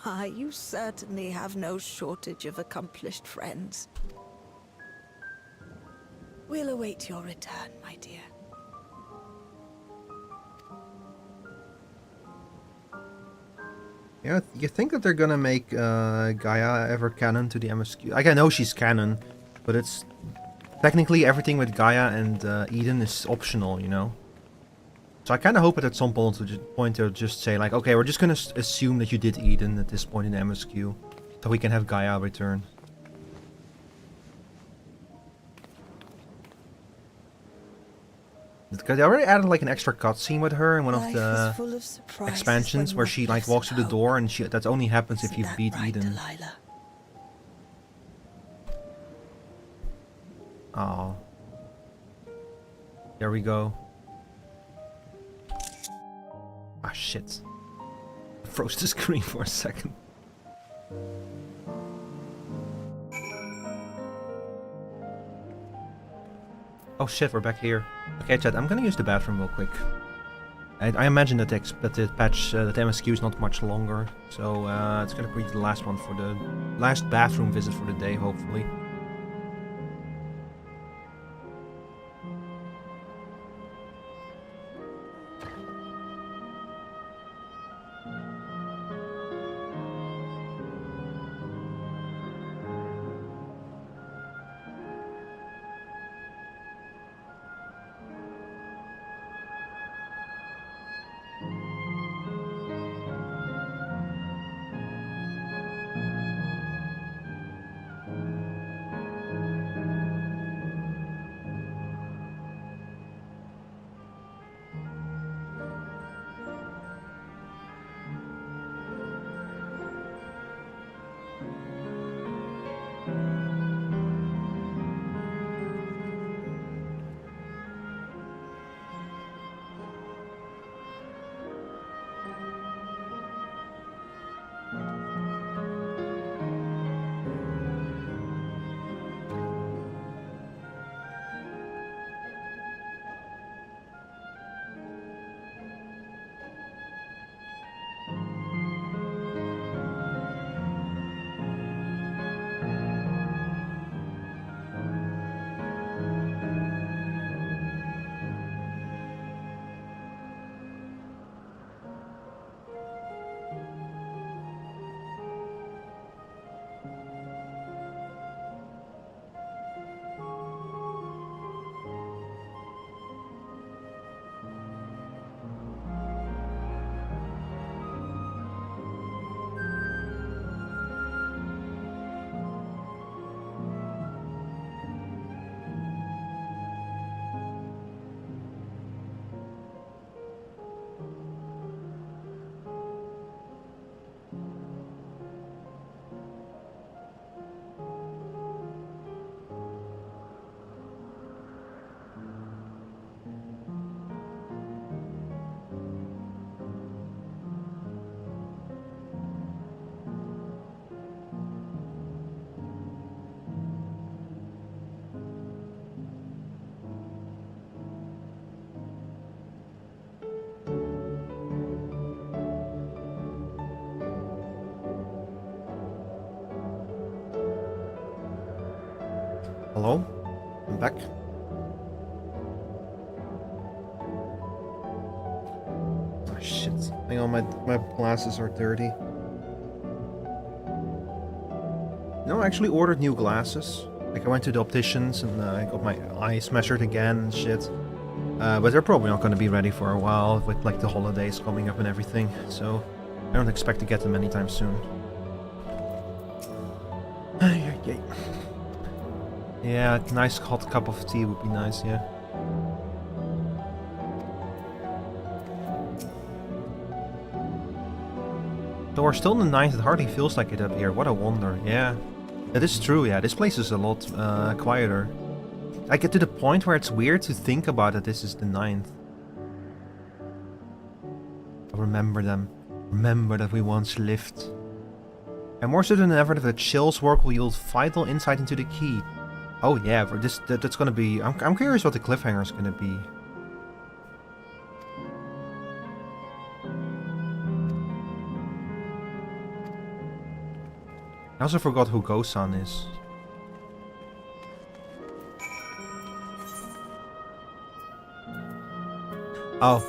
My, you certainly have no shortage of accomplished friends. We'll await your return, my dear. Yeah, you think that they're gonna make Gaia ever canon to the MSQ? Like, I know she's canon, but it's technically everything with Gaia and Eden is optional, you know? So I kind of hope that at some point they'll just say like, okay, we're just gonna assume that you did Eden at this point in the MSQ, so we can have Gaia return. Because they already added like an extra cutscene with her in one of the expansions where she like walks through the door, and that only happens if you beat Eden. Oh, there we go. Ah, shit. I froze the screen for a second. Oh shit, we're back here. Okay, chat, I'm gonna use the bathroom real quick. I imagine that the patch, that MSQ is not much longer, so it's gonna be the last one for the last bathroom visit for the day, hopefully. Hello? I'm back. Oh shit. Hang on, my glasses are dirty. No, I actually ordered new glasses. Like, I went to the opticians and I got my eyes measured again and shit. But they're probably not going to be ready for a while with like the holidays coming up and everything. So I don't expect to get them anytime soon. Yeah, a nice hot cup of tea would be nice, yeah. So we're still in the 9th, it hardly feels like it up here, what a wonder, yeah. That is true, yeah, this place is a lot quieter. I get to the point where it's weird to think about that this is the 9th. Remember them. Remember that we once lived. I'm more certain than ever that the Chill's work will yield vital insight into the key. Oh yeah, for this that's gonna be. I'm curious what the cliffhanger is gonna be. I also forgot who Go-san is. Oh,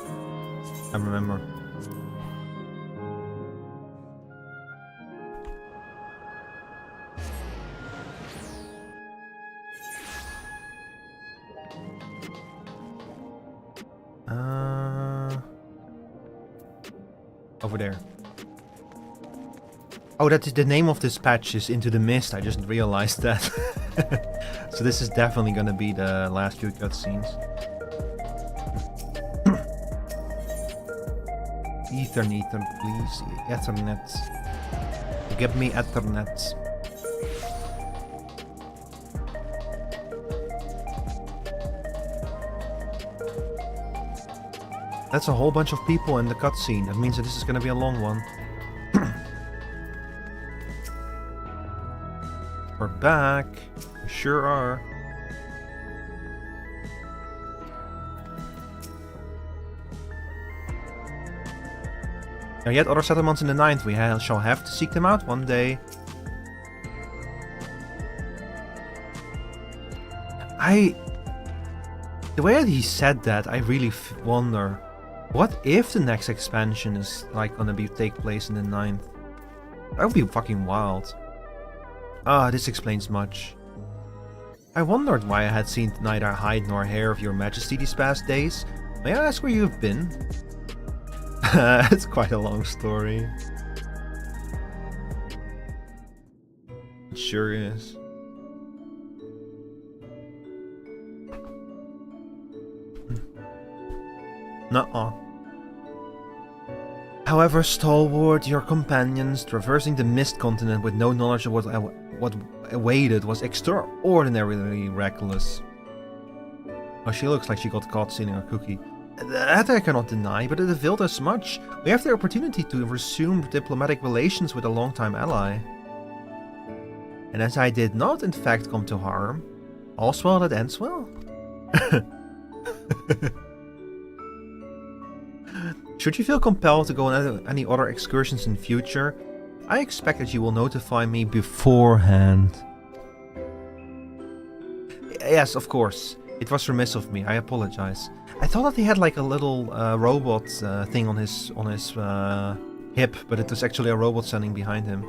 I remember. Over there. Oh, that is the name of this patch is Into the Mist. I just realized that. So this is definitely gonna be the last few cutscenes. Ether, please. Ethernet. Give me Ethernet. That's a whole bunch of people in the cutscene. That means that this is gonna be a long one. We're back. We sure are. There are yet other settlements in the 9th. We shall have to seek them out one day. The way that he said that, I really wonder, what if the next expansion is like gonna take place in the 9th? That would be fucking wild. Ah, this explains much. I wondered why I had seen neither hide nor hair of your majesty these past days. May I ask where you have been? It's quite a long story. It sure is. Nuh-uh. However stalwart your companions, traversing the Mist Continent with no knowledge of what awaited was extraordinarily reckless. Oh, she looks like she got caught stealing a cookie. That I cannot deny, but it availed us much. We have the opportunity to resume diplomatic relations with a longtime ally. And as I did not in fact come to harm, all's well that ends well. Should you feel compelled to go on any other excursions in future, I expect that you will notify me beforehand. Yes, of course. It was remiss of me. I apologize. I thought that he had like a little robot thing on his hip, but it was actually a robot standing behind him.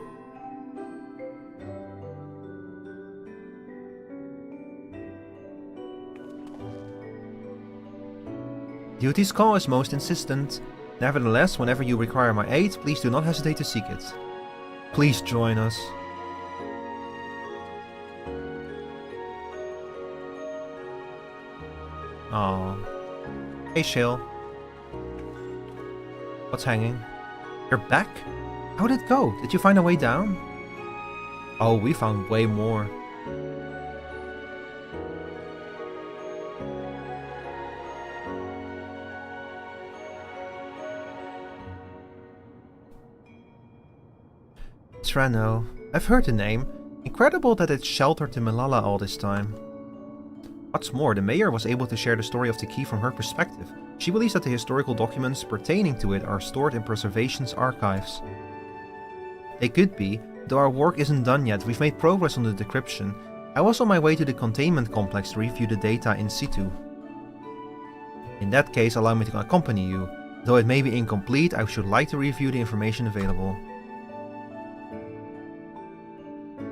Duty's call is most insistent. Nevertheless, whenever you require my aid, please do not hesitate to seek it. Please join us. Aww. Hey, Shale. What's hanging? You're back? How did it go? Did you find a way down? Oh, we found way more. Treno. I've heard the name. Incredible that it's sheltered in Malala all this time. What's more, the mayor was able to share the story of the key from her perspective. She believes that the historical documents pertaining to it are stored in Preservation's archives. They could be, though our work isn't done yet. We've made progress on the decryption. I was on my way to the containment complex to review the data in situ. In that case, allow me to accompany you. Though it may be incomplete, I should like to review the information available.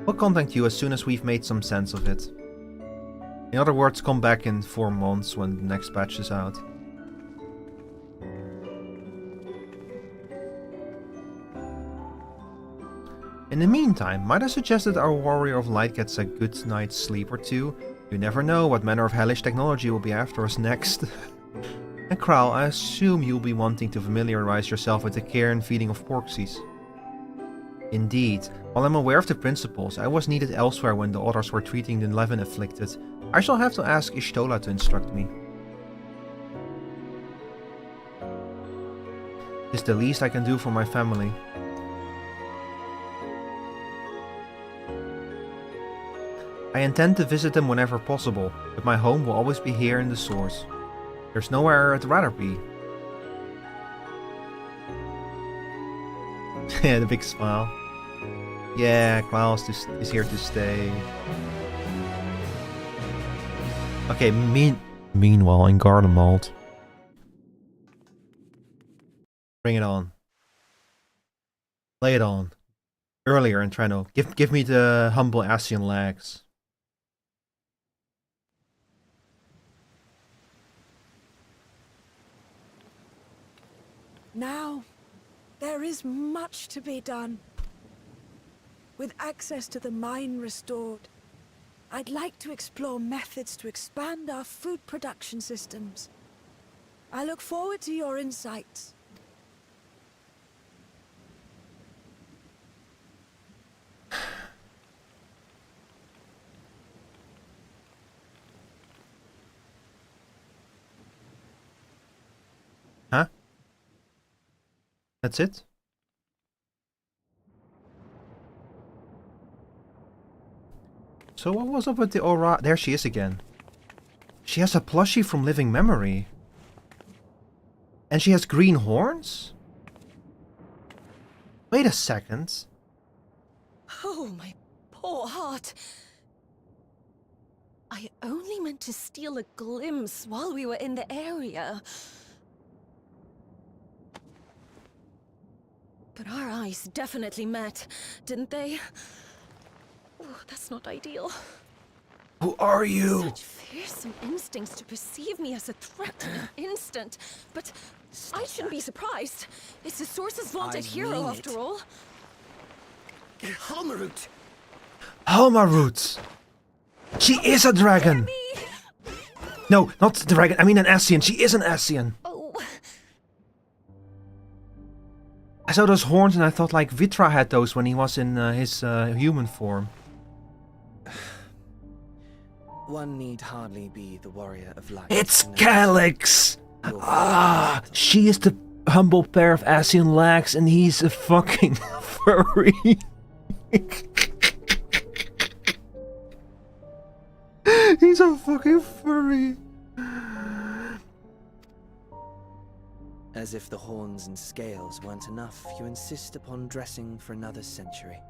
We'll contact you as soon as we've made some sense of it. In other words, come back in 4 months when the next patch is out. In the meantime, might I suggest that our Warrior of Light gets a good night's sleep or two? You never know what manner of hellish technology will be after us next. And Kral, I assume you'll be wanting to familiarize yourself with the care and feeding of Porxies. Indeed, while I'm aware of the principles, I was needed elsewhere when the others were treating the Levin afflicted. I shall have to ask Ishtola to instruct me. It's the least I can do for my family. I intend to visit them whenever possible, but my home will always be here in the source. There's nowhere I'd rather be. Yeah, the big smile. Yeah, Klaus is here to stay. Okay, meanwhile in Garlemald. Bring it on. Lay it on. Earlier in Treno. Give me the humble Asian legs. Now, There is much to be done. With access to the mine restored, I'd like to explore methods to expand our food production systems. I look forward to your insights. Huh? That's it? So what was up with the aura? There she is again. She has a plushie from Living Memory. And she has green horns? Wait a second. Oh, my poor heart. I only meant to steal a glimpse while we were in the area. But our eyes definitely met, didn't they? Oh, that's not ideal. Who are you? Such fearsome instincts to perceive me as a threat in an instant. But I shouldn't be surprised. It's the Source's vaunted hero, after all. Halmarut! Halmarut! She is a dragon! No, not the dragon. I mean an Ascian. She is an Ascian. Oh. I saw those horns and I thought like Vitra had those when he was in his human form. One need hardly be the warrior of light. It's Calyx! Ah, she is the humble pair of Ascian legs and he's a fucking furry. He's a fucking furry. As if the horns and scales weren't enough, you insist upon dressing for another century.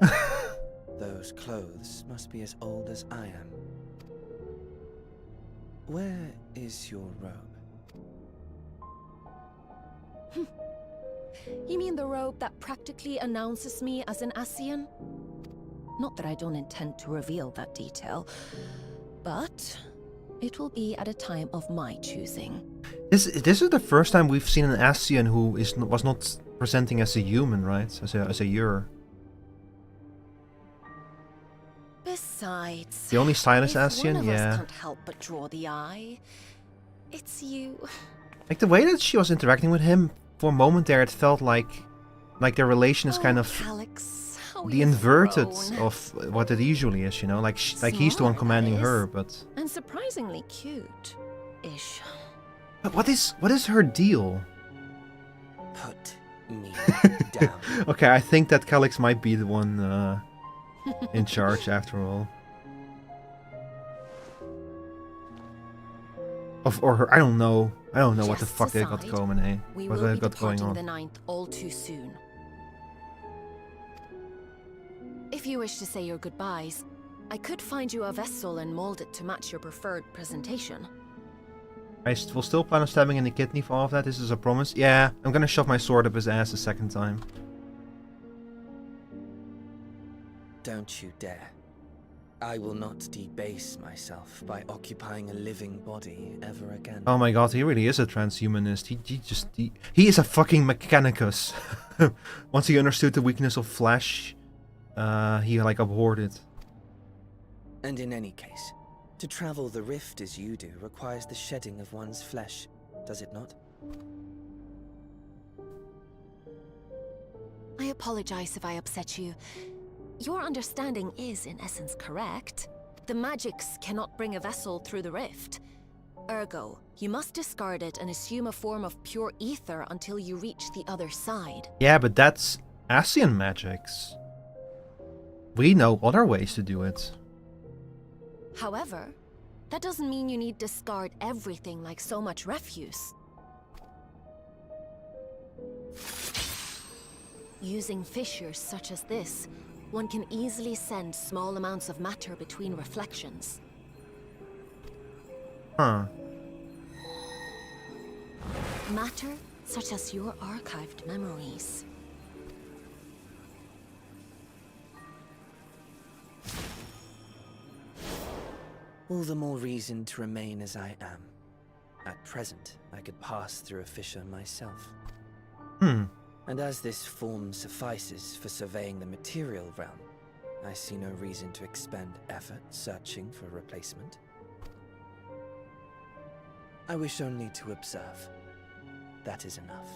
Those clothes must be as old as I am. Where is your robe? You mean the robe that practically announces me as an Ascian? Not that I don't intend to reveal that detail, but it will be at a time of my choosing. This is the first time we've seen an Ascian who was not presenting as a human, right? As a Ur. Besides, The only stylish Ascian, one of yeah. us can't help but draw the eye. It's you. Like the way that she was interacting with him for a moment there, it felt like their relation is kind of Calyx, the inverted of what it usually is, you know. Like he's the one commanding her, but And surprisingly cute-ish. But what is her deal? Put me down. Okay, I think that Calyx might be the one in charge after all. Or her, I don't know. I don't know what the fuck they got going, eh? What they got going on. The 9th all too soon. If you wish to say your goodbyes, I could find you a vessel and mold it to match your preferred presentation. I will still plan on stabbing in the kidney for all of that. This is a promise. Yeah, I'm gonna shove my sword up his ass a second time. Don't you dare. I will not debase myself by occupying a living body ever again. Oh my god, he really is a transhumanist. He is a fucking mechanicus. Once he understood the weakness of flesh, he like abhorred it. And in any case, to travel the rift as you do requires the shedding of one's flesh, does it not? I apologize if I upset you. Your understanding is, in essence, correct. The magics cannot bring a vessel through the rift. Ergo, you must discard it and assume a form of pure ether until you reach the other side. Yeah, but that's Ascian magics. We know other ways to do it. However, that doesn't mean you need discard everything like so much refuse. Using fissures such as this, one can easily send small amounts of matter between reflections. Huh. Matter such as your archived memories. All the more reason to remain as I am. At present, I could pass through a fissure myself. And as this form suffices for surveying the material realm, I see no reason to expend effort searching for a replacement. I wish only to observe. That is enough.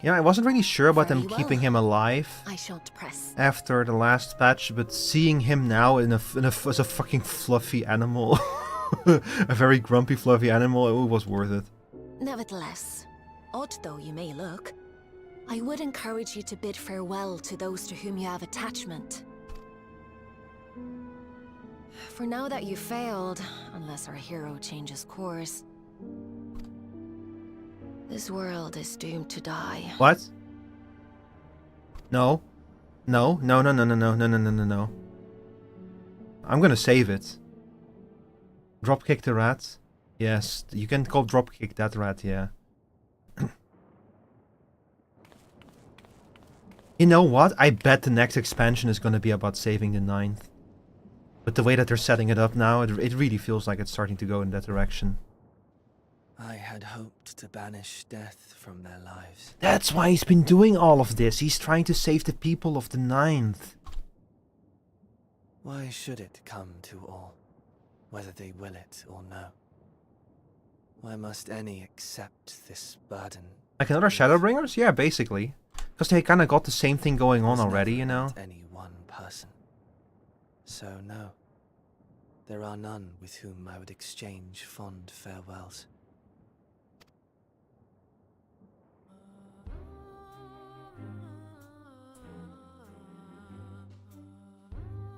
Yeah, I wasn't really sure about Very them well. keeping him alive I shan't press. after the last patch, but seeing him now as a fucking fluffy animal, a very grumpy fluffy animal, it was worth it. Nevertheless, odd though you may look, I would encourage you to bid farewell to those to whom you have attachment. For now that you've failed, unless our hero changes course, this world is doomed to die. What? No. No. No, no, no, no, no, no, no, no, no, no. I'm gonna save it. Dropkick the rat. Yes, you can call dropkick that rat, yeah. You know what? I bet the next expansion is gonna be about saving the 9th. But the way that they're setting it up now, it really feels like it's starting to go in that direction. I had hoped to banish death from their lives. That's why he's been doing all of this. He's trying to save the people of the 9th. Why should it come to all, whether they will it or no? Why must any accept this burden? Like another Shadowbringers? Yeah, basically. Because they kind of got the same thing going on already, you know? Any one person. So no, there are none with whom I would exchange fond farewells.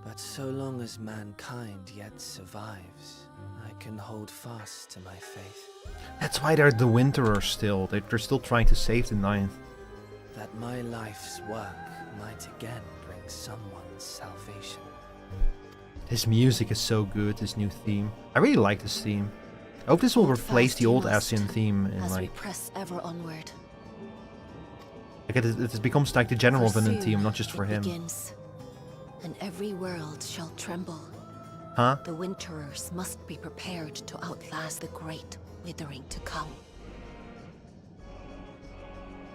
But so long as mankind yet survives, I can hold fast to my faith. That's why they're the Winterers still. They're still trying to save the 9th. That my life's work might again bring someone's salvation. His music is so good, this new theme. I really like this theme. I hope this will replace the old Ascian theme in as we like... press ever onward. Like it becomes like the general villain theme, not just for him. Begins, and every world shall tremble. Huh? The Winterers must be prepared to outlast the great withering to come.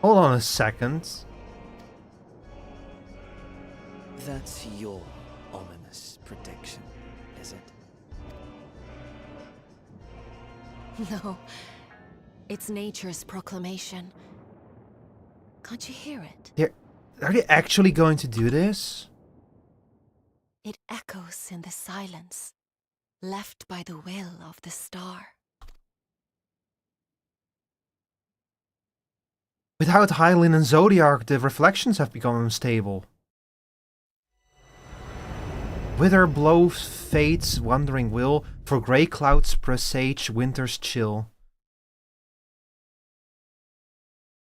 Hold on a second. That's your ominous prediction, is it? No, it's nature's proclamation. Can't you hear it? Are they actually going to do this? It echoes in the silence, left by the will of the star. Without Hylian and Zodiac, the reflections have become unstable. Wither blows fate's wandering will, for grey clouds presage winter's chill.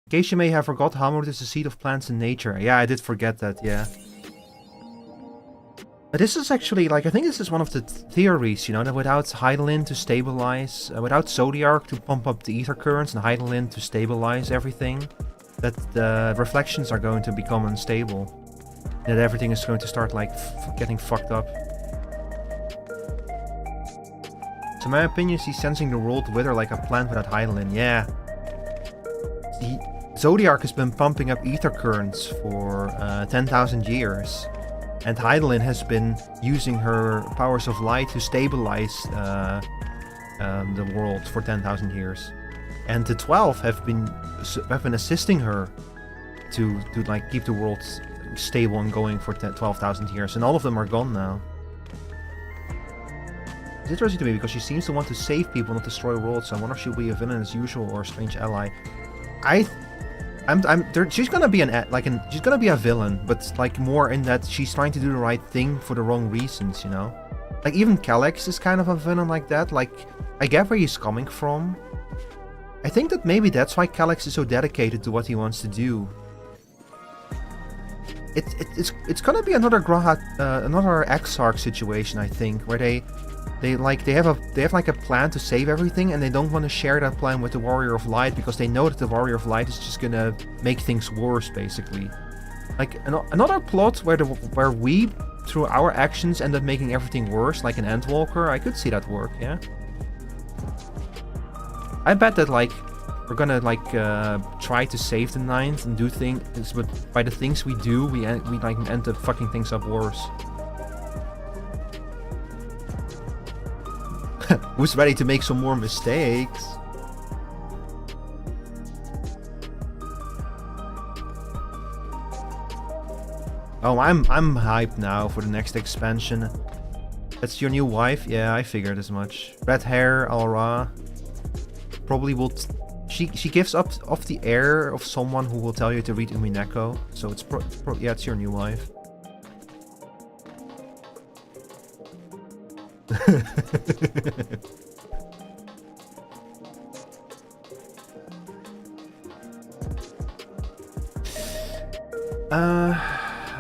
In case you may have forgot, Hammerwood is the seed of plants in nature. Yeah, I did forget that, yeah. But this is actually, like, I think this is one of the theories, you know, that without Hylian to stabilize, without Zodiac to pump up the ether currents and Hylian to stabilize everything, that the reflections are going to become unstable. That everything is going to start, like, getting fucked up. So my opinion is he's sensing the world wither like a plant without Hylian, yeah. Zodiac has been pumping up ether currents for 10,000 years. And Hylian has been using her powers of light to stabilize the world for 10,000 years. And the 12 have been assisting her to like keep the world stable and going for 12,000 years. And all of them are gone now. It's interesting to me because she seems to want to save people, not destroy worlds. So I wonder if she'll be a villain as usual or a strange ally. She's gonna be she's gonna be a villain, but like more in that she's trying to do the right thing for the wrong reasons, you know. Like even Calyx is kind of a villain like that. Like I get where he's coming from. I think that maybe that's why Calyx is so dedicated to what he wants to do. It's gonna be another another Exarch situation, I think, where they have like a plan to save everything, and they don't want to share that plan with the Warrior of Light because they know that the Warrior of Light is just gonna make things worse, basically. Like another plot where we, through our actions, end up making everything worse, like an Endwalker. I could see that work, yeah. I bet that like we're gonna like try to save the 9th and do things, but by the things we do, we like end up fucking things up worse. Who's ready to make some more mistakes? Oh, I'm hyped now for the next expansion. That's your new wife? Yeah, I figured as much. Red hair, Alra. Probably will... She gives off the air of someone who will tell you to read Umineko. So it's yeah, it's your new wife.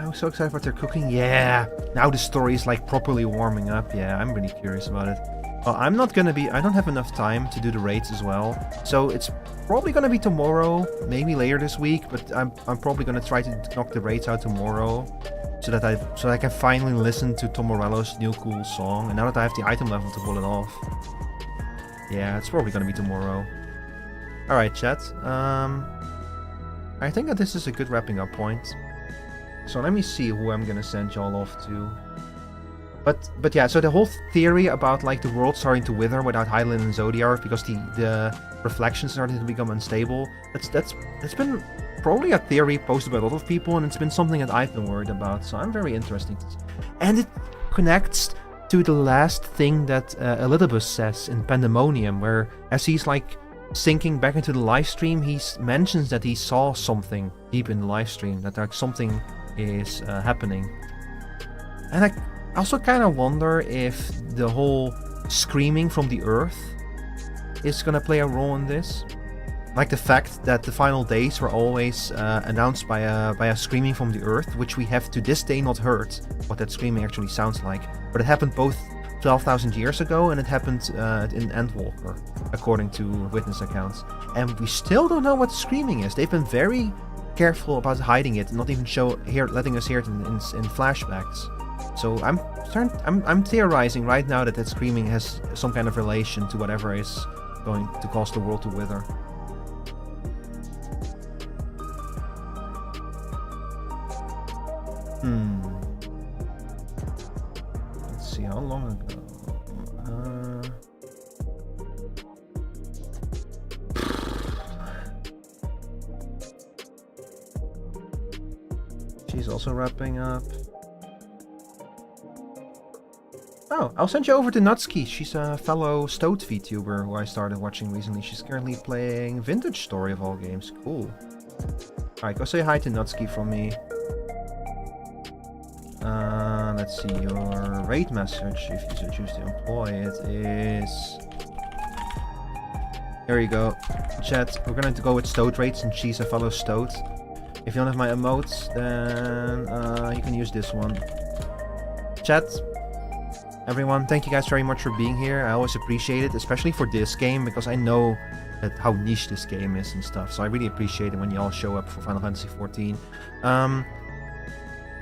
I'm so excited about their cooking. Yeah, now the story is like properly warming up. Yeah, I'm really curious about it. Well, I'm not gonna be... I don't have enough time to do the raids as well. So it's probably gonna be tomorrow, maybe later this week, but I'm probably gonna try to knock the raids out tomorrow. So that I can finally listen to Tom Morello's new cool song. And now that I have the item level to pull it off. Yeah, it's probably gonna be tomorrow. Alright, chat. I think that this is a good wrapping up point. So let me see who I'm gonna send y'all off to. But yeah, so the whole theory about like the world starting to wither without Hydaelyn and Zodiark because the reflections started to become unstable. That's been probably a theory posted by a lot of people, and it's been something that I've been worried about. So I'm very interested. And it connects to the last thing that Elidibus says in Pandemonium, where as he's like sinking back into the live stream, he mentions that he saw something deep in the live stream, that like something is happening. And I also kind of wonder if the whole screaming from the earth is gonna play a role in this. Like the fact that the final days were always announced by a screaming from the earth, which we have to this day not heard what that screaming actually sounds like. But it happened both 12,000 years ago and it happened in Endwalker, according to witness accounts. And we still don't know what screaming is. They've been very careful about hiding it, not even letting us hear it in flashbacks. So I'm theorizing right now that screaming has some kind of relation to whatever is going to cause the world to wither. Let's see, how long ago? She's also wrapping up. Oh, I'll send you over to Nutski. She's a fellow Stoat Vtuber who I started watching recently. She's currently playing Vintage Story of all games. Cool. Alright, go say hi to Nutski from me. Let's see, your raid message, if you so choose to employ it, is... There you go. Chat, we're gonna go with Stoat raids and she's a fellow Stoat. If you don't have my emotes, then you can use this one. Chat, everyone, thank you guys very much for being here. I always appreciate it, especially for this game, because I know how niche this game is and stuff. So I really appreciate it when you all show up for Final Fantasy XIV.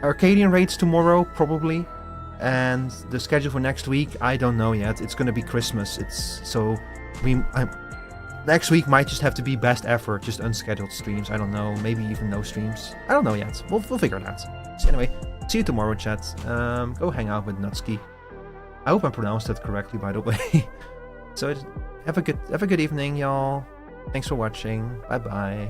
Arcadian raids tomorrow, probably. And the schedule for next week, I don't know yet. It's gonna be Christmas. Next week might just have to be best effort, just unscheduled streams. I don't know, maybe even no streams. I don't know yet. We'll figure it out. So anyway, see you tomorrow, chat. Go hang out with Nutski. I hope I pronounced that correctly, by the way. So have a good evening, y'all. Thanks for watching. Bye bye.